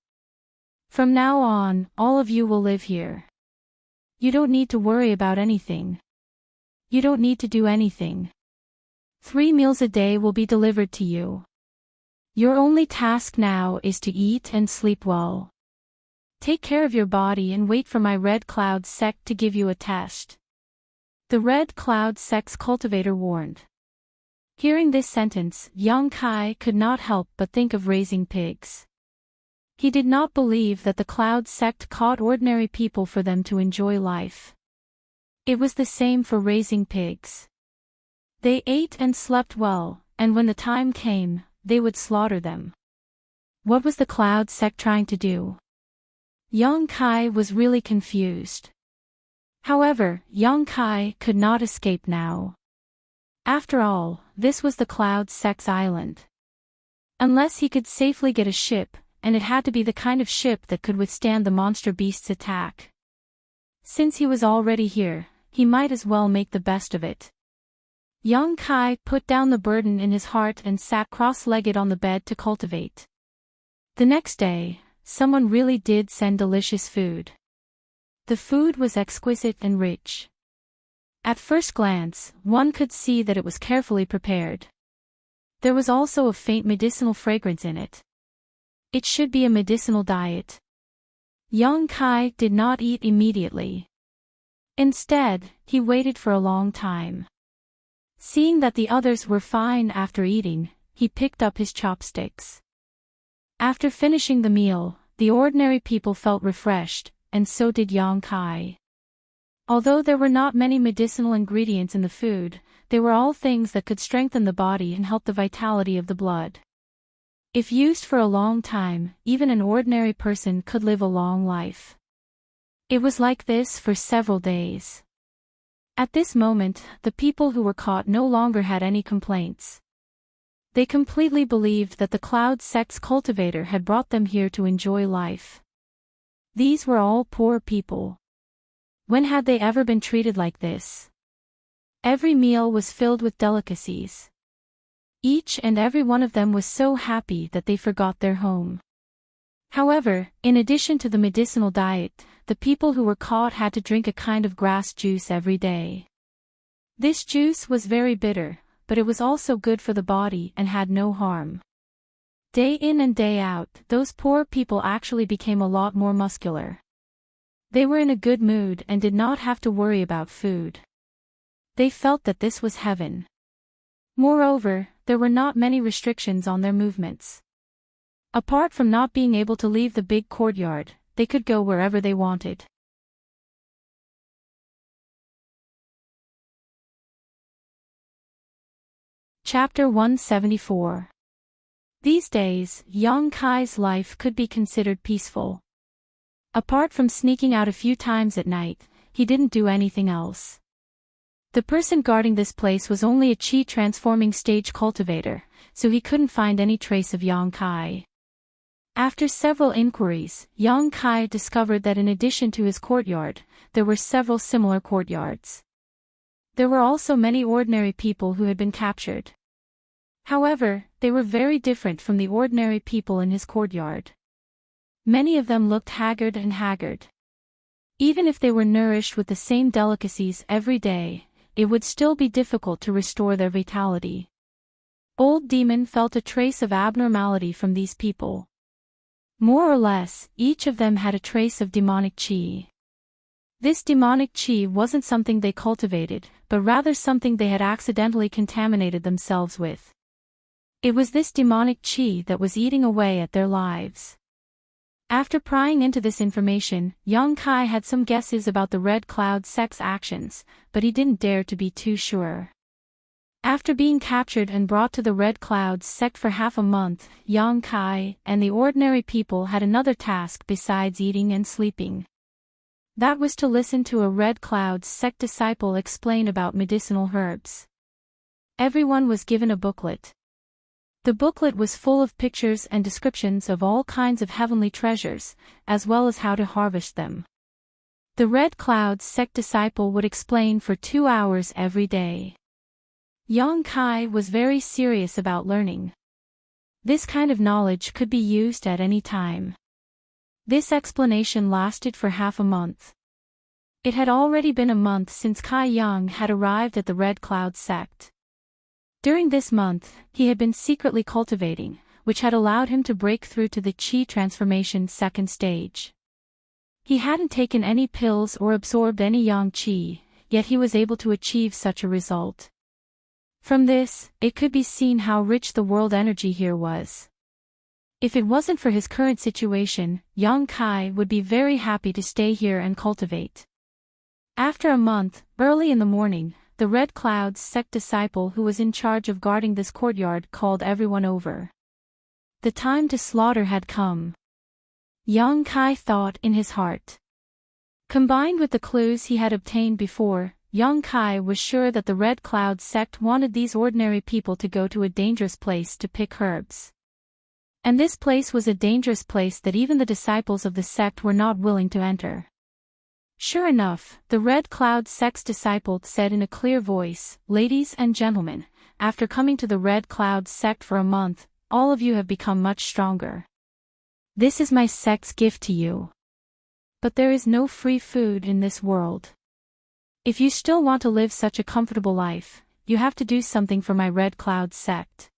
"From now on, all of you will live here. You don't need to worry about anything. You don't need to do anything. 3 meals a day will be delivered to you. Your only task now is to eat and sleep well. Take care of your body and wait for my Red Cloud sect to give you a test." The Red Cloud sect's cultivator warned. Hearing this sentence, Yang Kai could not help but think of raising pigs. He did not believe that the Cloud sect caught ordinary people for them to enjoy life. It was the same for raising pigs. They ate and slept well, and when the time came, they would slaughter them. What was the Cloud sect trying to do? Yang Kai was really confused. However, Yang Kai could not escape now. After all, this was the Cloud sect's island. Unless he could safely get a ship, and it had to be the kind of ship that could withstand the monster beast's attack. Since he was already here, he might as well make the best of it. Yang Kai put down the burden in his heart and sat cross-legged on the bed to cultivate. The next day, someone really did send delicious food. The food was exquisite and rich. At first glance, one could see that it was carefully prepared. There was also a faint medicinal fragrance in it. It should be a medicinal diet. Yang Kai did not eat immediately. Instead, he waited for a long time. Seeing that the others were fine after eating, he picked up his chopsticks. After finishing the meal, the ordinary people felt refreshed, and so did Yang Kai. Although there were not many medicinal ingredients in the food, they were all things that could strengthen the body and help the vitality of the blood. If used for a long time, even an ordinary person could live a long life. It was like this for several days. At this moment, the people who were caught no longer had any complaints. They completely believed that the Cloud sect's cultivator had brought them here to enjoy life. These were all poor people. When had they ever been treated like this? Every meal was filled with delicacies. Each and every one of them was so happy that they forgot their home. However, in addition to the medicinal diet, the people who were caught had to drink a kind of grass juice every day. This juice was very bitter, but it was also good for the body and had no harm. Day in and day out, those poor people actually became a lot more muscular. They were in a good mood and did not have to worry about food. They felt that this was heaven. Moreover, there were not many restrictions on their movements. Apart from not being able to leave the big courtyard, they could go wherever they wanted. Chapter 174. These days, Yang Kai's life could be considered peaceful. Apart from sneaking out a few times at night, he didn't do anything else. The person guarding this place was only a chi transforming stage cultivator, so he couldn't find any trace of Yang Kai. After several inquiries, Yang Kai discovered that in addition to his courtyard, there were several similar courtyards. There were also many ordinary people who had been captured. However, they were very different from the ordinary people in his courtyard. Many of them looked haggard. Even if they were nourished with the same delicacies every day, it would still be difficult to restore their vitality. Old Demon felt a trace of abnormality from these people. More or less, each of them had a trace of demonic chi. This demonic chi wasn't something they cultivated, but rather something they had accidentally contaminated themselves with. It was this demonic chi that was eating away at their lives. After prying into this information, Yang Kai had some guesses about the Red Cloud sect's actions, but he didn't dare to be too sure. After being captured and brought to the Red Cloud sect for half a month, Yang Kai and the ordinary people had another task besides eating and sleeping. That was to listen to a Red Cloud sect disciple explain about medicinal herbs. Everyone was given a booklet. The booklet was full of pictures and descriptions of all kinds of heavenly treasures, as well as how to harvest them. The Red Cloud sect disciple would explain for 2 hours every day. Yang Kai was very serious about learning. This kind of knowledge could be used at any time. This explanation lasted for half a month. It had already been a month since Kai Yang had arrived at the Red Cloud sect. During this month, he had been secretly cultivating, which had allowed him to break through to the Qi transformation second stage. He hadn't taken any pills or absorbed any Yang Qi, yet he was able to achieve such a result. From this, it could be seen how rich the world energy here was. If it wasn't for his current situation, Yang Kai would be very happy to stay here and cultivate. After a month, early in the morning, the Red Cloud sect disciple who was in charge of guarding this courtyard called everyone over. The time to slaughter had come. Yang Kai thought in his heart. Combined with the clues he had obtained before, Yang Kai was sure that the Red Cloud sect wanted these ordinary people to go to a dangerous place to pick herbs. And this place was a dangerous place that even the disciples of the sect were not willing to enter. Sure enough, the Red Cloud sect's disciple said in a clear voice, "Ladies and gentlemen, after coming to the Red Cloud sect for a month, all of you have become much stronger. This is my sect's gift to you. But there is no free food in this world. If you still want to live such a comfortable life, you have to do something for my Red Cloud sect.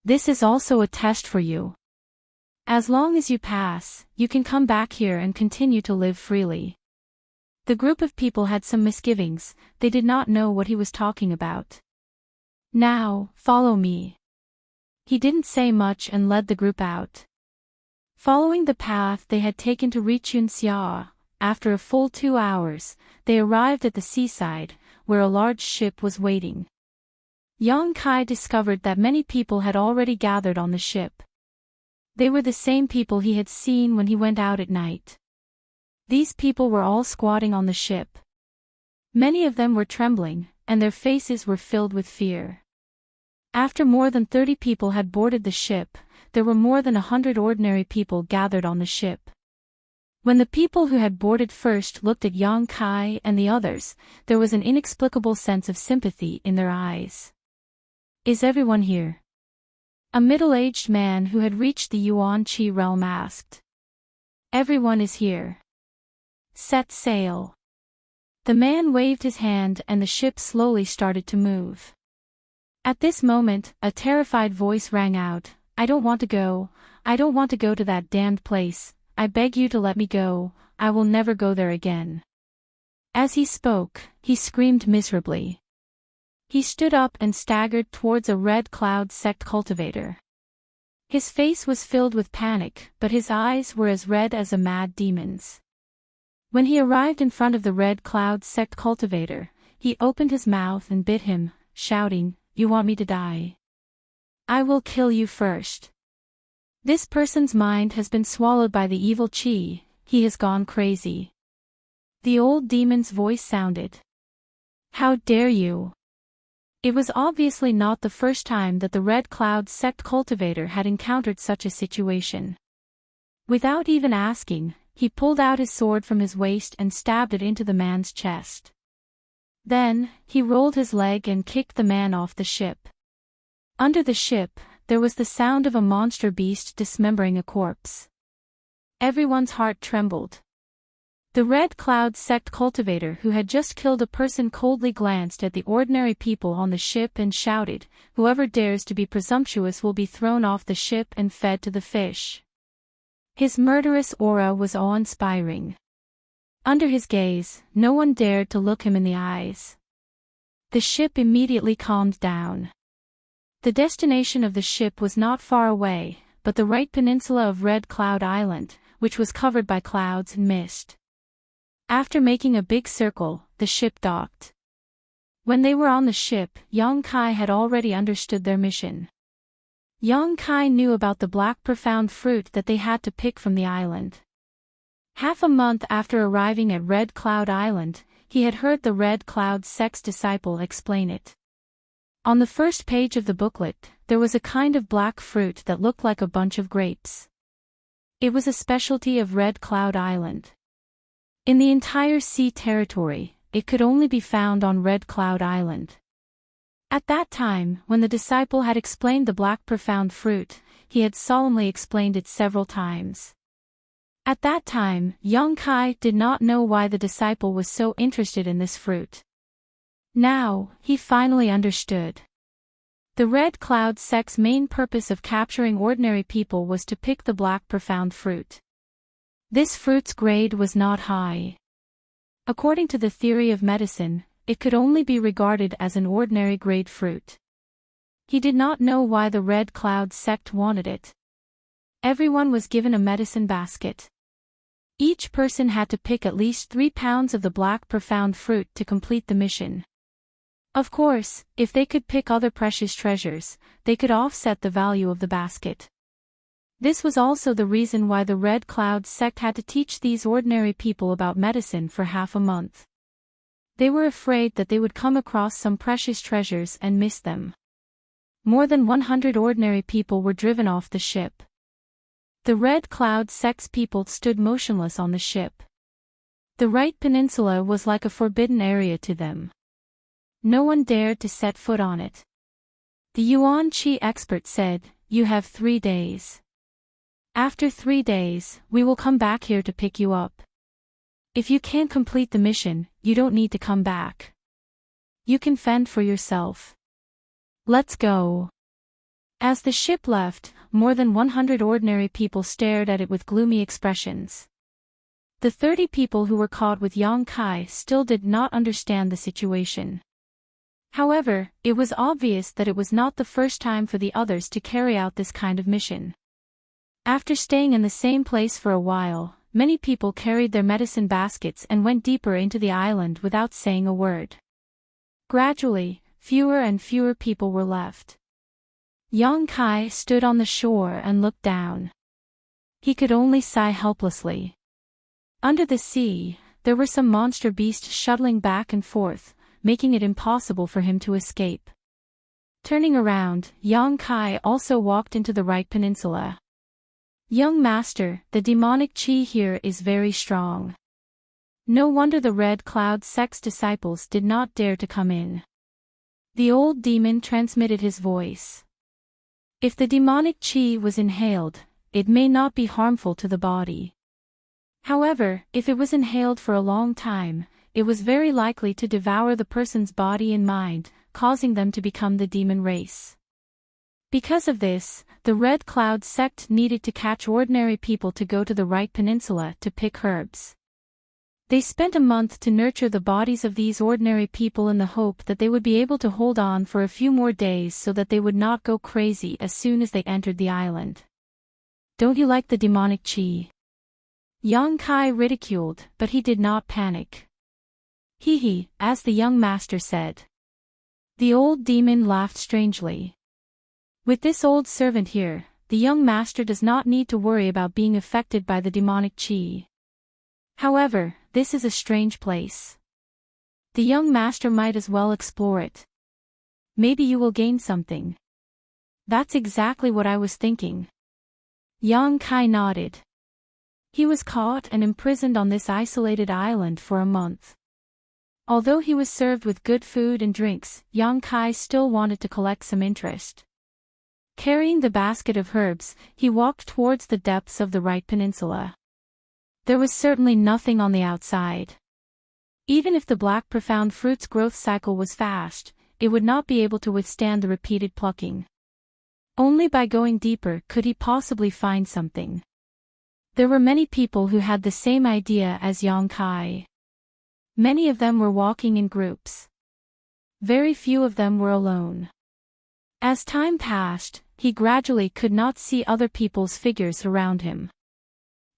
This is also a test for you. As long as you pass, you can come back here and continue to live freely." The group of people had some misgivings, they did not know what he was talking about. "Now, follow me." He didn't say much and led the group out. Following the path they had taken to reach Wuxia, after a full 2 hours, they arrived at the seaside, where a large ship was waiting. Yang Kai discovered that many people had already gathered on the ship. They were the same people he had seen when he went out at night. These people were all squatting on the ship. Many of them were trembling, and their faces were filled with fear. After more than 30 people had boarded the ship, there were more than 100 ordinary people gathered on the ship. When the people who had boarded first looked at Yang Kai and the others, there was an inexplicable sense of sympathy in their eyes. "Is everyone here?" A middle-aged man who had reached the Yuan Qi realm asked. "Everyone is here. Set sail." The man waved his hand and the ship slowly started to move. At this moment, a terrified voice rang out, "I don't want to go. I don't want to go to that damned place. I beg you to let me go. I will never go there again." As he spoke, he screamed miserably. He stood up and staggered towards a Red Cloud sect cultivator. His face was filled with panic, but his eyes were as red as a mad demon's. When he arrived in front of the Red Cloud sect cultivator, he opened his mouth and bit him, shouting, you want me to die? I will kill you first. This person's mind has been swallowed by the evil chi, he has gone crazy. The old demon's voice sounded. How dare you? It was obviously not the first time that the Red Cloud sect cultivator had encountered such a situation. Without even asking, he pulled out his sword from his waist and stabbed it into the man's chest. Then, he rolled his leg and kicked the man off the ship. Under the ship, there was the sound of a monster beast dismembering a corpse. Everyone's heart trembled. The Red Cloud sect cultivator who had just killed a person coldly glanced at the ordinary people on the ship and shouted, "Whoever dares to be presumptuous will be thrown off the ship and fed to the fish." His murderous aura was awe-inspiring. Under his gaze, no one dared to look him in the eyes. The ship immediately calmed down. The destination of the ship was not far away, but the right peninsula of Red Cloud Island, which was covered by clouds and mist. After making a big circle, the ship docked. When they were on the ship, Yang Kai had already understood their mission. Yang Kai knew about the black profound fruit that they had to pick from the island. Half a month after arriving at Red Cloud Island, he had heard the Red Cloud sect's disciple explain it. On the first page of the booklet, there was a kind of black fruit that looked like a bunch of grapes. It was a specialty of Red Cloud Island. In the entire sea territory, it could only be found on Red Cloud Island. At that time, when the disciple had explained the black profound fruit, he had solemnly explained it several times. At that time, Yang Kai did not know why the disciple was so interested in this fruit. Now, he finally understood. The Red Cloud sect's main purpose of capturing ordinary people was to pick the black profound fruit. This fruit's grade was not high. According to the theory of medicine, it could only be regarded as an ordinary grade fruit. He did not know why the Red Cloud sect wanted it. Everyone was given a medicine basket. Each person had to pick at least 3 pounds of the black profound fruit to complete the mission. Of course, if they could pick other precious treasures, they could offset the value of the basket. This was also the reason why the Red Cloud sect had to teach these ordinary people about medicine for half a month. They were afraid that they would come across some precious treasures and miss them. More than 100 ordinary people were driven off the ship. The Red Cloud sect's people stood motionless on the ship. The right peninsula was like a forbidden area to them. No one dared to set foot on it. The Yuan Qi expert said, "You have 3 days. After 3 days, we will come back here to pick you up. If you can't complete the mission, you don't need to come back. You can fend for yourself. Let's go." As the ship left, more than 100 ordinary people stared at it with gloomy expressions. The 30 people who were caught with Yang Kai still did not understand the situation. However, it was obvious that it was not the first time for the others to carry out this kind of mission. After staying in the same place for a while, many people carried their medicine baskets and went deeper into the island without saying a word. Gradually, fewer and fewer people were left. Yang Kai stood on the shore and looked down. He could only sigh helplessly. Under the sea, there were some monster beasts shuttling back and forth, making it impossible for him to escape. Turning around, Yang Kai also walked into the right peninsula. "Young master, the demonic chi here is very strong. No wonder the Red Cloud sect's disciples did not dare to come in." The old demon transmitted his voice. If the demonic chi was inhaled, it may not be harmful to the body. However, if it was inhaled for a long time, it was very likely to devour the person's body and mind, causing them to become the demon race. Because of this, the Red Cloud sect needed to catch ordinary people to go to the right peninsula to pick herbs. They spent a month to nurture the bodies of these ordinary people in the hope that they would be able to hold on for a few more days so that they would not go crazy as soon as they entered the island. "Don't you like the demonic chi?" Yang Kai ridiculed, but he did not panic. "Hee hee," as the young master said. The old demon laughed strangely. With this old servant here, the young master does not need to worry about being affected by the demonic chi. However, this is a strange place. The young master might as well explore it. Maybe you will gain something. That's exactly what I was thinking. Yang Kai nodded. He was caught and imprisoned on this isolated island for a month. Although he was served with good food and drinks, Yang Kai still wanted to collect some interest. Carrying the basket of herbs, he walked towards the depths of the right peninsula. There was certainly nothing on the outside. Even if the black profound fruit's growth cycle was fast, it would not be able to withstand the repeated plucking. Only by going deeper could he possibly find something. There were many people who had the same idea as Yang Kai. Many of them were walking in groups. Very few of them were alone. As time passed, he gradually could not see other people's figures around him.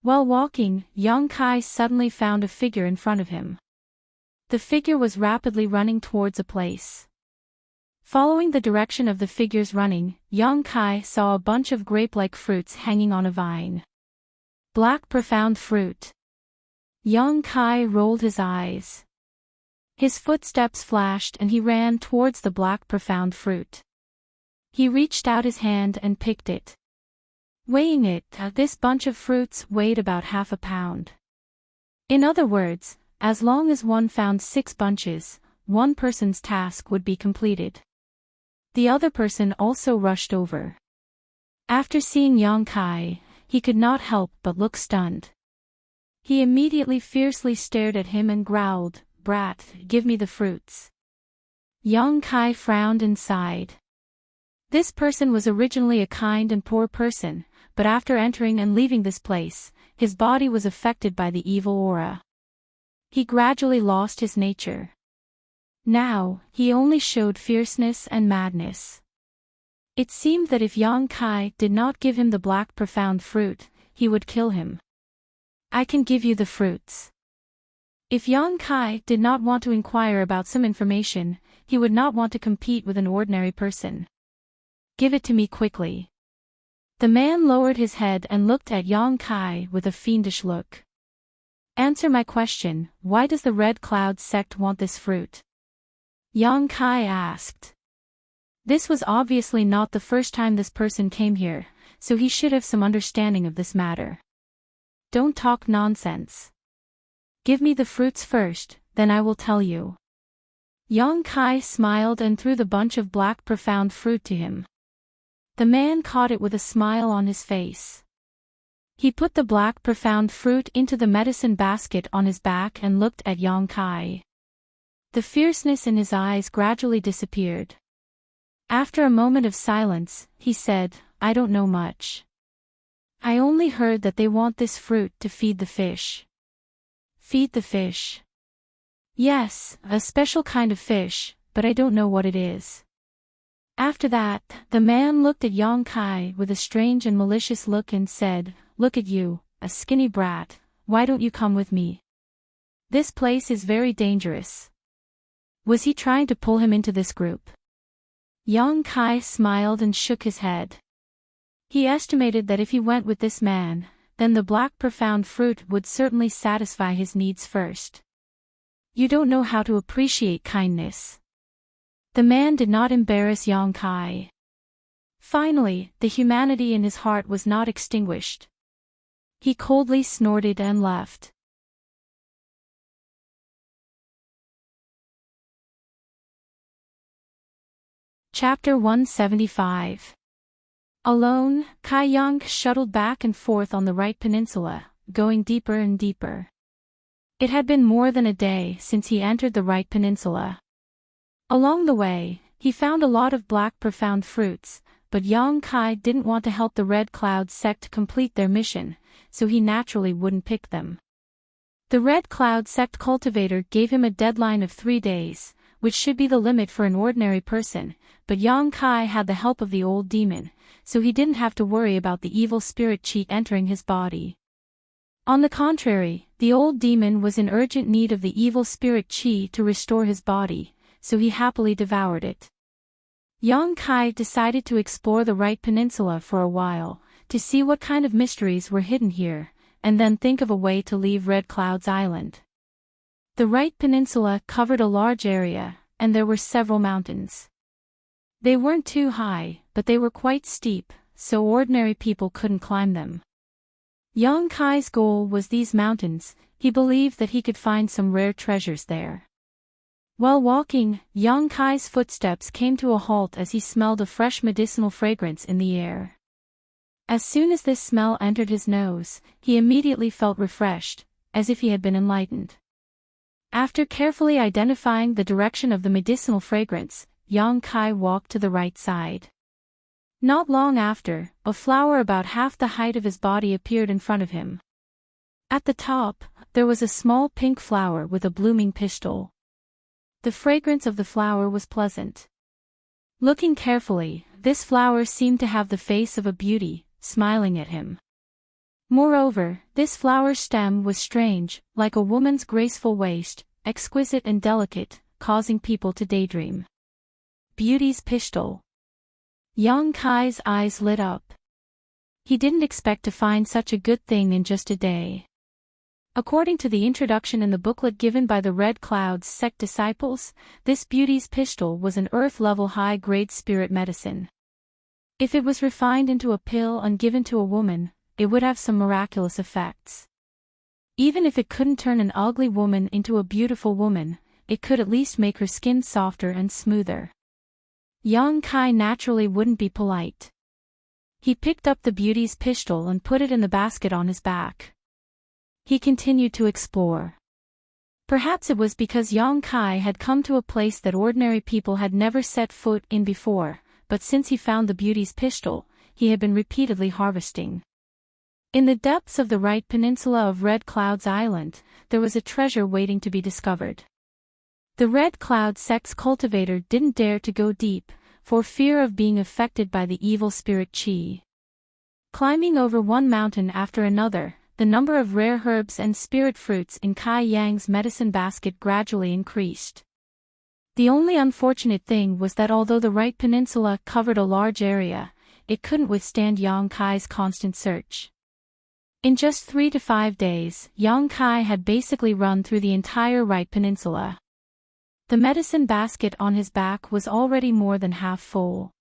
While walking, Yang Kai suddenly found a figure in front of him. The figure was rapidly running towards a place. Following the direction of the figure's running, Yang Kai saw a bunch of grape-like fruits hanging on a vine. Black profound fruit. Yang Kai rolled his eyes. His footsteps flashed and he ran towards the black profound fruit. He reached out his hand and picked it. Weighing it, this bunch of fruits weighed about half a pound. In other words, as long as one found 6 bunches, one person's task would be completed. The other person also rushed over. After seeing Yang Kai, he could not help but look stunned. He immediately fiercely stared at him and growled, "Brat, give me the fruits." Yang Kai frowned and sighed. This person was originally a kind and poor person, but after entering and leaving this place, his body was affected by the evil aura. He gradually lost his nature. Now, he only showed fierceness and madness. It seemed that if Yang Kai did not give him the black profound fruit, he would kill him. "I can give you the fruits." If Yang Kai did not want to inquire about some information, he would not want to compete with an ordinary person. "Give it to me quickly." The man lowered his head and looked at Yang Kai with a fiendish look. "Answer my question, why does the Red Cloud sect want this fruit?" Yang Kai asked. This was obviously not the first time this person came here, so he should have some understanding of this matter. "Don't talk nonsense. Give me the fruits first, then I will tell you." Yang Kai smiled and threw the bunch of black profound fruit to him. The man caught it with a smile on his face. He put the black profound fruit into the medicine basket on his back and looked at Yang Kai. The fierceness in his eyes gradually disappeared. After a moment of silence, he said, "I don't know much. I only heard that they want this fruit to feed the fish." "Feed the fish?" "Yes, a special kind of fish, but I don't know what it is." After that, the man looked at Yang Kai with a strange and malicious look and said, "Look at you, a skinny brat, why don't you come with me? This place is very dangerous." Was he trying to pull him into this group? Yang Kai smiled and shook his head. He estimated that if he went with this man, then the black profound fruit would certainly satisfy his needs first. "You don't know how to appreciate kindness." The man did not embarrass Yang Kai. Finally, the humanity in his heart was not extinguished. He coldly snorted and left. Chapter 175. Alone, Kai Yang shuttled back and forth on the right peninsula, going deeper and deeper. It had been more than a day since he entered the right peninsula. Along the way, he found a lot of black profound fruits, but Yang Kai didn't want to help the Red Cloud sect complete their mission, so he naturally wouldn't pick them. The Red Cloud sect cultivator gave him a deadline of 3 days, which should be the limit for an ordinary person, but Yang Kai had the help of the old demon, so he didn't have to worry about the evil spirit chi entering his body. On the contrary, the old demon was in urgent need of the evil spirit chi to restore his body, so he happily devoured it. Yang Kai decided to explore the Right Peninsula for a while, to see what kind of mysteries were hidden here, and then think of a way to leave Red Cloud's island. The Right Peninsula covered a large area, and there were several mountains. They weren't too high, but they were quite steep, so ordinary people couldn't climb them. Yang Kai's goal was these mountains. He believed that he could find some rare treasures there. While walking, Yang Kai's footsteps came to a halt as he smelled a fresh medicinal fragrance in the air. As soon as this smell entered his nose, he immediately felt refreshed, as if he had been enlightened. After carefully identifying the direction of the medicinal fragrance, Yang Kai walked to the right side. Not long after, a flower about half the height of his body appeared in front of him. At the top, there was a small pink flower with a blooming pistil. The fragrance of the flower was pleasant. Looking carefully, this flower seemed to have the face of a beauty, smiling at him. Moreover, this flower's stem was strange, like a woman's graceful waist, exquisite and delicate, causing people to daydream. Beauty's pistil. Yang Kai's eyes lit up. He didn't expect to find such a good thing in just a day. According to the introduction in the booklet given by the Red Cloud's sect disciples, this beauty's pistil was an earth-level high-grade spirit medicine. If it was refined into a pill and given to a woman, it would have some miraculous effects. Even if it couldn't turn an ugly woman into a beautiful woman, it could at least make her skin softer and smoother. Yang Kai naturally wouldn't be polite. He picked up the beauty's pistil and put it in the basket on his back. He continued to explore. Perhaps it was because Yang Kai had come to a place that ordinary people had never set foot in before, but since he found the beauty's pistil, he had been repeatedly harvesting. In the depths of the Right Peninsula of Red Cloud's island, there was a treasure waiting to be discovered. The Red Cloud sect's cultivator didn't dare to go deep, for fear of being affected by the evil spirit Qi. Climbing over one mountain after another, the number of rare herbs and spirit fruits in Kai Yang's medicine basket gradually increased. The only unfortunate thing was that although the Right Peninsula covered a large area, it couldn't withstand Yang Kai's constant search. In just 3 to 5 days, Yang Kai had basically run through the entire Right Peninsula. The medicine basket on his back was already more than half full.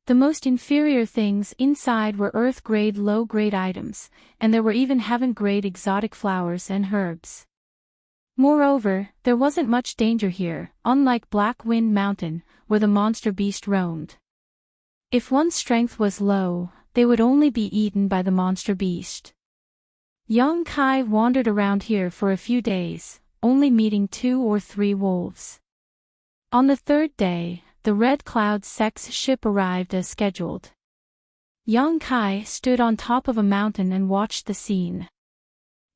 The most inferior things inside were earth-grade low-grade items, and there were even heaven-grade exotic flowers and herbs. Moreover, there wasn't much danger here, unlike Black Wind Mountain, where the monster beast roamed. If one's strength was low, they would only be eaten by the monster beast. Yang Kai wandered around here for a few days, only meeting 2 or 3 wolves. On the 3rd day, the Red Cloud sect's ship arrived as scheduled. Yang Kai stood on top of a mountain and watched the scene.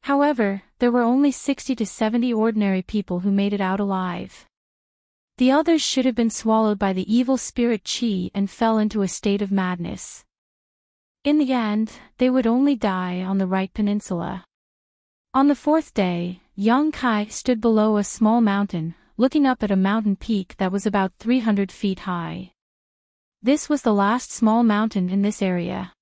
However, there were only 60 to 70 ordinary people who made it out alive. The others should have been swallowed by the evil spirit Qi and fell into a state of madness. In the end, they would only die on the Right Peninsula. On the 4th day, Yang Kai stood below a small mountain, looking up at a mountain peak that was about 300 feet high. This was the last small mountain in this area.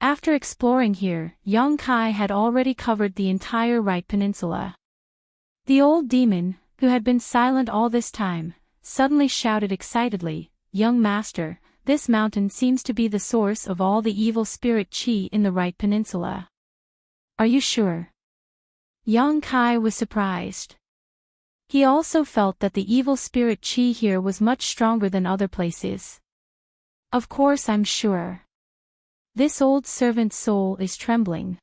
After exploring here, Yang Kai had already covered the entire Right Peninsula. The old demon, who had been silent all this time, suddenly shouted excitedly, "Young master, this mountain seems to be the source of all the evil spirit Qi in the Right Peninsula. Are you sure?" Yang Kai was surprised. He also felt that the evil spirit Qi here was much stronger than other places. "Of course I'm sure. This old servant's soul is trembling.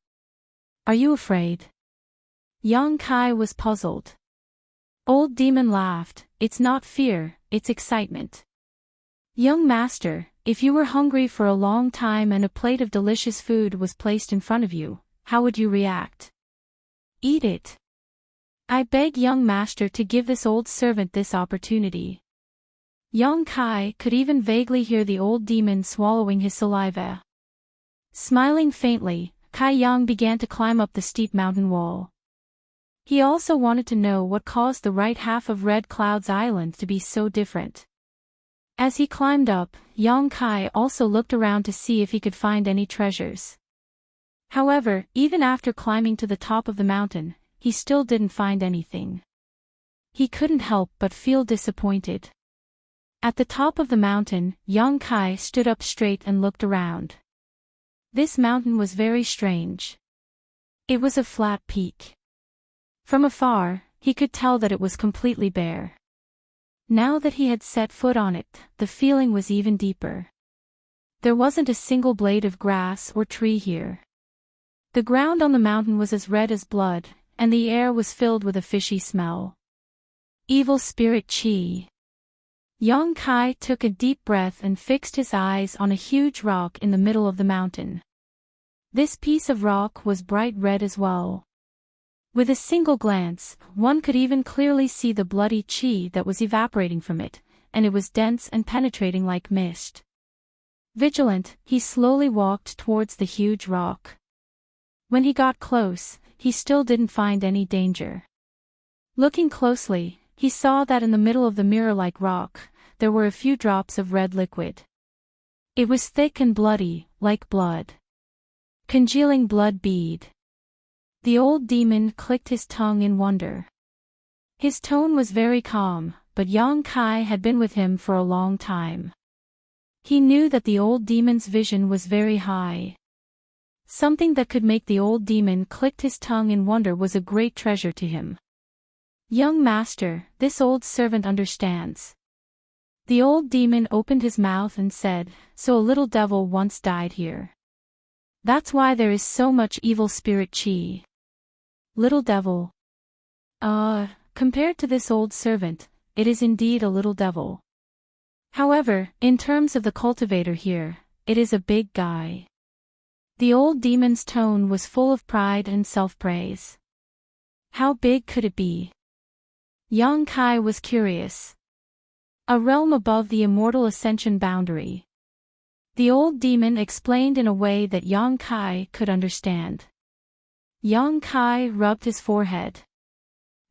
Are you afraid?" Yang Kai was puzzled. Old demon laughed. "It's not fear, it's excitement. Young master, if you were hungry for a long time and a plate of delicious food was placed in front of you, how would you react? Eat it. I beg young master to give this old servant this opportunity." Yang Kai could even vaguely hear the old demon swallowing his saliva. Smiling faintly, Kai Yang began to climb up the steep mountain wall. He also wanted to know what caused the right half of Red Cloud's island to be so different. As he climbed up, Yang Kai also looked around to see if he could find any treasures. However, even after climbing to the top of the mountain, he still didn't find anything. He couldn't help but feel disappointed. At the top of the mountain, Yang Kai stood up straight and looked around. This mountain was very strange. It was a flat peak. From afar, he could tell that it was completely bare. Now that he had set foot on it, the feeling was even deeper. There wasn't a single blade of grass or tree here. The ground on the mountain was as red as blood, and the air was filled with a fishy smell. Evil spirit Qi. Yang Kai took a deep breath and fixed his eyes on a huge rock in the middle of the mountain. This piece of rock was bright red as well. With a single glance, one could even clearly see the bloody qi that was evaporating from it, and it was dense and penetrating like mist. Vigilant, he slowly walked towards the huge rock. When he got close, he still didn't find any danger. Looking closely, he saw that in the middle of the mirror-like rock, there were a few drops of red liquid. It was thick and bloody, like blood. Congealing blood bead. The old demon clicked his tongue in wonder. His tone was very calm, but Yang Kai had been with him for a long time. He knew that the old demon's vision was very high. Something that could make the old demon click his tongue in wonder was a great treasure to him. Young master, this old servant understands. The old demon opened his mouth and said, so a little devil once died here. That's why there is so much evil spirit qi. Little devil. Compared to this old servant, it is indeed a little devil. However, in terms of the cultivator here, it is a big guy. The old demon's tone was full of pride and self-praise. How big could it be? Yang Kai was curious. A realm above the immortal ascension boundary. The old demon explained in a way that Yang Kai could understand. Yang Kai rubbed his forehead.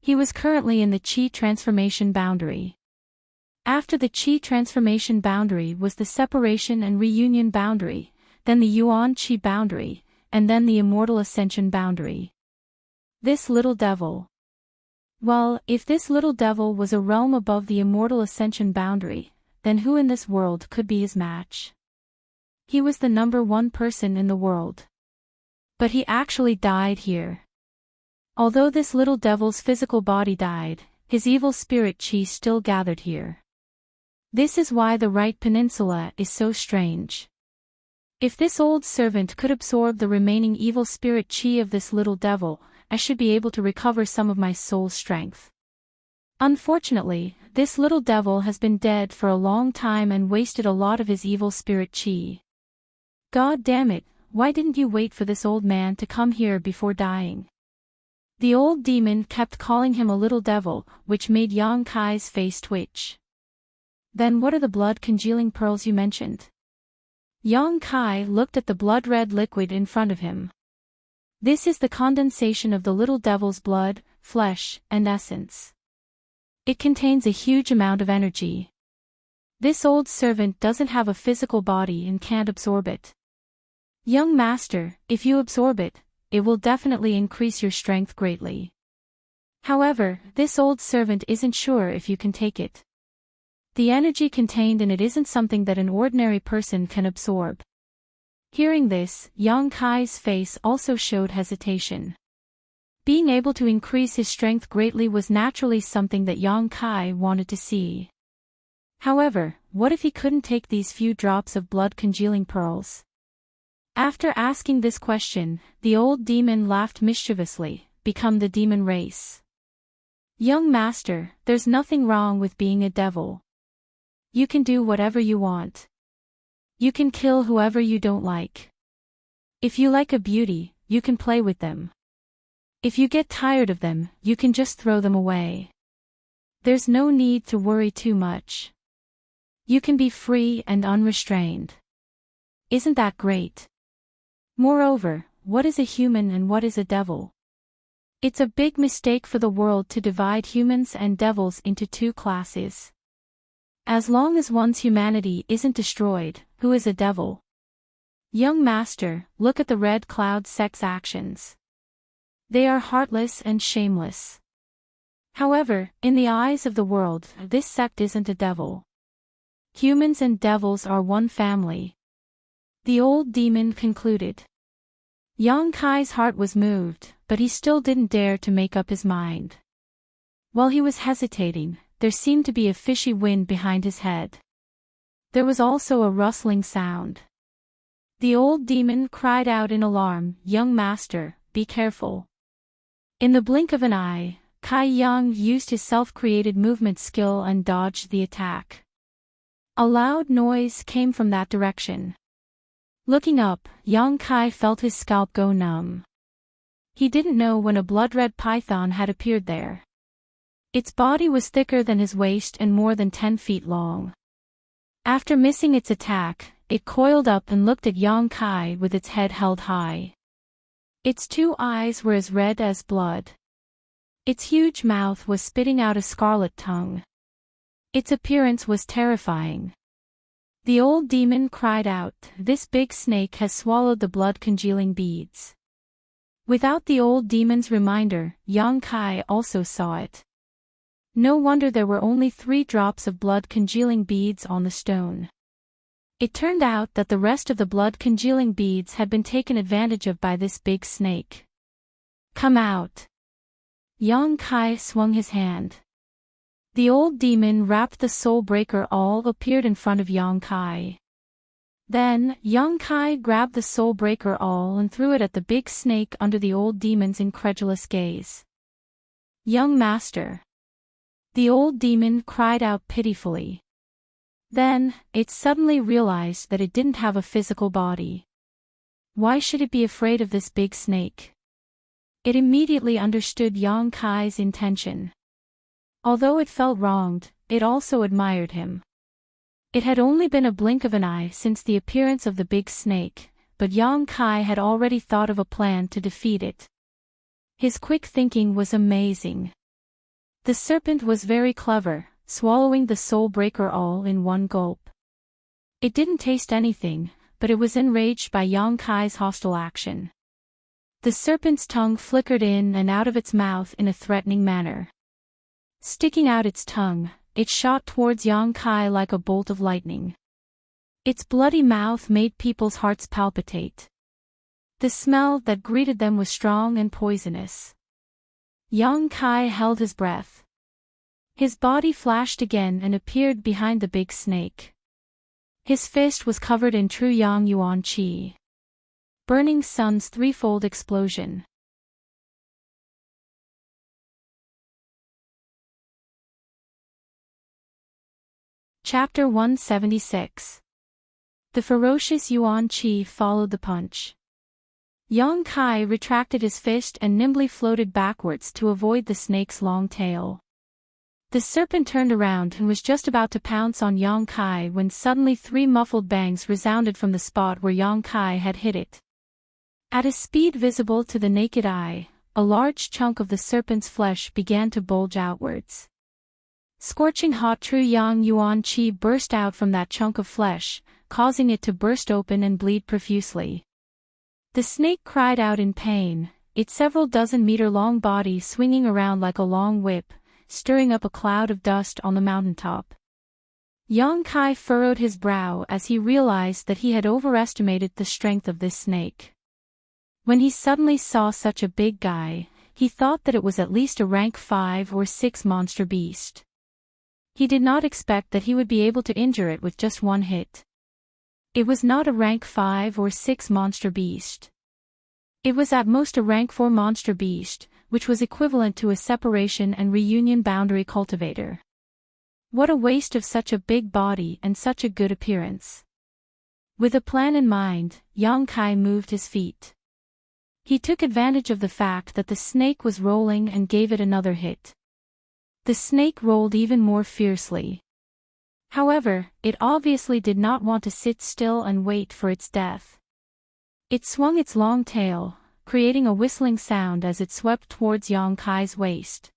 He was currently in the Qi transformation boundary. After the Qi transformation boundary was the separation and reunion boundary, then the Yuan Qi boundary, and then the immortal ascension boundary. This little devil. Well, if this little devil was a realm above the immortal ascension boundary, then who in this world could be his match? He was the number one person in the world. But he actually died here. Although this little devil's physical body died, his evil spirit qi still gathered here. This is why the Right Peninsula is so strange. If this old servant could absorb the remaining evil spirit qi of this little devil, I should be able to recover some of my soul's strength. Unfortunately, this little devil has been dead for a long time and wasted a lot of his evil spirit qi. God damn it, why didn't you wait for this old man to come here before dying? The old demon kept calling him a little devil, which made Yang Kai's face twitch. Then what are the blood-congealing pearls you mentioned? Yang Kai looked at the blood-red liquid in front of him. This is the condensation of the little devil's blood, flesh, and essence. It contains a huge amount of energy. This old servant doesn't have a physical body and can't absorb it. Young master, if you absorb it, it will definitely increase your strength greatly. However, this old servant isn't sure if you can take it. The energy contained in it isn't something that an ordinary person can absorb. Hearing this, Yang Kai's face also showed hesitation. Being able to increase his strength greatly was naturally something that Yang Kai wanted to see. However, what if he couldn't take these few drops of blood-congealing pearls? After asking this question, the old demon laughed mischievously, become the demon race. Young master, there's nothing wrong with being a devil. You can do whatever you want. You can kill whoever you don't like. If you like a beauty, you can play with them. If you get tired of them, you can just throw them away. There's no need to worry too much. You can be free and unrestrained. Isn't that great? Moreover, what is a human and what is a devil? It's a big mistake for the world to divide humans and devils into two classes. As long as one's humanity isn't destroyed, who is a devil? Young master, look at the Red Cloud sect's actions. They are heartless and shameless. However, in the eyes of the world, this sect isn't a devil. Humans and devils are one family. The old demon concluded. Yang Kai's heart was moved, but he still didn't dare to make up his mind. While he was hesitating, there seemed to be a fishy wind behind his head. There was also a rustling sound. The old demon cried out in alarm, "Young master, be careful." In the blink of an eye, Kai Yang used his self-created movement skill and dodged the attack. A loud noise came from that direction. Looking up, Yang Kai felt his scalp go numb. He didn't know when a blood-red python had appeared there. Its body was thicker than his waist and more than 10 feet long. After missing its attack, it coiled up and looked at Yang Kai with its head held high. Its two eyes were as red as blood. Its huge mouth was spitting out a scarlet tongue. Its appearance was terrifying. The old demon cried out, "This big snake has swallowed the blood-congealing beads." Without the old demon's reminder, Yang Kai also saw it. No wonder there were only 3 drops of blood-congealing beads on the stone. It turned out that the rest of the blood-congealing beads had been taken advantage of by this big snake. "Come out!" Yang Kai swung his hand. The old demon wrapped the soul breaker all appeared in front of Yang Kai. Then, Yang Kai grabbed the soul breaker all and threw it at the big snake under the old demon's incredulous gaze. "Young master!" The old demon cried out pitifully. Then, it suddenly realized that it didn't have a physical body. Why should it be afraid of this big snake? It immediately understood Yang Kai's intention. Although it felt wronged, it also admired him. It had only been a blink of an eye since the appearance of the big snake, but Yang Kai had already thought of a plan to defeat it. His quick thinking was amazing. The serpent was very clever, swallowing the soul breaker all in one gulp. It didn't taste anything, but it was enraged by Yang Kai's hostile action. The serpent's tongue flickered in and out of its mouth in a threatening manner. Sticking out its tongue, it shot towards Yang Kai like a bolt of lightning. Its bloody mouth made people's hearts palpitate. The smell that greeted them was strong and poisonous. Yang Kai held his breath. His body flashed again and appeared behind the big snake. His fist was covered in true Yang Yuan Qi. Burning Sun's threefold explosion. Chapter 176. The ferocious Yuan Qi followed the punch. Yang Kai retracted his fist and nimbly floated backwards to avoid the snake's long tail. The serpent turned around and was just about to pounce on Yang Kai when suddenly 3 muffled bangs resounded from the spot where Yang Kai had hit it. At a speed visible to the naked eye, a large chunk of the serpent's flesh began to bulge outwards. Scorching hot true Yang Yuan Qi burst out from that chunk of flesh, causing it to burst open and bleed profusely. The snake cried out in pain, its several dozen meter long body swinging around like a long whip, stirring up a cloud of dust on the mountaintop. Yang Kai furrowed his brow as he realized that he had overestimated the strength of this snake. When he suddenly saw such a big guy, he thought that it was at least a rank 5 or 6 monster beast. He did not expect that he would be able to injure it with just one hit. It was not a rank 5 or 6 monster beast. It was at most a rank 4 monster beast, which was equivalent to a separation and reunion boundary cultivator. What a waste of such a big body and such a good appearance. With a plan in mind, Yang Kai moved his feet. He took advantage of the fact that the snake was rolling and gave it another hit. The snake rolled even more fiercely. However, it obviously did not want to sit still and wait for its death. It swung its long tail, creating a whistling sound as it swept towards Yang Kai's waist.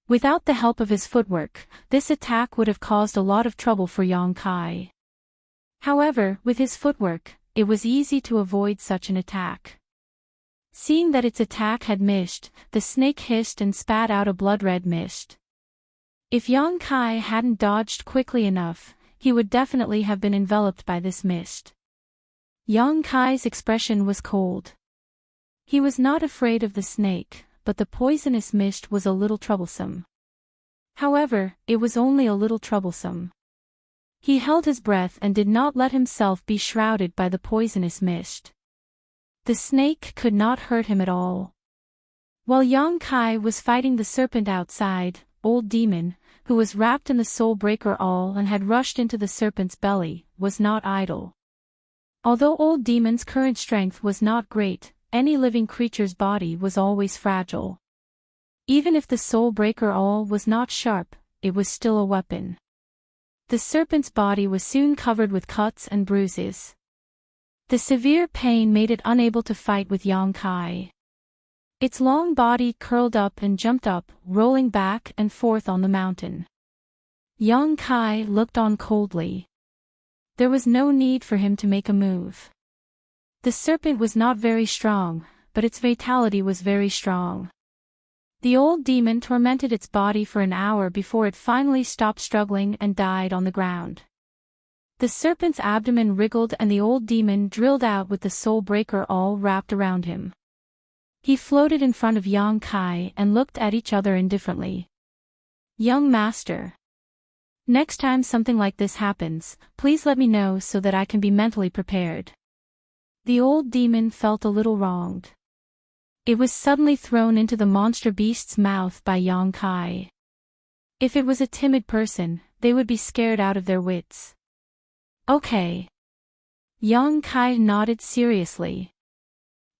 Without the help of his footwork, this attack would have caused a lot of trouble for Yang Kai. However, with his footwork, it was easy to avoid such an attack. Seeing that its attack had missed, the snake hissed and spat out a blood-red mist. If Yang Kai hadn't dodged quickly enough, he would definitely have been enveloped by this mist. Yang Kai's expression was cold. He was not afraid of the snake, but the poisonous mist was a little troublesome. However, it was only a little troublesome. He held his breath and did not let himself be shrouded by the poisonous mist. The snake could not hurt him at all. While Yang Kai was fighting the serpent outside, Old Demon, who was wrapped in the Soul Breaker Awl and had rushed into the serpent's belly, was not idle. Although Old Demon's current strength was not great, any living creature's body was always fragile. Even if the Soul Breaker Awl was not sharp, it was still a weapon. The serpent's body was soon covered with cuts and bruises. The severe pain made it unable to fight with Yang Kai. Its long body curled up and jumped up, rolling back and forth on the mountain. Yang Kai looked on coldly. There was no need for him to make a move. The serpent was not very strong, but its vitality was very strong. The old demon tormented its body for an hour before it finally stopped struggling and died on the ground. The serpent's abdomen wriggled and the old demon drilled out with the Soul Breaker Awl wrapped around him. He floated in front of Yang Kai and looked at each other indifferently. Young master. Next time something like this happens, please let me know so that I can be mentally prepared. The old demon felt a little wronged. It was suddenly thrown into the monster beast's mouth by Yang Kai. If it was a timid person, they would be scared out of their wits. Okay. Yang Kai nodded seriously.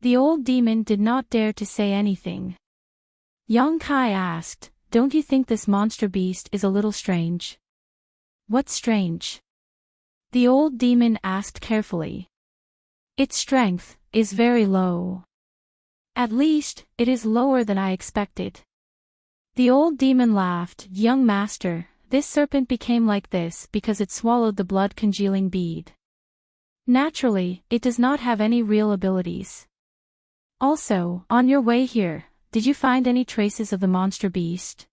The old demon did not dare to say anything. Yang Kai asked, "Don't you think this monster beast is a little strange?" "What's strange?" the old demon asked carefully. "Its strength is very low. At least, it is lower than I expected." The old demon laughed. "Young master, this serpent became like this because it swallowed the blood-congealing bead. Naturally, it does not have any real abilities. Also, on your way here, did you find any traces of the monster beast?"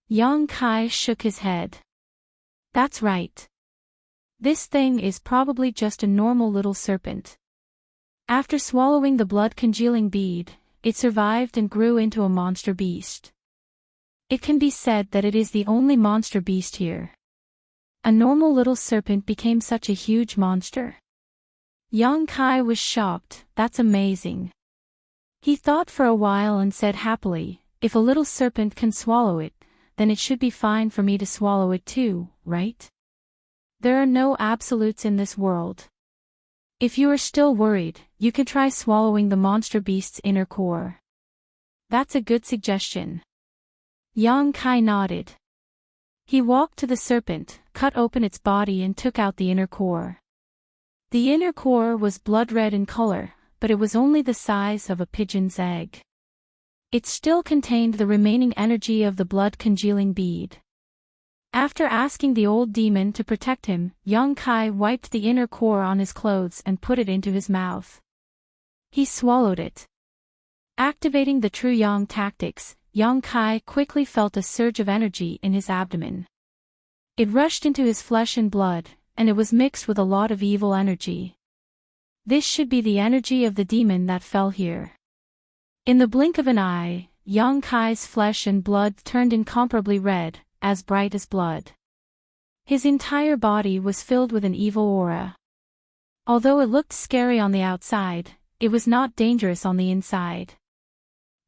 Yang Kai shook his head. "That's right. This thing is probably just a normal little serpent. After swallowing the blood-congealing bead, it survived and grew into a monster beast. It can be said that it is the only monster beast here. A normal little serpent became such a huge monster." Yang Kai was shocked. "That's amazing." He thought for a while and said happily, "If a little serpent can swallow it, then it should be fine for me to swallow it too, right? There are no absolutes in this world. If you are still worried, you can try swallowing the monster beast's inner core." "That's a good suggestion." Yang Kai nodded. He walked to the serpent, cut open its body and took out the inner core. The inner core was blood-red in color, but it was only the size of a pigeon's egg. It still contained the remaining energy of the blood-congealing bead. After asking the old demon to protect him, Yang Kai wiped the inner core on his clothes and put it into his mouth. He swallowed it. Activating the true Yang tactics, Yang Kai quickly felt a surge of energy in his abdomen. It rushed into his flesh and blood, and it was mixed with a lot of evil energy. This should be the energy of the demon that fell here. In the blink of an eye, Yang Kai's flesh and blood turned incomparably red, as bright as blood. His entire body was filled with an evil aura. Although it looked scary on the outside, it was not dangerous on the inside.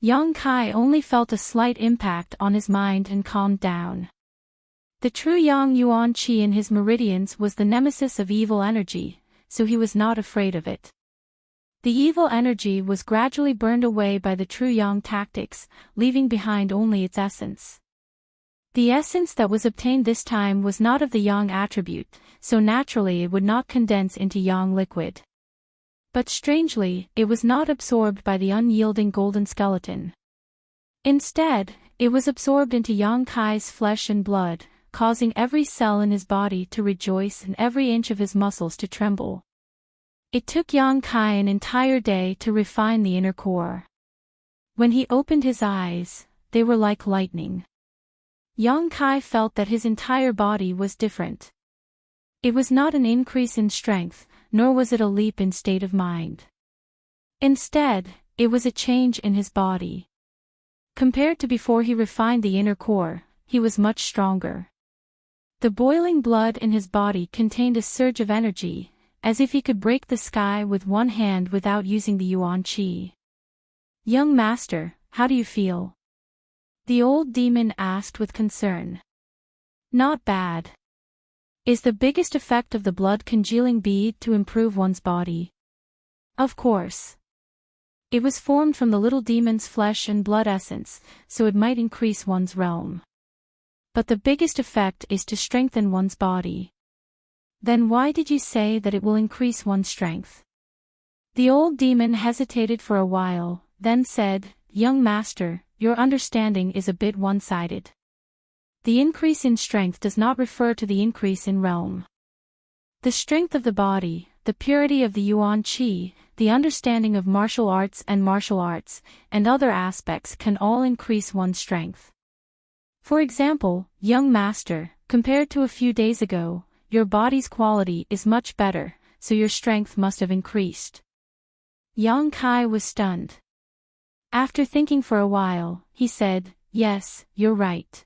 Yang Kai only felt a slight impact on his mind and calmed down. The true Yang Yuan Qi in his meridians was the nemesis of evil energy, so he was not afraid of it. The evil energy was gradually burned away by the true Yang tactics, leaving behind only its essence. The essence that was obtained this time was not of the Yang attribute, so naturally it would not condense into Yang liquid. But strangely, it was not absorbed by the unyielding golden skeleton. Instead, it was absorbed into Yang Kai's flesh and blood, causing every cell in his body to rejoice and every inch of his muscles to tremble. It took Yang Kai an entire day to refine the inner core. When he opened his eyes, they were like lightning. Yang Kai felt that his entire body was different. It was not an increase in strength, nor was it a leap in state of mind. Instead, it was a change in his body. Compared to before he refined the inner core, he was much stronger. The boiling blood in his body contained a surge of energy, as if he could break the sky with one hand without using the Yuan Qi. "Young master, how do you feel?" the old demon asked with concern. "Not bad. Is the biggest effect of the blood congealing bead to improve one's body?" "Of course. It was formed from the little demon's flesh and blood essence, so it might increase one's realm. But the biggest effect is to strengthen one's body." "Then why did you say that it will increase one's strength?" The old demon hesitated for a while, then said, "Young master, your understanding is a bit one-sided. The increase in strength does not refer to the increase in realm. The strength of the body, the purity of the Yuan Qi, the understanding of martial arts, and other aspects can all increase one's strength. For example, young master, compared to a few days ago, your body's quality is much better, so your strength must have increased." Yang Kai was stunned. After thinking for a while, he said, "Yes, you're right.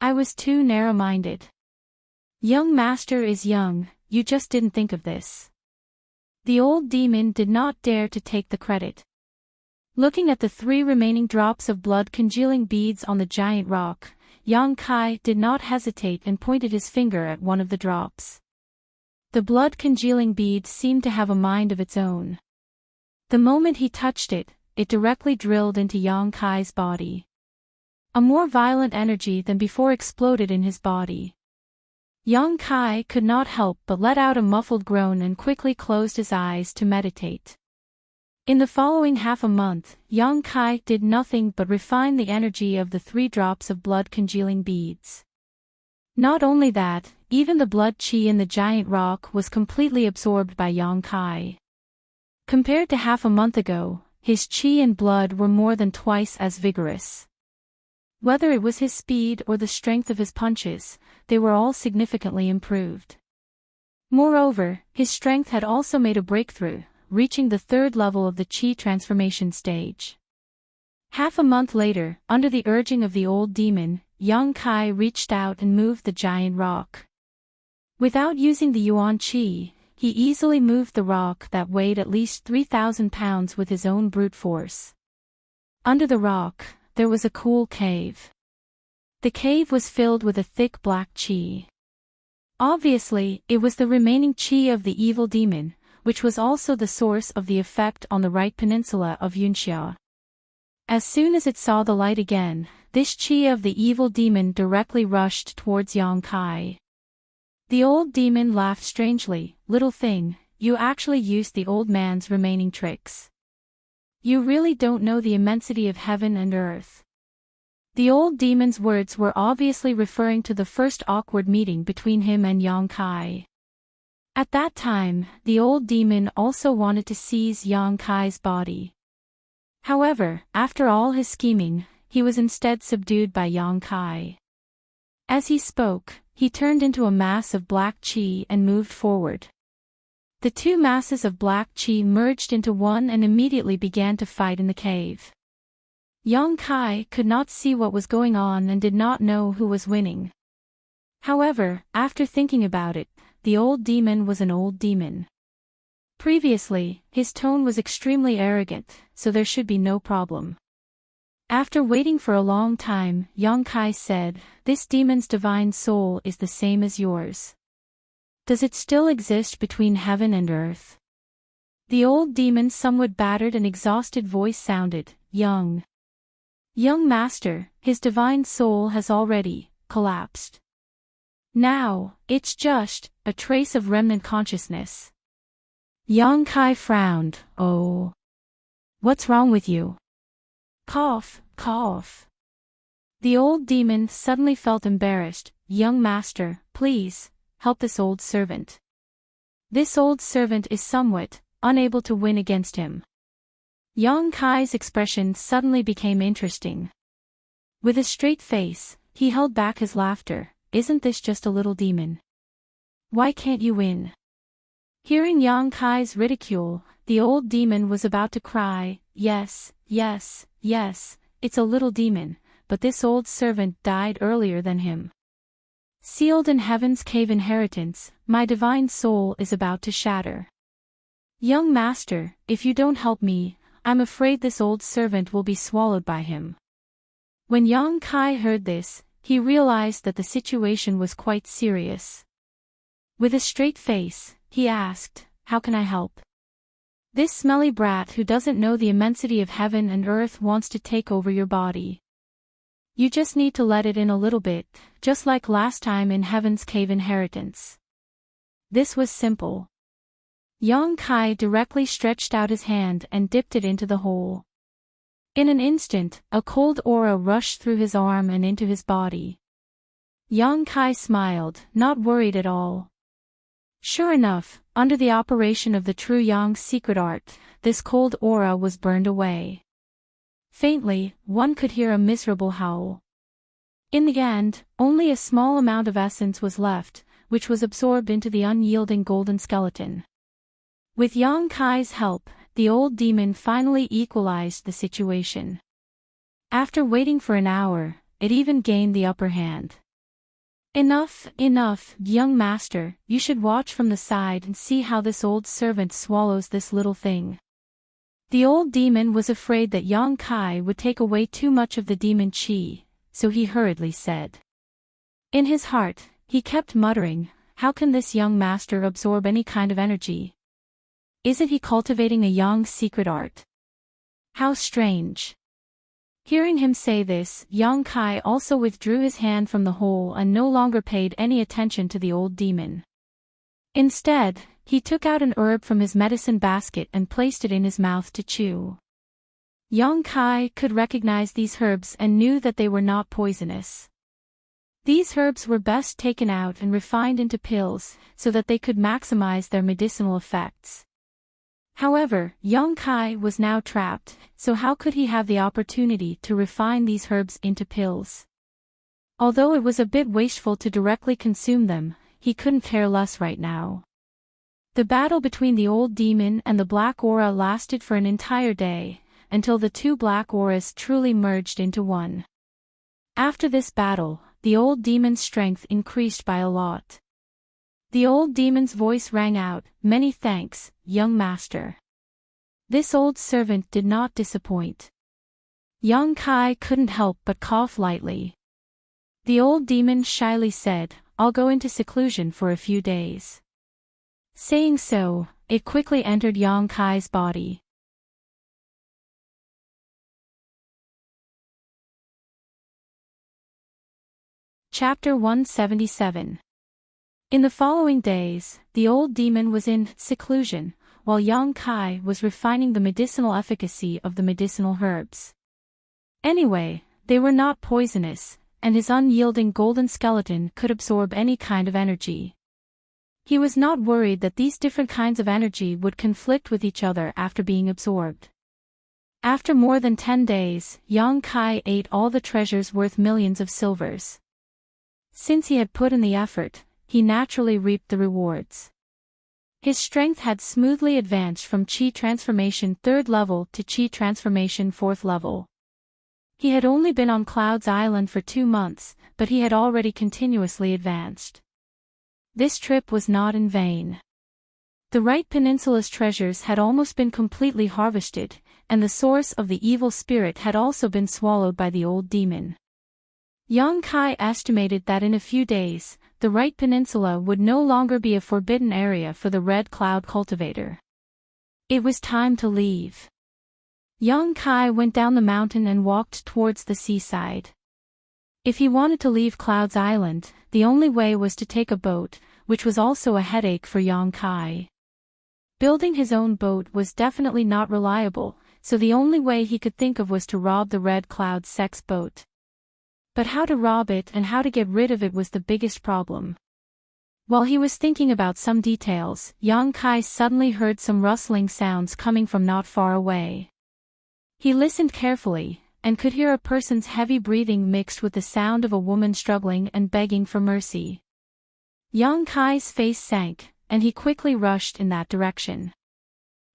I was too narrow-minded. Young master is young, you just didn't think of this." The old demon did not dare to take the credit. Looking at the 3 remaining drops of blood congealing beads on the giant rock, Yang Kai did not hesitate and pointed his finger at one of the drops. The blood congealing bead seemed to have a mind of its own. The moment he touched it, it directly drilled into Yang Kai's body. A more violent energy than before exploded in his body. Yang Kai could not help but let out a muffled groan and quickly closed his eyes to meditate. In the following half a month, Yang Kai did nothing but refine the energy of the 3 drops of blood congealing beads. Not only that, even the blood qi in the giant rock was completely absorbed by Yang Kai. Compared to half a month ago, his qi and blood were more than twice as vigorous. Whether it was his speed or the strength of his punches, they were all significantly improved. Moreover, his strength had also made a breakthrough, reaching the 3rd level of the qi transformation stage. Half a month later, under the urging of the old demon, Yang Kai reached out and moved the giant rock. Without using the Yuan Qi, he easily moved the rock that weighed at least 3,000 pounds with his own brute force. Under the rock, there was a cool cave. The cave was filled with a thick black qi. Obviously, it was the remaining qi of the evil demon, which was also the source of the effect on the right peninsula of Wuxia. As soon as it saw the light again, this qi of the evil demon directly rushed towards Yang Kai. The old demon laughed strangely. "Little thing, you actually used the old man's remaining tricks. You really don't know the immensity of heaven and earth." The old demon's words were obviously referring to the first awkward meeting between him and Yang Kai. At that time, the old demon also wanted to seize Yang Kai's body. However, after all his scheming, he was instead subdued by Yang Kai. As he spoke, he turned into a mass of black qi and moved forward. The 2 masses of black qi merged into one and immediately began to fight in the cave. Yang Kai could not see what was going on and did not know who was winning. However, after thinking about it, the old demon was an old demon. Previously, his tone was extremely arrogant, so there should be no problem. After waiting for a long time, Yang Kai said, "This demon's divine soul is the same as yours. Does it still exist between heaven and earth?" The old demon's somewhat battered and exhausted voice sounded, "Young master, his divine soul has already collapsed. Now, it's just a trace of remnant consciousness." Yang Kai frowned. Oh. What's wrong with you? Cough, cough. The old demon suddenly felt embarrassed. Young master, please, help this old servant. This old servant is somewhat unable to win against him. Yang Kai's expression suddenly became interesting. With a straight face, he held back his laughter. Isn't this just a little demon? Why can't you win? Hearing Yang Kai's ridicule, the old demon was about to cry, yes, yes, yes, it's a little demon, but this old servant died earlier than him. Sealed in heaven's cave inheritance, my divine soul is about to shatter. Young master, if you don't help me, I'm afraid this old servant will be swallowed by him. When Yang Kai heard this, he realized that the situation was quite serious. With a straight face, he asked, how can I help? This smelly brat who doesn't know the immensity of heaven and earth wants to take over your body. You just need to let it in a little bit, just like last time in Heaven's Cave Inheritance. This was simple. Yang Kai directly stretched out his hand and dipped it into the hole. In an instant, a cold aura rushed through his arm and into his body. Yang Kai smiled, not worried at all. Sure enough, under the operation of the true Yang secret art, this cold aura was burned away. Faintly, one could hear a miserable howl. In the end, only a small amount of essence was left, which was absorbed into the unyielding golden skeleton. With Yang Kai's help, the old demon finally equalized the situation. After waiting for an hour, it even gained the upper hand. Enough, enough, young master, you should watch from the side and see how this old servant swallows this little thing. The old demon was afraid that Yang Kai would take away too much of the demon chi, so he hurriedly said. In his heart, he kept muttering, how can this young master absorb any kind of energy? Isn't he cultivating a Yang secret art? How strange. Hearing him say this, Yang Kai also withdrew his hand from the hole and no longer paid any attention to the old demon. Instead, he took out an herb from his medicine basket and placed it in his mouth to chew. Yang Kai could recognize these herbs and knew that they were not poisonous. These herbs were best taken out and refined into pills, so that they could maximize their medicinal effects. However, Yang Kai was now trapped, so how could he have the opportunity to refine these herbs into pills? Although it was a bit wasteful to directly consume them, he couldn't care less right now. The battle between the old demon and the black aura lasted for an entire day, until the two black auras truly merged into one. After this battle, the old demon's strength increased by a lot. The old demon's voice rang out, many thanks, young master. This old servant did not disappoint. Yang Kai couldn't help but cough lightly. The old demon shyly said, I'll go into seclusion for a few days. Saying so, it quickly entered Yang Kai's body. Chapter 177. In the following days, the old demon was in seclusion, while Yang Kai was refining the medicinal efficacy of the medicinal herbs. Anyway, they were not poisonous, and his unyielding golden skeleton could absorb any kind of energy. He was not worried that these different kinds of energy would conflict with each other after being absorbed. After more than 10 days, Yang Kai ate all the treasures worth millions of silvers. Since he had put in the effort, he naturally reaped the rewards. His strength had smoothly advanced from Qi Transformation 3rd level to Qi Transformation 4th level. He had only been on Cloud's Island for 2 months, but he had already continuously advanced. This trip was not in vain. The Right Peninsula's treasures had almost been completely harvested, and the source of the evil spirit had also been swallowed by the old demon. Yang Kai estimated that in a few days, the Right Peninsula would no longer be a forbidden area for the Red Cloud cultivator. It was time to leave. Yang Kai went down the mountain and walked towards the seaside. If he wanted to leave Cloud's Island, the only way was to take a boat, which was also a headache for Yang Kai. Building his own boat was definitely not reliable, so the only way he could think of was to rob the Red Cloud sect's boat. But how to rob it and how to get rid of it was the biggest problem. While he was thinking about some details, Yang Kai suddenly heard some rustling sounds coming from not far away. He listened carefully, and could hear a person's heavy breathing mixed with the sound of a woman struggling and begging for mercy. Yang Kai's face sank, and he quickly rushed in that direction.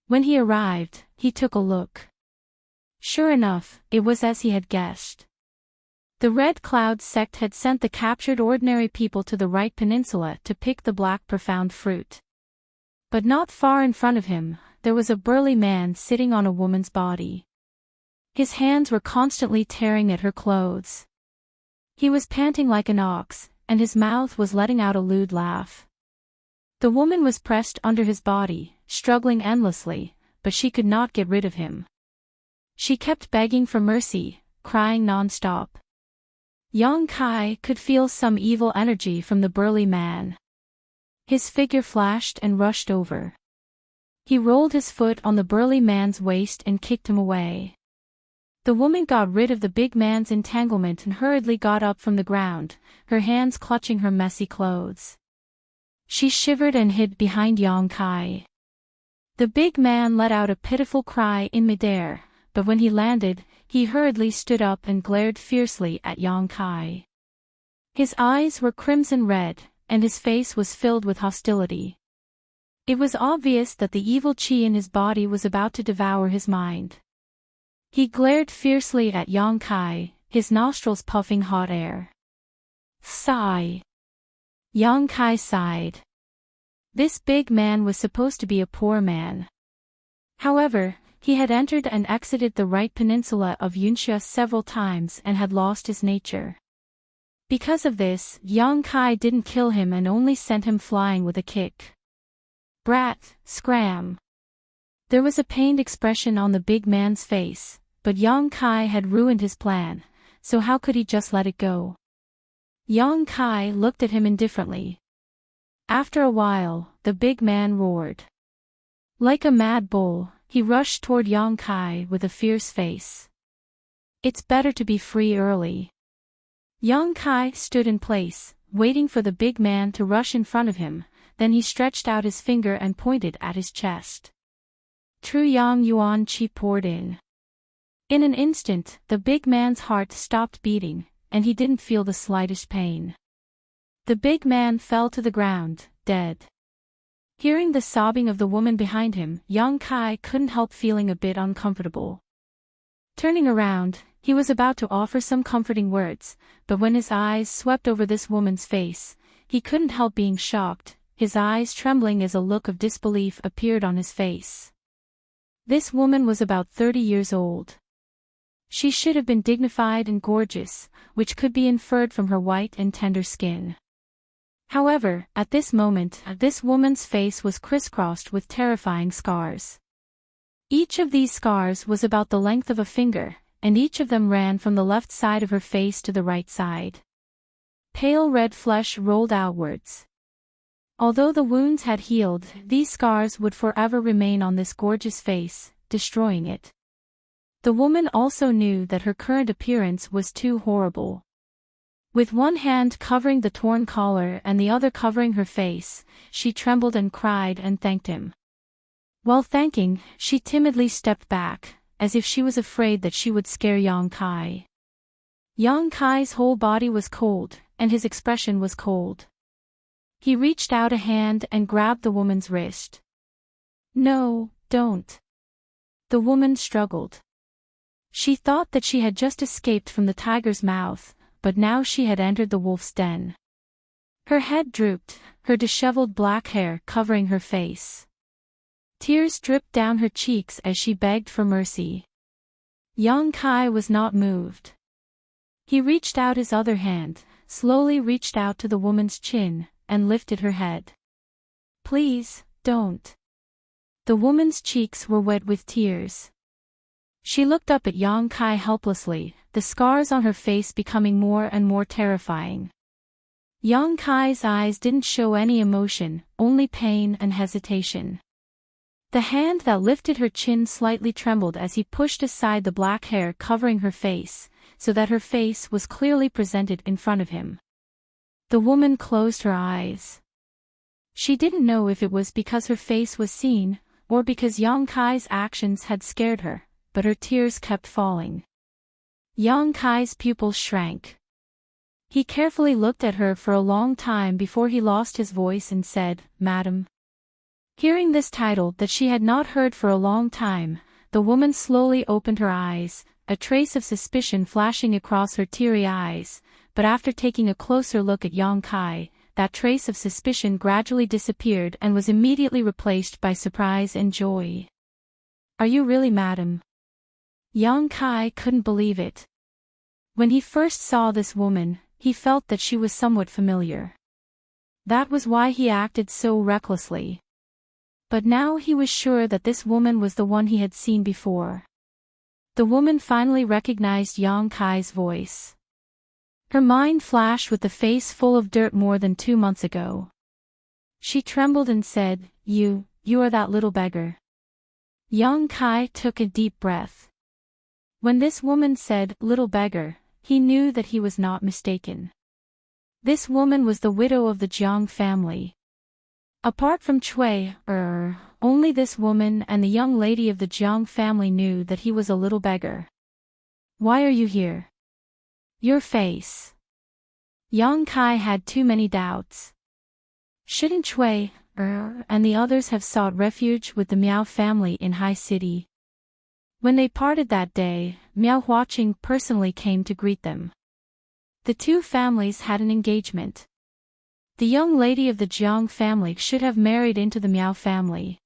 When he arrived, he took a look. Sure enough, it was as he had guessed. The Red Cloud sect had sent the captured ordinary people to the right peninsula to pick the black profound fruit. But not far in front of him, there was a burly man sitting on a woman's body. His hands were constantly tearing at her clothes. He was panting like an ox, and his mouth was letting out a lewd laugh. The woman was pressed under his body, struggling endlessly, but she could not get rid of him. She kept begging for mercy, crying non-stop. Yang Kai could feel some evil energy from the burly man. His figure flashed and rushed over. He rolled his foot on the burly man's waist and kicked him away. The woman got rid of the big man's entanglement and hurriedly got up from the ground, her hands clutching her messy clothes. She shivered and hid behind Yang Kai. The big man let out a pitiful cry in midair, but when he landed, he hurriedly stood up and glared fiercely at Yang Kai. His eyes were crimson red, and his face was filled with hostility. It was obvious that the evil chi in his body was about to devour his mind. He glared fiercely at Yang Kai, his nostrils puffing hot air. Sigh. Yang Kai sighed. This big man was supposed to be a poor man. However, he had entered and exited the right peninsula of Wuxia several times and had lost his nature. Because of this, Yang Kai didn't kill him and only sent him flying with a kick. Brat, scram. There was a pained expression on the big man's face, but Yang Kai had ruined his plan, so how could he just let it go? Yang Kai looked at him indifferently. After a while, the big man roared. Like a mad bull, he rushed toward Yang Kai with a fierce face. It's better to be free early. Yang Kai stood in place, waiting for the big man to rush in front of him, then he stretched out his finger and pointed at his chest. True Yang Yuan Qi poured in. In an instant, the big man's heart stopped beating, and he didn't feel the slightest pain. The big man fell to the ground, dead. Hearing the sobbing of the woman behind him, Yang Kai couldn't help feeling a bit uncomfortable. Turning around, he was about to offer some comforting words, but when his eyes swept over this woman's face, he couldn't help being shocked, his eyes trembling as a look of disbelief appeared on his face. This woman was about 30 years old. She should have been dignified and gorgeous, which could be inferred from her white and tender skin. However, at this moment, this woman's face was crisscrossed with terrifying scars. Each of these scars was about the length of a finger, and each of them ran from the left side of her face to the right side. Pale red flesh rolled outwards. Although the wounds had healed, these scars would forever remain on this gorgeous face, destroying it. The woman also knew that her current appearance was too horrible. With one hand covering the torn collar and the other covering her face, she trembled and cried and thanked him. While thanking, she timidly stepped back, as if she was afraid that she would scare Yang Kai. Yang Kai's whole body was cold, and his expression was cold. He reached out a hand and grabbed the woman's wrist. No, don't. The woman struggled. She thought that she had just escaped from the tiger's mouth, but now she had entered the wolf's den. Her head drooped, her disheveled black hair covering her face. Tears dripped down her cheeks as she begged for mercy. Yang Kai was not moved. He reached out his other hand, slowly reached out to the woman's chin, and lifted her head. Please, don't. The woman's cheeks were wet with tears. She looked up at Yang Kai helplessly, the scars on her face becoming more and more terrifying. Yang Kai's eyes didn't show any emotion, only pain and hesitation. The hand that lifted her chin slightly trembled as he pushed aside the black hair covering her face, so that her face was clearly presented in front of him. The woman closed her eyes. She didn't know if it was because her face was seen, or because Yang Kai's actions had scared her, but her tears kept falling. Yang Kai's pupils shrank. He carefully looked at her for a long time before he lost his voice and said, "Madam." Hearing this title that she had not heard for a long time, the woman slowly opened her eyes, a trace of suspicion flashing across her teary eyes, but after taking a closer look at Yang Kai, that trace of suspicion gradually disappeared and was immediately replaced by surprise and joy. "Are you really madam?" Yang Kai couldn't believe it. When he first saw this woman, he felt that she was somewhat familiar. That was why he acted so recklessly. But now he was sure that this woman was the one he had seen before. The woman finally recognized Yang Kai's voice. Her mind flashed with the face full of dirt more than 2 months ago. She trembled and said, You are that little beggar." Yang Kai took a deep breath. When this woman said, "little beggar," he knew that he was not mistaken. This woman was the widow of the Jiang family. Apart from Cui, only this woman and the young lady of the Jiang family knew that he was a little beggar. "Why are you here?" "Your face." Yang Kai had too many doubts. Shouldn't Cui, and the others have sought refuge with the Miao family in High City? When they parted that day, Miao Huaqing personally came to greet them. The two families had an engagement. The young lady of the Jiang family should have married into the Miao family.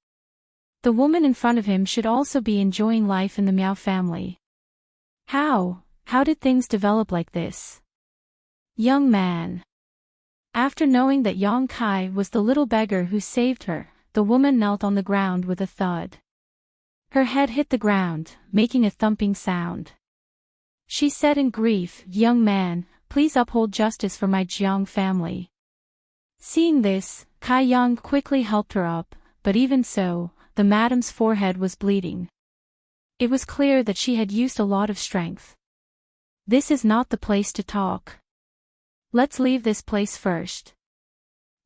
The woman in front of him should also be enjoying life in the Miao family. How did things develop like this? Young man. After knowing that Yang Kai was the little beggar who saved her, the woman knelt on the ground with a thud. Her head hit the ground, making a thumping sound. She said in grief, "Young man, please uphold justice for my Jiang family." Seeing this, Kai Yang quickly helped her up, but even so, the madam's forehead was bleeding. It was clear that she had used a lot of strength. "This is not the place to talk. Let's leave this place first."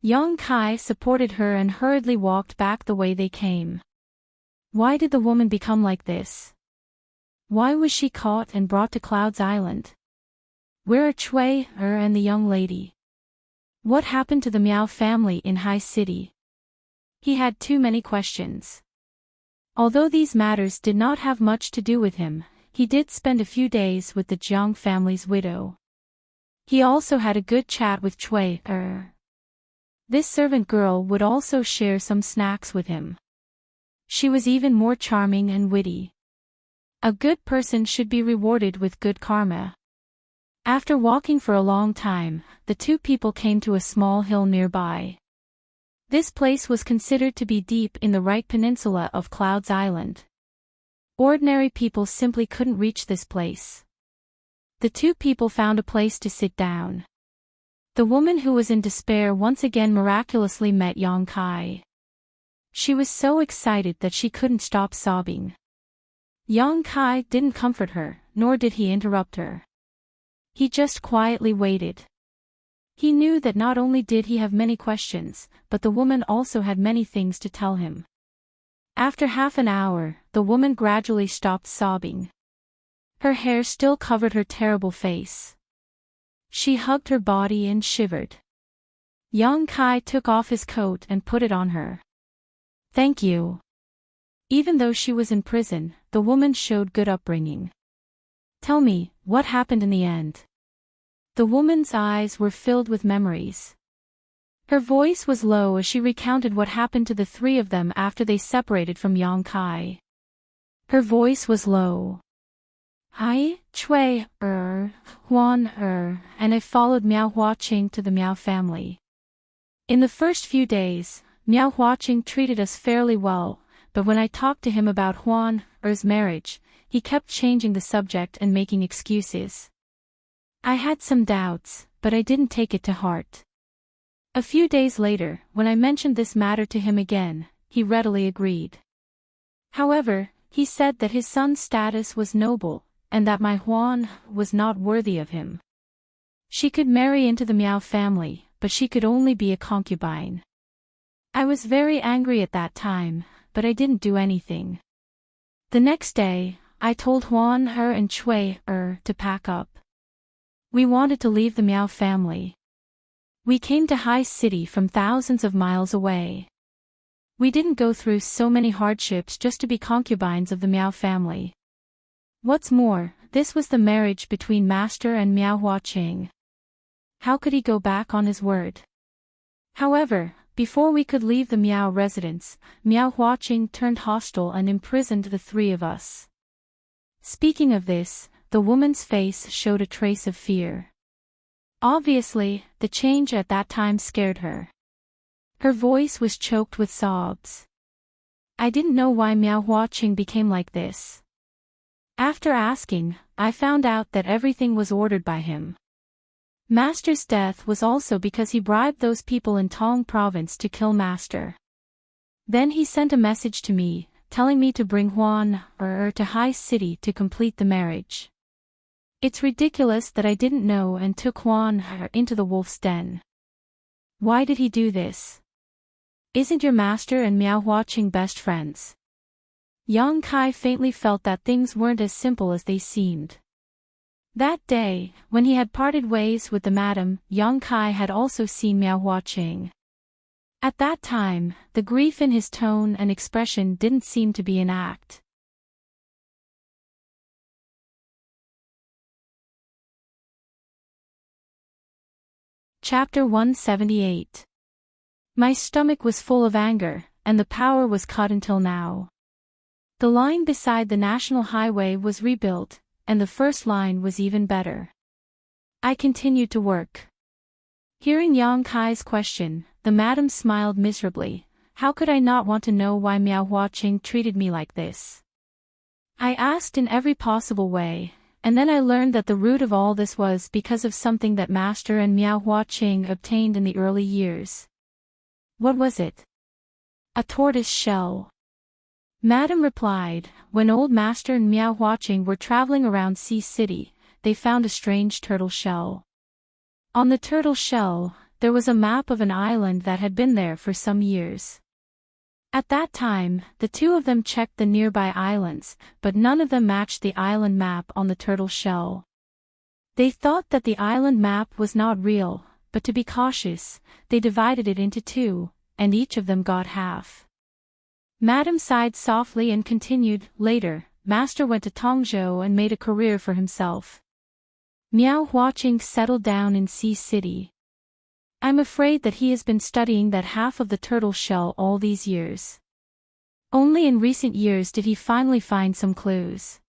Yang Kai supported her and hurriedly walked back the way they came. Why did the woman become like this? Why was she caught and brought to Cloud's Island? Where are Cui, and the young lady? What happened to the Miao family in High City? He had too many questions. Although these matters did not have much to do with him, he did spend a few days with the Jiang family's widow. He also had a good chat with Cui. This servant girl would also share some snacks with him. She was even more charming and witty. A good person should be rewarded with good karma. After walking for a long time, the two people came to a small hill nearby. This place was considered to be deep in the right peninsula of Cloud's Island. Ordinary people simply couldn't reach this place. The two people found a place to sit down. The woman who was in despair once again miraculously met Yang Kai. She was so excited that she couldn't stop sobbing. Yang Kai didn't comfort her, nor did he interrupt her. He just quietly waited. He knew that not only did he have many questions, but the woman also had many things to tell him. After half an hour, the woman gradually stopped sobbing. Her hair still covered her terrible face. She hugged her body and shivered. Yang Kai took off his coat and put it on her. "Thank you." Even though she was in prison, the woman showed good upbringing. "Tell me, what happened in the end?" The woman's eyes were filled with memories. Her voice was low as she recounted what happened to the three of them after they separated from Yang Kai. Her voice was low. "I, Cui, Huan, and I followed Miao Huaqing to the Miao family. In the first few days, Miao Huaqing treated us fairly well, but when I talked to him about Huan's marriage, he kept changing the subject and making excuses. I had some doubts, but I didn't take it to heart. A few days later, when I mentioned this matter to him again, he readily agreed. However, he said that his son's status was noble, and that my Huan was not worthy of him. She could marry into the Miao family, but she could only be a concubine. I was very angry at that time, but I didn't do anything. The next day, I told Huan and Chui to pack up. We wanted to leave the Miao family. We came to High City from thousands of miles away. We didn't go through so many hardships just to be concubines of the Miao family. What's more, this was the marriage between Master and Miao Huaqing. How could he go back on his word? However, before we could leave the Miao residence, Miao Huaqing turned hostile and imprisoned the three of us. Speaking of this, the woman's face showed a trace of fear. Obviously, the change at that time scared her. Her voice was choked with sobs. I didn't know why Miao Huaqing became like this. After asking, I found out that everything was ordered by him. Master's death was also because he bribed those people in Tong province to kill Master. Then he sent a message to me, telling me to bring Huan to High City to complete the marriage. It's ridiculous that I didn't know and took Huan into the wolf's den. Why did he do this? Isn't your master and Miao Huaqing best friends? Yang Kai faintly felt that things weren't as simple as they seemed. That day, when he had parted ways with the madam, Yang Kai had also seen Miao Huaqing. At that time, the grief in his tone and expression didn't seem to be an act. Chapter 178. My stomach was full of anger, and the power was cut until now. The line beside the national highway was rebuilt, and the first line was even better. I continued to work. Hearing Yang Kai's question, the madam smiled miserably. How could I not want to know why Miao Huaqing treated me like this? I asked in every possible way, and then I learned that the root of all this was because of something that Master and Miao Huaqing obtained in the early years. What was it? A tortoise shell. Madam replied, when old Master and Miao Huaqing were traveling around Sea City, they found a strange turtle shell. On the turtle shell, there was a map of an island that had been there for some years. At that time, the two of them checked the nearby islands, but none of them matched the island map on the turtle shell. They thought that the island map was not real, but to be cautious, they divided it into two, and each of them got half. Madam sighed softly and continued, later, Master went to Tongzhou and made a career for himself. Miao Huaqing settled down in Sea City. I'm afraid that he has been studying that half of the turtle shell all these years. Only in recent years did he finally find some clues.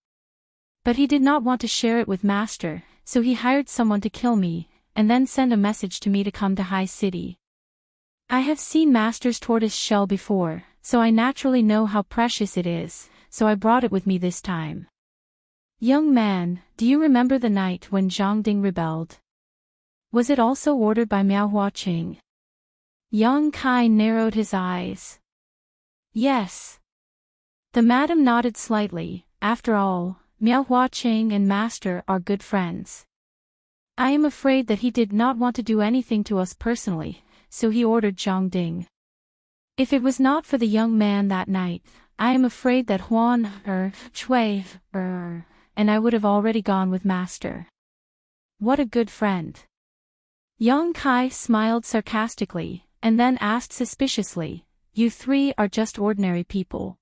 But he did not want to share it with Master, so he hired someone to kill me, and then send a message to me to come to High City. I have seen Master's tortoise shell before, so I naturally know how precious it is, so I brought it with me this time. Young man, do you remember the night when Zhang Ding rebelled? Was it also ordered by Miao Huaqing? Yang Kai narrowed his eyes. Yes. The madam nodded slightly. After all, Miao Huaqing and Master are good friends. I am afraid that he did not want to do anything to us personally, so he ordered Zhang Ding. If it was not for the young man that night, I am afraid that Huan Chui and I would have already gone with Master. What a good friend. Yang Kai smiled sarcastically, and then asked suspiciously, you three are just ordinary people.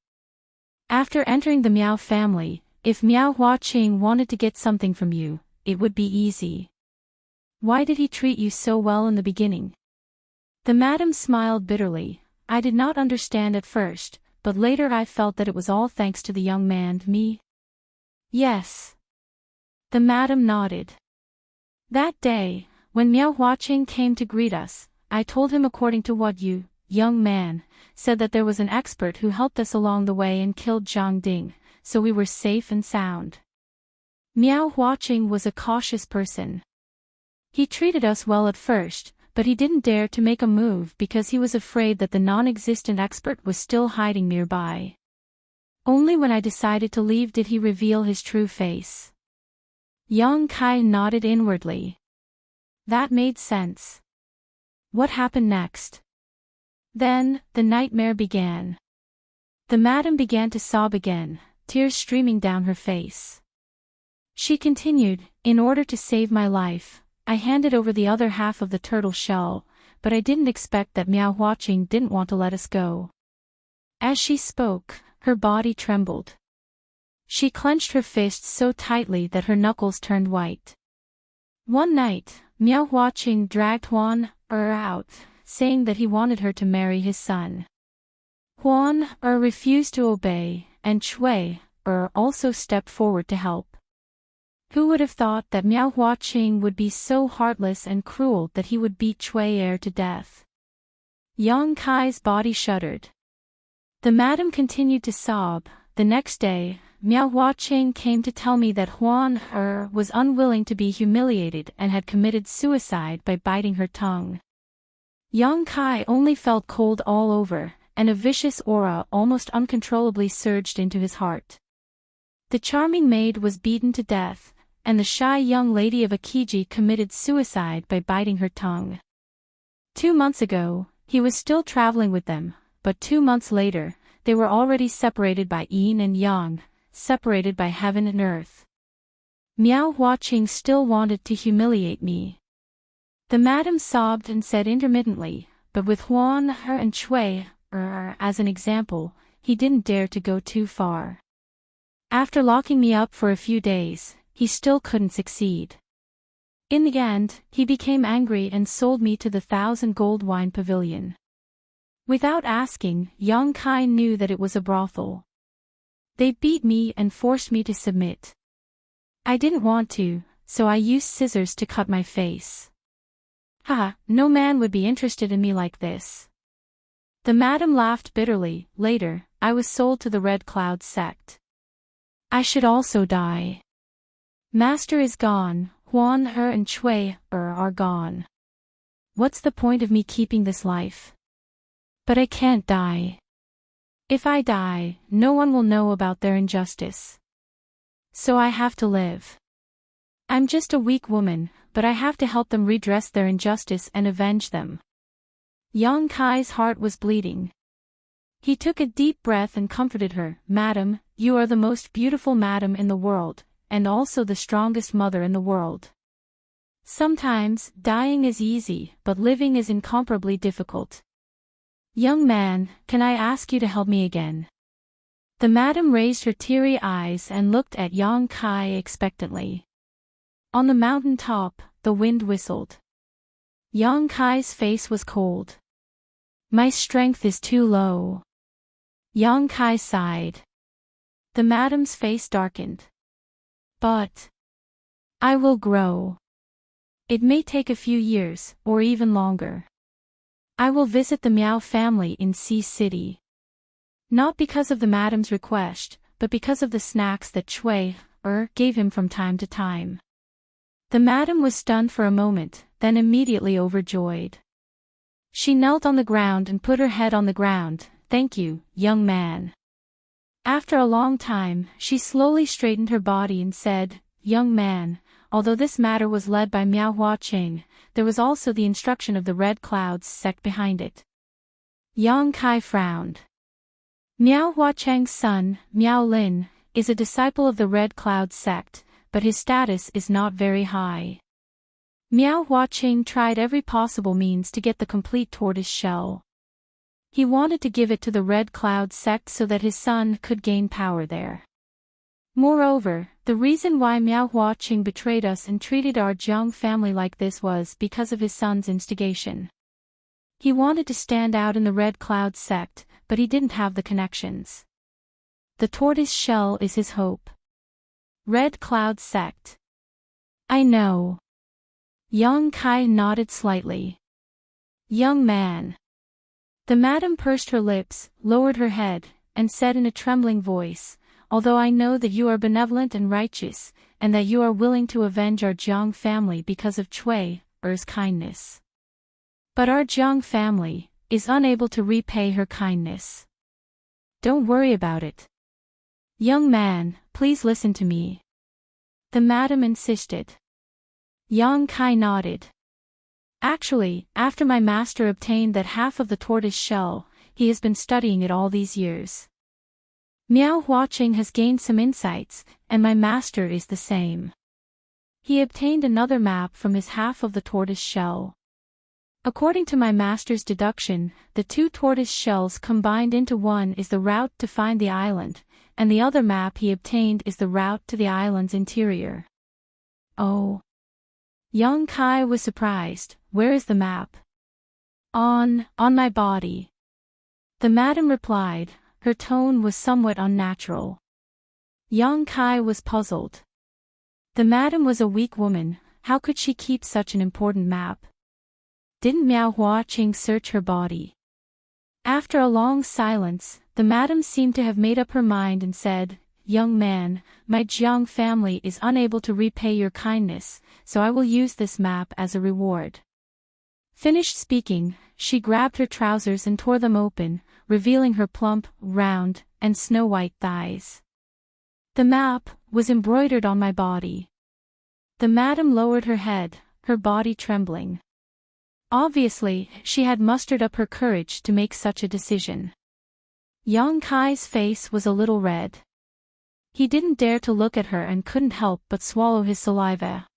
After entering the Miao family, if Miao Huaqing wanted to get something from you, it would be easy. Why did he treat you so well in the beginning? The madam smiled bitterly. I did not understand at first, but later I felt that it was all thanks to the young man, me. Yes. The madam nodded. That day, when Miao Huaqing came to greet us, I told him according to what you, young man, said that there was an expert who helped us along the way and killed Zhang Ding, so we were safe and sound. Miao Huaqing was a cautious person. He treated us well at first, but he didn't dare to make a move because he was afraid that the non-existent expert was still hiding nearby. Only when I decided to leave did he reveal his true face. Yang Kai nodded inwardly. That made sense. What happened next? Then, the nightmare began. The madam began to sob again, tears streaming down her face. She continued, in order to save my life, I handed over the other half of the turtle shell, but I didn't expect that Miao Huaqing didn't want to let us go. As she spoke, her body trembled. She clenched her fists so tightly that her knuckles turned white. One night, Miao Huaqing dragged Huan out, saying that he wanted her to marry his son. Huan refused to obey, and Chui also stepped forward to help. Who would have thought that Miao Huaqing would be so heartless and cruel that he would beat Chui to death? Yang Kai's body shuddered. The madam continued to sob. The next day, Miao Huaqing came to tell me that Huan was unwilling to be humiliated and had committed suicide by biting her tongue. Yang Kai only felt cold all over, and a vicious aura almost uncontrollably surged into his heart. The charming maid was beaten to death, and the shy young lady of Akiji committed suicide by biting her tongue. 2 months ago, he was still traveling with them, but 2 months later, they were already separated by yin and yang, separated by heaven and earth. Miao Huaqing still wanted to humiliate me. The madam sobbed and said intermittently, but with Huan and Chui as an example, he didn't dare to go too far. After locking me up for a few days, he still couldn't succeed. In the end, he became angry and sold me to the 1,000 gold wine pavilion. Without asking, Yang Kai knew that it was a brothel. They beat me and forced me to submit. I didn't want to, so I used scissors to cut my face. No man would be interested in me like this. The madam laughed bitterly. Later, I was sold to the Red Cloud sect. I should also die. Master is gone, Huan and Chui are gone. What's the point of me keeping this life? But I can't die. If I die, no one will know about their injustice. So I have to live. I'm just a weak woman, but I have to help them redress their injustice and avenge them. Yang Kai's heart was bleeding. He took a deep breath and comforted her. Madam, you are the most beautiful madam in the world, and also the strongest mother in the world. Sometimes, dying is easy, but living is incomparably difficult. Young man, can I ask you to help me again? The madam raised her teary eyes and looked at Yang Kai expectantly. On the mountain top, the wind whistled. Yang Kai's face was cold. My strength is too low. Yang Kai sighed. The madam's face darkened. But I will grow. It may take a few years, or even longer. I will visit the Miao family in Sea City. Not because of the madam's request, but because of the snacks that Chui gave him from time to time. The madam was stunned for a moment, then immediately overjoyed. She knelt on the ground and put her head on the ground. Thank you, young man. After a long time, she slowly straightened her body and said, Young man, although this matter was led by Miao Huaqing, there was also the instruction of the Red Clouds sect behind it. Yang Kai frowned. Miao Huaqing's son, Miao Lin, is a disciple of the Red Cloud sect, but his status is not very high. Miao Huaqing tried every possible means to get the complete tortoise shell. He wanted to give it to the Red Cloud sect so that his son could gain power there. Moreover, the reason why Miao Huaqing betrayed us and treated our Jiang family like this was because of his son's instigation. He wanted to stand out in the Red Cloud sect, but he didn't have the connections. The tortoise shell is his hope. Red Cloud sect. I know. Yang Kai nodded slightly. Young man. The madam pursed her lips, lowered her head, and said in a trembling voice, Although I know that you are benevolent and righteous, and that you are willing to avenge our Jiang family because of Chui Er's kindness. But our Jiang family is unable to repay her kindness. Don't worry about it. Young man, please listen to me. The madam insisted. Yang Kai nodded. Actually, after my master obtained that half of the tortoise shell, he has been studying it all these years. Miao Huaqing has gained some insights, and my master is the same. He obtained another map from his half of the tortoise shell. According to my master's deduction, the two tortoise shells combined into one is the route to find the island, and the other map he obtained is the route to the island's interior. Oh. Yang Kai was surprised. Where is the map? On my body. The madam replied. Her tone was somewhat unnatural. Yang Kai was puzzled. The madam was a weak woman, how could she keep such an important map? Didn't Miao Huaqing search her body? After a long silence, the madam seemed to have made up her mind and said, Young man, my Jiang family is unable to repay your kindness, so I will use this map as a reward. Finished speaking, she grabbed her trousers and tore them open, revealing her plump, round, and snow-white thighs. The map was embroidered on my body. The madam lowered her head, her body trembling. Obviously, she had mustered up her courage to make such a decision. Yang Kai's face was a little red. He didn't dare to look at her and couldn't help but swallow his saliva.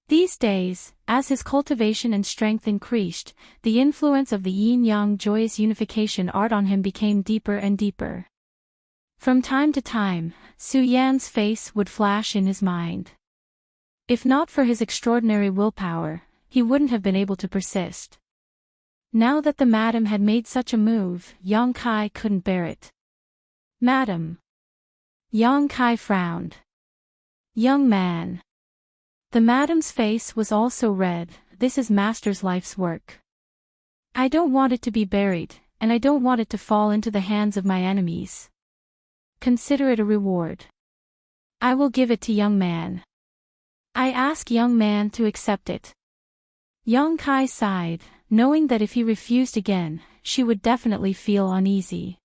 These days, as his cultivation and strength increased, the influence of the yin-yang joyous unification art on him became deeper and deeper. From time to time, Su Yan's face would flash in his mind. If not for his extraordinary willpower, he wouldn't have been able to persist. Now that the madam had made such a move, Yang Kai couldn't bear it. Madam. Yang Kai frowned. Young man. The madam's face was also red. This is master's life's work. I don't want it to be buried, and I don't want it to fall into the hands of my enemies. Consider it a reward. I will give it to young man. I ask young man to accept it. Yang Kai sighed, knowing that if he refused again, she would definitely feel uneasy.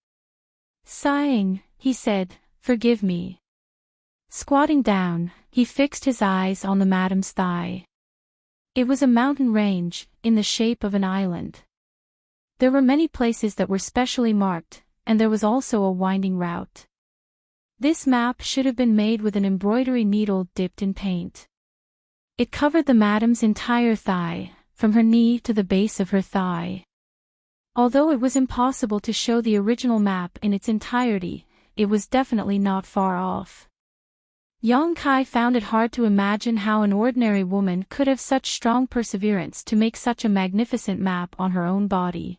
Sighing, he said, Forgive me. Squatting down, he fixed his eyes on the madam's thigh. It was a mountain range, in the shape of an island. There were many places that were specially marked, and there was also a winding route. This map should have been made with an embroidery needle dipped in paint. It covered the madam's entire thigh, from her knee to the base of her thigh. Although it was impossible to show the original map in its entirety, it was definitely not far off. Yang Kai found it hard to imagine how an ordinary woman could have such strong perseverance to make such a magnificent map on her own body.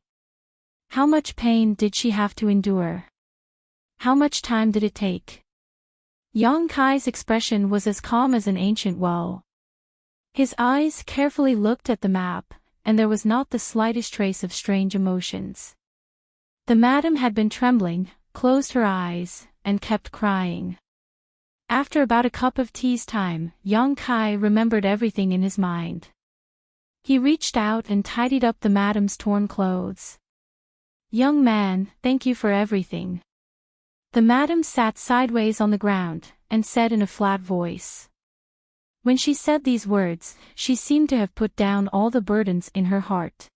How much pain did she have to endure? How much time did it take? Yang Kai's expression was as calm as an ancient well. His eyes carefully looked at the map, and there was not the slightest trace of strange emotions. The madam had been trembling, closed her eyes, and kept crying. After about a cup of tea's time, Yang Kai remembered everything in his mind. He reached out and tidied up the madam's torn clothes. Young man, thank you for everything. The madam sat sideways on the ground, and said in a flat voice. When she said these words, she seemed to have put down all the burdens in her heart.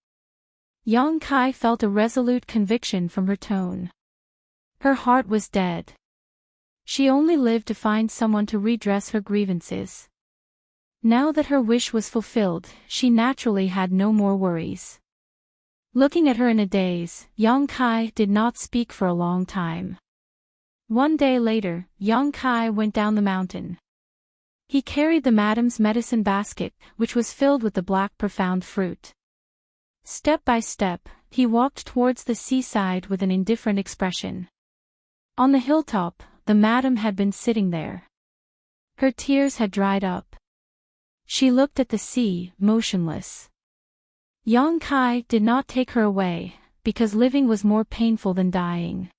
Yang Kai felt a resolute conviction from her tone. Her heart was dead. She only lived to find someone to redress her grievances. Now that her wish was fulfilled, she naturally had no more worries. Looking at her in a daze, Yang Kai did not speak for a long time. One day later, Yang Kai went down the mountain. He carried the madam's medicine basket, which was filled with the black profound fruit. Step by step, he walked towards the seaside with an indifferent expression. On the hilltop, the madam had been sitting there. Her tears had dried up. She looked at the sea, motionless. Yang Kai did not take her away, because living was more painful than dying.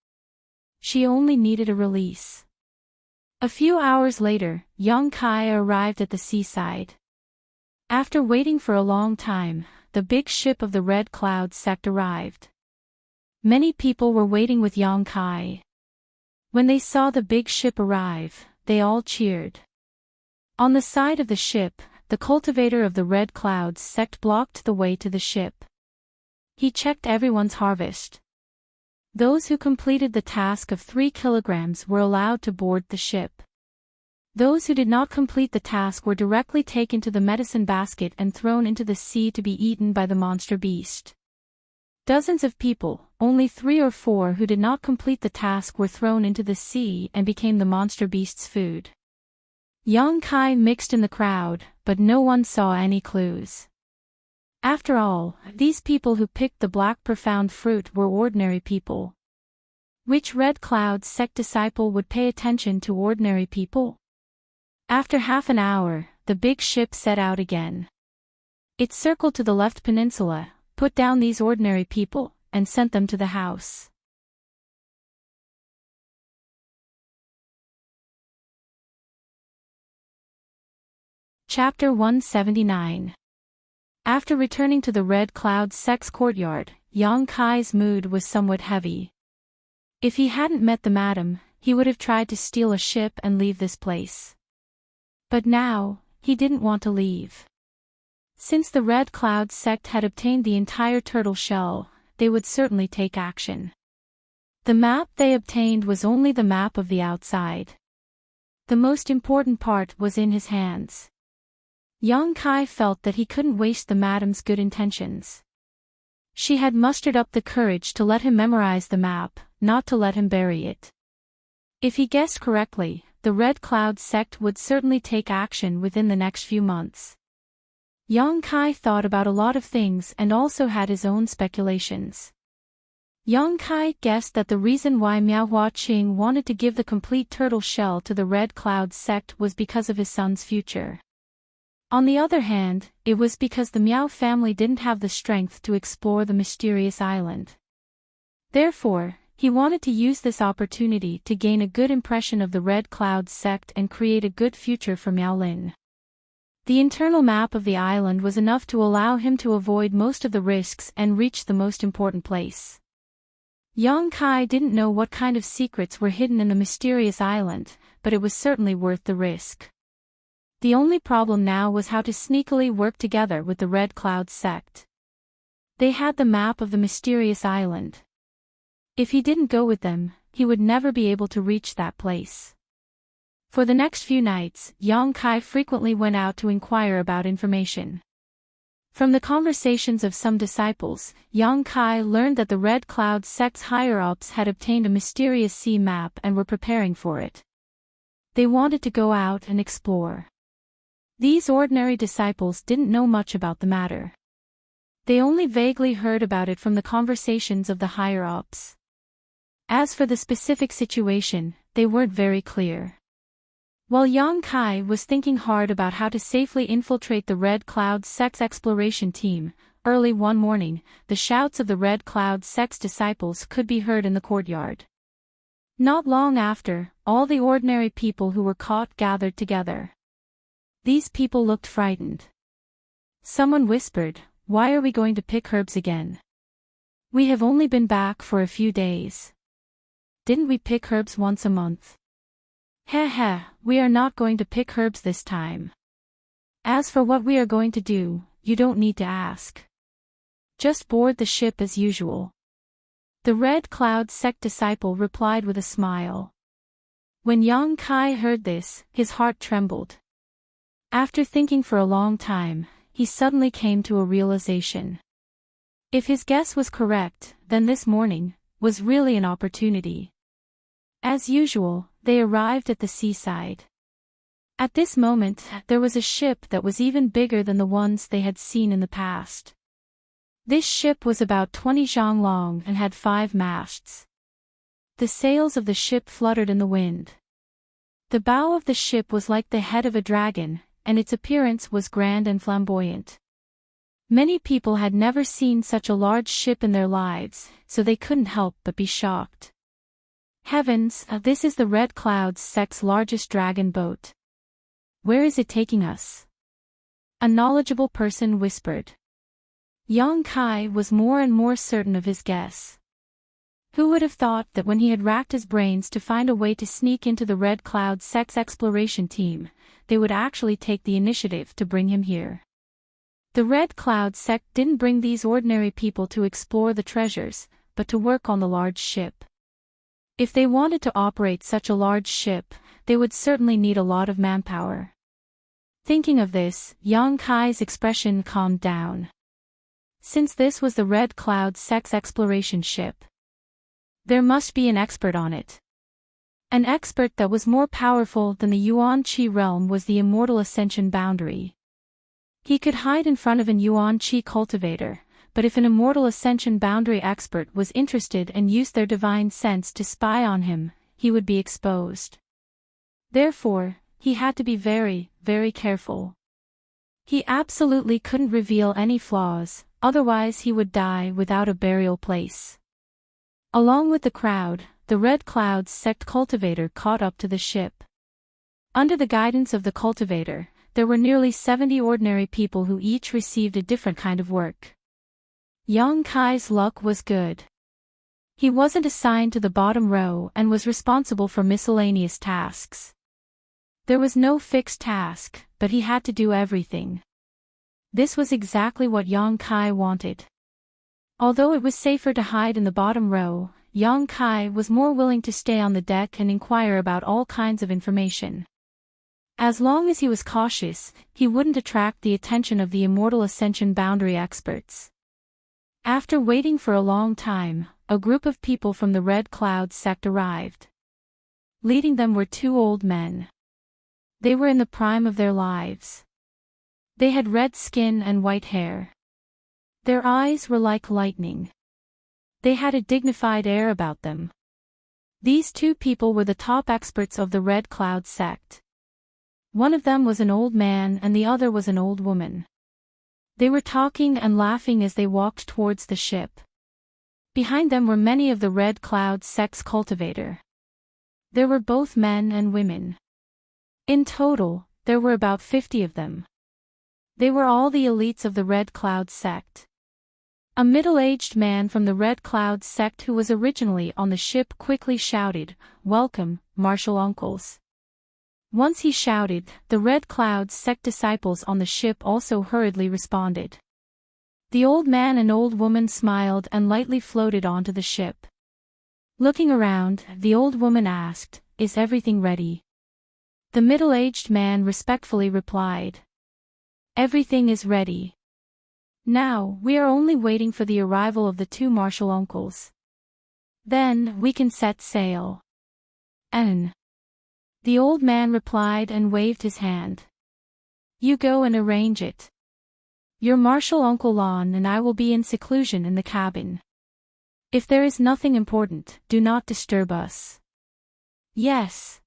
She only needed a release. A few hours later, Yang Kai arrived at the seaside. After waiting for a long time, the big ship of the Red Cloud sect arrived. Many people were waiting with Yang Kai. When they saw the big ship arrive, they all cheered. On the side of the ship, the cultivator of the Red Clouds sect blocked the way to the ship. He checked everyone's harvest. Those who completed the task of 3 kilograms were allowed to board the ship. Those who did not complete the task were directly taken to the medicine basket and thrown into the sea to be eaten by the monster beast. Dozens of people, only 3 or 4 who did not complete the task, were thrown into the sea and became the monster beast's food. Yang Kai mixed in the crowd, but no one saw any clues. After all, these people who picked the black profound fruit were ordinary people. Which Red Cloud sect disciple would pay attention to ordinary people? After half an hour, the big ship set out again. It circled to the left peninsula, put down these ordinary people, and sent them to the house. Chapter 179. After returning to the Red Cloud sect's courtyard, Yang Kai's mood was somewhat heavy. If he hadn't met the madam, he would have tried to steal a ship and leave this place. But now, he didn't want to leave. Since the Red Cloud sect had obtained the entire turtle shell, they would certainly take action. The map they obtained was only the map of the outside. The most important part was in his hands. Yang Kai felt that he couldn't waste the madam's good intentions. She had mustered up the courage to let him memorize the map, not to let him bury it. If he guessed correctly, the Red Cloud sect would certainly take action within the next few months. Yang Kai thought about a lot of things and also had his own speculations. Yang Kai guessed that the reason why Miao Huaqing wanted to give the complete turtle shell to the Red Cloud sect was because of his son's future. On the other hand, it was because the Miao family didn't have the strength to explore the mysterious island. Therefore, he wanted to use this opportunity to gain a good impression of the Red Cloud sect and create a good future for Miao Lin. The internal map of the island was enough to allow him to avoid most of the risks and reach the most important place. Yang Kai didn't know what kind of secrets were hidden in the mysterious island, but it was certainly worth the risk. The only problem now was how to sneakily work together with the Red Cloud sect. They had the map of the mysterious island. If he didn't go with them, he would never be able to reach that place. For the next few nights, Yang Kai frequently went out to inquire about information. From the conversations of some disciples, Yang Kai learned that the Red Cloud sect's higher-ups had obtained a mysterious sea map and were preparing for it. They wanted to go out and explore. These ordinary disciples didn't know much about the matter. They only vaguely heard about it from the conversations of the higher-ups. As for the specific situation, they weren't very clear. While Yang Kai was thinking hard about how to safely infiltrate the Red Cloud sect's exploration team, early one morning, the shouts of the Red Cloud sect's disciples could be heard in the courtyard. Not long after, all the ordinary people who were caught gathered together. These people looked frightened. Someone whispered, "Why are we going to pick herbs again? We have only been back for a few days. Didn't we pick herbs once a month? Heh, we are not going to pick herbs this time. As for what we are going to do, you don't need to ask. Just board the ship as usual." The Red Cloud sect disciple replied with a smile. When Yang Kai heard this, his heart trembled. After thinking for a long time, he suddenly came to a realization. If his guess was correct, then this morning was really an opportunity. As usual, they arrived at the seaside. At this moment, there was a ship that was even bigger than the ones they had seen in the past. This ship was about 20 zhang long and had 5 masts. The sails of the ship fluttered in the wind. The bow of the ship was like the head of a dragon, and its appearance was grand and flamboyant. Many people had never seen such a large ship in their lives, so they couldn't help but be shocked. Heavens, this is the Red Cloud sect's largest dragon boat. Where is it taking us? A knowledgeable person whispered. Yang Kai was more and more certain of his guess. Who would have thought that when he had racked his brains to find a way to sneak into the Red Cloud Sect's exploration team, they would actually take the initiative to bring him here? The Red Cloud Sect didn't bring these ordinary people to explore the treasures, but to work on the large ship. If they wanted to operate such a large ship, they would certainly need a lot of manpower. Thinking of this, Yang Kai's expression calmed down. Since this was the Red Cloud Sect's exploration ship, there must be an expert on it. An expert that was more powerful than the Yuan Qi realm was the Immortal Ascension Boundary. He could hide in front of an Yuan Qi cultivator, but if an Immortal Ascension Boundary expert was interested and used their divine sense to spy on him, he would be exposed. Therefore, he had to be very, very careful. He absolutely couldn't reveal any flaws, otherwise he would die without a burial place. Along with the crowd, the Red Cloud Sect cultivator caught up to the ship. Under the guidance of the cultivator, there were nearly 70 ordinary people who each received a different kind of work. Yang Kai's luck was good. He wasn't assigned to the bottom row and was responsible for miscellaneous tasks. There was no fixed task, but he had to do everything. This was exactly what Yang Kai wanted. Although it was safer to hide in the bottom row, Yang Kai was more willing to stay on the deck and inquire about all kinds of information. As long as he was cautious, he wouldn't attract the attention of the Immortal Ascension Boundary experts. After waiting for a long time, a group of people from the Red Cloud Sect arrived. Leading them were two old men. They were in the prime of their lives. They had red skin and white hair. Their eyes were like lightning. They had a dignified air about them. These two people were the top experts of the Red Cloud Sect. One of them was an old man and the other was an old woman. They were talking and laughing as they walked towards the ship. Behind them were many of the Red Cloud Sect's cultivator. There were both men and women. In total, there were about 50 of them. They were all the elites of the Red Cloud Sect. A middle-aged man from the Red Cloud Sect who was originally on the ship quickly shouted, "Welcome, martial uncles." Once he shouted, the Red Cloud Sect disciples on the ship also hurriedly responded. The old man and old woman smiled and lightly floated onto the ship. Looking around, the old woman asked, "Is everything ready?" The middle-aged man respectfully replied, "Everything is ready. Now, we are only waiting for the arrival of the two martial uncles. Then, we can set sail." "And?" the old man replied and waved his hand. "You go and arrange it. Your martial uncle Lon and I will be in seclusion in the cabin. If there is nothing important, do not disturb us." "Yes."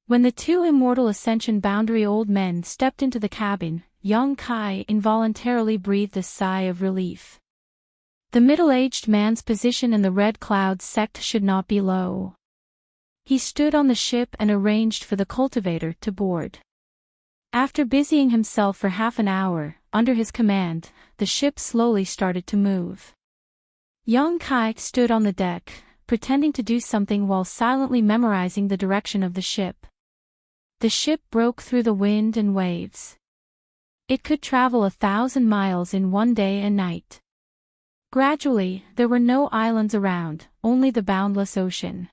When the two Immortal Ascension Boundary old men stepped into the cabin, Yang Kai involuntarily breathed a sigh of relief. The middle-aged man's position in the Red Cloud Sect should not be low. He stood on the ship and arranged for the cultivator to board. After busying himself for half an hour, under his command, the ship slowly started to move. Yang Kai stood on the deck, pretending to do something while silently memorizing the direction of the ship. The ship broke through the wind and waves. It could travel 1,000 miles in one day and night. Gradually, there were no islands around, only the boundless ocean.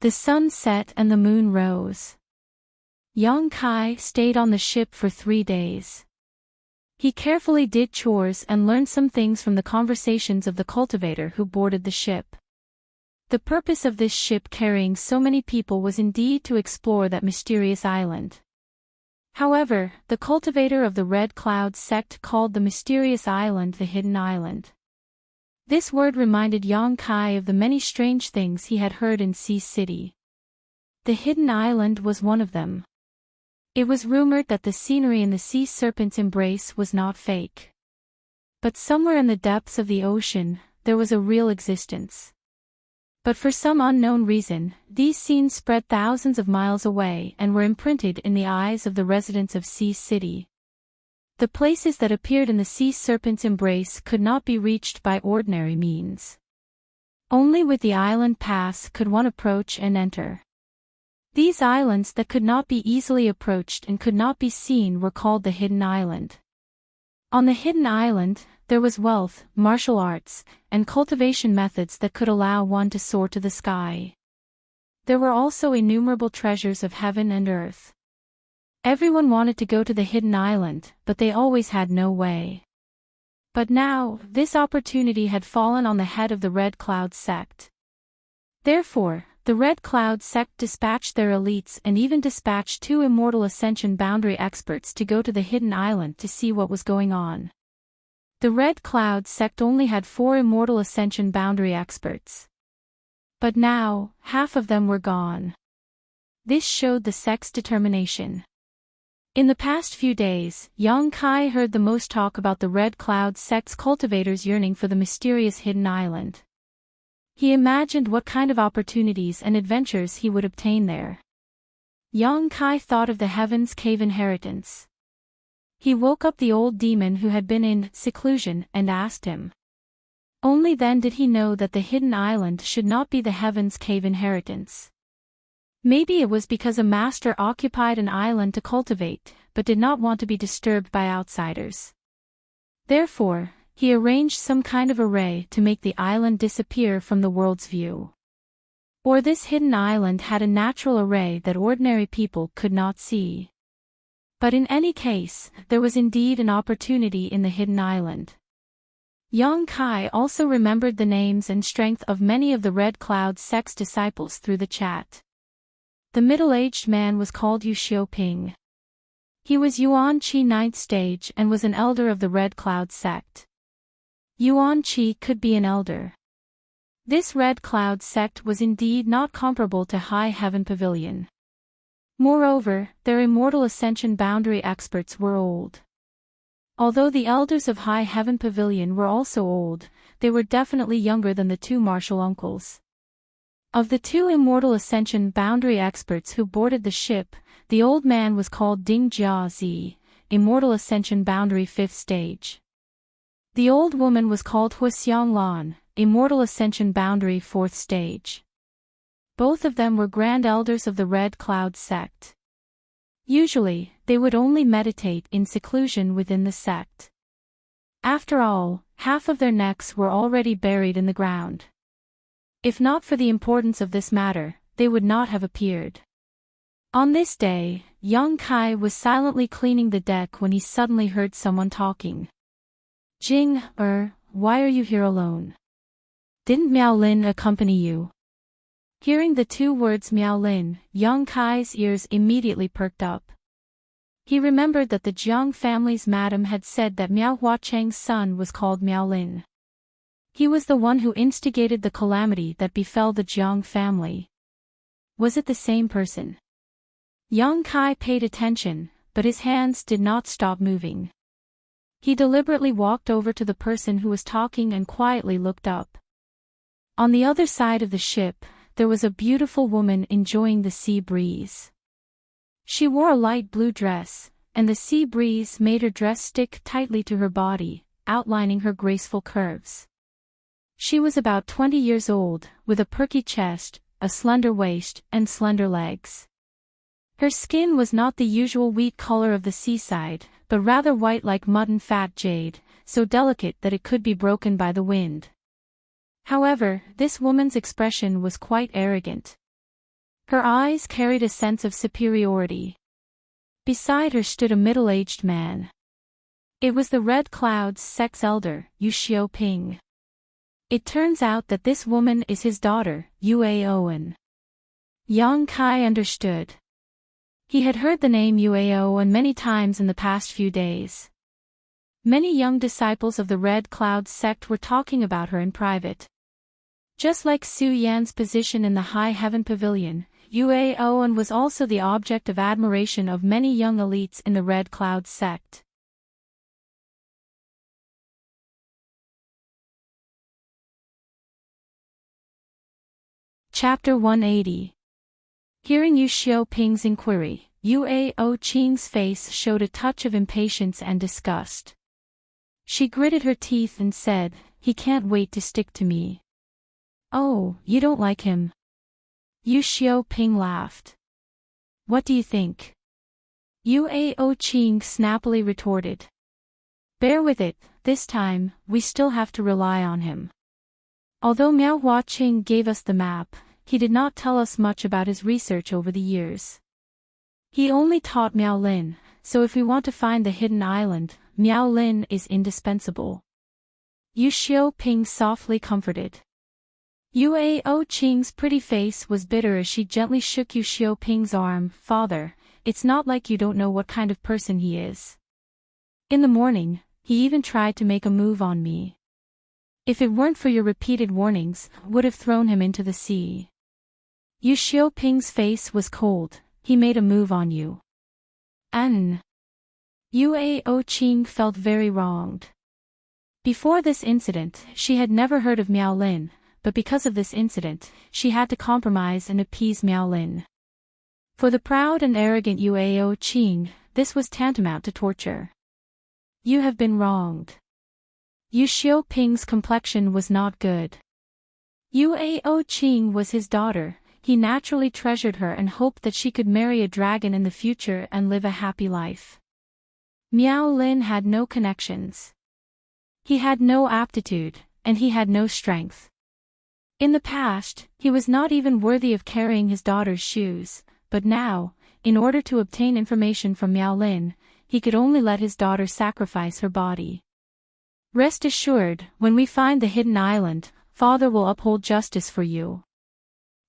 The sun set and the moon rose. Yang Kai stayed on the ship for 3 days. He carefully did chores and learned some things from the conversations of the cultivator who boarded the ship. The purpose of this ship carrying so many people was indeed to explore that mysterious island. However, the cultivator of the Red Cloud Sect called the mysterious island the Hidden Island. This word reminded Yang Kai of the many strange things he had heard in Sea City. The Hidden Island was one of them. It was rumored that the scenery in the sea serpent's embrace was not fake. But somewhere in the depths of the ocean, there was a real existence. But for some unknown reason, these scenes spread thousands of miles away and were imprinted in the eyes of the residents of Sea City. The places that appeared in the sea serpent's embrace could not be reached by ordinary means. Only with the island pass could one approach and enter. These islands that could not be easily approached and could not be seen were called the Hidden Island. On the Hidden Island, there was wealth, martial arts, and cultivation methods that could allow one to soar to the sky. There were also innumerable treasures of heaven and earth. Everyone wanted to go to the Hidden Island, but they always had no way. But now, this opportunity had fallen on the head of the Red Cloud sect. Therefore, the Red Cloud sect dispatched their elites and even dispatched 2 immortal ascension boundary experts to go to the Hidden Island to see what was going on. The Red Cloud sect only had 4 immortal ascension boundary experts. But now, half of them were gone. This showed the sect's determination. In the past few days, Yang Kai heard the most talk about the Red Cloud sect's cultivators yearning for the mysterious Hidden Island. He imagined what kind of opportunities and adventures he would obtain there. Yang Kai thought of the Heaven's Cave inheritance. He woke up the old demon who had been in seclusion and asked him. Only then did he know that the Hidden Island should not be the Heaven's Cave inheritance. Maybe it was because a master occupied an island to cultivate, but did not want to be disturbed by outsiders. Therefore, he arranged some kind of array to make the island disappear from the world's view. Or this hidden island had a natural array that ordinary people could not see. But in any case, there was indeed an opportunity in the Hidden Island. Yang Kai also remembered the names and strength of many of the Red Cloud sect's disciples through the chat. The middle-aged man was called Yu Xiaoping. He was Yuan Qi 9th stage and was an elder of the Red Cloud sect. Yuan Qi could be an elder. This Red Cloud sect was indeed not comparable to High Heaven Pavilion. Moreover, their immortal ascension boundary experts were old. Although the elders of High Heaven Pavilion were also old, they were definitely younger than the 2 martial uncles. Of the 2 immortal ascension boundary experts who boarded the ship, the old man was called Ding Jiazi, immortal ascension boundary 5th stage. The old woman was called Huxiang Lan, immortal ascension boundary 4th stage. Both of them were grand elders of the Red Cloud sect. Usually, they would only meditate in seclusion within the sect. After all, half of their necks were already buried in the ground. If not for the importance of this matter, they would not have appeared. On this day, Yang Kai was silently cleaning the deck when he suddenly heard someone talking. Jing, why are you here alone? Didn't Miao Lin accompany you? Hearing the 2 words Miao Lin, Yang Kai's ears immediately perked up. He remembered that the Jiang family's madam had said that Miao Huacheng's son was called Miao Lin. He was the one who instigated the calamity that befell the Jiang family. Was it the same person? Yang Kai paid attention, but his hands did not stop moving. He deliberately walked over to the person who was talking and quietly looked up. On the other side of the ship, there was a beautiful woman enjoying the sea breeze. She wore a light blue dress, and the sea breeze made her dress stick tightly to her body, outlining her graceful curves. She was about 20 years old, with a perky chest, a slender waist, and slender legs. Her skin was not the usual wheat color of the seaside, but rather white like mutton fat jade, so delicate that it could be broken by the wind. However, this woman's expression was quite arrogant. Her eyes carried a sense of superiority. Beside her stood a middle-aged man. It was the Red Cloud's sect's elder, Yu Xiaoping. It turns out that this woman is his daughter, Yue Owen. Yang Kai understood. He had heard the name Yue Owen many times in the past few days. Many young disciples of the Red Cloud sect were talking about her in private. Just like Su Yan's position in the High Heaven Pavilion, Yue Owen was also the object of admiration of many young elites in the Red Cloud sect. Chapter 180. Hearing Yu Xiaoping's inquiry, Yue Qing's face showed a touch of impatience and disgust. She gritted her teeth and said, "He can't wait to stick to me. Oh, you don't like him? Yu Xiaoping laughed. What do you think? Yue Qing snappily retorted. Bear with it, this time, we still have to rely on him. Although Miao Huaqing gave us the map, he did not tell us much about his research over the years. He only taught Miao Lin, so if we want to find the hidden island, Miao Lin is indispensable. Yu Xiaoping softly comforted. Yue Qing's pretty face was bitter as she gently shook Yu Xiaoping's arm. Father, it's not like you don't know what kind of person he is. In the morning, he even tried to make a move on me. If it weren't for your repeated warnings, would have thrown him into the sea. Yu Xiaoping's face was cold. He made a move on you. Yue Qing felt very wronged. Before this incident, she had never heard of Miao Lin, but because of this incident, she had to compromise and appease Miao Lin. For the proud and arrogant Yue Qing, this was tantamount to torture. You have been wronged. Yu Xiaoping's complexion was not good. Yue Qing was his daughter. He naturally treasured her and hoped that she could marry a dragon in the future and live a happy life. Miao Lin had no connections. He had no aptitude, and he had no strength. In the past, he was not even worthy of carrying his daughter's shoes, but now, in order to obtain information from Miao Lin, he could only let his daughter sacrifice her body. Rest assured, when we find the hidden island, Father will uphold justice for you.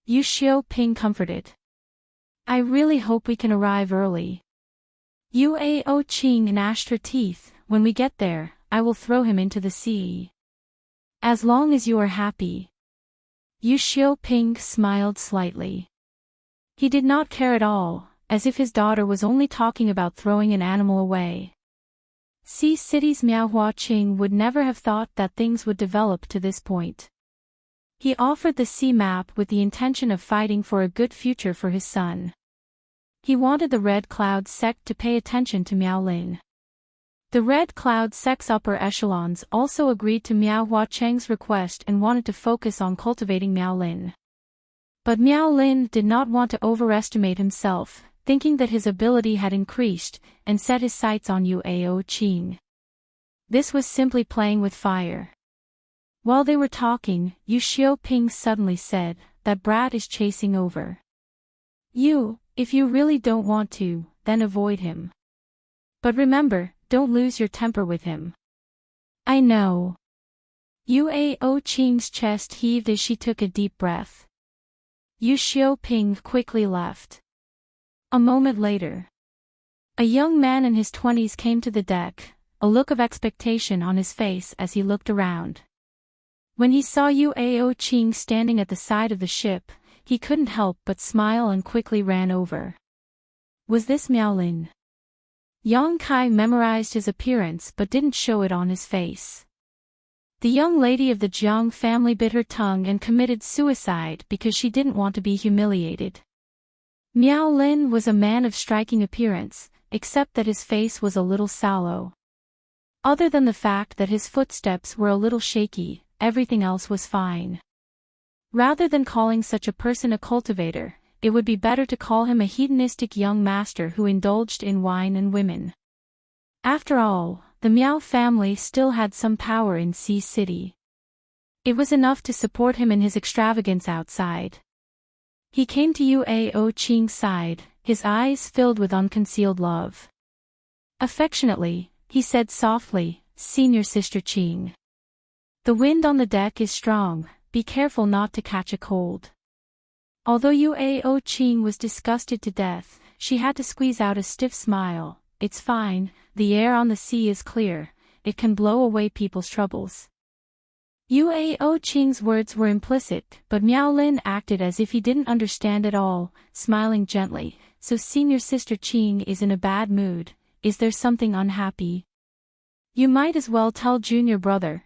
Yu Xiaoping comforted. I really hope we can arrive early. Yue Qing gnashed her teeth. When we get there, I will throw him into the sea. As long as you are happy. Yu Xiaoping smiled slightly. He did not care at all, as if his daughter was only talking about throwing an animal away. Sea City's Miao Huaqing would never have thought that things would develop to this point. He offered the sea map with the intention of fighting for a good future for his son. He wanted the Red Cloud sect to pay attention to Miao Lin. The Red Cloud sect's upper echelons also agreed to Miao Huaqing's request and wanted to focus on cultivating Miao Lin. But Miao Lin did not want to overestimate himself, thinking that his ability had increased, and set his sights on Yue Qing. This was simply playing with fire. While they were talking, Yu Xiaoping suddenly said, "That brat is chasing over. You, if you really don't want to, then avoid him. But remember, don't lose your temper with him." I know. Yue Qing's chest heaved as she took a deep breath. Yu Xiaoping quickly left. A moment later, a young man in his 20s came to the deck, a look of expectation on his face as he looked around. When he saw Yue Qing standing at the side of the ship, he couldn't help but smile and quickly ran over. Was this Miao Lin? Yang Kai memorized his appearance but didn't show it on his face. The young lady of the Jiang family bit her tongue and committed suicide because she didn't want to be humiliated. Miao Lin was a man of striking appearance, except that his face was a little sallow. Other than the fact that his footsteps were a little shaky, everything else was fine. Rather than calling such a person a cultivator, it would be better to call him a hedonistic young master who indulged in wine and women. After all, the Miao family still had some power in Sea City. It was enough to support him in his extravagance outside. He came to Yue Qing's side, his eyes filled with unconcealed love. Affectionately, he said softly, "Senior Sister Qing. The wind on the deck is strong, be careful not to catch a cold." Although Yue Qing was disgusted to death, she had to squeeze out a stiff smile. "It's fine, the air on the sea is clear, it can blow away people's troubles." Yue Qing's words were implicit, but Miao Lin acted as if he didn't understand at all, smiling gently. "So Senior Sister Qing is in a bad mood, is there something unhappy? You might as well tell Junior Brother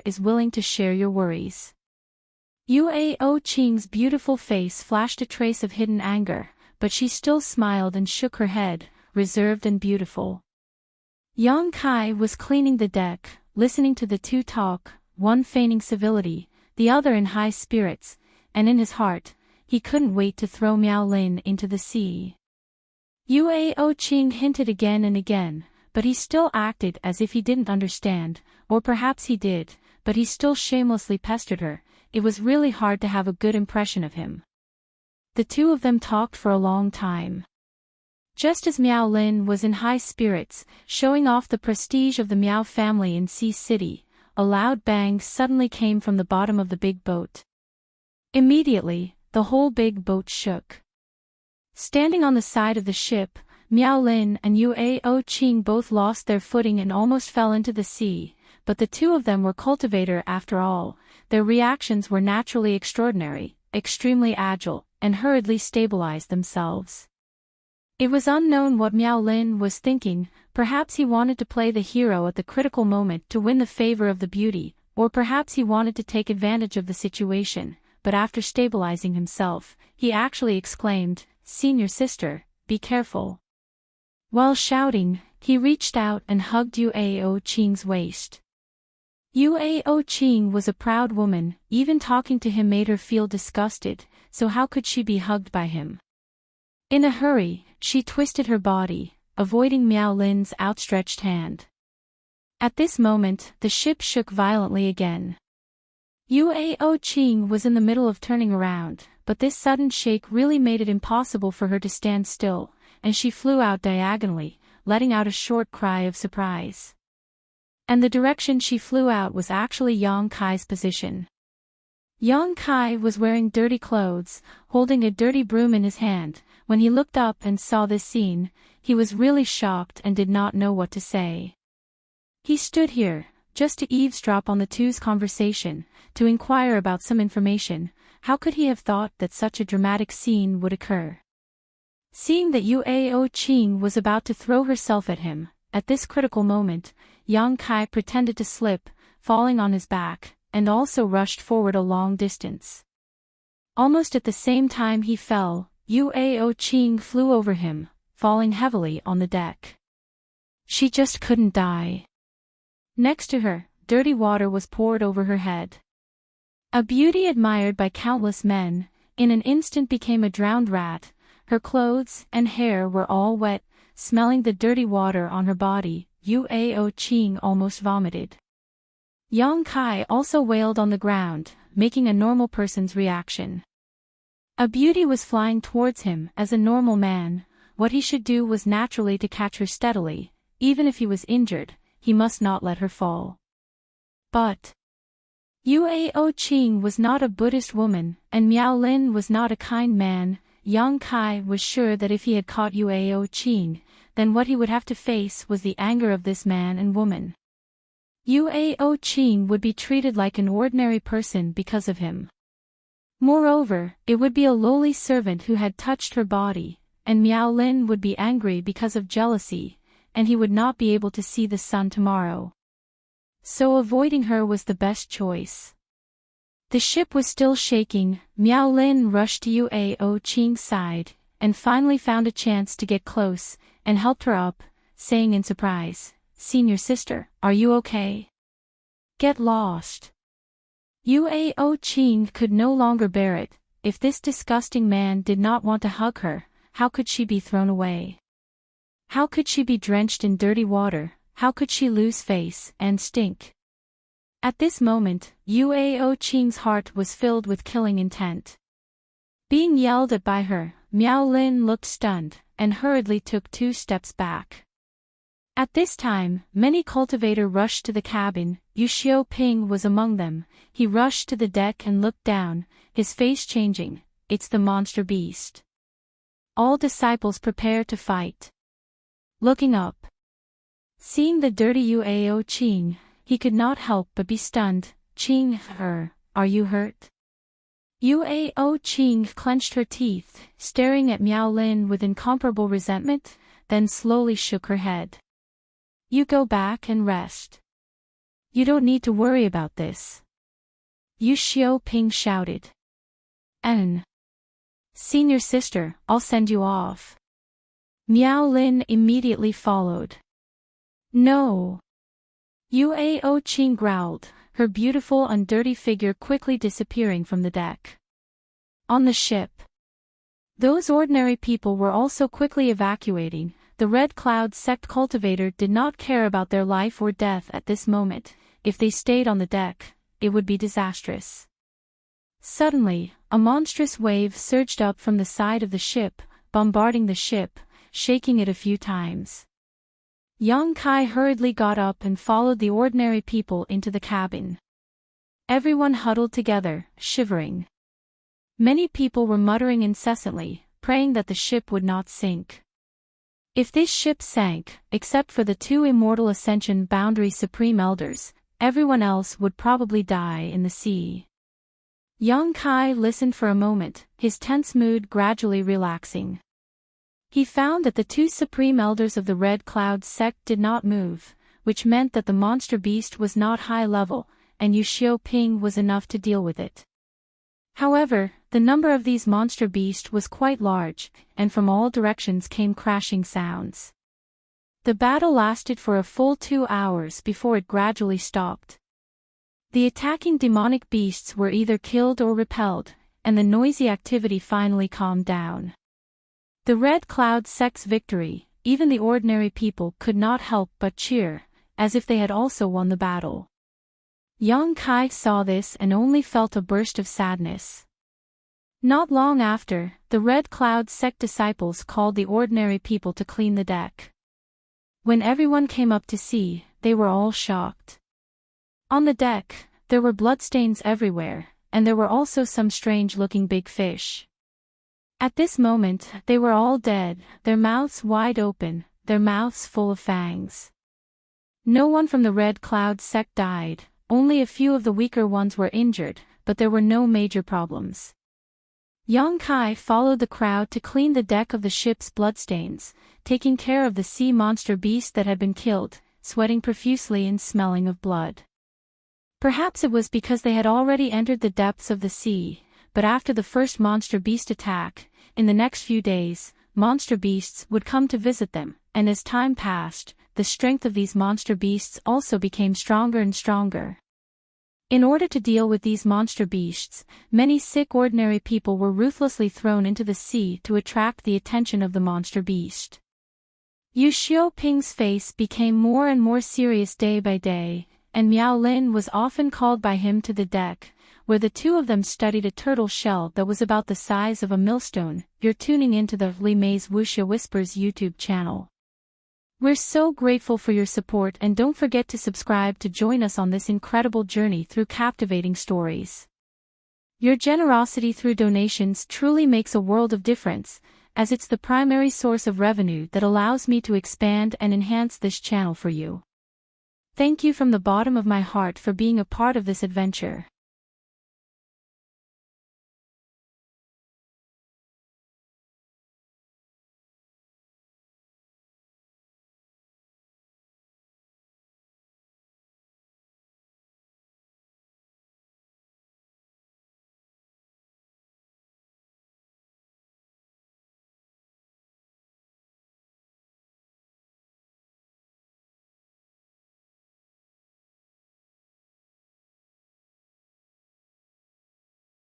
is willing to share your worries." Yue Qing's beautiful face flashed a trace of hidden anger, but she still smiled and shook her head, reserved and beautiful. Yang Kai was cleaning the deck, listening to the two talk, one feigning civility, the other in high spirits, and in his heart, he couldn't wait to throw Miao Lin into the sea. Yue Qing hinted again and again, but he still acted as if he didn't understand, or perhaps he did, but he still shamelessly pestered her. It was really hard to have a good impression of him. The two of them talked for a long time. Just as Miao Lin was in high spirits, showing off the prestige of the Miao family in Sea City, a loud bang suddenly came from the bottom of the big boat. Immediately, the whole big boat shook. Standing on the side of the ship, Miao Lin and Yue Qing both lost their footing and almost fell into the sea, but the two of them were cultivator after all. Their reactions were naturally extraordinary, extremely agile, and hurriedly stabilized themselves. It was unknown what Miao Lin was thinking. Perhaps he wanted to play the hero at the critical moment to win the favor of the beauty, or perhaps he wanted to take advantage of the situation, but after stabilizing himself, he actually exclaimed, "Senior sister, be careful." While shouting, he reached out and hugged Yue Qing's waist. Yue Qing was a proud woman. Even talking to him made her feel disgusted, so how could she be hugged by him? In a hurry, she twisted her body, avoiding Miao Lin's outstretched hand. At this moment, the ship shook violently again. Yue Qing was in the middle of turning around, but this sudden shake really made it impossible for her to stand still, and she flew out diagonally, letting out a short cry of surprise. And the direction she flew out was actually Yang Kai's position. Yang Kai was wearing dirty clothes, holding a dirty broom in his hand. When he looked up and saw this scene, he was really shocked and did not know what to say. He stood here, just to eavesdrop on the two's conversation, to inquire about some information. How could he have thought that such a dramatic scene would occur? Seeing that Yue Qing was about to throw herself at him, at this critical moment, Yang Kai pretended to slip, falling on his back, and also rushed forward a long distance. Almost at the same time he fell, Yue Qing flew over him, falling heavily on the deck. She just couldn't die. Next to her, dirty water was poured over her head. A beauty admired by countless men, in an instant became a drowned rat. Her clothes and hair were all wet, smelling the dirty water on her body. Yue Qing almost vomited. Yang Kai also wailed on the ground, making a normal person's reaction. A beauty was flying towards him as a normal man. What he should do was naturally to catch her steadily. Even if he was injured, he must not let her fall. But Yue Qing was not a Buddhist woman, and Miao Lin was not a kind man. Yang Kai was sure that if he had caught Yue Qing, then what he would have to face was the anger of this man and woman. Yue Qing would be treated like an ordinary person because of him. Moreover, it would be a lowly servant who had touched her body, and Miao Lin would be angry because of jealousy, and he would not be able to see the sun tomorrow. So avoiding her was the best choice. The ship was still shaking. Miao Lin rushed to Yue Qing's side, and finally found a chance to get close, and helped her up, saying in surprise, "Senior sister, are you okay? Get lost." Yue Qing could no longer bear it. If this disgusting man did not want to hug her, how could she be thrown away? How could she be drenched in dirty water? How could she lose face and stink? At this moment, Yue Qing's heart was filled with killing intent. Being yelled at by her, Miao Lin looked stunned, and hurriedly took 2 steps back. At this time, many cultivators rushed to the cabin. Yu Xiaoping was among them. He rushed to the deck and looked down, his face changing. "It's the monster beast." All disciples prepared to fight. Looking up, seeing the dirty Yue Qing, he could not help but be stunned. "Qing, are you hurt?" Yue Qing clenched her teeth, staring at Miao Lin with incomparable resentment, then slowly shook her head. "You go back and rest. You don't need to worry about this." Yu Xiaoping shouted. "And senior sister, I'll send you off." Miao Lin immediately followed. "No." Yue Qing growled, her beautiful and dirty figure quickly disappearing from the deck. On the ship, those ordinary people were also quickly evacuating. The Red Cloud sect cultivator did not care about their life or death at this moment. If they stayed on the deck, it would be disastrous. Suddenly, a monstrous wave surged up from the side of the ship, bombarding the ship, shaking it a few times. Young Kai hurriedly got up and followed the ordinary people into the cabin. Everyone huddled together, shivering. Many people were muttering incessantly, praying that the ship would not sink. If this ship sank, except for the two immortal Ascension Boundary Supreme Elders, everyone else would probably die in the sea. Young Kai listened for a moment, his tense mood gradually relaxing. He found that the two Supreme Elders of the Red Cloud sect did not move, which meant that the monster beast was not high level, and Wuxia Ping was enough to deal with it. However, the number of these monster beasts was quite large, and from all directions came crashing sounds. The battle lasted for a full 2 hours before it gradually stopped. The attacking demonic beasts were either killed or repelled, and the noisy activity finally calmed down. The Red Cloud sect's victory, even the ordinary people could not help but cheer, as if they had also won the battle. Young Kai saw this and only felt a burst of sadness. Not long after, the Red Cloud sect disciples called the ordinary people to clean the deck. When everyone came up to see, they were all shocked. On the deck, there were bloodstains everywhere, and there were also some strange-looking big fish. At this moment, they were all dead, their mouths wide open, their mouths full of fangs. No one from the Red Cloud sect died, only a few of the weaker ones were injured, but there were no major problems. Young Kai followed the crowd to clean the deck of the ship's bloodstains, taking care of the sea monster beast that had been killed, sweating profusely and smelling of blood. Perhaps it was because they had already entered the depths of the sea, but after the first monster beast attack, in the next few days, monster beasts would come to visit them, and as time passed, the strength of these monster beasts also became stronger and stronger. In order to deal with these monster beasts, many sick ordinary people were ruthlessly thrown into the sea to attract the attention of the monster beast. Wuxia Ping's face became more and more serious day by day, and Miao Lin was often called by him to the deck, where the two of them studied a turtle shell that was about the size of a millstone. You're tuning into the Li Mei's Wuxia Whispers YouTube channel. We're so grateful for your support, and don't forget to subscribe to join us on this incredible journey through captivating stories. Your generosity through donations truly makes a world of difference, as it's the primary source of revenue that allows me to expand and enhance this channel for you. Thank you from the bottom of my heart for being a part of this adventure.